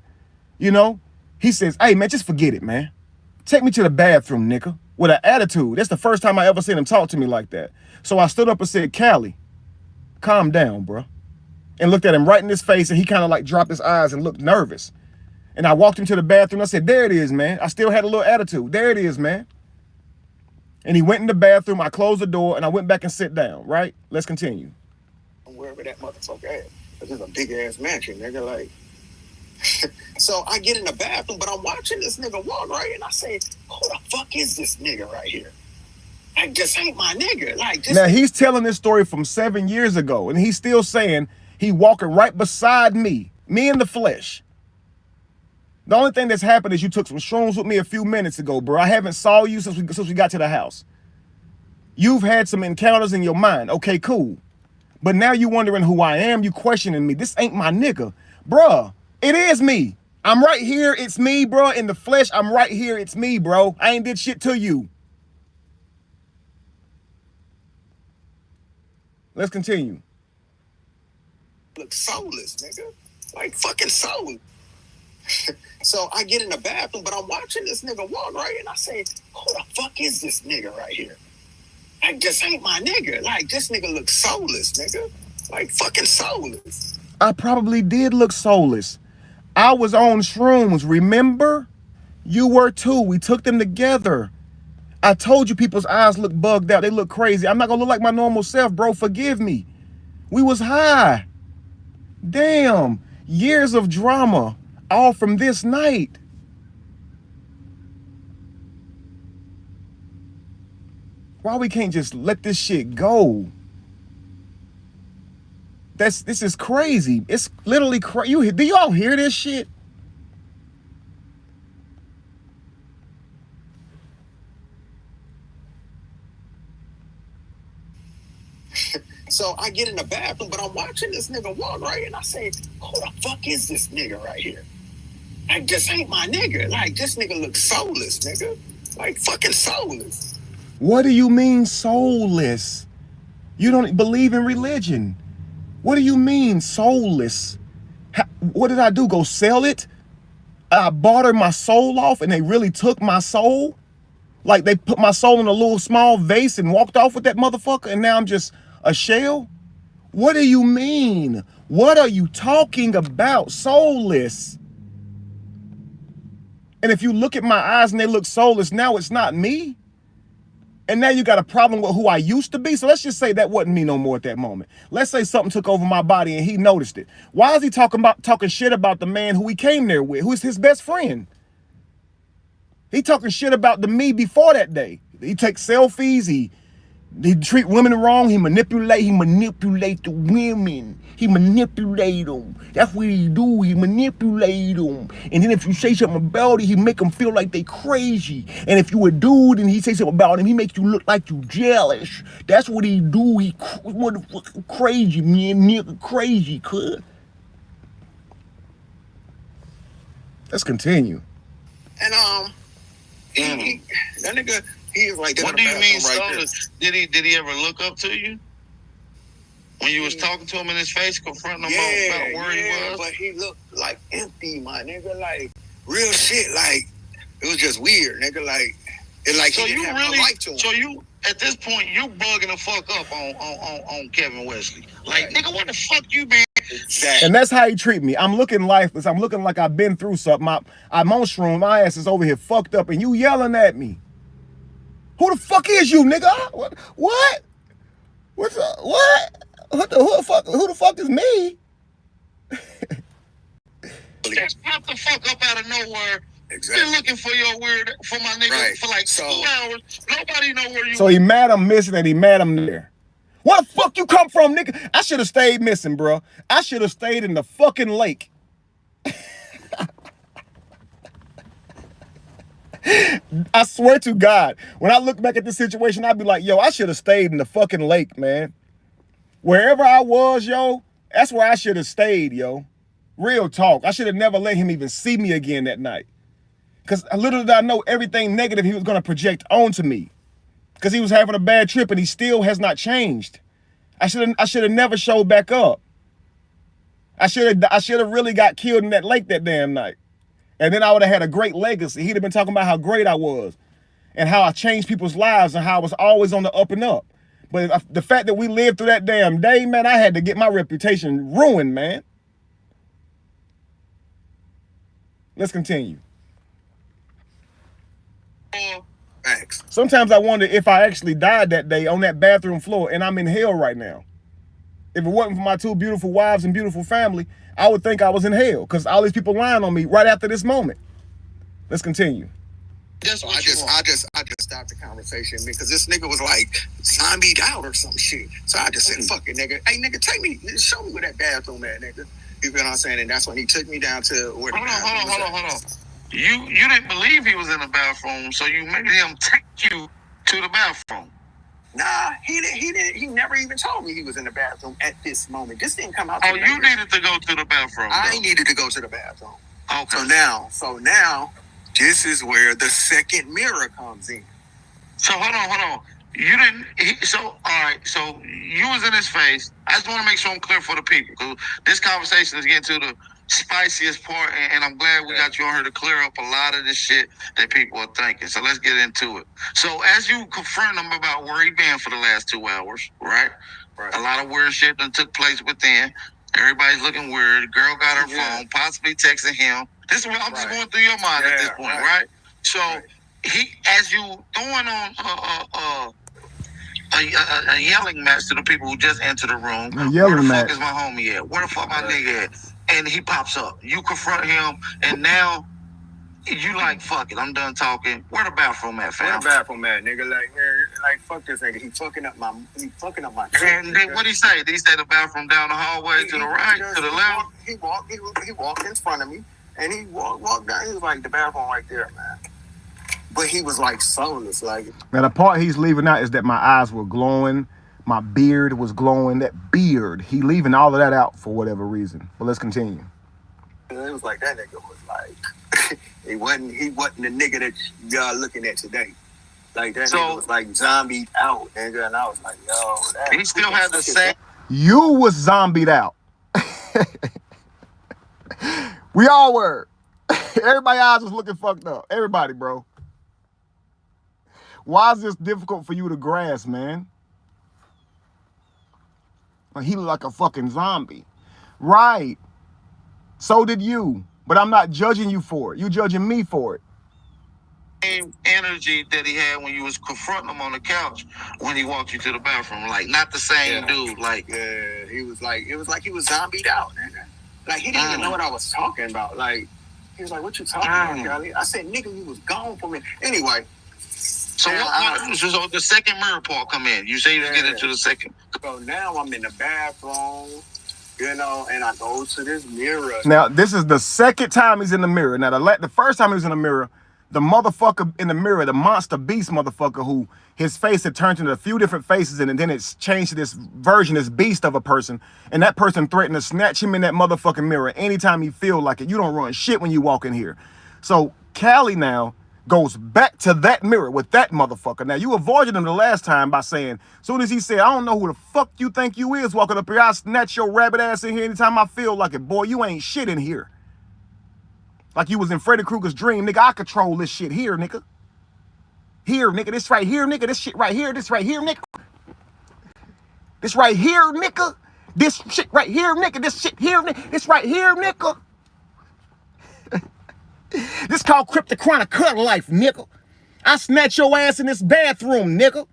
He says, hey, man, just forget it, man. Take me to the bathroom, nigga, with an attitude. That's the first time I ever seen him talk to me like that. So I stood up and said, Cali, calm down, bro. And looked at him right in his face, and he kind of like dropped his eyes and looked nervous. And I walked him to the bathroom. I said, there it is, man. I still had a little attitude. There it is, man. And he went in the bathroom. I closed the door, and I went back and sit down, right? Let's continue. Wherever that motherfucker at. Because it's a big-ass mansion, nigga, like. So I get in the bathroom, but I'm watching this nigga walk, right? And I say, who the fuck is this nigga right here? Like, this ain't my nigga. Like, this. Now, he's telling this story from 7 years ago, and he's still saying he walking right beside me in the flesh. The only thing that's happened is you took some shrooms with me a few minutes ago, bro. I haven't saw you since we got to the house. You've had some encounters in your mind. Okay, cool. But now you wondering who I am. You questioning me. This ain't my nigga. Bruh, it is me. I'm right here. It's me, bro. In the flesh, I'm right here. It's me, bro. I ain't did shit to you. Let's continue. Look soulless, nigga. Like, fucking soulless. So I get in the bathroom, but I'm watching this nigga walk, right? And I say, who the fuck is this nigga right here? Like, this ain't my nigga. Like, this nigga looks soulless, nigga. Like, fucking soulless. I probably did look soulless. I was on shrooms, remember? You were too. We took them together. I told you people's eyes look bugged out. They look crazy. I'm not gonna look like my normal self, bro. Forgive me. We was high. Damn. Years of drama. All from this night. Why we can't just let this shit go? This is crazy. It's literally crazy. Do y'all hear this shit? So I get in the bathroom, but I'm watching this nigga walk, right? And I say, who the fuck is this nigga right here? Like, this ain't my nigga. Like, this nigga looks soulless, nigga. Like, fucking soulless. What do you mean soulless? You don't believe in religion. What do you mean soulless? What did I do? Go sell it? I bartered my soul off and they really took my soul? Like they put my soul in a little small vase and walked off with that motherfucker and now I'm just a shell? What do you mean? What are you talking about? Soulless. And if you look at my eyes and they look soulless, now it's not me. And now you got a problem with who I used to be. So let's just say that wasn't me no more at that moment. Let's say something took over my body and he noticed it. Why is he talking shit about the man who he came there with, who's his best friend? He talking shit about the me before that day. He takes selfies, he treat women wrong, he manipulate the women. He manipulate them. That's what he do, he manipulate them. And then if you say something about it, he make them feel like they crazy. And if you a dude and he say something about him, he makes you look like you jealous. That's what he do, he motherfucking crazy, man, nigga crazy, cuz. Let's continue. And that nigga, he was like, what do you mean, right? Did he ever look up to you when you was talking to him in his face, confronting him about where he was? But he looked like empty, my nigga, like real shit. Like it was just weird, nigga. Like it, like so he didn't you have really, no life to him. So you at this point you bugging the fuck up on Kevin Wesley. Like nigga, what the fuck you been? Exactly. And that's how he treat me. I'm looking lifeless. I'm looking like I've been through something. I'm on shroom. My ass is over here fucked up, and you yelling at me. Who the fuck is you, nigga? What? What's up? What? Who the fuck is me? Just pop the fuck up out of nowhere. Exactly. Been looking for your for my nigga for like 2 hours. Nobody know where you. So he mad I'm missing and he mad I'm there. Where the fuck you come from, nigga? I should have stayed missing, bro. I should have stayed in the fucking lake. I swear to God, when I look back at this situation, I'd be like, yo, I should have stayed in the fucking lake, man. Wherever I was, yo, that's where I should have stayed, yo. Real talk. I should have never let him even see me again that night. Because little did I know everything negative he was going to project onto me. Because he was having a bad trip and he still has not changed. I should have never showed back up. I should have really got killed in that lake that damn night. And then I would have had a great legacy. He'd have been talking about how great I was and how I changed people's lives and how I was always on the up and up. But the fact that we lived through that damn day, man, I had to get my reputation ruined, man. Let's continue. Thanks. Sometimes I wonder if I actually died that day on that bathroom floor and I'm in hell right now. If it wasn't for my 2 beautiful wives and beautiful family, I would think I was in hell because all these people lying on me right after this moment. Let's continue. So I just stopped the conversation because this nigga was like zombied out or some shit. So I just said, fuck it, nigga. Hey, nigga, show me where that bathroom at, nigga. You know what I'm saying? And that's when he took me down to where Hold on. You didn't believe he was in the bathroom, so you made him take you to the bathroom. Nah, he didn't. He never even told me he was in the bathroom at this moment. This didn't come out. Oh, you needed to go to the bathroom. I needed to go to the bathroom. Okay. So now, this is where the second mirror comes in. So hold on. You didn't. All right. So you was in his face. I just want to make sure I'm clear for the people because this conversation is getting to the spiciest part, and I'm glad we got you on here to clear up a lot of this shit that people are thinking. So let's get into it. So as you confront him about where he been for the last 2 hours, right? A lot of weird shit that took place within. Everybody's looking weird. The girl got her phone, possibly texting him. This is what I'm just going through your mind at this point, right? So he, as you throwing on a yelling match to the people who just entered the room. Where the fuck is my homie at? Where the fuck my nigga at? And he pops up. You confront him, and now you like, fuck it, I'm done talking. Where the bathroom at, fam? Where the bathroom at, nigga? Like fuck this nigga. He fucking up my trip. And then what'd he say? Did he say the bathroom down the hallway to the right, to the left? He walked in front of me, and he walked down. He was like, the bathroom right there, man. But he was like soulless, like. Now the part he's leaving out is that my eyes were glowing, my beard was glowing. That beard, he leaving all of that out for whatever reason. But let's continue. It was like that nigga was like, he wasn't the nigga that y'all looking at today. Like that nigga was like zombied out, nigga, and I was like, yo, that. He still had the same. You was zombied out. We all were. Everybody's eyes was looking fucked up. Everybody, bro. Why is this difficult for you to grasp, man? Like, he looked like a fucking zombie. Right. So did you. But I'm not judging you for it. You judging me for it. Same energy that he had when you was confronting him on the couch when he walked you to the bathroom. Like, not the same dude. Like, yeah, he was like, it was like he was zombied out, nigga. Like, he didn't even know what I was talking about. Like, he was like, what you talking about, Cali? I said, nigga, you was gone for me. Anyway. So so the second mirror part come in. You say you get into the second. So now I'm in the bathroom, you know, and I go to this mirror. Now, this is the second time he's in the mirror. Now, the first time he was in the mirror, the motherfucker in the mirror, the monster beast motherfucker who his face had turned into a few different faces and then it's changed to this version, this beast of a person. And that person threatened to snatch him in that motherfucking mirror anytime he feel like it. You don't run shit when you walk in here. So Cali now goes back to that mirror with that motherfucker. Now, you avoided him the last time by saying, as soon as he said, I don't know who the fuck you think you is walking up here, I'll snatch your rabbit ass in here anytime I feel like it. Boy, you ain't shit in here. Like you was in Freddy Krueger's dream. Nigga, I control this shit here, nigga. Here, nigga. This right here, nigga. This shit right here. This right here, nigga. This right here, nigga. This shit right here, nigga. This shit here, nigga. This right here, nigga. This called cryptochronic cut life, nigga. I snatch your ass in this bathroom, nigga.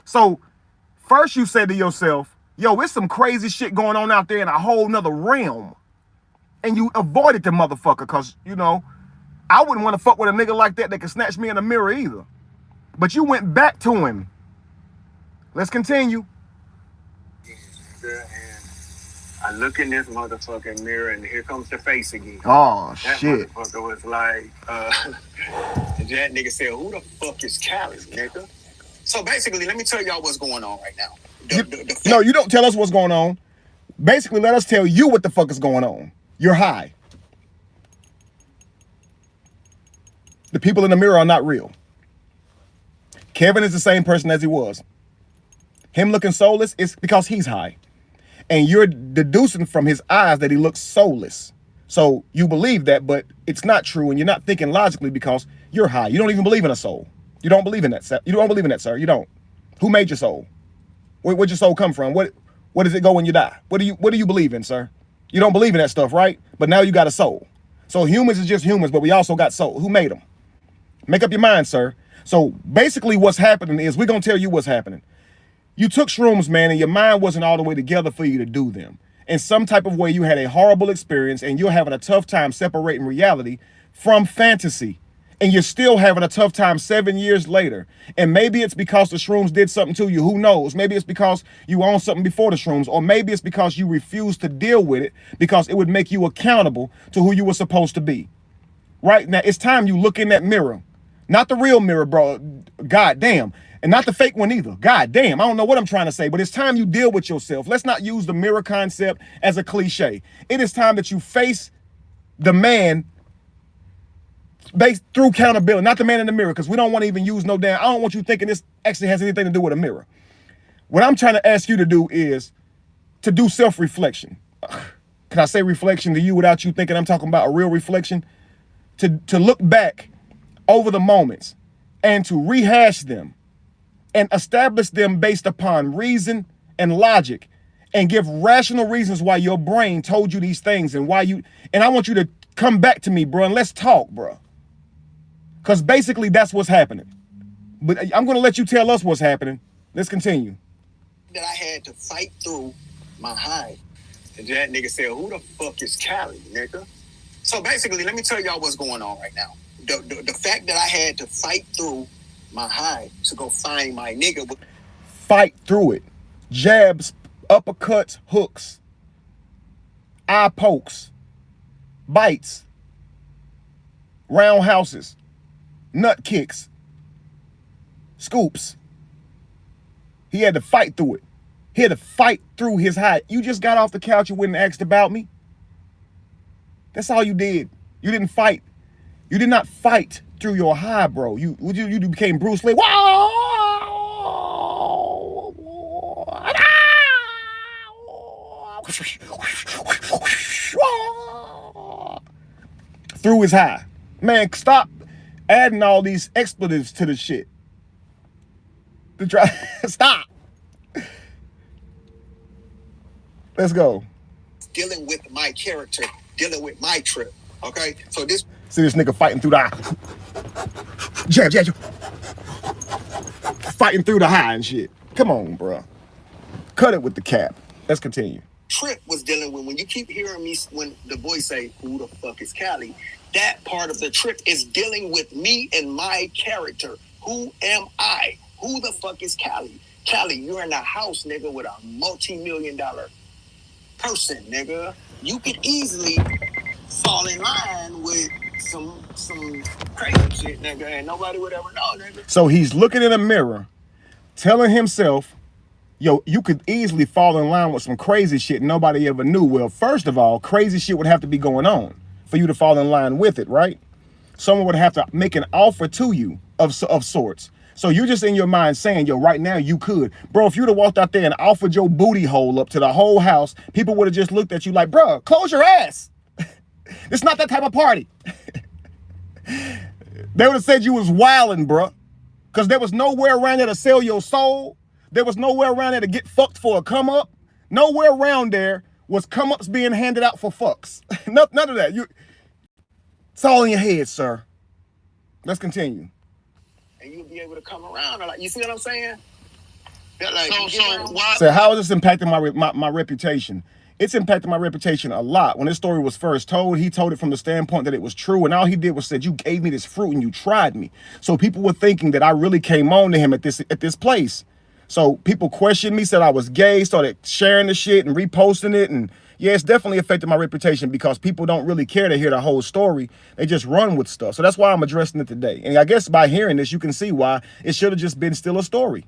So, first you said to yourself, yo, it's some crazy shit going on out there in a whole nother realm. And you avoided the motherfucker because, you know, I wouldn't want to fuck with a nigga like that could snatch me in the mirror either. But you went back to him. Let's continue. I look in this motherfucking mirror and here comes the face again. Oh, that shit. Motherfucker was like, that nigga said, who the fuck is Cali, nigga? So basically, let me tell y'all what's going on right now. No, you don't tell us what's going on. Basically, let us tell you what the fuck is going on. You're high. The people in the mirror are not real. Kevin is the same person as he was. Him looking soulless is because he's high. And you're deducing from his eyes that he looks soulless. So you believe that, but it's not true, and you're not thinking logically because you're high. You don't even believe in a soul. You don't believe in that. You don't believe in that, sir. You don't. Who made your soul? Where'd your soul come from? Where does it go when you die? What do you believe in, sir? You don't believe in that stuff, right? But now you got a soul. So humans is just humans, but we also got soul. Who made them? Make up your mind, sir. So basically what's happening is we're going to tell you what's happening. You took shrooms, man, and your mind wasn't all the way together for you to do them. In some type of way, you had a horrible experience and you're having a tough time separating reality from fantasy. And you're still having a tough time 7 years later. And maybe it's because the shrooms did something to you. Who knows? Maybe it's because you owned something before the shrooms. Or maybe it's because you refused to deal with it because it would make you accountable to who you were supposed to be. Right now, it's time you look in that mirror. Not the real mirror, bro. God damn. And not the fake one either. God damn. I don't know what I'm trying to say, but it's time you deal with yourself. Let's not use the mirror concept as a cliche. It is time that you face the man based through accountability, not the man in the mirror, because we don't want to even use no damn. I don't want you thinking this actually has anything to do with a mirror. What I'm trying to ask you to do is to do self-reflection. Can I say reflection to you without you thinking I'm talking about a real reflection? To look back over the moments and to rehash them and establish them based upon reason and logic and give rational reasons why your brain told you these things and I want you to come back to me, bro, and let's talk, bro. Because basically that's what's happening. But I'm going to let you tell us what's happening. Let's continue. That I had to fight through my high. And that nigga said, who the fuck is Cali, nigga? So basically, let me tell y'all what's going on right now. The fact that I had to fight through my high to go find my nigga. Fight through it. Jabs, uppercuts, hooks, eye pokes, bites, roundhouses, nut kicks, scoops. He had to fight through it. He had to fight through his high. You just got off the couch, you went and asked about me. That's all you did. You didn't fight. You did not fight through your high, bro. You became Bruce Lee. through his high. Man, stop adding all these expletives to the shit. To try, stop. Let's go. Dealing with my character, dealing with my trip. Okay, so this. See this nigga fighting through the eye. Jab, jab, jab. Fighting through the high and shit. Come on, bro. Cut it with the cap. Let's continue. Trip was dealing with, when you keep hearing me, when the boys say, who the fuck is Cali? That part of the trip is dealing with me and my character. Who am I? Who the fuck is Cali? Cali, you're in a house, nigga, with a multi-million-dollar person, nigga. You could easily fall in line with some crazy shit, nigga, and nobody would ever know, nigga. So he's looking in a mirror, telling himself, yo, you could easily fall in line with some crazy shit nobody ever knew. Well, first of all, crazy shit would have to be going on for you to fall in line with it, right? Someone would have to make an offer to you of sorts. So you're just in your mind saying, yo, right now you could. Bro, if you'd have walked out there and offered your booty hole up to the whole house, people would have just looked at you like, bro, close your ass. It's not that type of party. They would have said you was wildin', bro. Because there was nowhere around there to sell your soul. There was nowhere around there to get fucked for a come up. Nowhere around there was come ups being handed out for fucks. None of that. It's all in your head, sir. Let's continue. And you'll be able to come around. Like, you see what I'm saying? Like, so how is this impacting my reputation? It's impacted my reputation a lot. When this story was first told, he told it from the standpoint that it was true. And all he did was said, you gave me this fruit and you tried me. So people were thinking that I really came on to him at this place. So people questioned me, said I was gay, started sharing the shit and reposting it. And yeah, it's definitely affected my reputation because people don't really care to hear the whole story. They just run with stuff. So that's why I'm addressing it today. And I guess by hearing this, you can see why it should have just been still a story.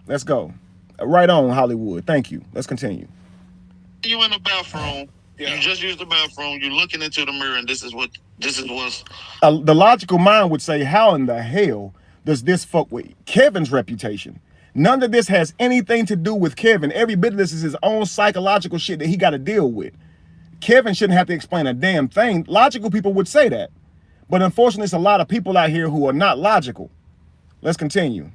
Let's go. Right on, Hollywood. Thank you. Let's continue. You in the bathroom. Yeah. You just used the bathroom. You're looking into the mirror, and this is what's. The logical mind would say, how in the hell does this fuck with Kevin's reputation? None of this has anything to do with Kevin. Every bit of this is his own psychological shit that he got to deal with. Kevin shouldn't have to explain a damn thing. Logical people would say that. But unfortunately, there's a lot of people out here who are not logical. Let's continue.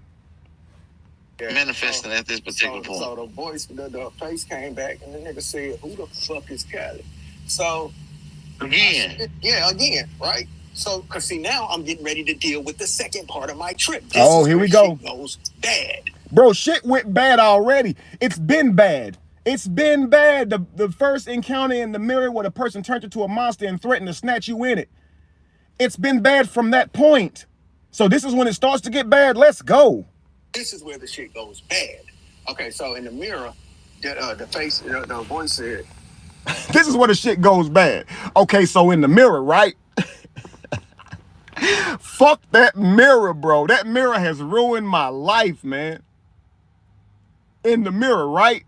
Manifesting at this particular point. So the voice, the face came back and the nigga said, who the fuck is Cali? So again, right? So, cause see, now I'm getting ready to deal with the second part of my trip. Here we go. Shit goes bad. Bro, shit went bad already. It's been bad. It's been bad. The first encounter in the mirror where the person turned into a monster and threatened to snatch you in it. It's been bad from that point. So this is when it starts to get bad. Let's go. This is where the shit goes bad. Okay, so in the mirror, the face, the voice said, this is where the shit goes bad. Okay, so in the mirror, right? Fuck that mirror, bro. That mirror has ruined my life, man. In the mirror, right?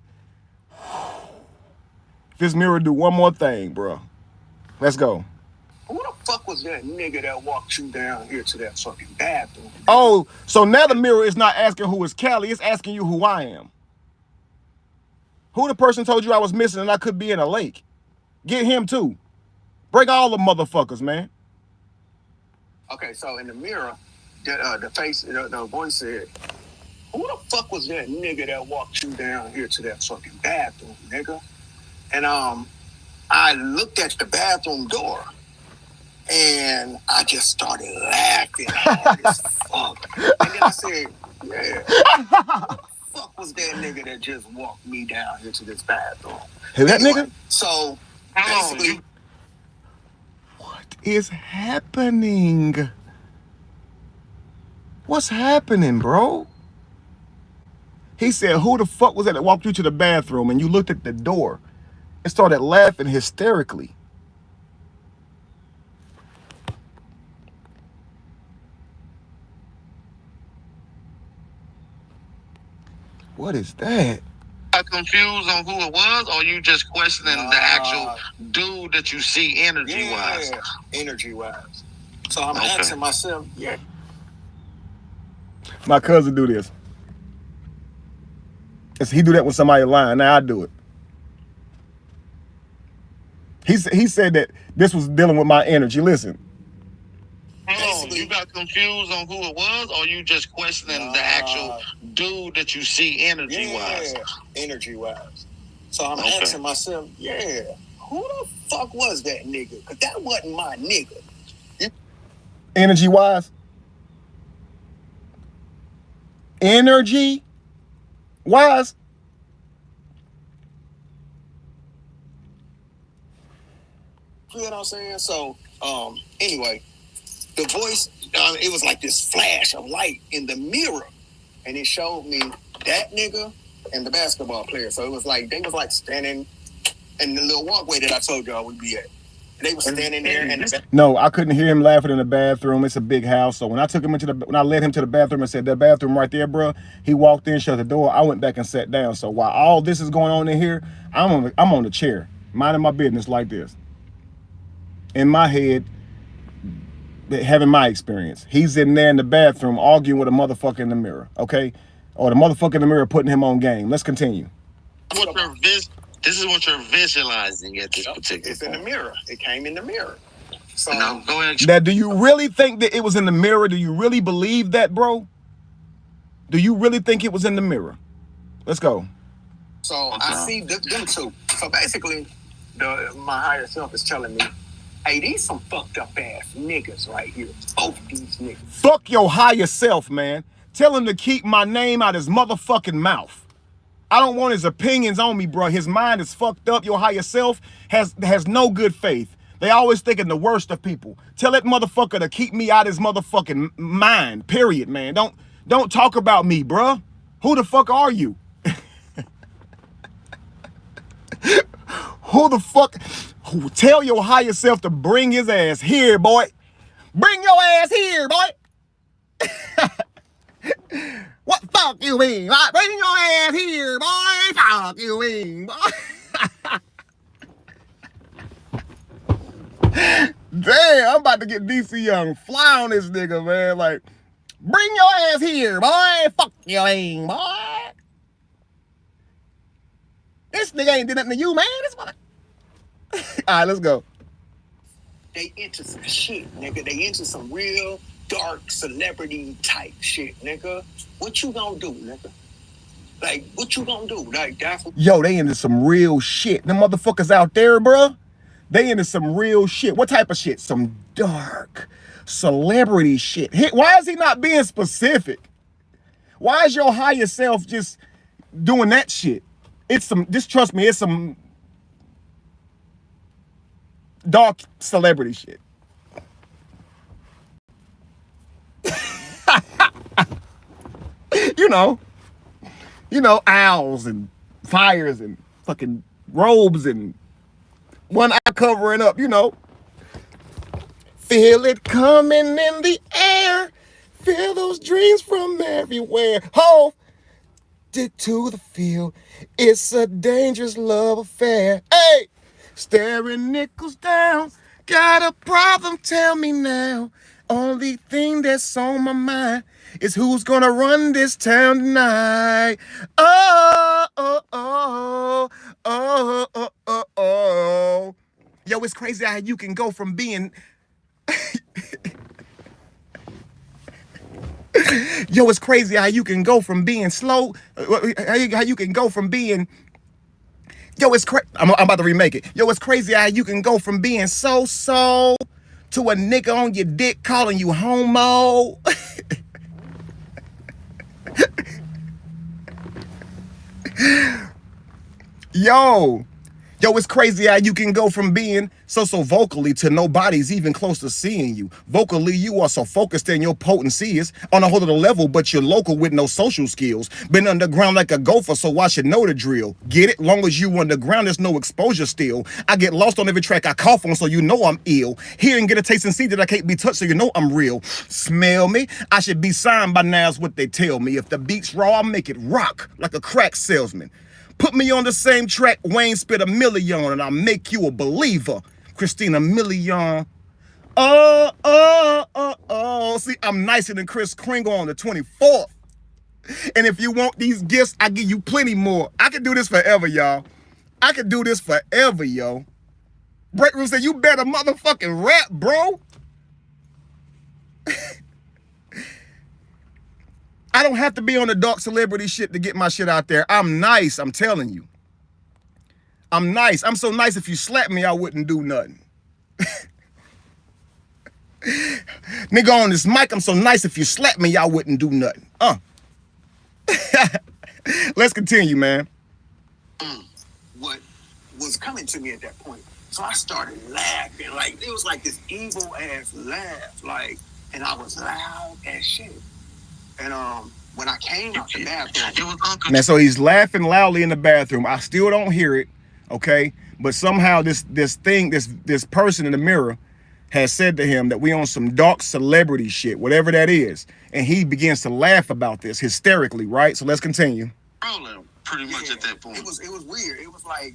This mirror do one more thing, bro. Let's go. Who the fuck was that nigga that walked you down here to that fucking bathroom? Oh, so now the mirror is not asking who is Cali, it's asking you who I am. Who the person told you I was missing and I could be in a lake? Get him too. Break all the motherfuckers, man. Okay, so in the mirror, the face, the voice said, who the fuck was that nigga that walked you down here to that fucking bathroom, nigga? And I looked at the bathroom door. And I just started laughing hard as fuck. And then I said, yeah, who the fuck was that nigga that just walked me down here to this bathroom? Hey, that nigga? So, basically... What is happening? What's happening, bro? He said, who the fuck was that walked you to the bathroom? And you looked at the door and started laughing hysterically. What is that? I'm confused on who it was, or you just questioning the actual dude that you see energy-wise? Yeah, energy-wise. So I'm asking myself, yeah. My cousin do this. He do that when somebody lying. Now I do it. He said that this was dealing with my energy. Listen. Hold on, you got confused on who it was, or you just questioning the actual dude that you see energy-wise? Yeah, energy-wise. So I'm asking myself, who the fuck was that nigga? Because that wasn't my nigga. Energy-wise? Energy-wise? You know what I'm saying? So, anyway, the voice, it was like this flash of light in the mirror. And it showed me that nigga and the basketball player. So it was like, they was like standing in the little walkway that I told y'all we'd be at. They were standing there. And no, I couldn't hear him laughing in the bathroom. It's a big house. So when I took him when I led him to the bathroom and said, that bathroom right there, bro, he walked in, shut the door. I went back and sat down. So while all this is going on in here, I'm on the chair, minding my business like this. In my head, having my experience. He's in there in the bathroom arguing with a motherfucker in the mirror, okay? Or the motherfucker in the mirror putting him on game. Let's continue. This is what you're visualizing at this particular It's in the mirror. It came in the mirror. So now, go ahead. Now, do you really think that it was in the mirror? Do you really believe that, bro? Do you really think it was in the mirror? Let's go. So I see them two. So basically, my higher self is telling me, hey, these some fucked up ass niggas right here. Both these niggas. Fuck your higher self, man. Tell him to keep my name out his motherfucking mouth. I don't want his opinions on me, bro. His mind is fucked up. Your higher self has no good faith. They always thinking the worst of people. Tell that motherfucker to keep me out his motherfucking mind, period, man. Don't talk about me, bro. Who the fuck are you? Who the fuck? Tell your higher self to bring his ass here, boy. Bring your ass here, boy. What fuck you mean? Bring your ass here, boy. Fuck you mean, boy. Damn, I'm about to get DC Young fly on this nigga, man. Like, bring your ass here, boy. Fuck you mean, boy. This nigga ain't did nothing to you, man. This mother. All right, let's go. They into some shit, nigga. They into some real dark celebrity type shit, nigga. What you gonna do, nigga? Like, what you gonna do? Like, that's what... Yo, they into some real shit. Them motherfuckers out there, bruh. They into some real shit. What type of shit? Some dark celebrity shit. Why is he not being specific? Why is your higher self just doing that shit? Just trust me, it's some dark celebrity shit. You know, owls and fires and fucking robes and one eye covering up, you know. Feel it coming in the air. Feel those dreams from everywhere. Hold it to the field. It's a dangerous love affair. Hey, staring nickels down. Got a problem, tell me now. Only thing that's on my mind is who's gonna run this town tonight. Oh, oh, oh, oh, oh, oh, oh. Yo, it's crazy how you can go from being... Yo, it's crazy how you can go from being slow, how you can go from being... Yo, it's crazy. I'm about to remake it. Yo, it's crazy how you can go from being so to a nigga on your dick calling you homo. Yo, it's crazy how you can go from being so vocally to nobody's even close to seeing you. Vocally, you are so focused in your potency is on a whole other level, but you're local with no social skills. Been underground like a gopher, so I should know the drill. Get it? Long as you underground, there's no exposure still. I get lost on every track I cough on, so you know I'm ill. Hear and get a taste and see that I can't be touched, so you know I'm real. Smell me? I should be signed by now is what they tell me. If the beat's raw, I make it rock like a crack salesman. Put me on the same track Wayne spit $1 million and I'll make you a believer. Christina Milian. Oh. See, I'm nicer than Chris Kringle on the 24th. And if you want these gifts, I give you plenty more. I can do this forever, y'all. I can do this forever, yo. Break room said, you better motherfucking rap, bro. I don't have to be on the dark celebrity shit to get my shit out there. I'm nice, I'm telling you. I'm nice. I'm so nice if you slap me, I wouldn't do nothing. Nigga on this mic, I'm so nice if you slap me, I wouldn't do nothing. Let's continue, man. What was coming to me at that point. So I started laughing. Like, it was like this evil ass laugh. Like, and I was loud as shit. And when I came out the bathroom, now, so he's laughing loudly in the bathroom. I still don't hear it, okay? But somehow this person in the mirror has said to him that we on some dark celebrity shit, whatever that is. And he begins to laugh about this hysterically, right? So let's continue. Pretty much at that point. It was weird. It was like,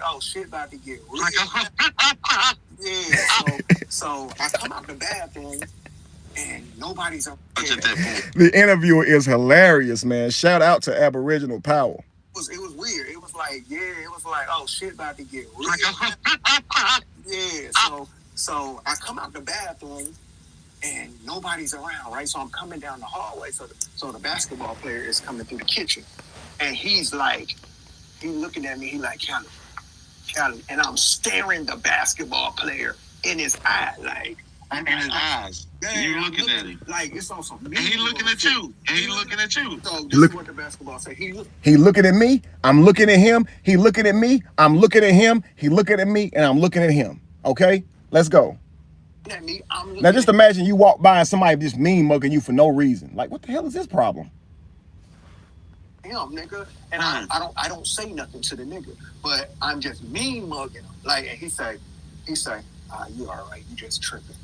oh, shit about to get real. So I come out the bathroom and nobody's up there. At that point. The interviewer is hilarious, man. Shout out to Aboriginal Power. It was weird. It was like, oh, shit about to get real. So I come out the bathroom and nobody's around, right? So I'm coming down the hallway. So the basketball player is coming through the kitchen. And he's looking at me, he like, Cali. And I'm staring the basketball player in his eye, like. In his eyes. You looking at him. Like, it's on some. And he looking at you. So this is what the basketball say. He looking at me, I'm looking at him. He looking at me, I'm looking at him. He looking at me, and I'm looking at him. Okay? Let's go. Now just imagine you walk by and somebody just mean mugging you for no reason. Like, what the hell is this problem? Him, nigga, and I don't say nothing to the nigga, but I'm just mean mugging him. Like, and he say, you all right? You just tripping.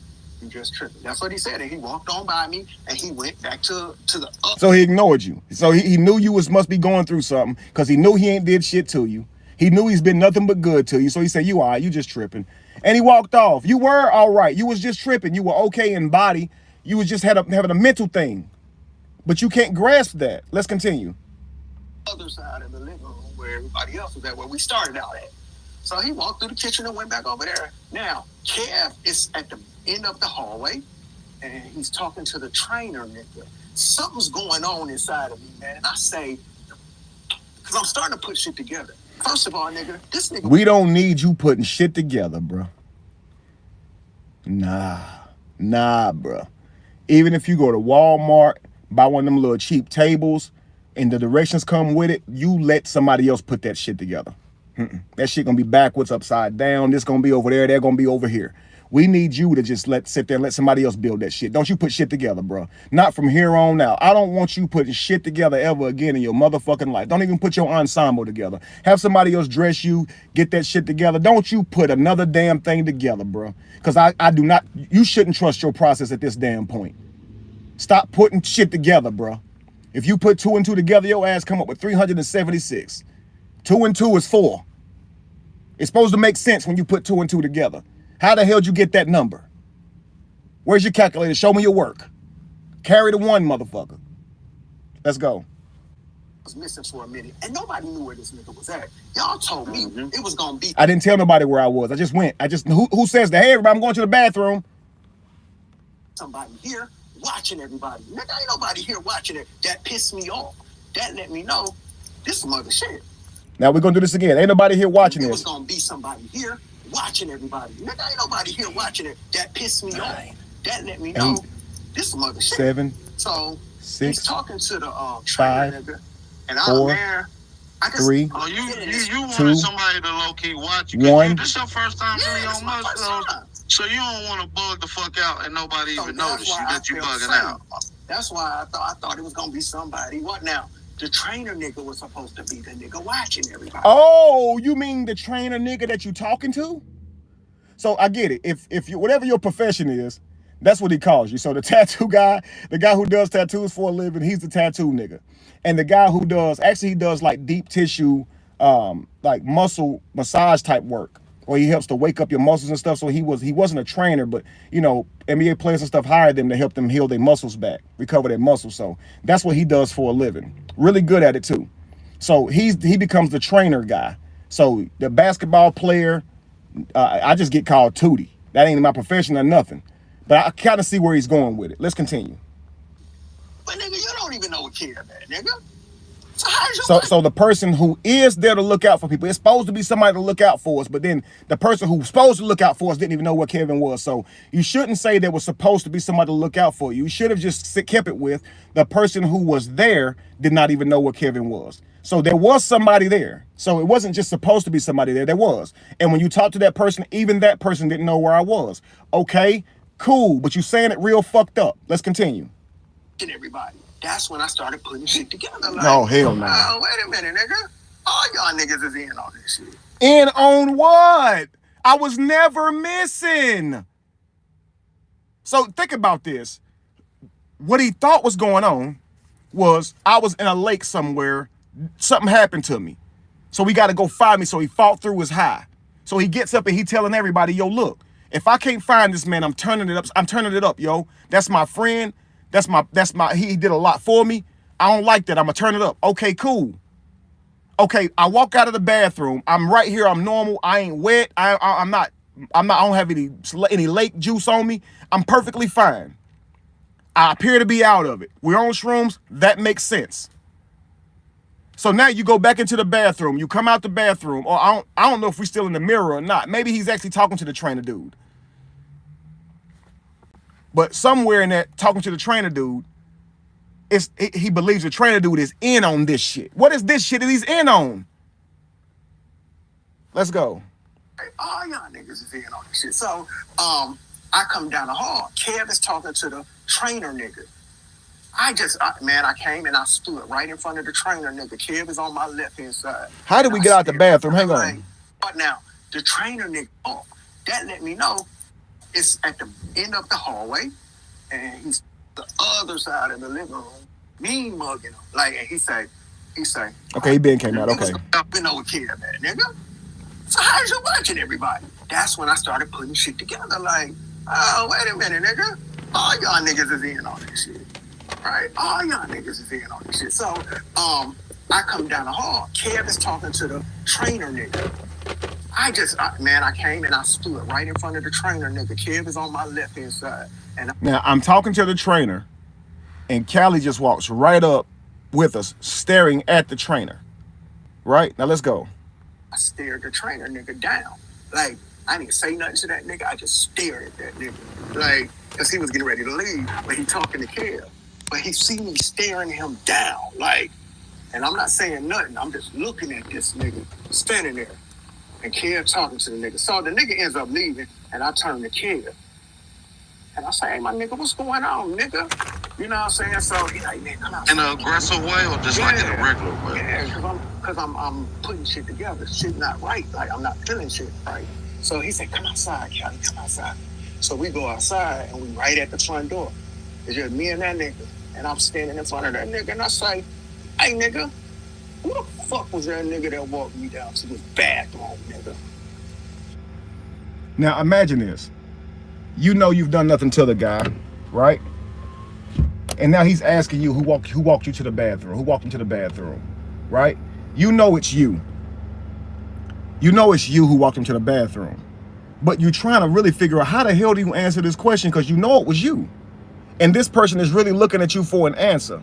That's what he said, and he walked on by me, and he went back to the. So he ignored you. So he knew you must be going through something because he knew he ain't did shit to you. He knew he's been nothing but good to you. So he said, you all right? You just tripping, and he walked off. You were all right. You was just tripping. You were okay in body. You was just having a mental thing, but you can't grasp that. Let's continue. Other side of the living room where everybody else was at, where we started out at. So he walked through the kitchen and went back over there. Now, Kev is at the end of the hallway, and he's talking to the trainer, nigga. Something's going on inside of me, man. And I say, because I'm starting to put shit together. First of all, nigga, this nigga. We don't need you putting shit together, bro. Nah, bro. Even if you go to Walmart, buy one of them little cheap tables, and the directions come with it, you let somebody else put that shit together. That shit gonna be backwards, upside down. This gonna be over there. They're gonna be over here. We need you to just sit there and let somebody else build that shit. Don't you put shit together, bro. Not from here on out. I don't want you putting shit together ever again in your motherfucking life. Don't even put your ensemble together. Have somebody else dress you, get that shit together. Don't you put another damn thing together, bro. Because I do not, you shouldn't trust your process at this damn point. Stop putting shit together, bro. If you put 2 and 2 together, your ass come up with 376. 2 and 2 is 4. It's supposed to make sense when you put 2 and 2 together. How the hell did you get that number? Where's your calculator? Show me your work. Carry the 1, motherfucker. Let's go. I was missing for a minute, and nobody knew where this nigga was at. Y'all told me it was gonna be. I didn't tell nobody where I was. I just went. Who says that? Hey, everybody, I'm going to the bathroom. Somebody here watching everybody. Nigga, ain't nobody here watching it. That pissed me off. That let me know this some other shit. Now we're gonna do this again. Ain't nobody here watching this. It was gonna be somebody here watching everybody. Nigga, ain't nobody here watching it. That pissed me off. That let me know this some other shit. 7. So 6. he's talking to the 5. nigga, and 4. I'm there. 3. Oh, you wanted 2, somebody to low key watch you. 1. This your first time really on Muscle, so you don't want to bug the fuck out and nobody even notice you that you bugging out. That's why I thought it was gonna be somebody. What now? The trainer nigga was supposed to be the nigga watching everybody. Oh, you mean the trainer nigga that you talking to? So I get it. If you whatever your profession is, that's what he calls you. So the tattoo guy, the guy who does tattoos for a living, he's the tattoo nigga. And the guy who does like deep tissue, like muscle massage type work, or he helps to wake up your muscles and stuff. So he wasn't a trainer, but you know, NBA players and stuff hired them to help them heal their muscles back, recover their muscles. So that's what he does for a living. Really good at it too. So he becomes the trainer guy. So the basketball player I just get called Tootie. That ain't my profession or nothing. But I kind of see where he's going with it. Let's continue. But nigga, you don't even know what Kev at, nigga. So how's your So the person who is there to look out for people, it's supposed to be somebody to look out for us, but then the person who's supposed to look out for us didn't even know what Kevin was. So you shouldn't say there was supposed to be somebody to look out for you. You should have just kept it with the person who was there did not even know what Kevin was. So there was somebody there. So it wasn't just supposed to be somebody there. There was. And when you talk to that person, even that person didn't know where I was. Okay, cool. But you saying it real fucked up. Let's continue. Everybody. That's when I started putting shit together. Like, no, hell no. Wait a minute, nigga. All y'all niggas is in on this shit. In on what? I was never missing. So think about this. What he thought was going on was I was in a lake somewhere. Something happened to me. So he got to go find me. So he fought through his high. So he gets up and he telling everybody, yo, look, if I can't find this man, I'm turning it up. I'm turning it up, yo. That's my friend. He did a lot for me. I don't like that. I'm gonna turn it up. Okay, cool. Okay, I walk out of the bathroom. I'm right here. I'm normal. I ain't wet. I don't have any lake juice on me. I'm perfectly fine. I appear to be out of it. We're on shrooms. That makes sense. So now you go back into the bathroom. You come out the bathroom, or I don't know if we're still in the mirror or not. Maybe he's actually talking to the trainer dude. But somewhere in that talking to the trainer dude, he believes the trainer dude is in on this shit. What is this shit that he's in on? Let's go. All y'all niggas is in on this shit. So, I come down the hall. Kev is talking to the trainer nigga. I came and I stood right in front of the trainer nigga. Kev is on my left-hand side. How did we get out the bathroom? Hang on. But now, the trainer nigga, that let me know it's at the end of the hallway, and he's the other side of the living room, mean mugging him. Like, and he say, okay, he been came out, okay. Been over Kev, man, nigga. So how's you watching everybody? That's when I started putting shit together. Like, oh, wait a minute, nigga. All y'all niggas is in on this shit. Right? All y'all niggas is in on this shit. So, I come down the hall. Kev is talking to the trainer nigga. I came and I stood right in front of the trainer nigga. Kev is on my left-hand side. Now, I'm talking to the trainer, and Cali just walks right up with us, staring at the trainer. Right? Now, let's go. I stared the trainer nigga down. Like, I didn't say nothing to that nigga. I just stared at that nigga. Like, because he was getting ready to leave, but he talking to Kev. But he see me staring him down. Like, and I'm not saying nothing. I'm just looking at this nigga standing there. And Kev talking to the nigga. So the nigga ends up leaving, and I turn to Kev. And I say, hey, my nigga, what's going on, nigga? You know what I'm saying? So he like, man, come out. In an aggressive way or just like in a regular way? Yeah, because I'm putting shit together. Shit not right. Like, I'm not feeling shit right. So he said, come outside, Cali, come outside. So we go outside, and we right at the front door. It's just me and that nigga. And I'm standing in front of that nigga, and I say, hey, nigga, who the fuck was that nigga that walked me down to this bathroom, nigga? Now, imagine this. You know you've done nothing to the guy, right? And now he's asking you who walked you to the bathroom, who walked into the bathroom, right? You know it's you. You know it's you who walked into the bathroom. But you're trying to really figure out how the hell do you answer this question because you know it was you. And this person is really looking at you for an answer,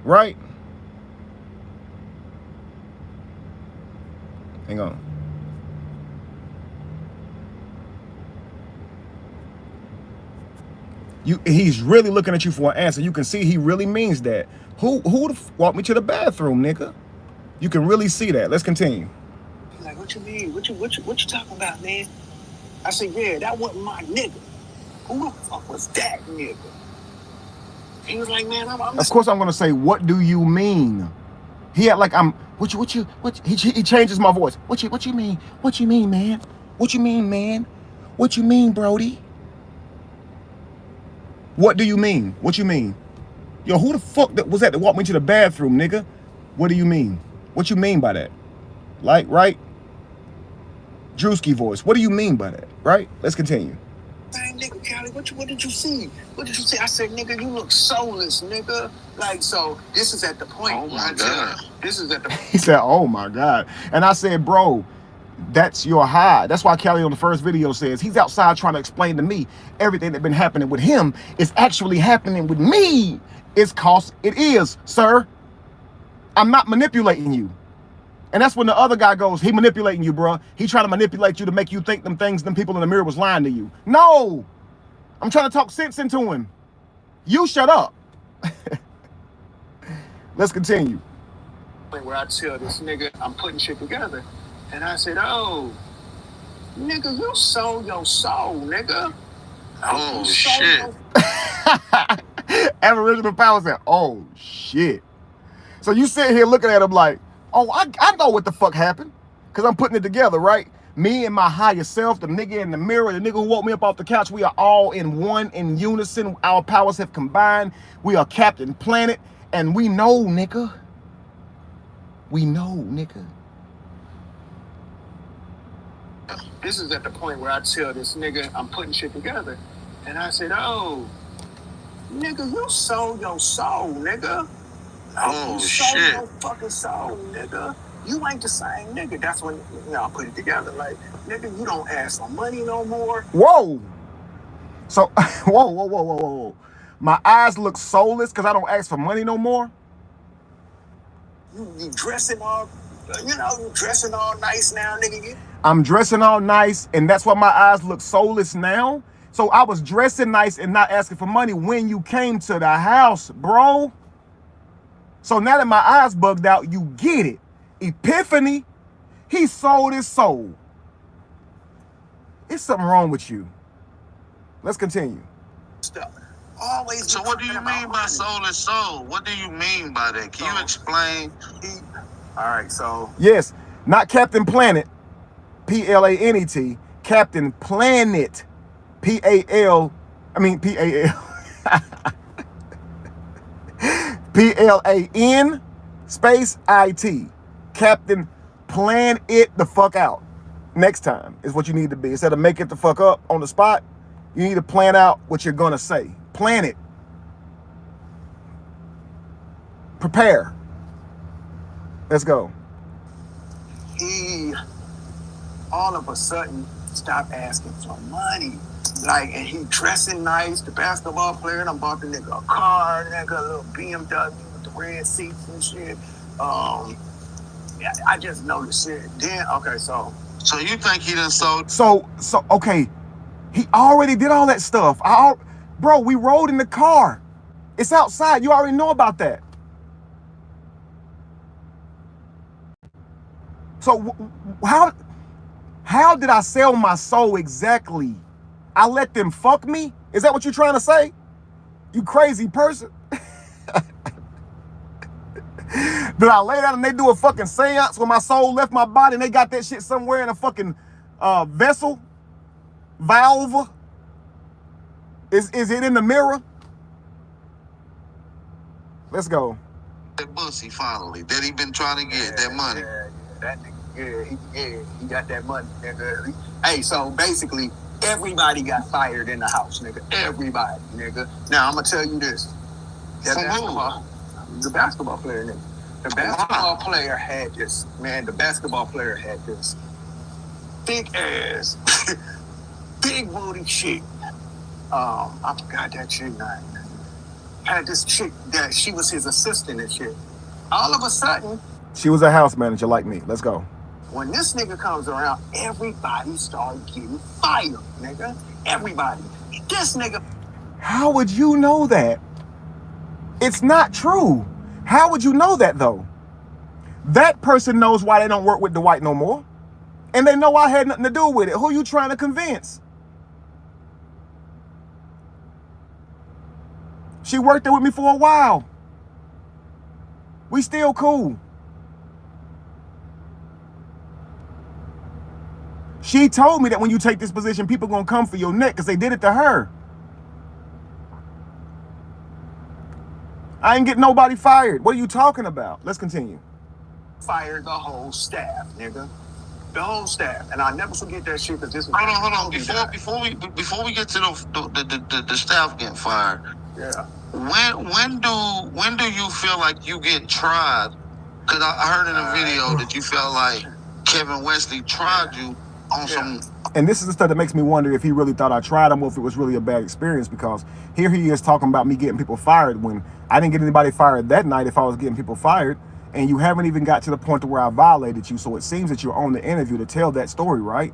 right? Hang on. He's really looking at you for an answer. You can see he really means that. Who walked me to the bathroom, nigga? You can really see that. Let's continue. He's like, what you mean? What you talking about, man? I said, yeah, that wasn't my nigga. Who the fuck was that nigga? He was like, man, I'm of course I'm gonna say, what do you mean? He had like he changes my voice. What you mean? What you mean, man? What you mean, man? What you mean, Brody? What do you mean? What you mean? Yo, who the fuck was that walked me to the bathroom, nigga? What do you mean? What you mean by that? Like, right? Drewski voice. What do you mean by that? Right? Let's continue. Hey, nigga, Cali, what did you see? What did you see? I said, nigga, you look soulless, nigga. Like, so this is at the point. Oh my God. This is at the He said, oh my God. And I said, bro, That's your high. That's why Cali on the first video says he's outside trying to explain to me everything that's been happening with him is actually happening with me. It's cause it is, sir. I'm not manipulating you. And that's when the other guy goes, he manipulating you, bro. He trying to manipulate you to make you think them things, them people in the mirror was lying to you. No, I'm trying to talk sense into him. You shut up. Let's continue. Where I tell this nigga I'm putting shit together. And I said, oh, nigga, you sold your soul, nigga. Oh, shit. Aboriginal Power said, oh, shit. So you sit here looking at him like, oh, I know what the fuck happened. Because I'm putting it together, right? Me and my higher self, the nigga in the mirror, the nigga who woke me up off the couch, we are all in one, in unison. Our powers have combined. We are Captain Planet. And we know, nigga. We know, nigga. This is at the point where I tell this nigga I'm putting shit together. And I said, oh, nigga, you sold your soul, nigga. Oh, you shit. sold your fucking soul, nigga. You ain't the same nigga. That's when, I put it together. Like, nigga, you don't ask for money no more. Whoa. So, whoa. My eyes look soulless because I don't ask for money no more. You dressing all, you dressing all nice now, nigga. I'm dressing all nice, and that's why my eyes look soulless now. So I was dressing nice and not asking for money when you came to the house, bro. So now that my eyes bugged out, you get it. Epiphany, he sold his soul. It's something wrong with you. Let's continue. Stuff. Always. So what do you mean by soul and soul? What do you mean by that? Can you explain? All right, so. Yes, not Captain Planet, Planet, Captain Planet, P-A-L, P-L-A-N space I-T. Captain, plan it the fuck out. Next time is what you need to be. Instead of make it the fuck up on the spot, you need to plan out what you're gonna say. Plan it. Prepare. Let's go. He all of a sudden stopped asking for money. Like, and he dressing nice, the basketball player, and I bought the nigga a car, nigga, a little BMW with the red seats and shit. I just noticed it. Then, okay, so you think he done sold? So, okay. He already did all that stuff. Bro, we rode in the car. It's outside. You already know about that. So how did I sell my soul exactly? I let them fuck me? Is that what you're trying to say? You crazy person. Did I lay down and they do a fucking seance when my soul left my body and they got that shit somewhere in a fucking vessel? Valve? Is it in the mirror? Let's go. That pussy finally that he been trying to get, that money. Yeah, that nigga, he got that money, nigga. Hey, so basically, everybody got fired in the house, nigga. Everybody, nigga. Now, I'm gonna tell you this. The basketball player, nigga. The basketball player had this, man, big ass, big booty chick. I forgot that chick name. Had this chick that she was his assistant and shit. All of a sudden, she was a house manager like me. Let's go. When this nigga comes around, everybody started getting fired, nigga. Everybody. This nigga. How would you know that? It's not true. How would you know that, though? That person knows why they don't work with Dwight no more. And they know I had nothing to do with it. Who you trying to convince? She worked there with me for a while. We still cool. She told me that when you take this position, people gonna come for your neck because they did it to her. I ain't getting nobody fired. What are you talking about? Let's continue. Fired the whole staff, nigga. The whole staff. And I'll never forget that shit because this was... Hold on. Before we get to the staff getting fired. Yeah. When do you feel like you get tried? Because I heard in a video that you felt like Kevin Wesley tried you on some. And this is the stuff that makes me wonder if he really thought I tried him or if it was really a bad experience, because here he is talking about me getting people fired when I didn't get anybody fired that night if I was getting people fired, and you haven't even got to the point to where I violated you. So it seems that you're on the interview to tell that story, right?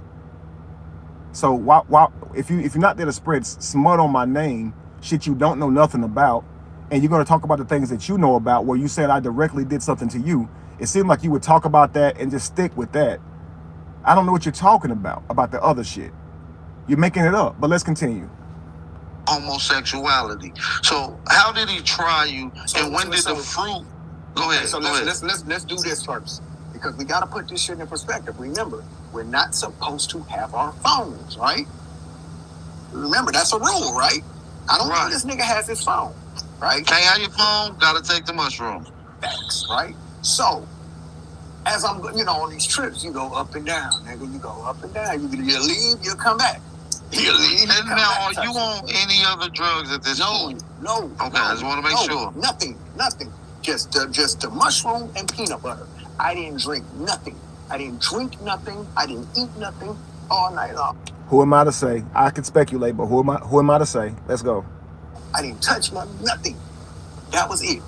So why if you're not there to spread smut on my name, shit you don't know nothing about, and you're going to talk about the things that you know about where you said I directly did something to you, it seemed like you would talk about that and just stick with that. I don't know what you're talking about the other shit. You're making it up, but let's continue. Homosexuality. So how did he try you, and when did the fruit? Go ahead. So let's do this first, because we got to put this shit in perspective. Remember, we're not supposed to have our phones, right? Remember, that's a rule, right? I don't think this nigga has his phone, right? Can't have your phone. Gotta take the mushrooms. Facts, right? So, as I'm, on these trips, you go up and down, nigga. You go up and down. You leave, you come back. You leave. And now, are you on any other drugs at this point? No. Okay, I just want to make sure. Nothing. Just the mushroom and peanut butter. I didn't drink nothing. I didn't drink nothing. I didn't eat nothing all night long. Who am I to say? I could speculate, but who am I to say? Let's go. I didn't touch nothing. That was it.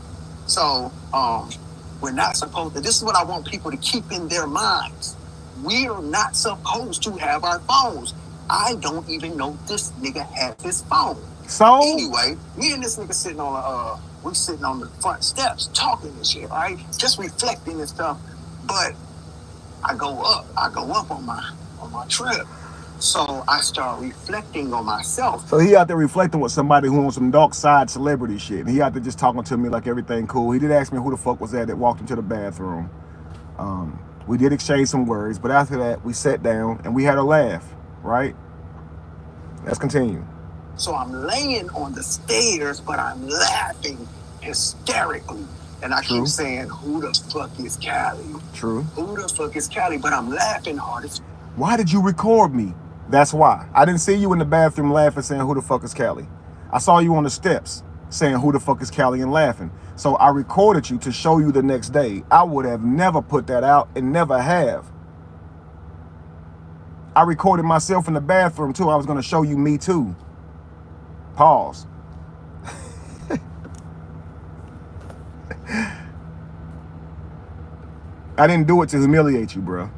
So, we're not supposed to. This is what I want people to keep in their minds. We are not supposed to have our phones. I don't even know this nigga has his phone. So anyway, me and this nigga sitting on the front steps talking and shit, right? Just reflecting and stuff. But I go up on my trip. So I start reflecting on myself. So he out there reflecting with somebody who on some dark side celebrity shit. And he out there just talking to me like everything cool. He did ask me who the fuck was that walked into the bathroom. We did exchange some words, but after that we sat down and we had a laugh, right? Let's continue. So I'm laying on the stairs, but I'm laughing hysterically. And I keep saying, who the fuck is Cali? True. Who the fuck is Cali? But I'm laughing hard as. Why did you record me? That's why. I didn't see you in the bathroom laughing saying, who the fuck is Cali? I saw you on the steps saying, who the fuck is Cali, and laughing. So I recorded you to show you the next day. I would have never put that out and never have. I recorded myself in the bathroom too. I was going to show you me too. Pause. I didn't do it to humiliate you, bro.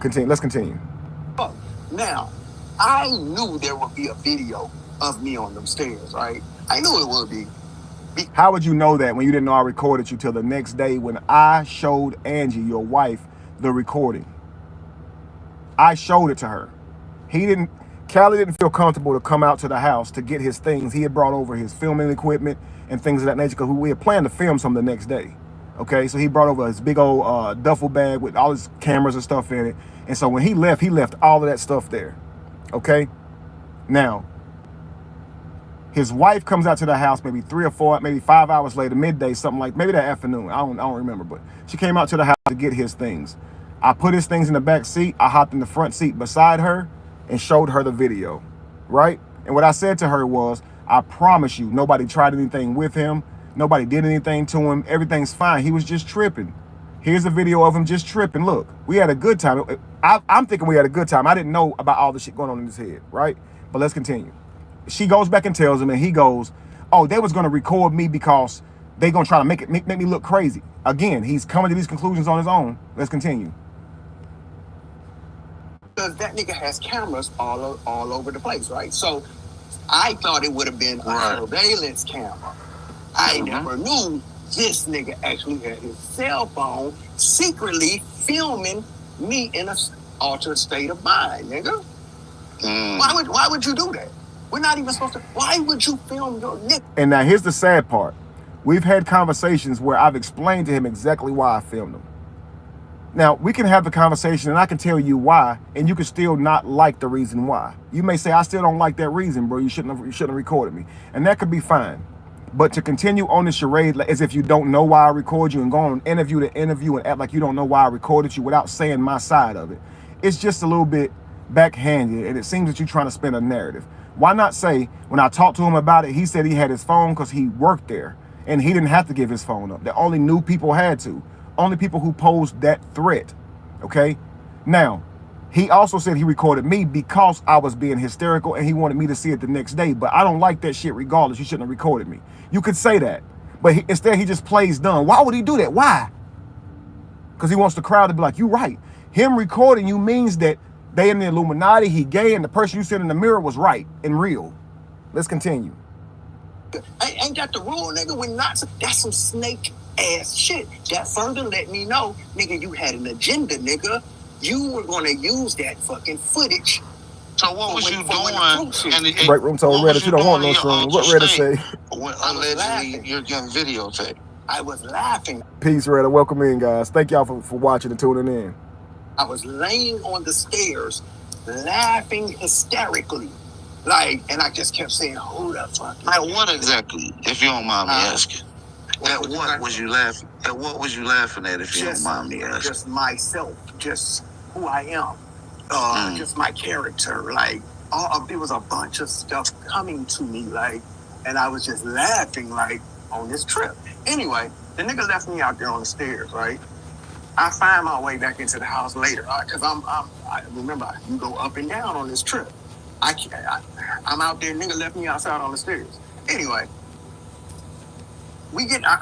Continue. Let's continue. Now, I knew there would be a video of me on them stairs, right? I knew it would be. How would you know that when you didn't know I recorded you till the next day when I showed Angie, your wife, the recording? I showed it to her. Cali didn't feel comfortable to come out to the house to get his things. He had brought over his filming equipment and things of that nature because we had planned to film some the next day. Okay, so he brought over his big old duffel bag with all his cameras and stuff in it. And so when he left all of that stuff there. Okay, now his wife comes out to the house maybe 3 or 4, maybe 5 hours later, midday, something like maybe that afternoon. I don't remember, but she came out to the house to get his things. I put his things in the back seat. I hopped in the front seat beside her and showed her the video, right? And what I said to her was, I promise you, nobody tried anything with him. Nobody did anything to him. Everything's fine. He was just tripping. Here's a video of him just tripping. Look, we had a good time. I'm thinking we had a good time. I didn't know about all the shit going on in his head, right? But let's continue. She goes back and tells him, and he goes, oh, they was going to record me because they going to try to make me look crazy. Again, he's coming to these conclusions on his own. Let's continue. Because that nigga has cameras all over the place, right? So I thought it would have been a surveillance camera. I never knew this nigga actually had his cell phone secretly filming me in an altered state of mind, nigga. Why would you do that? We're not even supposed to. Why would you film your nigga? And now here's the sad part. We've had conversations where I've explained to him exactly why I filmed him. Now, we can have the conversation and I can tell you why, and you can still not like the reason why. You may say, I still don't like that reason, bro. You shouldn't have recorded me. And that could be fine. But to continue on this charade as if you don't know why I record you and go on interview to interview and act like you don't know why I recorded you without saying my side of it, it's just a little bit backhanded, and it seems that you're trying to spin a narrative. Why not say, when I talked to him about it, he said he had his phone because he worked there, and he didn't have to give his phone up. The only new people had to. only people who posed that threat. Okay? Now, he also said he recorded me because I was being hysterical and he wanted me to see it the next day. But I don't like that shit regardless. You shouldn't have recorded me. You could say that. But instead, he just plays dumb. Why would he do that? Why? Because he wants the crowd to be like, you right. Him recording you means that they in the Illuminati, he gay, and the person you said in the mirror was right and real. Let's continue. I ain't got the rule, nigga. We're not. That's some snake ass shit. That further let me know, nigga, you had an agenda, nigga. You were gonna use that fucking footage. So what was you doing? Break room told Reddit you don't want no shrooms. What Reddit say? When allegedly you're getting videotaped. I was laughing. Peace, Reddit. Welcome in, guys. Thank y'all for watching and tuning in. I was laying on the stairs, laughing hysterically. Like, and I just kept saying, who the fuck? At what exactly, if you don't mind me asking? At what was you laughing? At what was you laughing at, if you don't mind me asking? Just myself, just who I am, just my character. Like, there was a bunch of stuff coming to me, like, and I was just laughing, like, on this trip. Anyway, the nigga left me out there on the stairs, right? I find my way back into the house later, because I remember you go up and down on this trip. I'm out there, nigga left me outside on the stairs. Anyway,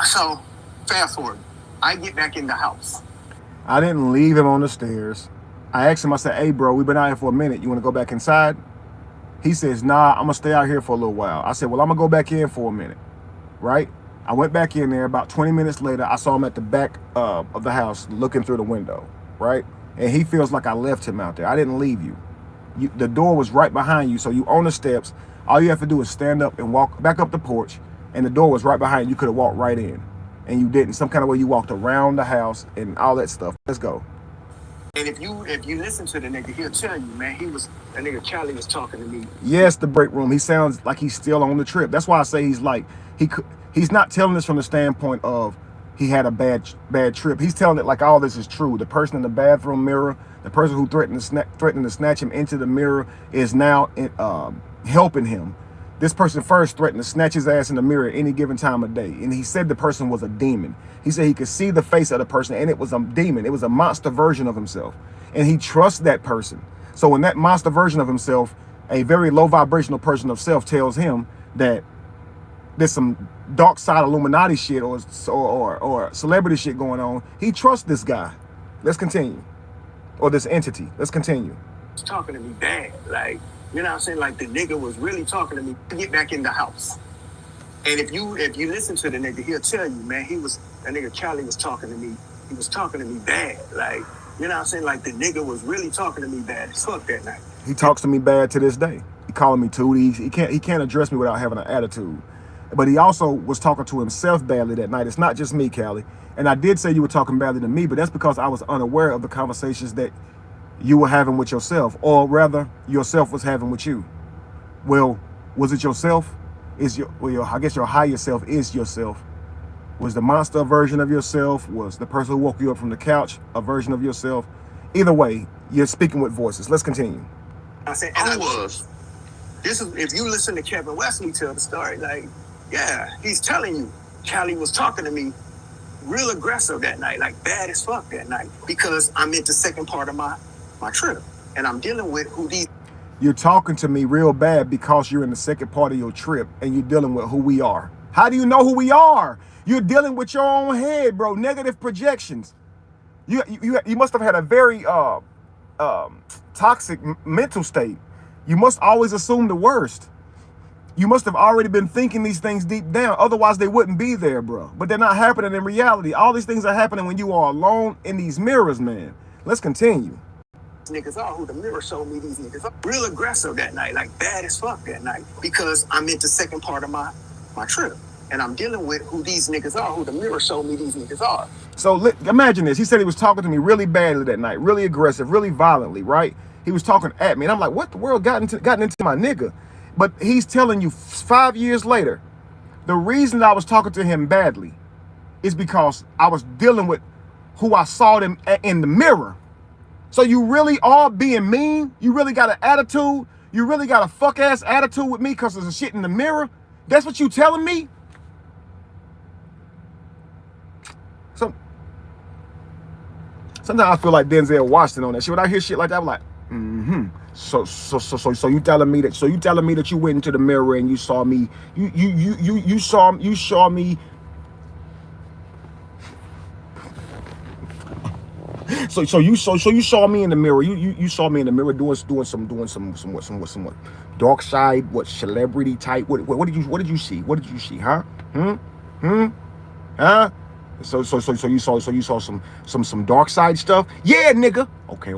so fast forward, I get back in the house. I didn't leave him on the stairs. I asked him, I said, hey, bro, we've been out here for a minute. You want to go back inside? He says, nah, I'm going to stay out here for a little while. I said, well, I'm going to go back in for a minute, right? I went back in there. About 20 minutes later, I saw him at the back of the house looking through the window, right? And he feels like I left him out there. I didn't leave you. The door was right behind you, so you on the steps. All you have to do is stand up and walk back up the porch, and the door was right behind you. You could have walked right in, and you didn't. Some kind of way you walked around the house and all that stuff. Let's go. And if you listen to the nigga, he'll tell you, man, that nigga Cali was talking to me. Yes, the break room. He sounds like he's still on the trip. That's why I say he's not telling this from the standpoint of he had a bad trip. He's telling it like all this is true. The person in the bathroom mirror, the person who threatened to snatch him into the mirror is now helping him. This person first threatened to snatch his ass in the mirror at any given time of day. And he said the person was a demon. He said he could see the face of the person and it was a demon. It was a monster version of himself. And he trusts that person. So when that monster version of himself, a very low vibrational person of self, tells him that there's some dark side Illuminati shit or celebrity shit going on, he trusts this guy. Let's continue. Or this entity. Let's continue. He's talking to me bad. Like, you know what I'm saying? Like, the nigga was really talking to me to get back in the house. And if you listen to the nigga, he'll tell you, man, that nigga Cali was talking to me. He was talking to me bad. Like, you know what I'm saying? Like, the nigga was really talking to me bad as fuck that night. He talks to me bad to this day. He calling me Tootie. He can't address me without having an attitude. But he also was talking to himself badly that night. It's not just me, Cali. And I did say you were talking badly to me, but that's because I was unaware of the conversations that you were having with yourself, or rather, yourself was having with you. Well, was it yourself? I guess your higher self is yourself. Was the monster a version of yourself? Was the person who woke you up from the couch a version of yourself? Either way, you're speaking with voices. Let's continue. I said, and I was. This is, if you listen to Kevin Wesley tell the story, like, yeah, he's telling you, Cali was talking to me real aggressive that night, like bad as fuck that night, because I'm in the second part of my trip, and I'm dealing with who these. You're talking to me real bad because you're in the second part of your trip, and you're dealing with who we are. How do you know who we are? You're dealing with your own head, bro. Negative projections. You must have had a very toxic mental state. You must always assume the worst. You must have already been thinking these things deep down. Otherwise, they wouldn't be there, bro. But they're not happening in reality. All these things are happening when you are alone in these mirrors, man. Let's continue. Niggas are who the mirror showed me these niggas are real aggressive that night, like bad as fuck that night, because I'm in the second part of my trip, and I'm dealing with who these niggas are, who the mirror showed me these niggas are. So imagine this. He said he was talking to me really badly that night, really aggressive, really violently, right? He was talking at me, and I'm like, what the world gotten into my nigga? But he's telling you 5 years later, the reason I was talking to him badly is because I was dealing with who I saw them in the mirror. So you really are being mean? You really got an attitude? You really got a fuck-ass attitude with me because there's a shit in the mirror? That's what you telling me? So Sometimes I feel like Denzel Washington on that shit. When I hear shit like that, I'm like, mm-hmm. So you telling me that? So you telling me that you went into the mirror and you saw me? You saw me. So you saw me in the mirror. You saw me in the mirror doing some dark side, what celebrity type? What did you see? What did you see? Huh? Huh? So you saw some dark side stuff? Yeah, nigga. Okay,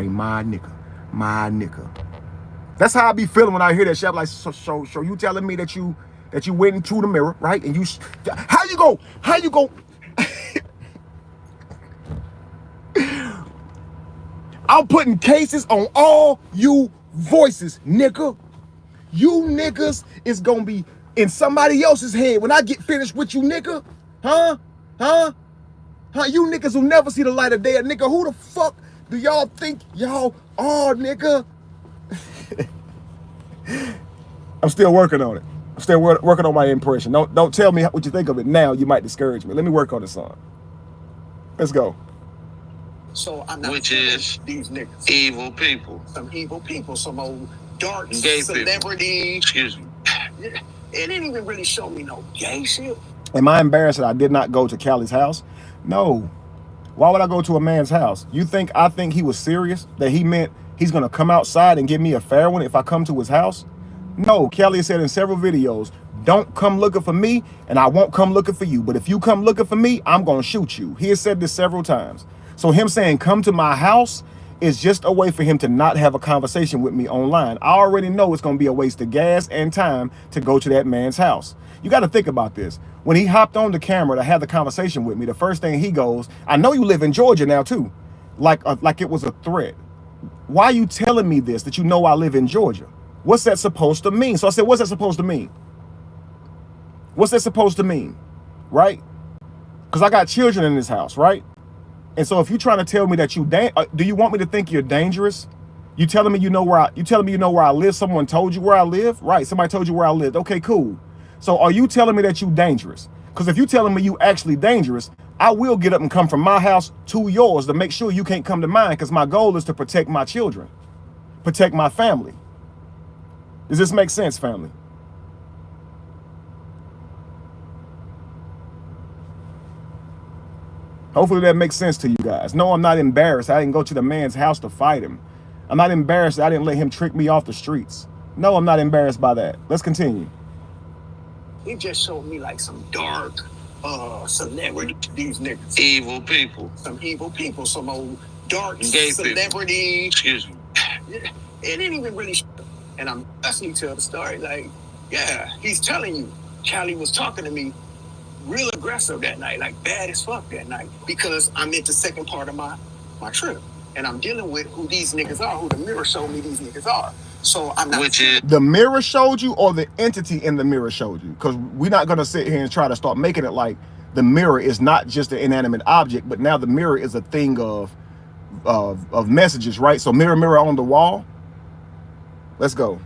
my nigga. That's how I be feeling when I hear that shit. I'm like, so you telling me that you went into the mirror, right? And you, how you go? I'm putting cases on all you voices, nigga. You niggas is gonna be in somebody else's head when I get finished with you, nigga. Huh? You niggas will never see the light of day. Nigga, who the fuck do y'all think y'all are, nigga? I'm still working on it. I'm still working on my impression. Don't tell me what you think of it now. You might discourage me. Let me work on the song. Let's go. So I'm not. Which is these niggas. Evil people. Some evil people. Some old dark gay celebrity. Excuse me. It didn't even really show me no gay shit. Am I embarrassed that I did not go to Cali's house? No. Why would I go to a man's house? I think he was serious? That he meant he's gonna come outside and give me a fair one if I come to his house? No, Kelly said in several videos, don't come looking for me and I won't come looking for you. But if you come looking for me, I'm gonna shoot you. He has said this several times. So him saying come to my house is just a way for him to not have a conversation with me online. I already know it's gonna be a waste of gas and time to go to that man's house. You gotta think about this. When he hopped on the camera to have the conversation with me, the first thing he goes, I know you live in Georgia now too. Like it was a threat. Why are you telling me this, that you know I live in Georgia? What's that supposed to mean? So I said, what's that supposed to mean? What's that supposed to mean? Right? Because I got children in this house, right? And so if you're trying to tell me that do you want me to think you're dangerous? You telling me you know where I live? Someone told you where I live? Right, somebody told you where I lived. Okay, cool. So are you telling me that you dangerous? Because if you telling me you actually dangerous, I will get up and come from my house to yours to make sure you can't come to mine, because my goal is to protect my children, protect my family. Does this make sense, family? Hopefully that makes sense to you guys. No, I'm not embarrassed. I didn't go to the man's house to fight him. I'm not embarrassed that I didn't let him trick me off the streets. No, I'm not embarrassed by that. Let's continue. He just showed me like some dark celebrity, these niggas. Evil people. Some evil people, some old dark gay celebrity. Excuse me. It didn't even really and I'm listening to the story like, yeah, he's telling you, Cali was talking to me real aggressive that night, like bad as fuck that night, because I'm at the second part of my trip. And I'm dealing with who these niggas are, who the mirror showed me these niggas are. So I'm not. Which is the mirror showed you, or the entity in the mirror showed you? Because we're not gonna sit here and try to start making it like the mirror is not just an inanimate object, but now the mirror is a thing of messages, right? So mirror on the wall. Let's go.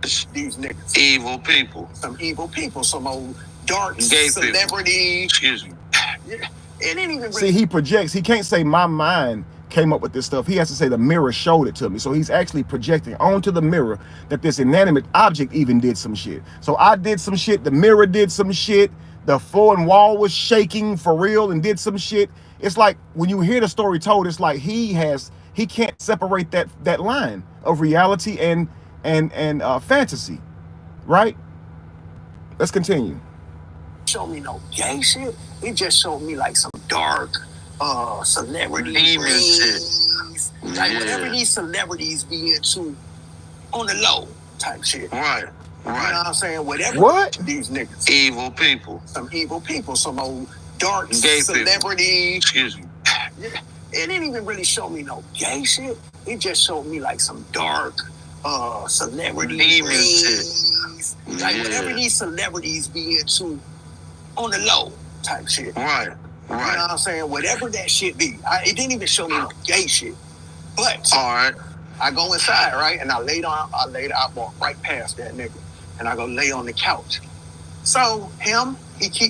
These niggas. Evil people. Some evil people, some old dark gay celebrity. Excuse me. It didn't even really. See, he projects. He can't say my mind came up with this stuff. He has to say the mirror showed it to me. So he's actually projecting onto the mirror that this inanimate object even did some shit. So I did some shit. The mirror did some shit. The foreign wall was shaking for real and did some shit. It's like when you hear the story told, it's like he can't separate that line of reality and fantasy, right? Let's continue. Show me no gay shit. He just showed me like some dark celebrity rings. Like whatever these celebrities be into on the low type shit. Right. You know what I'm saying? Whatever. What? These niggas. Evil people. Some evil people. Some old dark gay celebrity. Excuse me. It didn't even really show me no gay shit. It just showed me like some dark celebrity rings. Like whatever these celebrities be into on the low type shit. Right. You know what I'm saying? Whatever that shit be. It didn't even show me no gay shit. But all right. I go inside, right? And I walked right past that nigga. And I go lay on the couch. So him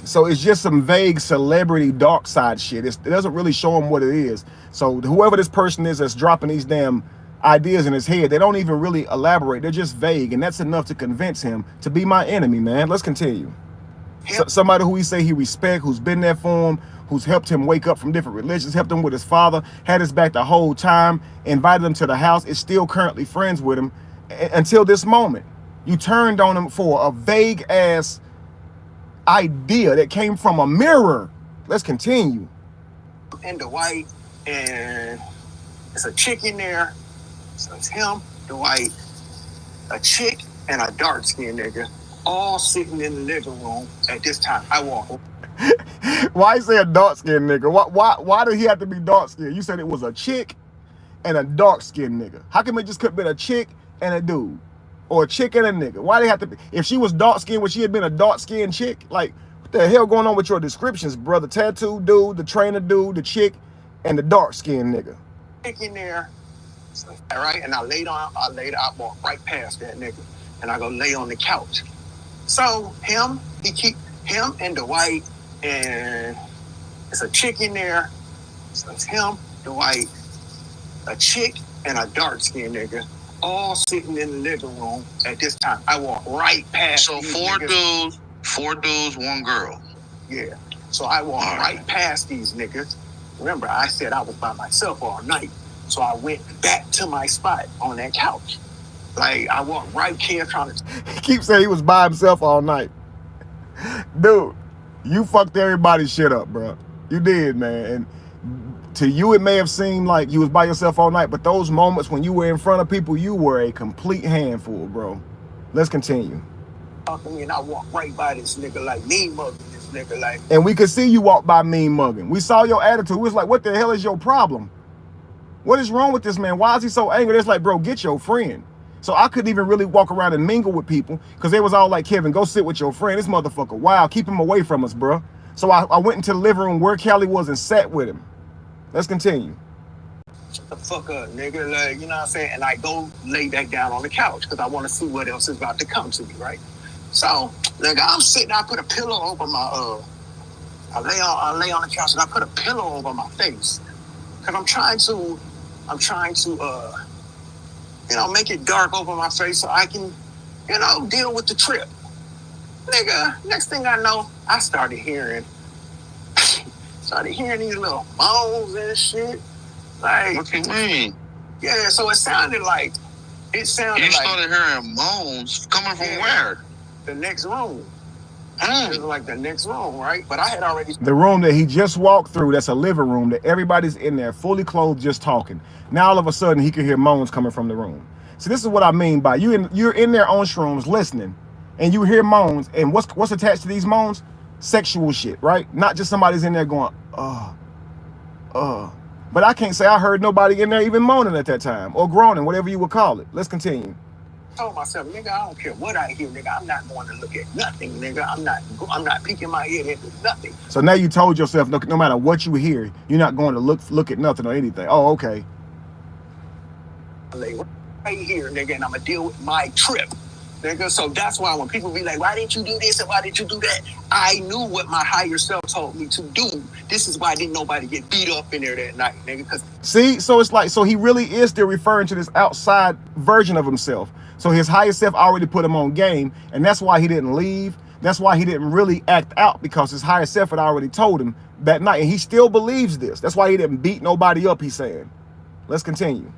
So it's just some vague celebrity dark side shit. It doesn't really show him what it is. So whoever this person is that's dropping these damn ideas in his head, they don't even really elaborate. They're just vague, and that's enough to convince him to be my enemy, man. Let's continue. Somebody who he say he respect, who's been there for him, who's helped him wake up from different religions, helped him with his father, had his back the whole time, invited him to the house, is still currently friends with him until this moment. You turned on him for a vague ass idea that came from a mirror. Let's continue. And Dwight, and it's a chick in there. So it's him, Dwight, a chick, and a dark-skinned nigga, all sitting in the living room at this time. I walk. Why say a dark-skinned nigga? Why did he have to be dark-skinned? You said it was a chick and a dark-skinned nigga. How come it just could have been a chick and a dude? Or a chick and a nigga? Why they have to be? If she was dark-skinned, would she have been a dark-skinned chick? Like, what the hell going on with your descriptions, brother? Tattoo dude, the trainer dude, the chick, and the dark-skinned nigga. Chick in there, all right, and I walked right past that nigga, and I go lay on the couch. So him and Dwight, and it's a chick in there. So it's him, Dwight, a chick, and a dark-skinned nigga, all sitting in the living room at this time. I walk right past. So four dudes, one girl. Yeah. So I walk right past these niggas. Remember, I said I was by myself all night. So I went back to my spot on that couch. Like, I walked right here trying to... He keeps saying he was by himself all night. Dude, you fucked everybody's shit up, bro. You did, man. And to you, it may have seemed like you was by yourself all night, but those moments when you were in front of people, you were a complete handful, bro. Let's continue. And I walked right by this nigga, like, mean mugging this nigga, like... And we could see you walk by mean mugging. We saw your attitude. We was like, what the hell is your problem? What is wrong with this man? Why is he so angry? It's like, bro, get your friend. So I couldn't even really walk around and mingle with people because they was all like, Kevin, go sit with your friend. This motherfucker, wow, keep him away from us, bro. So I went into the living room where Cali was and sat with him. Let's continue. Shut the fuck up, nigga. Like, you know what I'm saying? And I go lay back down on the couch because I want to see what else is about to come to me, right? So, nigga, I'm sitting, I put a pillow over my, I lay on the couch and I put a pillow over my face. Because I'm trying to, you know, make it dark over my face so I can, you know, deal with the trip. Nigga, next thing I know, I started hearing these little moans and shit. Like, what you mean? Yeah, so it sounded like. You started hearing moans coming from where? The next room. It was like the next room, right? But I had already... The room that he just walked through, that's a living room that everybody's in there, fully clothed, just talking. Now all of a sudden he could hear moans coming from the room. So this is what I mean by you're in there on shrooms listening, and you hear moans, and what's attached to these moans? Sexual shit, right? Not just somebody's in there going, But I can't say I heard nobody in there even moaning at that time, or groaning, whatever you would call it. Let's continue. I told myself, nigga, I don't care what I hear, nigga. I'm not going to look at nothing, nigga. I'm not peeking my head into nothing. So now you told yourself, no matter what you hear, you're not going to look at nothing or anything. Oh, okay. I lay right here, nigga, and I'm gonna deal with my trip, nigga. So that's why when people be like, why didn't you do this and why didn't you do that? I knew what my higher self told me to do. This is why didn't nobody get beat up in there that night, nigga. Cause see, so it's like, so he really is still referring to this outside version of himself. So his higher self already put him on game, and that's why he didn't leave. That's why he didn't really act out, because his higher self had already told him that night, and he still believes this. That's why he didn't beat nobody up, he's saying. Let's continue.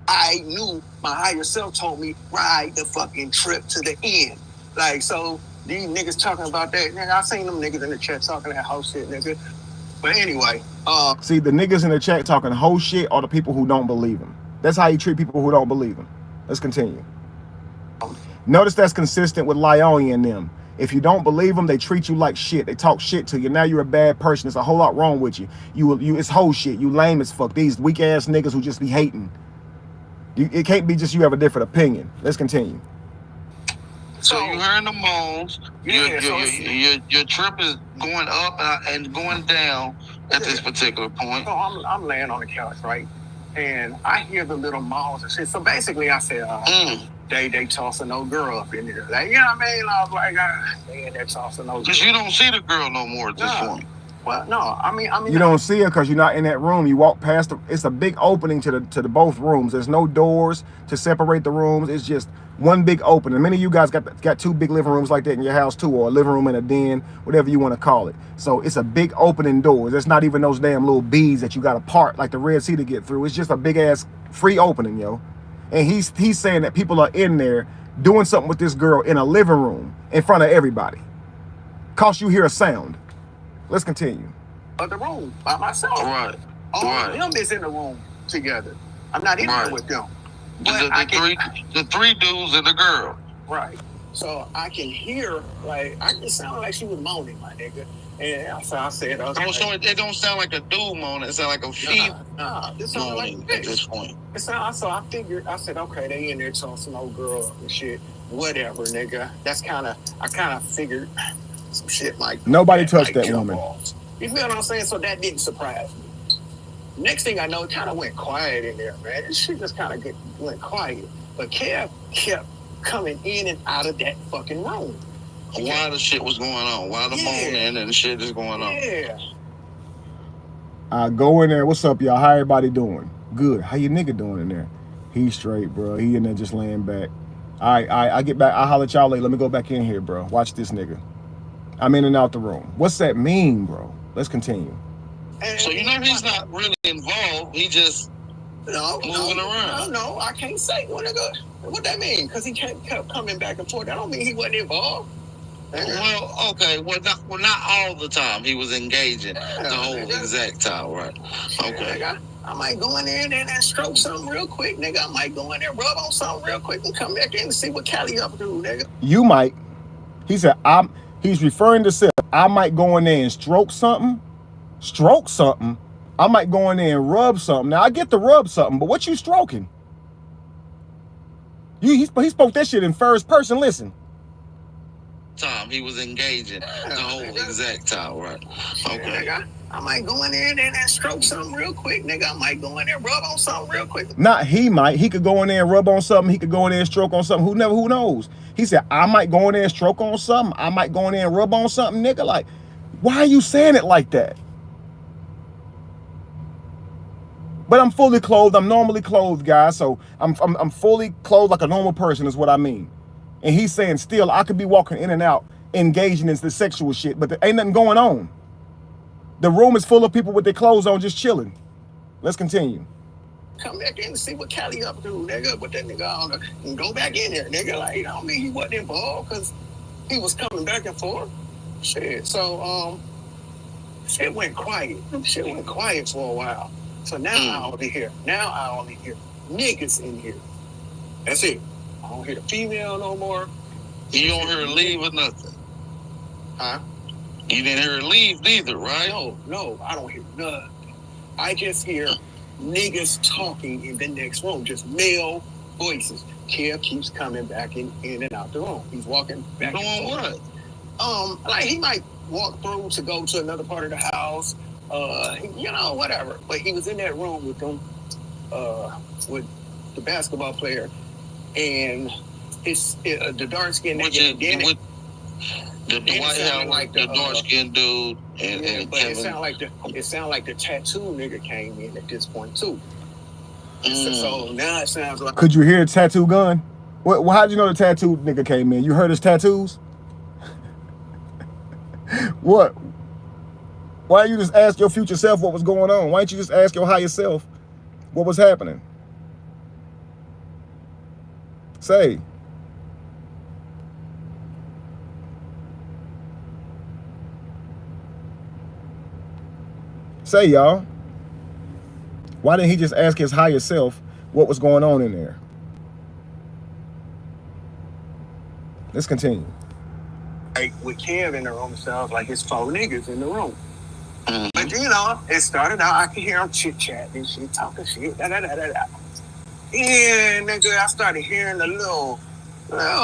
I knew my higher self told me, ride the fucking trip to the end. Like, so these niggas talking about that, nigga, I seen them niggas in the chat talking that whole shit, nigga. But anyway, see, the niggas in the chat talking whole shit are the people who don't believe him. That's how you treat people who don't believe him. Let's continue. Notice that's consistent with Lyon and them. If you don't believe them, they treat you like shit. They talk shit to you. Now you're a bad person. There's a whole lot wrong with you. It's whole shit. You lame as fuck. These weak ass niggas who just be hating. It can't be just you have a different opinion. Let's continue. So you hearing the moans. Your trip is going up and going down at this particular point. So I'm laying on the couch, right? And I hear the little malls and shit. So basically, I said, they tossing no girl up in there. Like, you know what I mean? I was like, they in there tossing no girl. Because you don't see the girl no more at this point. Well, no, I mean, you don't see her because you're not in that room. You walk past it's a big opening to the both rooms. There's no doors to separate the rooms. It's just one big opening. Many of you guys got two big living rooms like that in your house too, or a living room and a den, whatever you want to call it. So it's a big opening doors. There's not even those damn little beads that you got to part like the Red Sea to get through. It's just a big ass free opening, yo. And he's saying that people are in there doing something with this girl in a living room in front of everybody. Cause you hear a sound. Let's continue. The room by myself. Right. All of them is in the room together. I'm not in there with them. The three dudes and the girl. Right. So I can hear, like, I can sound like she was moaning, my nigga. And so I said, it don't sound like a dude moaning. It sound like a female. This sounds like at this point. So I figured, I said, okay, they in there tossing old girl up and shit. Whatever, nigga. I kind of figured some shit like nobody touched that woman. You feel what I'm saying? So that didn't surprise me. Next thing I know, it kind of went quiet in there, man. This shit just kind of went quiet. But Kev kept coming in and out of that fucking room. Why the shit was going on? Why the moaning and the shit is going on? Yeah. I go in there. What's up, y'all? How everybody doing? Good. How your nigga doing in there? He's straight, bro. He in there just laying back. All right. I get back. I'll holler at y'all later. Let me go back in here, bro. Watch this nigga. I'm in and out the room. What's that mean, bro? Let's continue. So you know he's not really involved. He just moving around. No, I can't say what that mean, because he kept coming back and forth. That don't mean he wasn't involved. Well, okay. Well, not all the time. He was engaging the whole exact time, right? Okay. I might go in there and stroke something real quick, nigga. I might go in there, rub on something real quick, and come back in and see what Cali up to, nigga. You might. He said, he's referring to self. I might go in there and stroke something. I might go in there and rub something. Now, I get to rub something, but what you stroking? He spoke that shit in first person. Listen. Time he was engaging the whole exact time, right? Okay. Nigga, I might go in there and stroke something real quick, nigga. I might go in there and rub on something real quick. Not he might. He could go in there and rub on something. He could go in there and stroke on something. Who knows? He said, I might go in there and stroke on something. I might go in there and rub on something, nigga. Like, why are you saying it like that? But I'm fully clothed. I'm normally clothed, guys. So I'm fully clothed like a normal person is what I mean. And he's saying still I could be walking in and out, engaging in the sexual shit, but there ain't nothing going on. The room is full of people with their clothes on, just chilling. Let's continue. Come back in and see what Cali up to, nigga. What that nigga on, and go back in there, nigga. Like, I don't mean he wasn't involved, because he was coming back and forth. Shit. So shit went quiet. Shit went quiet for a while. So now I only hear niggas in here. That's it. I don't hear the female no more. You don't hear her leave or nothing? Huh? You didn't hear her leave neither, right? No, I don't hear nothing. I just hear niggas talking in the next room, just male voices. Kev keeps coming back in and out the room. He's walking back. Doing what? Like he might walk through to go to another part of the house. Whatever. But he was in that room with them, with the basketball player, and it's the dark skinned nigga. The White House, like the dark skinned dude, and but Kevin. it sounded like the tattoo nigga came in at this point too. So now it sounds like. Could you hear the tattoo gun? Well, how'd you know the tattoo nigga came in? You heard his tattoos? What? Why didn't you just ask your future self what was going on? Why didn't you just ask your higher self what was happening? Say. Say, y'all. Why didn't he just ask his higher self what was going on in there? Let's continue. Like with Kev in the room, it sounds like it's 4 niggas in the room. But it started out, I could hear them chit-chatting and shit, talking shit, da-da-da-da-da. And nigga, I started hearing the little...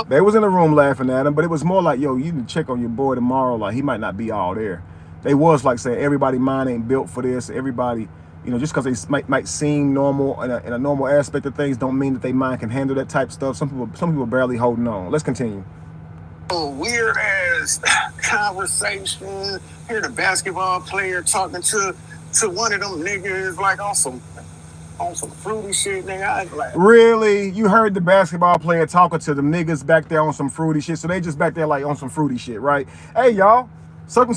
They was in the room laughing at him, but it was more like, yo, you need to check on your boy tomorrow, like he might not be all there. They was like saying, everybody mind ain't built for this, everybody You know, just because they might seem normal in a normal aspect of things, don't mean that they mind can handle that type of stuff. Some people barely holding on. Let's continue. Weird ass conversation. Hear the basketball player talking to one of them niggas like on some fruity shit, nigga. I was like, really? You heard the basketball player talking to the niggas back there on some fruity shit? So they just back there like on some fruity shit, right? Hey, y'all. Something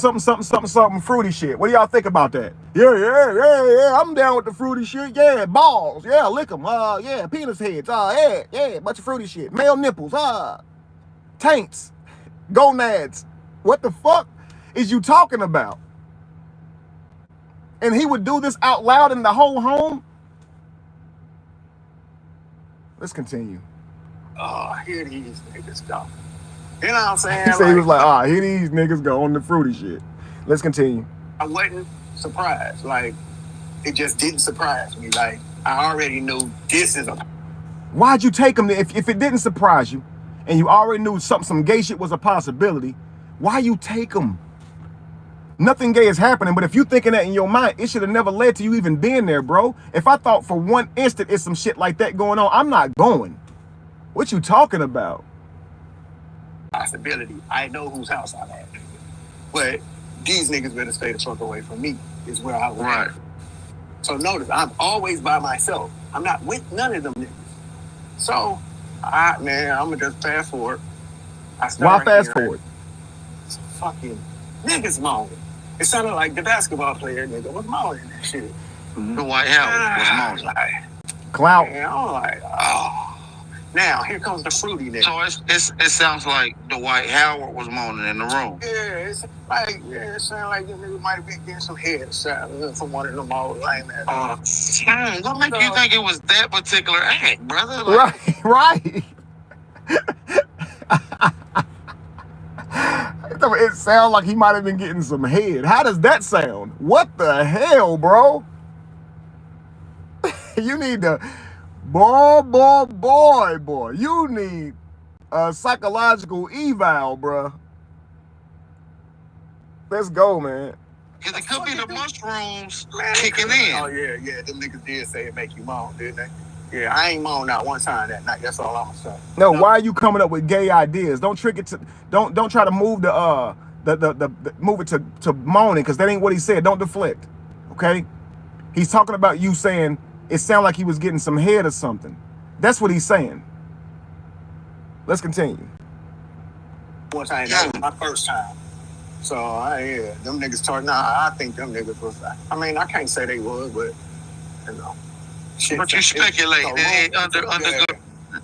fruity shit. What do y'all think about that? Yeah. I'm down with the fruity shit. Yeah, balls. Yeah, lick them. Yeah, penis heads. Yeah, bunch of fruity shit. Male nipples. Taints. Gonads. What the fuck is you talking about? And he would do this out loud in the whole home? Let's continue. Oh, here these niggas go. You know what I'm saying? He said he was like, here these niggas go on the fruity shit. Let's continue. I wasn't surprised. Like, it just didn't surprise me. Like, I already knew this is a... Why'd you take him there? If it didn't surprise you, and you already knew some gay shit was a possibility, why you take him? Nothing gay is happening, but if you thinking that in your mind, it should have never led to you even being there, bro. If I thought for one instant it's some shit like that going on, I'm not going. What you talking about? Possibility. I know whose house I'm at. But these niggas better stay the fuck away from me, is where I was. Right. So notice, I'm always by myself. I'm not with none of them niggas. So, I'm gonna just fast forward. Why fast forward? Fucking niggas moaning. It sounded like the basketball player nigga was moaning that shit. The White House was moaning. Clout. And I'm like, oh. Now, here comes the fruity nigga. So it sounds like Dwight Howard was moaning in the room. Yeah, it sounds like the nigga might have been getting some head from one of them old lame ass. What make you think it was that particular act, brother? Like, right. It sounds like he might have been getting some head. How does that sound? What the hell, bro? You need to... Boy, you need a psychological eval, bro. Let's go, man. Because it could be the mushrooms kicking in. Oh, yeah. Them niggas did say it make you moan, didn't they? Yeah, I ain't moaned not one time that night. That's all I'm gonna say. No, why are you coming up with gay ideas? Don't trick it to... Don't try to move move it to moaning, because that ain't what he said. Don't deflect, okay? He's talking about you saying... It sounded like he was getting some head or something. That's what he's saying. Let's continue. One time, that was my first time. So, them niggas talking. I think them niggas was... I mean, I can't say they was, but, you know. Shit, but you speculate. Under good...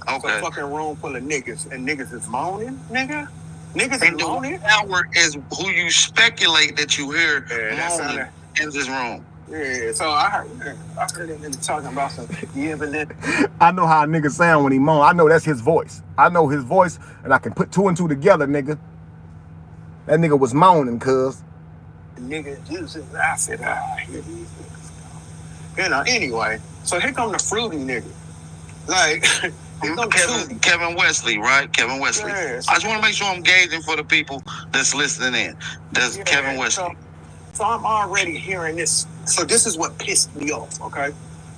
Okay. A fucking room full of niggas, and niggas is moaning, nigga? Niggas is moaning? Howard is who you speculate that you hear moaning in this room. Yeah, so I heard that nigga talking about some, but then... I know how a nigga sound when he moan. I know that's his voice. I know his voice, and I can put two and two together, nigga. That nigga was moaning, cuz. Nigga, I said, here these niggas go. You know, anyway, so here come the fruity nigga. Like, Kevin Wesley, right? Kevin Wesley. Yeah, I just want to make sure I'm gauging for the people that's listening in. That's Kevin Wesley. So I'm already hearing this. So this is what pissed me off, okay?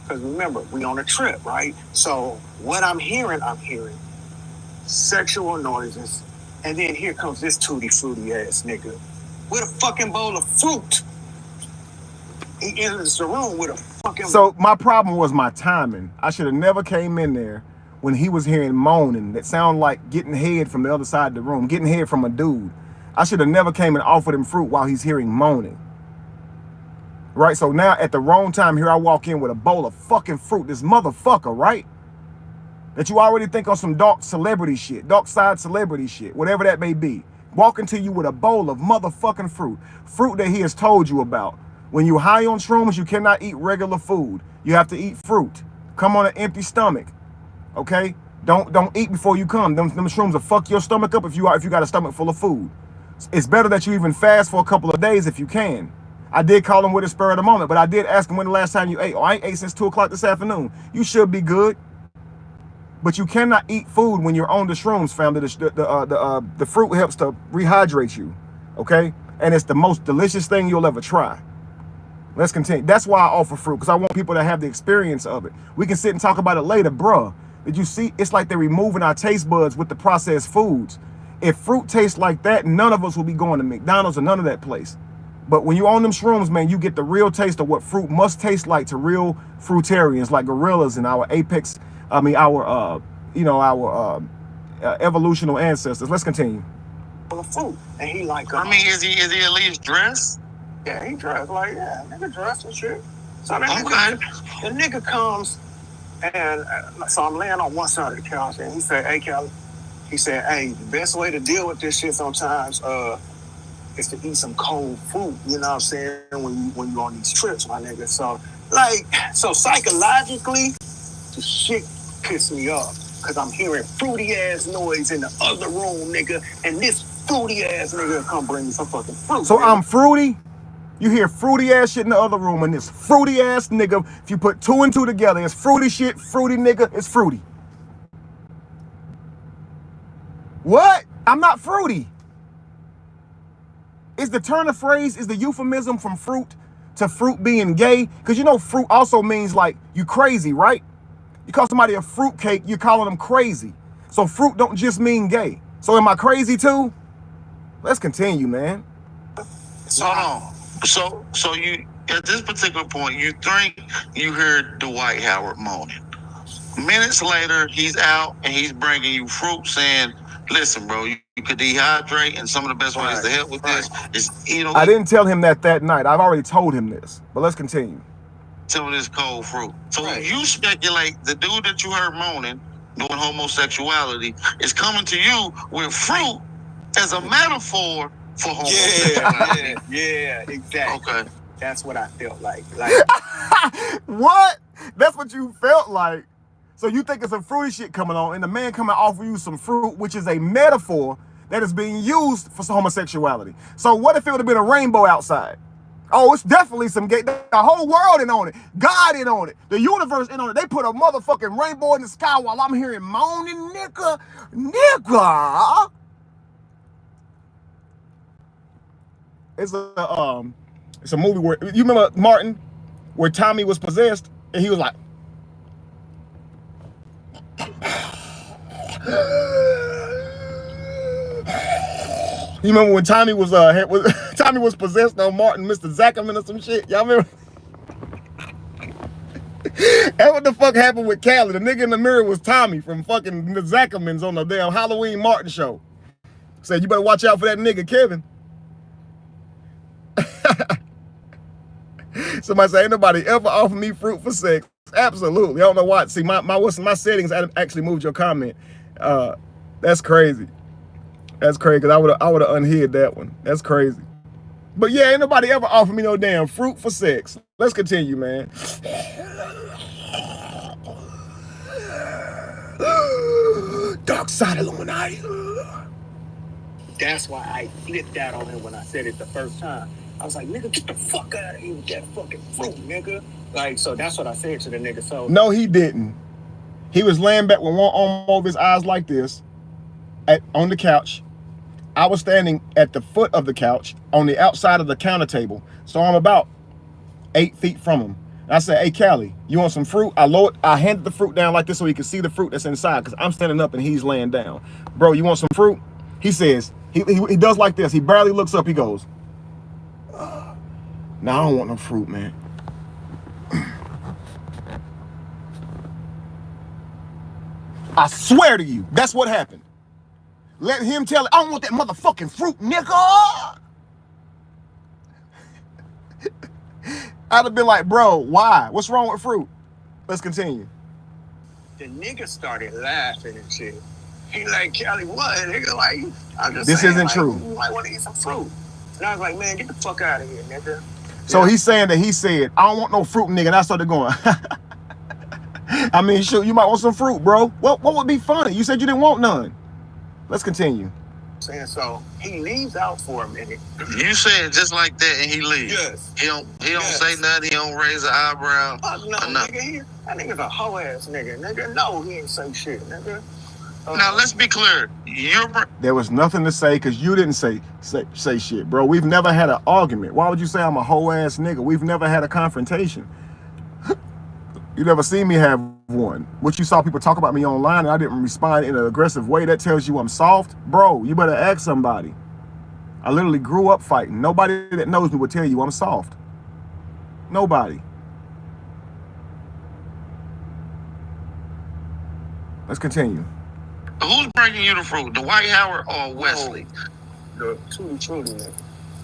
Because remember, we on a trip, right? So what I'm hearing sexual noises, and then here comes this tutti fruity ass nigga with a fucking bowl of fruit. He enters the room with a fucking... So my problem was my timing. I should have never came in there when he was hearing moaning that sounded like getting head from the other side of the room, getting head from a dude. I should have never came and offered him fruit while he's hearing moaning. Right, so now at the wrong time, here I walk in with a bowl of fucking fruit. This motherfucker, right? That you already think on some dark celebrity shit, dark side celebrity shit, whatever that may be. Walking to you with a bowl of motherfucking fruit. Fruit that he has told you about. When you're high on shrooms, you cannot eat regular food. You have to eat fruit. Come on an empty stomach, okay? Don't eat before you come. Them shrooms will fuck your stomach up if you got a stomach full of food. It's better that you even fast for a couple of days if you can. I did call him with a spur of the moment, but I did ask him when the last time you ate. Oh, I ain't ate since 2 o'clock this afternoon. You should be good. But you cannot eat food when you're on the shrooms, family. The fruit helps to rehydrate you, okay? And it's the most delicious thing you'll ever try. Let's continue. That's why I offer fruit, because I want people to have the experience of it. We can sit and talk about it later, bruh. Did you see? It's like they're removing our taste buds with the processed foods. If fruit tastes like that, none of us will be going to McDonald's or none of that place. But when you own them shrooms, man, you get the real taste of what fruit must taste like to real fruitarians like gorillas and our apex. I mean, our evolutional ancestors. Let's continue. The fruit, and he like. I mean, is he at least dressed? Yeah, he dressed like nigga dressed and shit. So the nigga comes, and so I'm laying on one side of the couch, and he said, "Hey, Cali," he said, "Hey, the best way to deal with this shit sometimes is to eat some cold fruit. You know what I'm saying? When you on these trips, my nigga. So psychologically, the shit pissed me off because I'm hearing fruity ass noise in the other room, nigga, and this fruity ass nigga come bring me some fucking fruit. So nigga. I'm fruity. You hear fruity ass shit in the other room, and this fruity ass nigga, if you put 2 and 2 together, it's fruity shit, fruity nigga, it's fruity. What? I'm not fruity. Is the turn of phrase, is the euphemism from fruit to fruit being gay? Because you know fruit also means like you crazy, right? You call somebody a fruit cake, you're calling them crazy. So fruit don't just mean gay. So am I crazy too? Let's continue, man. Hold on. So you at this particular point, you think you heard Dwight Howard moaning. Minutes later, he's out and he's bringing you fruit, saying, "Listen, bro, you could dehydrate, and some of the best ways to help with this is I didn't tell him that night. I've already told him this, but let's continue. some of this cold fruit." So you speculate the dude that you heard moaning, doing homosexuality, is coming to you with fruit as a metaphor for homosexuality. Yeah, exactly. Okay. That's what I felt like. What? That's what you felt like? So you think it's some fruity shit coming on, and the man coming offer you some fruit, which is a metaphor that is being used for homosexuality. So what if it would have been a rainbow outside? Oh, it's definitely some gay. The whole world in on it. God in on it. The universe in on it. They put a motherfucking rainbow in the sky while I'm hearing moaning, nigga. It's a movie where, you remember Martin, where Tommy was possessed, and he was like, you remember when Tommy was Tommy was possessed on Martin, Mr. Zackerman or some shit? Y'all remember? That's what the fuck happened with Cali. The nigga in the mirror was Tommy from fucking the Zackermans on the damn Halloween Martin show. Said, you better watch out for that nigga Kevin. Somebody say, ain't nobody ever offered me fruit for sex. Absolutely. I don't know why. See, my settings actually moved your comment. That's crazy. That's crazy, because I would have unhid that one. That's crazy. But yeah, ain't nobody ever offered me no damn fruit for sex. Let's continue, man. Dark side Illuminati. That's why I flipped out on him when I said it the first time. I was like, nigga, get the fuck out of here with that fucking fruit, nigga. Like, so that's what I said to the nigga. So no, he didn't. He was laying back with one arm over his eyes like this on the couch. I was standing at the foot of the couch on the outside of the counter table. So I'm about 8 feet from him. And I said, hey, Cali, you want some fruit? I handed the fruit down like this so he could see the fruit that's inside, because I'm standing up and he's laying down. Bro, you want some fruit? He says, he does like this. He barely looks up. He goes, no, I don't want no fruit, man. I swear to you, that's what happened. Let him tell it. I don't want that motherfucking fruit, nigga. I'd have been like, bro, why? What's wrong with fruit? Let's continue. The nigga started laughing and shit. He like, Cali, what? Nigga, like, I'm just this saying, isn't like, true. You might want to eat some fruit. And I was like, man, get the fuck out of here, nigga. So he's saying that he said, I don't want no fruit, nigga. And I started going, I mean, shoot, you might want some fruit, bro. What would be funny? You said you didn't want none. Let's continue. Saying so, he leaves out for a minute. You said just like that, and he leaves. Yes. He don't say nothing. He don't raise an eyebrow. Fuck no, nigga. That nigga's a hoe ass nigga. Nigga, no, he ain't say shit, nigga. Now let's be clear. There was nothing to say because you didn't say shit, bro. We've never had an argument. Why would you say I'm a whole ass nigga? We've never had a confrontation. You never seen me have one. What you saw people talk about me online and I didn't respond in an aggressive way, that tells you I'm soft? Bro, you better ask somebody. I literally grew up fighting. Nobody that knows me would tell you I'm soft. Nobody. Let's continue. Who's bringing you the fruit? Dwight Howard or Wesley? The truly, man.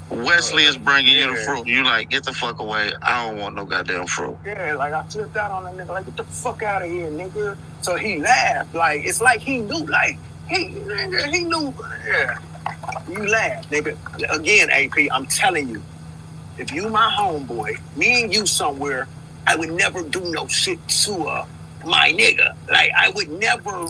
Wesley is bringing you the fruit. You like, get the fuck away. I don't want no goddamn fruit. Yeah, like I flipped out on that nigga, like, get the fuck out of here, nigga. So he laughed, like, it's like he knew, like, he knew, yeah. You laugh, nigga. Again, AP, I'm telling you, if you my homeboy, me and you somewhere, I would never do no shit to my nigga. Like, I would never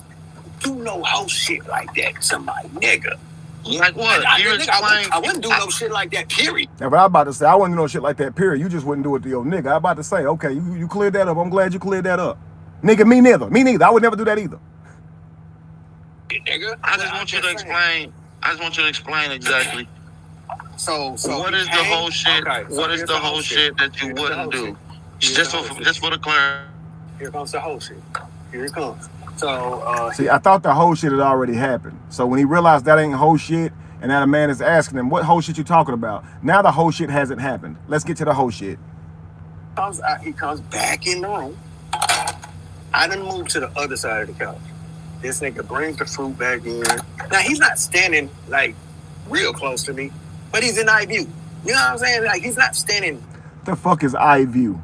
do no whole shit like that to my nigga. Like what? I wouldn't do no shit like that, period. Yeah, but I was about to say, I wouldn't do no shit like that, period. You just wouldn't do it to your nigga. I was about to say, okay, you cleared that up. I'm glad you cleared that up. Nigga, me neither. Me neither. I would never do that either. Nigga, I just want you to explain. I just want you to explain exactly. So what is the whole shit? Okay, so what is the whole shit that you wouldn't do? Just for the clarity. Here comes the whole shit. Here it comes. So see, I thought the whole shit had already happened. So when he realized that ain't whole shit, and now the man is asking him, what whole shit you talking about? Now the whole shit hasn't happened. Let's get to the whole shit. He comes back in the room. I done moved to the other side of the couch. This nigga brings the fruit back in. Now he's not standing like real close to me, but he's in eye view. You know what I'm saying? Like he's not standing. The fuck is eye view?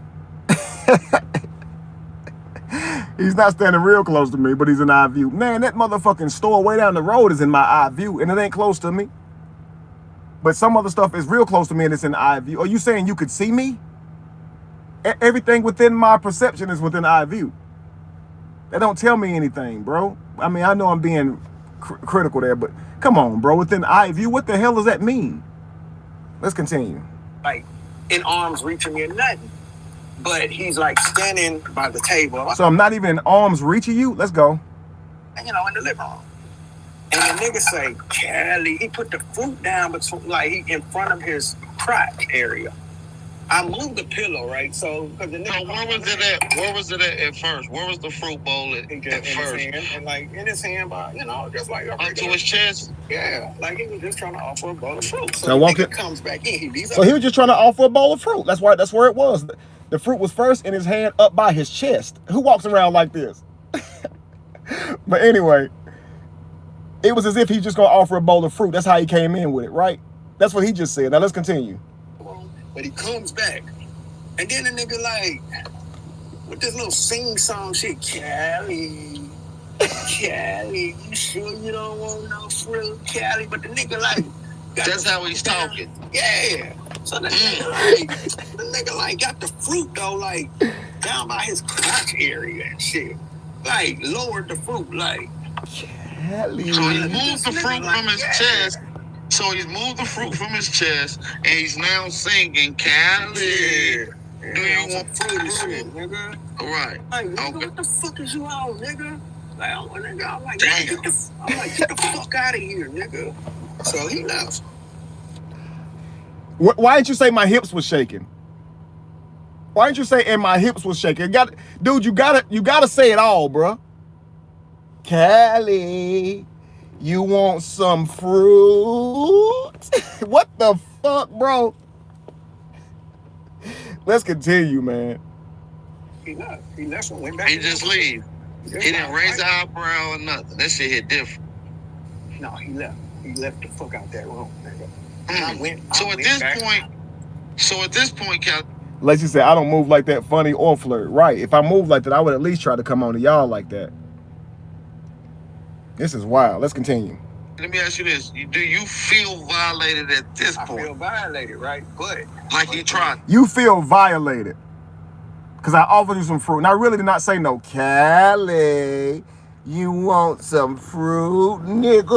He's not standing real close to me, but he's in eye view. Man, that motherfucking store way down the road is in my eye view, and it ain't close to me. But some other stuff is real close to me, and it's in eye view. Are you saying you could see me? Everything within my perception is within eye view. That don't tell me anything, bro. I mean, I know I'm being critical there, but come on, bro. Within eye view, what the hell does that mean? Let's continue. Like, in arm's reach of me or nothing. But he's like standing by the table. So I'm not even in arm's reach of you? Let's go. And, you know, in the living room. And the nigga say, Cali, he put the fruit down between, like, he in front of his crotch area. I moved the pillow, right? So, because the nigga. So where was it at first? Where was the fruit bowl at first? His hand, and like in his hand, by, you know, just like up to his chest. Yeah, like he was just trying to offer a bowl of fruit. So the nigga comes back in. So he was just trying to offer a bowl of fruit. That's where it was. The fruit was first in his hand, up by his chest. Who walks around like this? But anyway, it was as if he's just gonna offer a bowl of fruit. That's how he came in with it, right? That's what he just said. Now let's continue. But he comes back, and then the nigga like, with this little sing-song shit, Cali, you sure you don't want no fruit, Cali? But the nigga like, that's how he's talking. Yeah. So the nigga like got the fruit though, like down by his crotch area and shit. Like lowered the fruit, like. Cali. So he moved the fruit from his chest. So he's moved the fruit from his chest, and he's now singing, Cali. Yeah. Do you want fruit and shit, nigga? All right. Like, nigga, okay. What the fuck is you on, nigga? Like, I'm like, damn. get the fuck out of here, nigga. So he left. Why didn't you say my hips was shaking? Why didn't you say and my hips was shaking? Dude, you gotta say it all, bro. Cali, you want some fruit? What the fuck, bro? Let's continue, man. He left and went back. He just leave. He didn't raise the eyebrow or nothing. That shit hit different. No, he left. He left the fuck out that room, nigga. So at this point, Cal. Like you said, I don't move like that funny or flirt. Right. If I move like that, I would at least try to come on to y'all like that. This is wild. Let's continue. Let me ask you this. Do you feel violated at this point? I feel violated, right? But like he tried. You feel violated. Because I offered you some fruit. And I really did not say no. Cali, you want some fruit, nigga?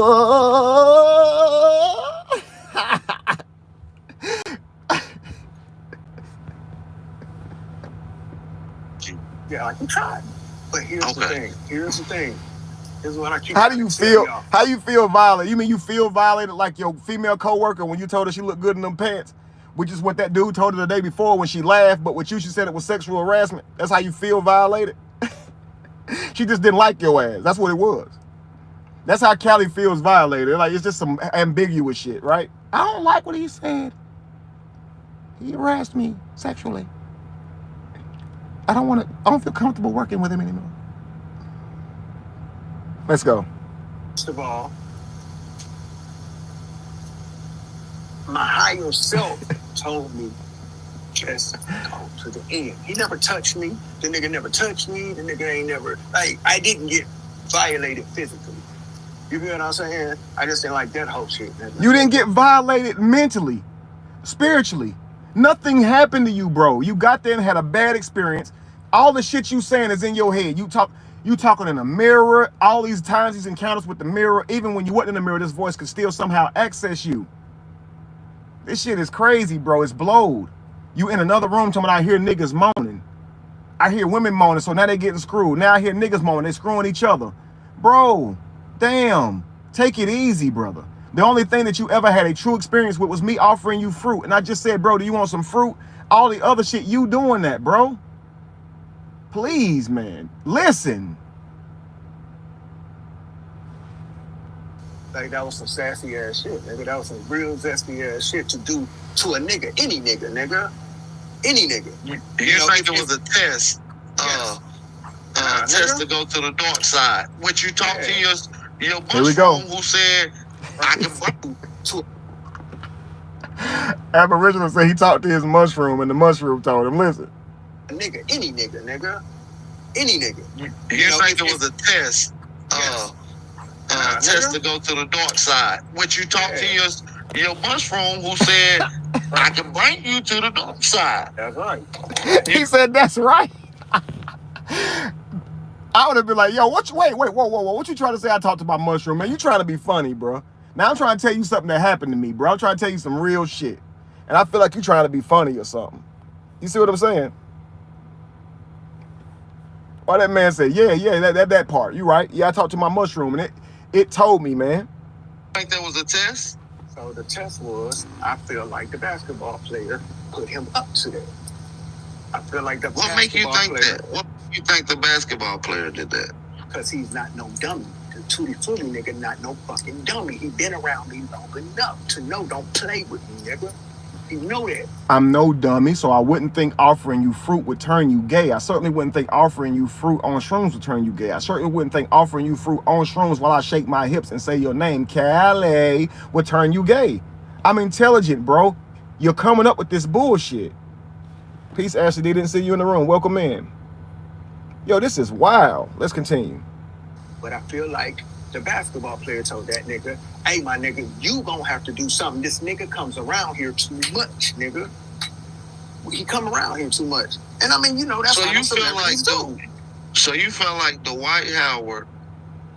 Yeah, like he tried. But here's the thing. This is what I keep. How do you feel? How you feel violated? You mean you feel violated like your female coworker when you told her she looked good in them pants, which is what that dude told her the day before when she laughed, but with you she said it was sexual harassment. That's how you feel violated. She just didn't like your ass. That's what it was. That's how Cali feels violated. Like it's just some ambiguous shit, right? I don't like what he said. He harassed me sexually. I don't feel comfortable working with him anymore. Let's go. First of all, my higher self told me just go to the end. He never touched me. The nigga never touched me. The nigga ain't never, like, I didn't get violated physically. You feel what I'm saying? I just didn't like that whole shit. You didn't get violated mentally, spiritually. Nothing happened to you, bro. You got there and had a bad experience. All the shit you saying is in your head. You talking in a mirror. All these times, these encounters with the mirror. Even when you wasn't in the mirror, this voice could still somehow access you. This shit is crazy, bro. It's blowed. You in another room talking about I hear niggas moaning. I hear women moaning, so now they getting screwed. Now I hear niggas moaning. They screwing each other. Bro, damn. Take it easy, brother. The only thing that you ever had a true experience with was me offering you fruit. And I just said, bro, do you want some fruit? All the other shit, you doing that, bro. Please, man. Listen. Like, that was some sassy ass shit, nigga. That was some real zesty ass shit to do to a nigga. Any nigga, nigga. Any nigga. You think there was a test? Test to go to the dark side. Which you talked to your mushroom who said, I can bring to Aboriginal said he talked to his mushroom and the mushroom told him, listen. A nigga, any nigga, nigga. Any nigga. You think there was a test? Test to go to the dark side. Which you talked to your mushroom who said, I can bring you to the dark side. That's right. He said, that's right. I would have been like, yo, whoa, what you trying to say? I talked to my mushroom, man. You trying to be funny, bro. Now I'm trying to tell you something that happened to me, bro. I'm trying to tell you some real shit. And I feel like you trying to be funny or something. You see what I'm saying? Why that man said, yeah, that part. You right. Yeah, I talked to my mushroom and it told me, man. Think there was a test? So the test was, I feel like the basketball player put him up to that. I feel like the What make you think that? What make you think the basketball player did that? Because he's not no dummy. The Tutti Frutti nigga not no fucking dummy. He been around me long enough to know don't play with me, nigga. You know that. I'm no dummy, so I wouldn't think offering you fruit would turn you gay. I certainly wouldn't think offering you fruit on shrooms would turn you gay. I certainly wouldn't think offering you fruit on shrooms while I shake my hips and say your name, Cali, would turn you gay. I'm intelligent, bro. You're coming up with this bullshit. Peace, Ashley. They didn't see you in the room. Welcome in. Yo, this is wild. Let's continue. But I feel like the basketball player told that nigga, hey, my nigga, you gonna have to do something. This nigga comes around here too much, nigga. He come around here too much. And I mean, you know, that's so how you feel like do. So you felt like Dwight Howard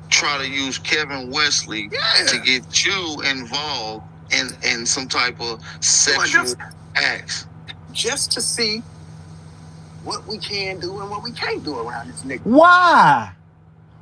tried to use Kevin Wesley to get you involved in some type of sexual acts. Just to see what we can do and what we can't do around this nigga. Why?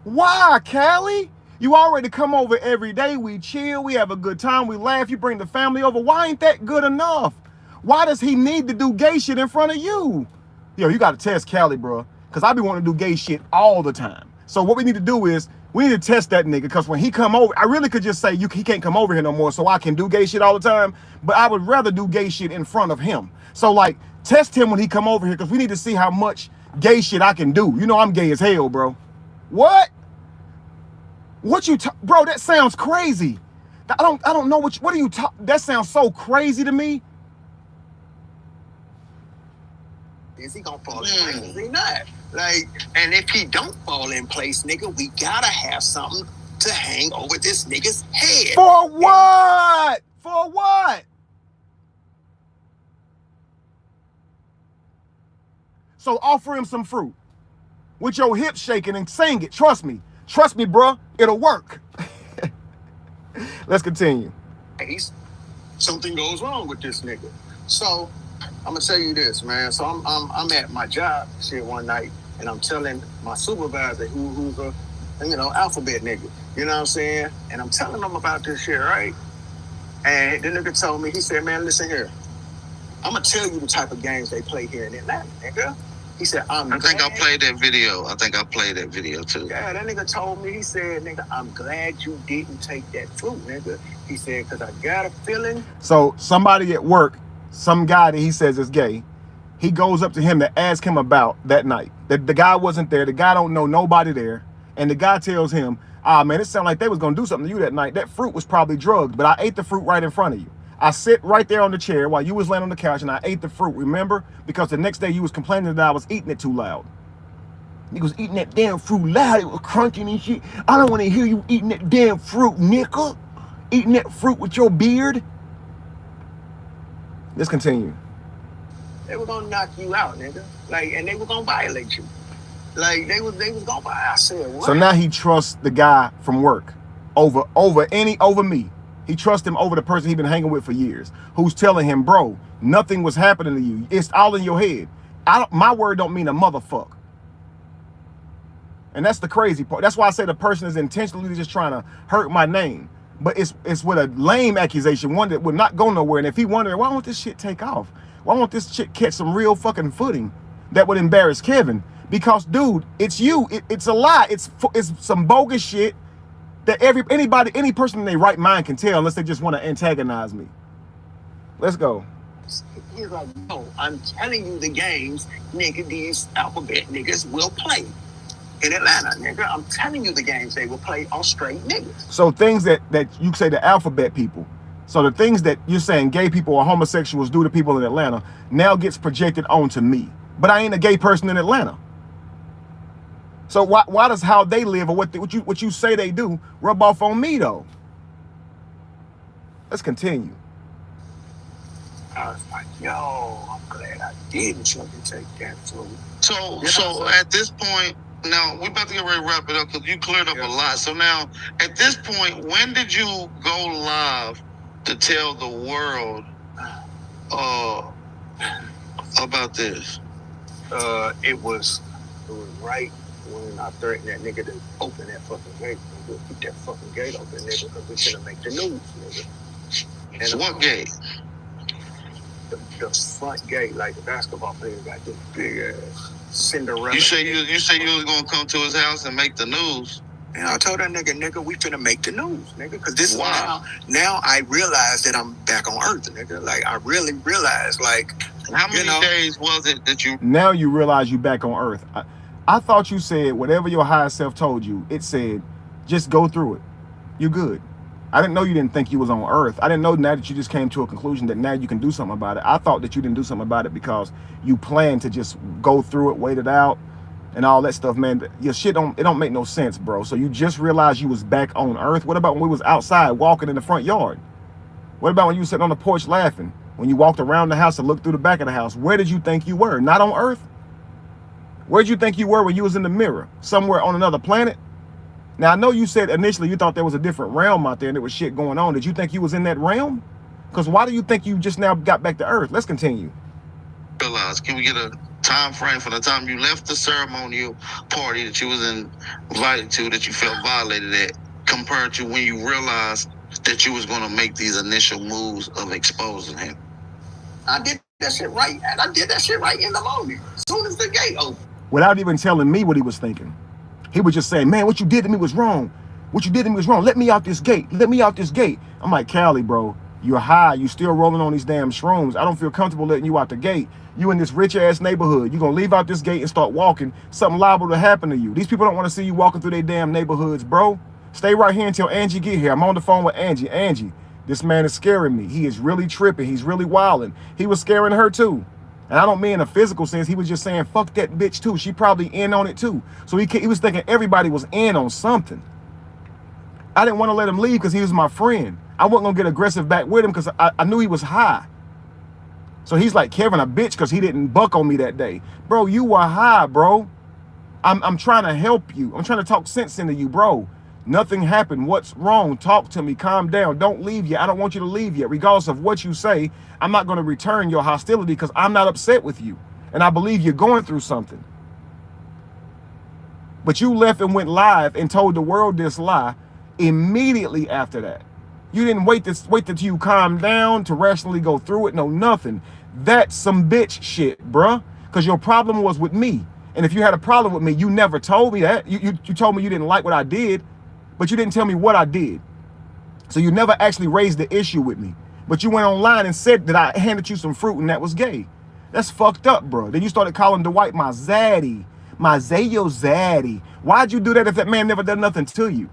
Why, Cali? You already come over every day. We chill. We have a good time. We laugh. You bring the family over. Why ain't that good enough? Why does he need to do gay shit in front of you? Yo, you got to test Cali, bro. Because I be wanting to do gay shit all the time. So what we need to do is we need to test that nigga. Because when he come over, I really could just say he can't come over here no more so I can do gay shit all the time. But I would rather do gay shit in front of him. So, like, test him when he come over here because we need to see how much gay shit I can do. You know I'm gay as hell, bro. What? What you bro, that sounds crazy. I don't know what are you that sounds so crazy to me. Is he gonna fall in place? Is he not? Like, and if he don't fall in place, nigga, we gotta have something to hang over this nigga's head. For what? For what? So offer him some fruit with your hips shaking and sing it. Trust me, bro. It'll work. Let's continue. Something goes wrong with this nigga. So I'm gonna tell you this, man. So I'm at my job shit one night, and I'm telling my supervisor, who's a alphabet nigga. You know what I'm saying? And I'm telling them about this shit, right? And the nigga told me, he said, man, listen here. I'm going to tell you the type of games they play here in Atlanta, nigga. He said, I think I played that video. I think I played that video too. Yeah, that nigga told me, he said, nigga, I'm glad you didn't take that fruit, nigga. He said, because I got a feeling. So somebody at work, some guy that he says is gay, he goes up to him to ask him about that night. The guy wasn't there. The guy don't know nobody there. And the guy tells him, ah, man, it sounded like they was going to do something to you that night. That fruit was probably drugged, but I ate the fruit right in front of you. I sit right there on the chair while you was laying on the couch and I ate the fruit, remember? Because the next day you was complaining that I was eating it too loud. Nigga was eating that damn fruit loud. It was crunching and shit. I don't want to hear you eating that damn fruit, nigga. Eating that fruit with your beard. Let's continue. They were going to knock you out, nigga. Like, and they were going to violate you. Like, they was going to buy. I said, what? So now he trusts the guy from work over me. He trusts him over the person he's been hanging with for years, who's telling him, bro, nothing was happening to you. It's all in your head. My word don't mean a motherfucker. And that's the crazy part. That's why I say the person is intentionally just trying to hurt my name. But it's with a lame accusation, one that would not go nowhere. And if he wondering, why won't this shit take off? Why won't this shit catch some real fucking footing that would embarrass Kevin? Because, dude, it's you. It's a lie. It's some bogus shit that any person in their right mind can tell unless they just want to antagonize me. Let's go. He's like, no, I'm telling you the games, nigga, these alphabet niggas will play in Atlanta, nigga. I'm telling you the games they will play on straight niggas. So things that you say the alphabet people, so the things that you're saying gay people or homosexuals do to people in Atlanta now gets projected onto me. But I ain't a gay person in Atlanta. So why does how they live or what you say they do rub off on me though? Let's continue. I was like, yo, I'm glad I didn't fucking take that fruit. So at this point, now we're about to get ready to wrap it up because you cleared up a lot. So now at this point, when did you go live to tell the world about this? It was right when I threatened that nigga to open that fucking gate. Nigga, keep that fucking gate open, nigga, because we finna make the news, nigga. And what gate? The front gate, like the basketball player got this big ass Cinderella. You say you was gonna come to his house and make the news? And I told that nigga, we finna make the news, nigga, because this is now I realize that I'm back on Earth, nigga. Like I really realized, like, how many days was it that you? Now you realize you back on Earth. I thought you said whatever your higher self told you. It said, just go through it. You're good. I didn't know you didn't think you was on Earth. I didn't know now that you just came to a conclusion that now you can do something about it. I thought that you didn't do something about it because you planned to just go through it, wait it out, and all that stuff, man. Your shit don't make no sense, bro. So you just realized you was back on Earth. What about when we was outside walking in the front yard? What about when you were sitting on the porch laughing? When you walked around the house and looked through the back of the house? Where did you think you were? Not on Earth? Where did you think you were when you was in the mirror? Somewhere on another planet? Now, I know you said initially you thought there was a different realm out there and there was shit going on. Did you think you was in that realm? Because why do you think you just now got back to Earth? Let's continue. Realize, can we get a time frame from the time you left the ceremonial party that you was invited to, that you felt violated at, compared to when you realized that you was going to make these initial moves of exposing him? I did that shit right. And I did that shit right in the morning, as soon as the gate opened. Without even telling me what he was thinking. He was just saying, man, what you did to me was wrong. What you did to me was wrong. Let me out this gate. Let me out this gate. I'm like, Cali, bro, you're high. You still rolling on these damn shrooms. I don't feel comfortable letting you out the gate. You in this rich-ass neighborhood. You're going to leave out this gate and start walking. Something liable to happen to you. These people don't want to see you walking through their damn neighborhoods, bro. Stay right here until Angie get here. I'm on the phone with Angie. Angie, this man is scaring me. He is really tripping. He's really wilding. He was scaring her, too. And I don't mean in a physical sense. He was just saying, fuck that bitch too. She probably in on it too. So he was thinking everybody was in on something. I didn't want to let him leave because he was my friend. I wasn't going to get aggressive back with him because I knew he was high. So he's like, Kevin, a bitch because he didn't buck on me that day. Bro, you were high, bro. I'm trying to help you. I'm trying to talk sense into you, bro. Nothing happened. What's wrong? Talk to me. Calm down. Don't leave yet. I don't want you to leave yet. Regardless of what you say, I'm not going to return your hostility because I'm not upset with you. And I believe you're going through something. But you left and went live and told the world this lie immediately after that. You didn't wait till you calm down to rationally go through it. No, nothing. That's some bitch shit, bruh. Because your problem was with me. And if you had a problem with me, you never told me that. You told me you didn't like what I did, but you didn't tell me what I did. So you never actually raised the issue with me. But you went online and said that I handed you some fruit and that was gay. That's fucked up, bro. Then you started calling Dwight my zaddy. My Zayo zaddy. Why'd you do that if that man never done nothing to you?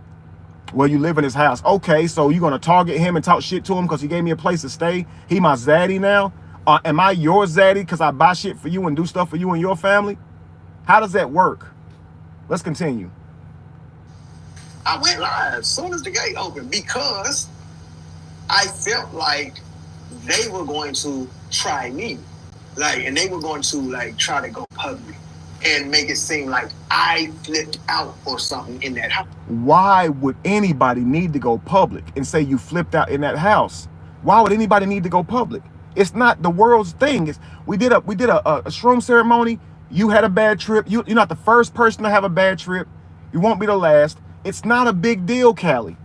Well, you live in his house. Okay, so you're gonna target him and talk shit to him because he gave me a place to stay? He my zaddy now? Am I your zaddy because I buy shit for you and do stuff for you and your family? How does that work? Let's continue. I went live as soon as the gate opened because I felt like they were going to try me. And they were going to try to go public and make it seem like I flipped out or something in that house. Why would anybody need to go public and say you flipped out in that house? Why would anybody need to go public? It's not the world's thing. We did a shroom ceremony. You had a bad trip. You're not the first person to have a bad trip. You won't be the last. It's not a big deal, Cali.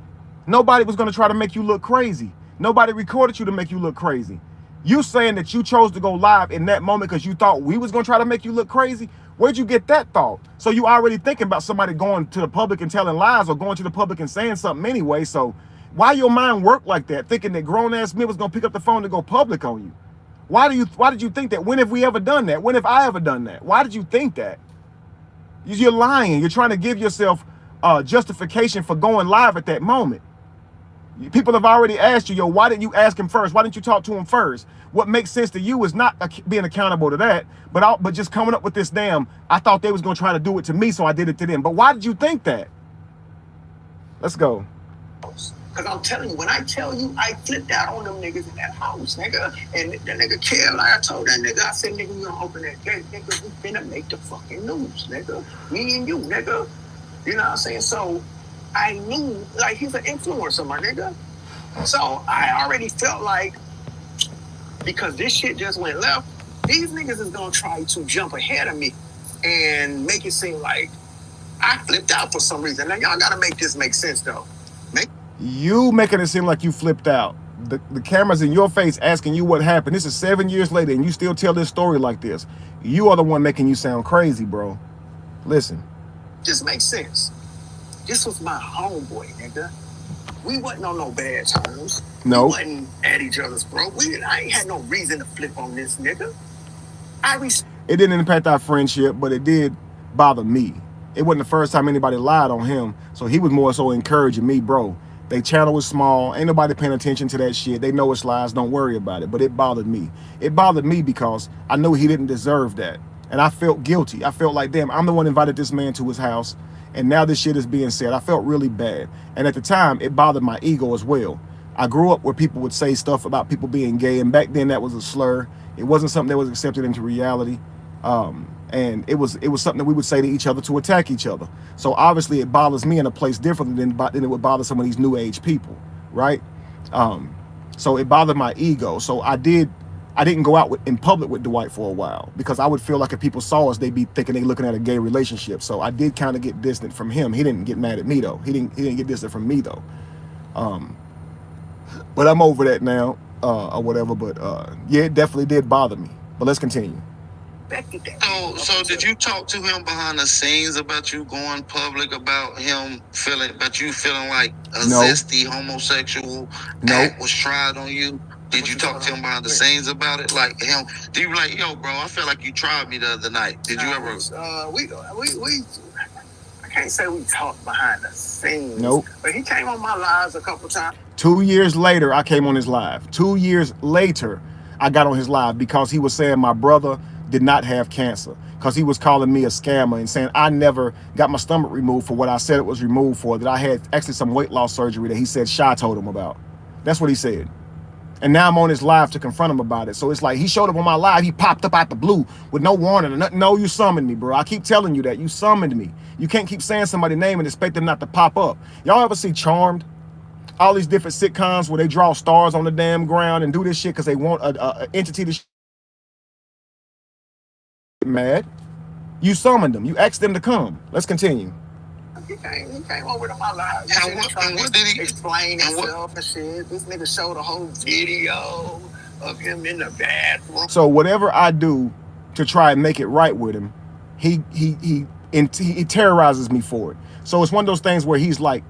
Nobody was going to try to make you look crazy. Nobody recorded you to make you look crazy. You saying that you chose to go live in that moment because you thought we was going to try to make you look crazy? Where'd you get that thought? So you already thinking about somebody going to the public and telling lies or going to the public and saying something anyway. So why your mind work like that, thinking that grown-ass me was going to pick up the phone to go public on you? Why did you think that? When have we ever done that? When have I ever done that? Why did you think that? You're lying. You're trying to give yourself justification for going live at that moment. People have already asked you, yo, why didn't you ask him first? Why didn't you talk to him first? What makes sense to you is not being accountable to that, but just coming up with this damn, I thought they was going to try to do it to me, so I did it to them. But why did you think that? Let's go. Because I'm telling you, when I tell you I flipped out on them niggas in that house, nigga, and that nigga Cali, I told that nigga, I said, nigga, we gonna open that gate, nigga, we finna make the fucking news, nigga. Me and you, nigga. You know what I'm saying? So I knew, he's an influencer, my nigga. So I already felt like, because this shit just went left, these niggas is gonna try to jump ahead of me and make it seem like I flipped out for some reason. Now, y'all gotta make this make sense, though. You making it seem like you flipped out. The camera's in your face asking you what happened. This is 7 years later and you still tell this story like this. You are the one making you sound crazy, bro. Listen. Just makes sense. This was my homeboy, nigga. We wasn't on no bad terms. No. We wasn't at each other's throat. I ain't had no reason to flip on this nigga. It didn't impact our friendship, but it did bother me. It wasn't the first time anybody lied on him, so he was more so encouraging me, bro. They channel was small. Ain't nobody paying attention to that shit. They know it's lies. Don't worry about it. But it bothered me. It bothered me because I knew he didn't deserve that. And I felt guilty. I felt like, damn, I'm the one who invited this man to his house. And now this shit is being said. I felt really bad. And at the time, it bothered my ego as well. I grew up where people would say stuff about people being gay. And back then, that was a slur. It wasn't something that was accepted into reality. And it was something that we would say to each other to attack each other. So obviously it bothers me in a place differently than it would bother some of these new age people, right? So it bothered my ego. So I didn't go out in public with Dwight for a while because I would feel like if people saw us, they'd be thinking they looking at a gay relationship. So I did kind of get distant from him. He didn't get mad at me though. He didn't get distant from me though. But I'm over that now or whatever. But yeah, it definitely did bother me. But let's continue. So did you talk to him behind the scenes about you going public, about you feeling like a zesty homosexual act was tried on you? Did you talk to him behind the scenes about it? Like him, do you be like, yo, bro, I feel like you tried me the other night. Did you ever? I can't say we talked behind the scenes. Nope. But he came on my lives a couple times. 2 years later, I came on his live. 2 years later, I got on his live because he was saying my brother did not have cancer, because he was calling me a scammer and saying I never got my stomach removed for what I said it was removed for, that I had actually some weight loss surgery that he said Shy told him about. That's what he said. And now I'm on his live to confront him about it. So it's like he showed up on my live, he popped up out the blue with no warning or nothing. No, you summoned me, bro. I keep telling you that. You summoned me. You can't keep saying somebody's name and expect them not to pop up. Y'all ever see Charmed? All these different sitcoms where they draw stars on the damn ground and do this shit because they want an entity to mad. You summoned them. You asked them to come. Let's continue. He came over to my live. And what did he explain himself and shit? This nigga showed a whole video of him in the bathroom. So whatever I do to try and make it right with him, he terrorizes me for it. So it's one of those things where he's like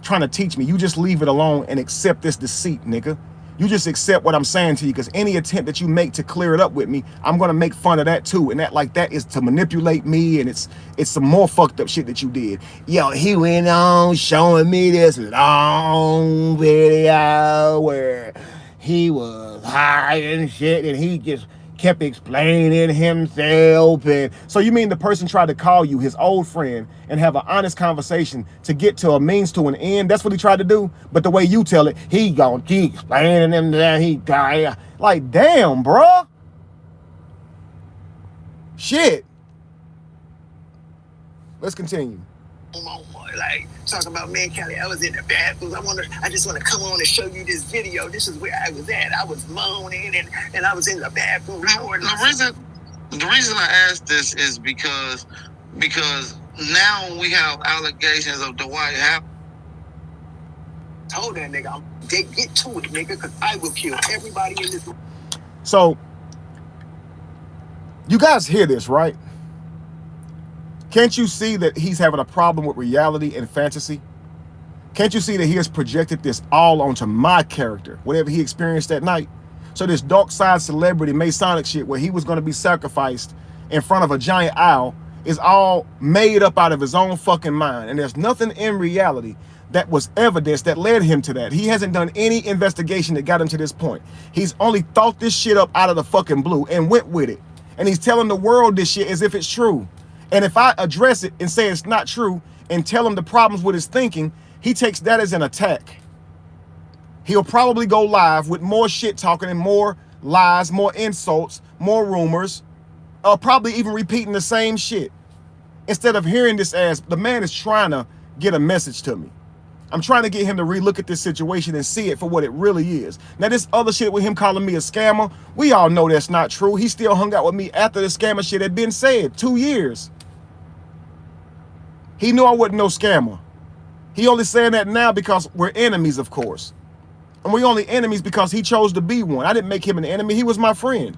trying to teach me, you just leave it alone and accept this deceit, nigga. You just accept what I'm saying to you, because any attempt that you make to clear it up with me, I'm gonna make fun of that too. And that is to manipulate me, and it's some more fucked up shit that you did. Yo, he went on showing me this long video where he was high and shit, and he just kept explaining himself. And so you mean the person tried to call you his old friend and have an honest conversation to get to a means to an end? That's what he tried to do. But the way you tell it, he gonna keep explaining him that he died. Like, damn, bruh. Shit. Let's continue. Like, talking about, man, Cali, I was in the bathroom. I just want to come on and show you this video. This is where I was at. I was moaning and I was in the bathroom. The reason I asked this is because now we have allegations of Dwight Howard. Told that nigga, get to it, nigga, because I will kill everybody in this room. So, you guys hear this, right? Can't you see that he's having a problem with reality and fantasy? Can't you see that he has projected this all onto my character, whatever he experienced that night? So this dark side celebrity Masonic shit where he was going to be sacrificed in front of a giant owl is all made up out of his own fucking mind. And there's nothing in reality that was evidence that led him to that. He hasn't done any investigation that got him to this point. He's only thought this shit up out of the fucking blue and went with it. And he's telling the world this shit as if it's true. And if I address it and say it's not true and tell him the problems with his thinking, he takes that as an attack. He'll probably go live with more shit talking and more lies, more insults, more rumors, or probably even repeating the same shit. Instead of hearing this as, the man is trying to get a message to me. I'm trying to get him to relook at this situation and see it for what it really is. Now, this other shit with him calling me a scammer, we all know that's not true. He still hung out with me after the scammer shit had been said. 2 years. He knew I wasn't no scammer. He only saying that now because we're enemies, of course. And we're only enemies because he chose to be one. I didn't make him an enemy. He was my friend.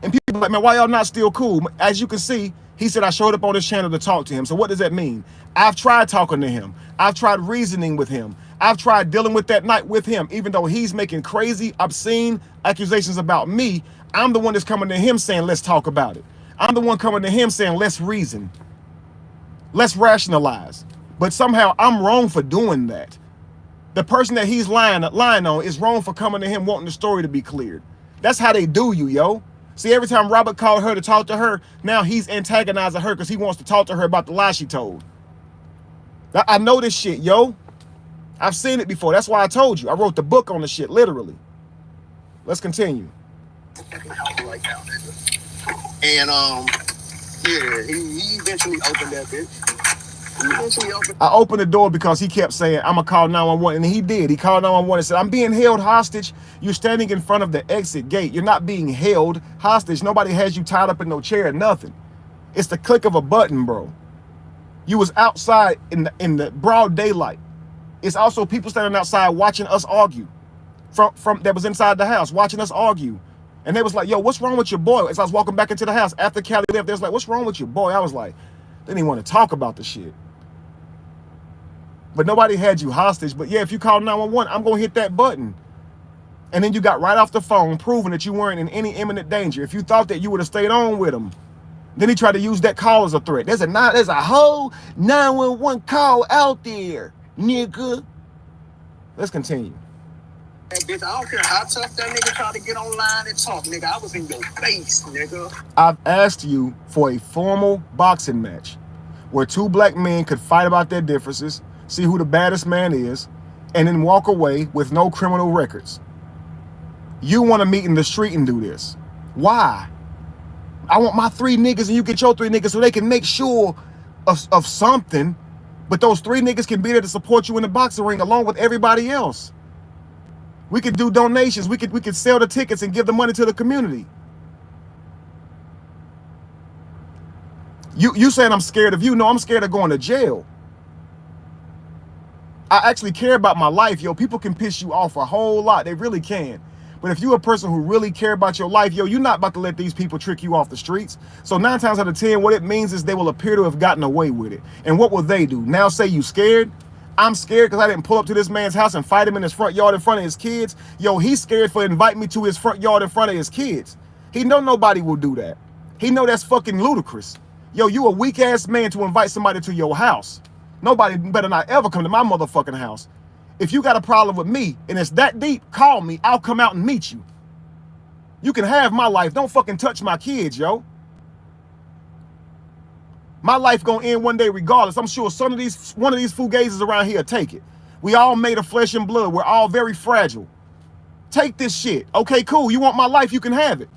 And people are like, man, why y'all not still cool? As you can see, he said I showed up on this channel to talk to him. So what does that mean? I've tried talking to him. I've tried reasoning with him. I've tried dealing with that night with him. Even though he's making crazy, obscene accusations about me, I'm the one that's coming to him saying, let's talk about it. I'm the one coming to him saying, let's reason. Let's rationalize. But somehow I'm wrong for doing that. The person that he's lying on is wrong for coming to him wanting the story to be cleared. That's how they do you, yo. See, every time Robert called her to talk to her, now he's antagonizing her because he wants to talk to her about the lie she told. I know this shit, yo. I've seen it before. That's why I told you. I wrote the book on the shit, literally. Let's continue. And yeah, he eventually opened that bitch. I opened the door because he kept saying, I'm going to call 911. And he did. He called 911 and said, I'm being held hostage. You're standing in front of the exit gate. You're not being held hostage. Nobody has you tied up in no chair or nothing. It's the click of a button, bro. You was outside in the broad daylight. It's also people standing outside watching us argue from that was inside the house, watching us argue. And they was like, yo, what's wrong with your boy? As I was walking back into the house after Cali left, they was like, what's wrong with your boy? I was like, they didn't want to talk about the shit. But nobody had you hostage. But yeah, if you call 911, I'm going to hit that button. And then you got right off the phone proving that you weren't in any imminent danger. If you thought that, you would have stayed on with him. Then he tried to use that call as a threat. There's a whole 911 call out there, nigga. Let's continue. Hey, bitch, I don't care how tough that nigga tried to get online and talk, nigga. I was in your face, nigga. I've asked you for a formal boxing match where two black men could fight about their differences, see who the baddest man is, and then walk away with no criminal records. You want to meet in the street and do this. Why? I want my 3 niggas and you get your 3 niggas so they can make sure of something, but those 3 niggas can be there to support you in the boxing ring along with everybody else. We could do donations. We could sell the tickets and give the money to the community. You saying I'm scared of you? No, I'm scared of going to jail. I actually care about my life, yo. People can piss you off a whole lot. They really can. But if you're a person who really care about your life, yo, you're not about to let these people trick you off the streets. So 9 times out of 10, what it means is they will appear to have gotten away with it. And what will they do? Now say you scared? I'm scared because I didn't pull up to this man's house and fight him in his front yard in front of his kids. Yo, he's scared for inviting me to his front yard in front of his kids. He know nobody will do that. He know that's fucking ludicrous. Yo, you a weak ass man to invite somebody to your house. Nobody better not ever come to my motherfucking house. If you got a problem with me and it's that deep, call me. I'll come out and meet you. You can have my life. Don't fucking touch my kids, yo. My life gonna end one day regardless. I'm sure one of these fugazes around here take it. We all made of flesh and blood. We're all very fragile. Take this shit. Okay, cool. You want my life, you can have it.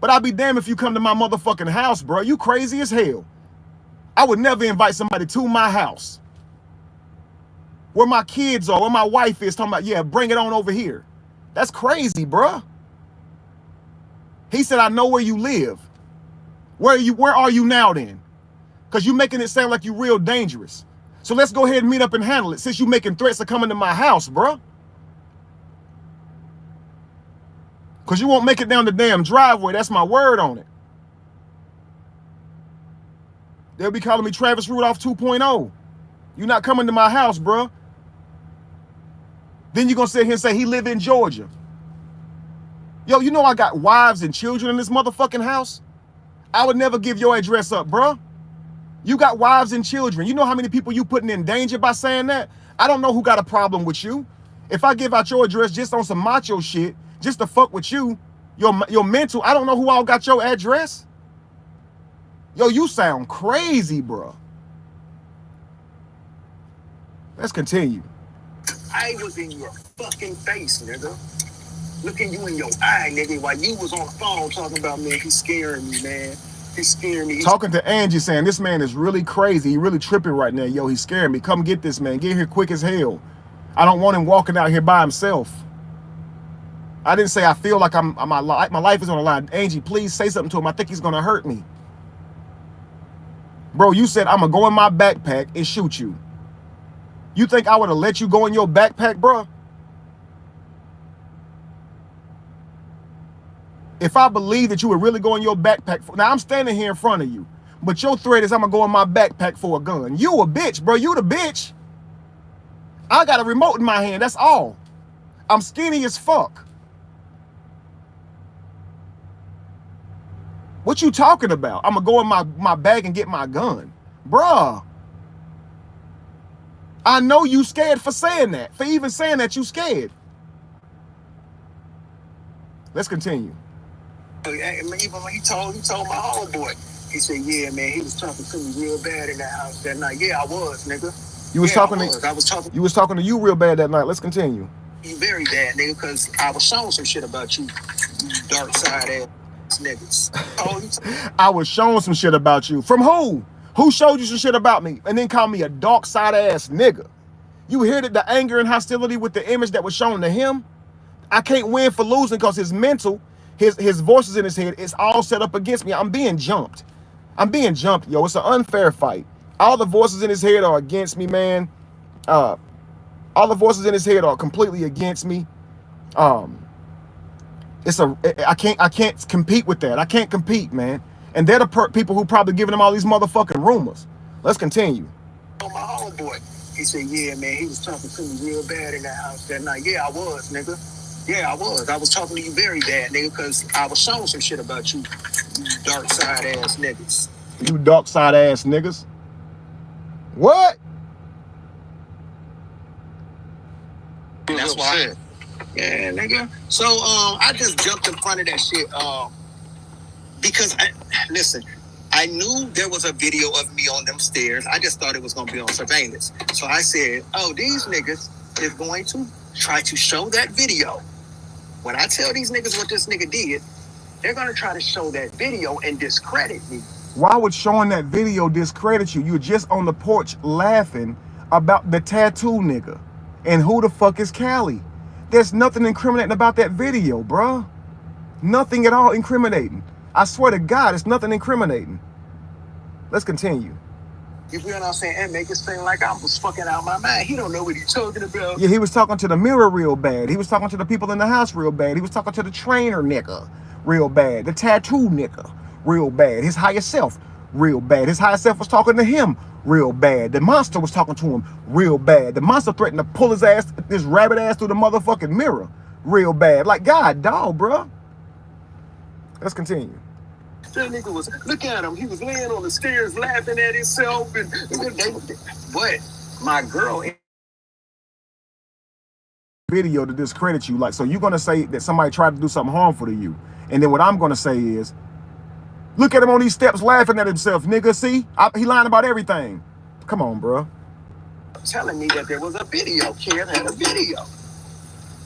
But I'll be damned if you come to my motherfucking house, bro. You crazy as hell. I would never invite somebody to my house. Where my kids are, where my wife is, talking about, yeah, bring it on over here. That's crazy, bruh. He said, I know where you live. Where are you now then? Because you making it sound like you real dangerous. So let's go ahead and meet up and handle it since you making threats of coming to my house, bruh. Because you won't make it down the damn driveway. That's my word on it. They'll be calling me Travis Rudolph 2.0. You're not coming to my house, bruh. Then you're going to sit here and say he live in Georgia. Yo, you know I got wives and children in this motherfucking house? I would never give your address up, bruh. You got wives and children. You know how many people you putting in danger by saying that? I don't know who got a problem with you. If I give out your address just on some macho shit, just to fuck with you, your mental, I don't know who all got your address. Yo, you sound crazy, bruh. Let's continue. I was in your fucking face, nigga. Looking you in your eye, nigga, while you was on the phone talking about, man, he's scaring me, man. He's scaring me. Talking to Angie saying, this man is really crazy. He really tripping right now. Yo, he's scaring me. Come get this man. Get here quick as hell. I don't want him walking out here by himself. I didn't say I feel like my life is on the line. Angie, please say something to him. I think he's going to hurt me. Bro, you said I'm going to go in my backpack and shoot you. You think I would have let you go in your backpack, bro? If I believe that you would really go in your backpack, now I'm standing here in front of you, but your threat is I'm gonna go in my backpack for a gun. You a bitch, bro. You the bitch. I got a remote in my hand. That's all. I'm skinny as fuck. What you talking about? I'm gonna go in my bag and get my gun, bruh. I know you scared for saying that. For even saying that, you scared. Let's continue. Even when he told my homeboy, he said, yeah, man, he was talking to me real bad in that house that night. Yeah, I was, nigga. You was talking to you real bad that night. Let's continue. You very bad, nigga, because I was showing some shit about you dark side ass niggas. I was showing some shit about you. From who? Who showed you some shit about me and then called me a dark side ass nigga? You hear that the anger and hostility with the image that was shown to him? I can't win for losing because his mental, his voices in his head, is all set up against me. I'm being jumped. Yo. It's an unfair fight. All the voices in his head are against me, man. All the voices in his head are completely against me. I can't compete with that. I can't compete, man. And they're the people who probably giving him all these motherfucking rumors. Let's continue. My homeboy, he said, yeah, man, he was talking to me real bad in that house that night. Yeah, I was, nigga. Yeah, I was. I was talking to you very bad, nigga, because I was showing some shit about you dark side ass niggas. You dark side ass niggas? What? And that's why. Yeah, nigga. So I just jumped in front of that shit because listen, I knew there was a video of me on them stairs. I just thought it was gonna be on surveillance. So I said, oh, these niggas is going to try to show that video. When I tell these niggas what this nigga did, they're gonna try to show that video and discredit me. Why would showing that video discredit you? You're just on the porch laughing about the tattoo nigga. And who the fuck is Cali? There's nothing incriminating about that video, bruh. Nothing at all incriminating. I swear to God, it's nothing incriminating. Let's continue. You feel what I'm saying? And make it seem like I was fucking out my mind. He don't know what he's talking about. Yeah, he was talking to the mirror real bad. He was talking to the people in the house real bad. He was talking to the trainer nigga real bad. The tattoo nigga real bad. His higher self real bad. His higher self was talking to him real bad. The monster was talking to him real bad. The monster threatened to pull his ass, this rabbit ass, through the motherfucking mirror real bad. Like, God, dog, bro. Let's continue. That nigga was, look at him. He was laying on the stairs laughing at himself. But my girl... video to discredit you. Like, so you're going to say that somebody tried to do something harmful to you. And then what I'm going to say is, look at him on these steps laughing at himself, nigga. See? He lying about everything. Come on, bro. Telling me that there was a video. Kid had a video.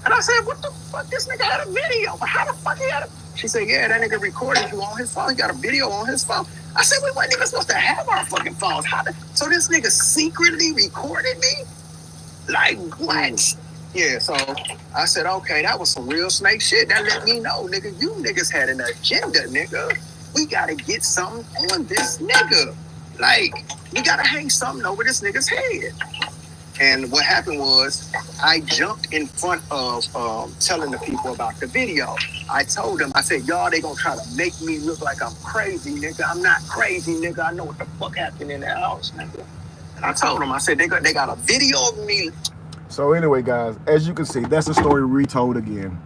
And I said, what the fuck? This nigga had a video. But how the fuck he had a... She said, yeah, that nigga recorded you on his phone. He got a video on his phone. I said, wait, what nigga supposed to have our fucking phones? So this nigga secretly recorded me? Like, what? Yeah, so I said, okay, that was some real snake shit. That let me know, nigga, you niggas had an agenda, nigga. We gotta get something on this nigga. Like, we gotta hang something over this nigga's head. And what happened was, I jumped in front of telling the people about the video. I told them, I said, y'all, they gonna try to make me look like I'm crazy, nigga. I'm not crazy, nigga. I know what the fuck happened in that house, nigga. And I told them, I said, they got a video of me. So anyway, guys, as you can see, that's the story retold again.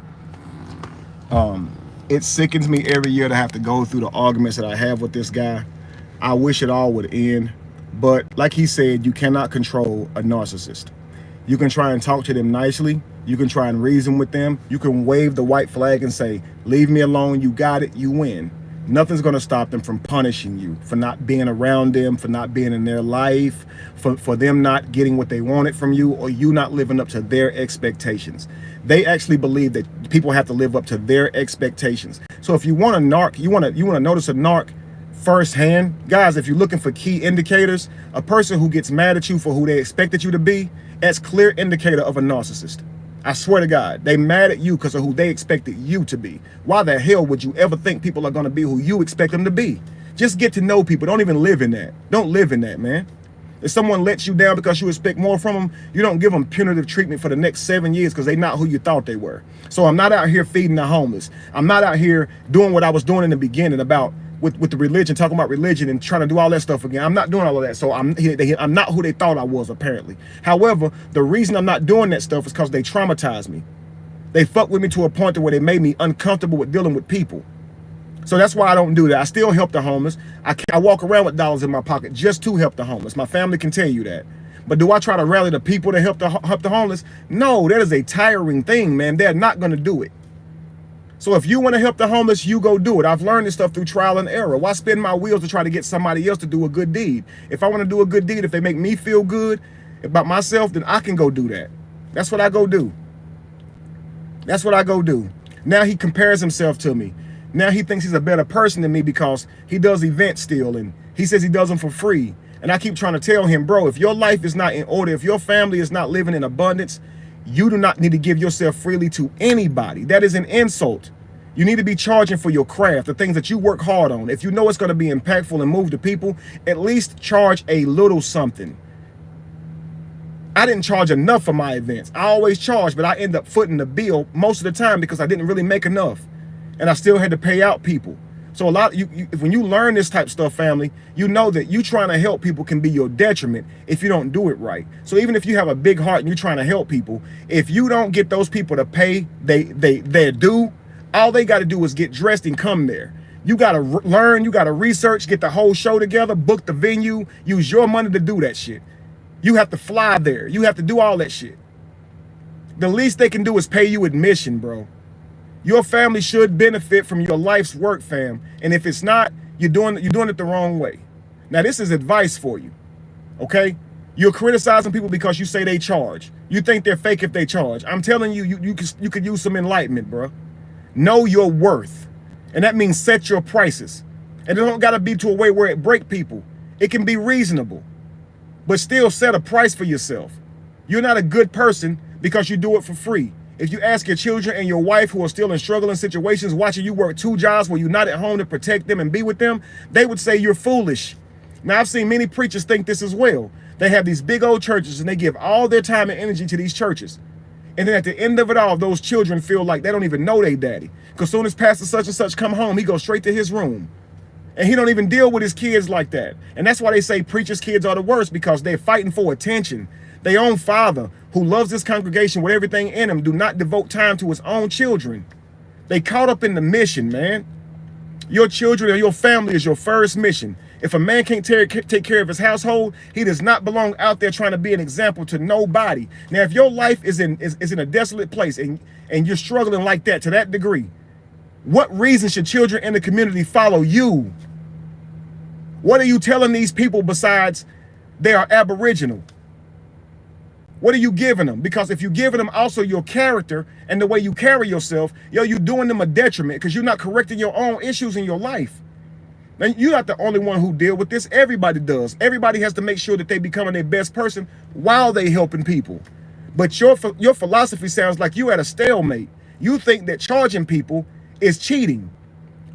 It sickens me every year to have to go through the arguments that I have with this guy. I wish it all would end. But like he said, you cannot control a narcissist. You can try and talk to them nicely. You can try and reason with them. You can wave the white flag and say, leave me alone. You got it. You win. Nothing's going to stop them from punishing you for not being around them, for not being in their life, for them not getting what they wanted from you, or you not living up to their expectations. They actually believe that people have to live up to their expectations. So if you want a narc, you want to notice a narc firsthand, guys, if you're looking for key indicators, a person who gets mad at you for who they expected you to be, that's clear indicator of a narcissist. I swear to God, they mad at you because of who they expected you to be. Why the hell would you ever think people are going to be who you expect them to be? Just get to know people. Don't even live in that. Don't live in that, man. If someone lets you down because you expect more from them, you don't give them punitive treatment for the next 7 years because they're not who you thought they were. So I'm not out here feeding the homeless. I'm not out here doing what I was doing in the beginning about with the religion, talking about religion and trying to do all that stuff again. I'm not doing all of that. So I'm not who they thought I was, apparently. However, the reason I'm not doing that stuff is because they traumatized me. They fucked with me to a point to where they made me uncomfortable with dealing with people. So that's why I don't do that. I still help the homeless. I walk around with dollars in my pocket just to help the homeless. My family can tell you that. But do I try to rally the people to help the homeless? No, that is a tiring thing, man. They're not going to do it. So if you want to help the homeless, you go do it. I've learned this stuff through trial and error. Why spin my wheels to try to get somebody else to do a good deed? If I want to do a good deed, if they make me feel good about myself, then I can go do that. That's what I go do. That's what I go do. Now he compares himself to me. Now he thinks he's a better person than me because he does events still, and he says he does them for free. And I keep trying to tell him, bro, if your life is not in order, if your family is not living in abundance, you do not need to give yourself freely to anybody. That is an insult. You need to be charging for your craft, the things that you work hard on. If you know it's going to be impactful and move to people, at least charge a little something. I didn't charge enough for my events. I always charge, but I end up footing the bill most of the time because I didn't really make enough. And I still had to pay out people. So a lot, when you learn this type of stuff, family, you know that you trying to help people can be your detriment if you don't do it right. So even if you have a big heart and you're trying to help people, if you don't get those people to pay their due, all they got to do is get dressed and come there. You got to learn, you got to research, get the whole show together, book the venue, use your money to do that shit. You have to fly there. You have to do all that shit. The least they can do is pay you admission, bro. Your family should benefit from your life's work, fam. And if it's not, you're doing it the wrong way. Now, this is advice for you, okay? You're criticizing people because you say they charge. You think they're fake if they charge. I'm telling you, you could use some enlightenment, bro. Know your worth. And that means set your prices. And it don't got to be to a way where it break people. It can be reasonable, but still set a price for yourself. You're not a good person because you do it for free. If you ask your children and your wife who are still in struggling situations, watching you work 2 jobs where you're not at home to protect them and be with them, they would say you're foolish. Now, I've seen many preachers think this as well. They have these big old churches and they give all their time and energy to these churches. And then at the end of it all, those children feel like they don't even know their daddy. Because soon as Pastor such and such come home, he goes straight to his room. And he don't even deal with his kids like that. And that's why they say preachers' kids are the worst, because they're fighting for attention. Their own father, who loves this congregation with everything in him, do not devote time to his own children. They caught up in the mission, man. Your children or your family is your first mission. If a man can't take care of his household, he does not belong out there trying to be an example to nobody. Now, if your life is in a desolate place and you're struggling like that to that degree, what reason should children in the community follow you? What are you telling these people besides they are aboriginal? What are you giving them? Because if you're giving them also your character and the way you carry yourself, yo, you're doing them a detriment because you're not correcting your own issues in your life. Now, you're not the only one who deal with this. Everybody does. Everybody has to make sure that they becoming their best person while they helping people. But your philosophy sounds like you at a stalemate. You think that charging people is cheating,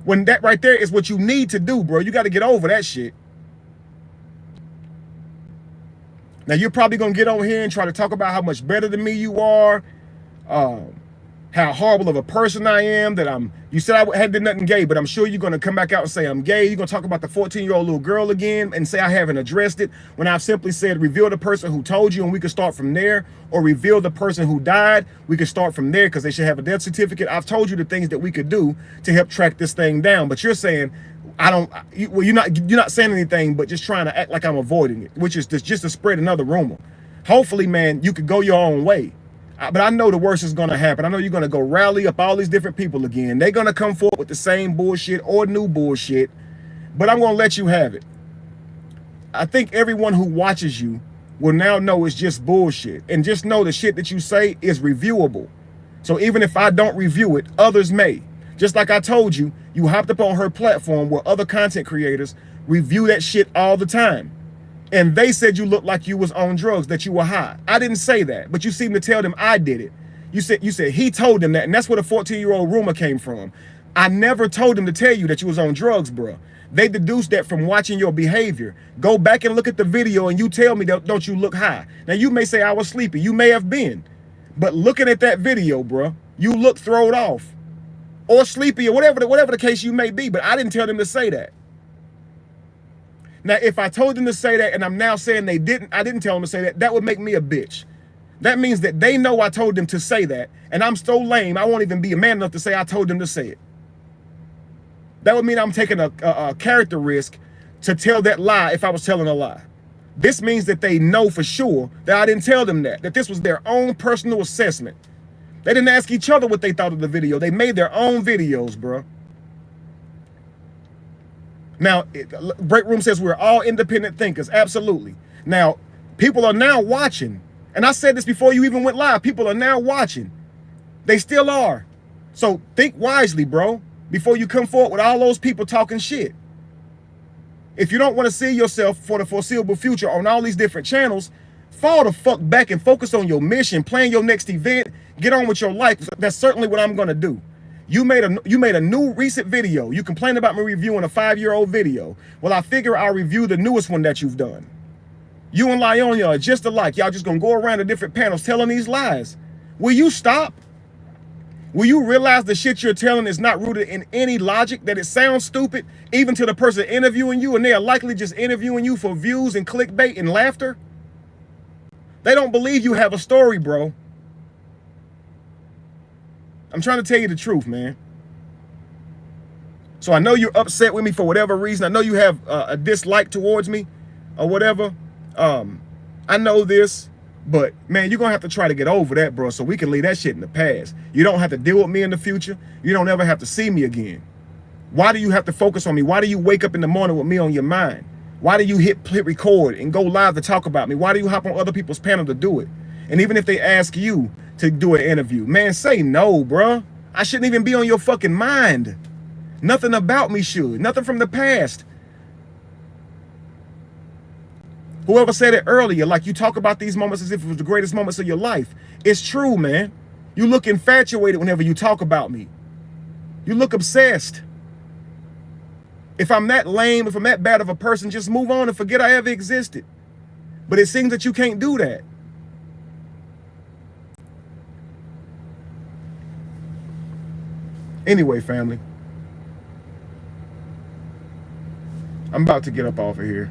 when that right there is what you need to do, bro. You got to get over that shit. Now, you're probably going to get on here and try to talk about how much better than me you are, how horrible of a person I am, that you said I hadn't done nothing gay, but I'm sure you're going to come back out and say I'm gay. You're going to talk about the 14-year-old little girl again and say I haven't addressed it, when I've simply said reveal the person who told you and we can start from there, or reveal the person who died. We can start from there because they should have a death certificate. I've told you the things that we could do to help track this thing down, but you're saying you're not saying anything, but just trying to act like I'm avoiding it, which is just to spread another rumor. Hopefully, man, you could go your own way. But I know the worst is going to happen. I know you're going to go rally up all these different people again. They're going to come forward with the same bullshit or new bullshit, but I'm going to let you have it. I think everyone who watches you will now know it's just bullshit. And just know the shit that you say is reviewable. So even if I don't review it, others may. Just like I told you, you hopped up on her platform where other content creators review that shit all the time. And they said you looked like you was on drugs, that you were high. I didn't say that, but you seem to tell them I did it. You said he told them that, and that's where the 14-year-old rumor came from. I never told them to tell you that you was on drugs, bro. They deduced that from watching your behavior. Go back and look at the video and you tell me that don't you look high. Now, you may say I was sleepy. You may have been. But looking at that video, bro, you look thrown off or sleepy or whatever the case you may be, but I didn't tell them to say that. Now, if I told them to say that and I'm now saying I didn't tell them to say that, that would make me a bitch. That means that they know I told them to say that, and I'm so lame, I won't even be a man enough to say I told them to say it. That would mean I'm taking a character risk to tell that lie if I was telling a lie. This means that they know for sure that I didn't tell them that this was their own personal assessment. They didn't ask each other what they thought of the video. They made their own videos, bro. Now, Break Room says we're all independent thinkers. Absolutely. Now, people are now watching. And I said this before you even went live. People are now watching. They still are. So think wisely, bro, before you come forward with all those people talking shit. If you don't want to see yourself for the foreseeable future on all these different channels, fall the fuck back and focus on your mission, plan your next event, get on with your life. That's certainly what I'm going to do. You made a new recent video. You complained about me reviewing a 5-year-old video. Well, I figure I'll review the newest one that you've done. You and Lyonia are just alike. Y'all just gonna go around to different panels telling these lies. Will you stop? Will you realize the shit you're telling is not rooted in any logic, that it sounds stupid, even to the person interviewing you, and they are likely just interviewing you for views and clickbait and laughter? They don't believe you have a story, bro. I'm trying to tell you the truth, man. So I know you're upset with me for whatever reason. I know you have a dislike towards me or whatever. I know this, but man, you're gonna have to try to get over that, bro, so we can leave that shit in the past. You don't have to deal with me in the future. You don't ever have to see me again. Why do you have to focus on me? Why do you wake up in the morning with me on your mind? Why do you hit record and go live to talk about me? Why do you hop on other people's panel to do it? And even if they ask you to do an interview, man, say no, bro. I shouldn't even be on your fucking mind. Nothing about me should. Nothing from the past. Whoever said it earlier, like you talk about these moments as if it was the greatest moments of your life. It's true, man. You look infatuated whenever you talk about me. You look obsessed. If I'm that lame, if I'm that bad of a person, just move on and forget I ever existed. But it seems that you can't do that. Anyway, family, I'm about to get up off of here.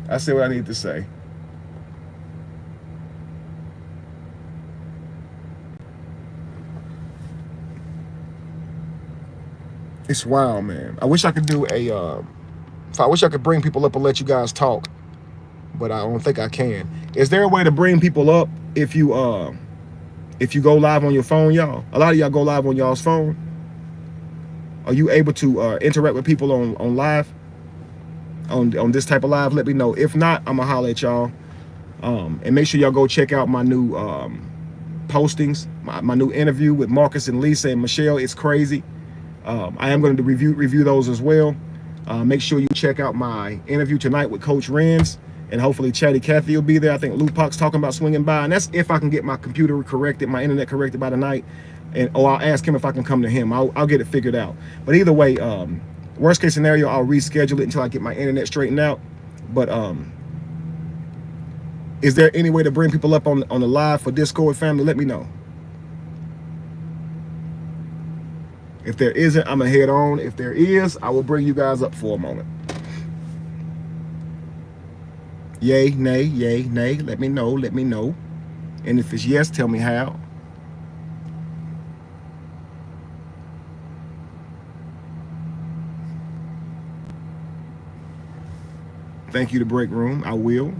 I said what I need to say. It's wild, man. I wish I could do a, I wish I could bring people up and let you guys talk, but I don't think I can. Is there a way to bring people up if you go live on your phone, y'all? A lot of y'all go live on y'all's phone. Are you able to interact with people on live? On this type of live? Let me know. If not, I'm gonna holler at y'all. And make sure y'all go check out my new postings, my new interview with Marcus and Lisa and Michelle. It's crazy. I am going to review those as well. Make sure you check out my interview tonight with Coach Renz, and hopefully Chatty Cathy will be there. I think Lupac's talking about swinging by, and that's if I can get my computer corrected, my internet corrected by tonight, and I'll ask him if I can come to him. I'll get it figured out. But either way, worst case scenario, I'll reschedule it until I get my internet straightened out. But is there any way to bring people up on the live for Discord, family? Let me know. If there isn't, I'm gonna head on. If there is, I will bring you guys up for a moment. Yay, nay, yay, nay. Let me know, let me know. And if it's yes, tell me how. Thank you to Break Room. I will.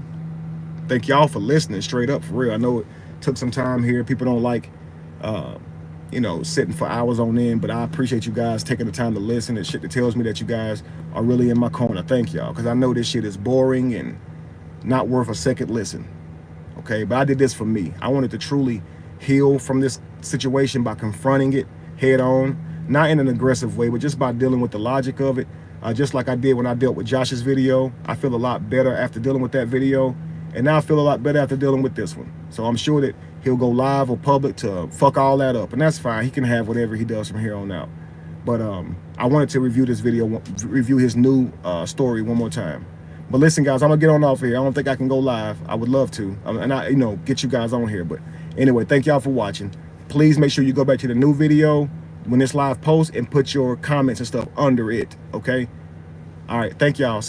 Thank y'all for listening, straight up, for real. I know it took some time here. People don't like you know, sitting for hours on end, but I appreciate you guys taking the time to listen. It's shit that tells me that you guys are really in my corner. Thank y'all, because I know this shit is boring and not worth a second listen. Okay, but I did this for me. I wanted to truly heal from this situation by confronting it head on, not in an aggressive way, but just by dealing with the logic of it. Just like I did when I dealt with Josh's video. I feel a lot better after dealing with that video, and now I feel a lot better after dealing with this one. So I'm sure that he'll go live or public to fuck all that up, and that's fine. He can have whatever he does from here on out. But I wanted to review this video, review his new story one more time. But listen, guys, I'm gonna get on off here. I don't think I can go live. I would love to, and I, you know, get you guys on here. But anyway, thank y'all for watching. Please make sure you go back to the new video when this live posts and put your comments and stuff under it. Okay. All right. Thank y'all.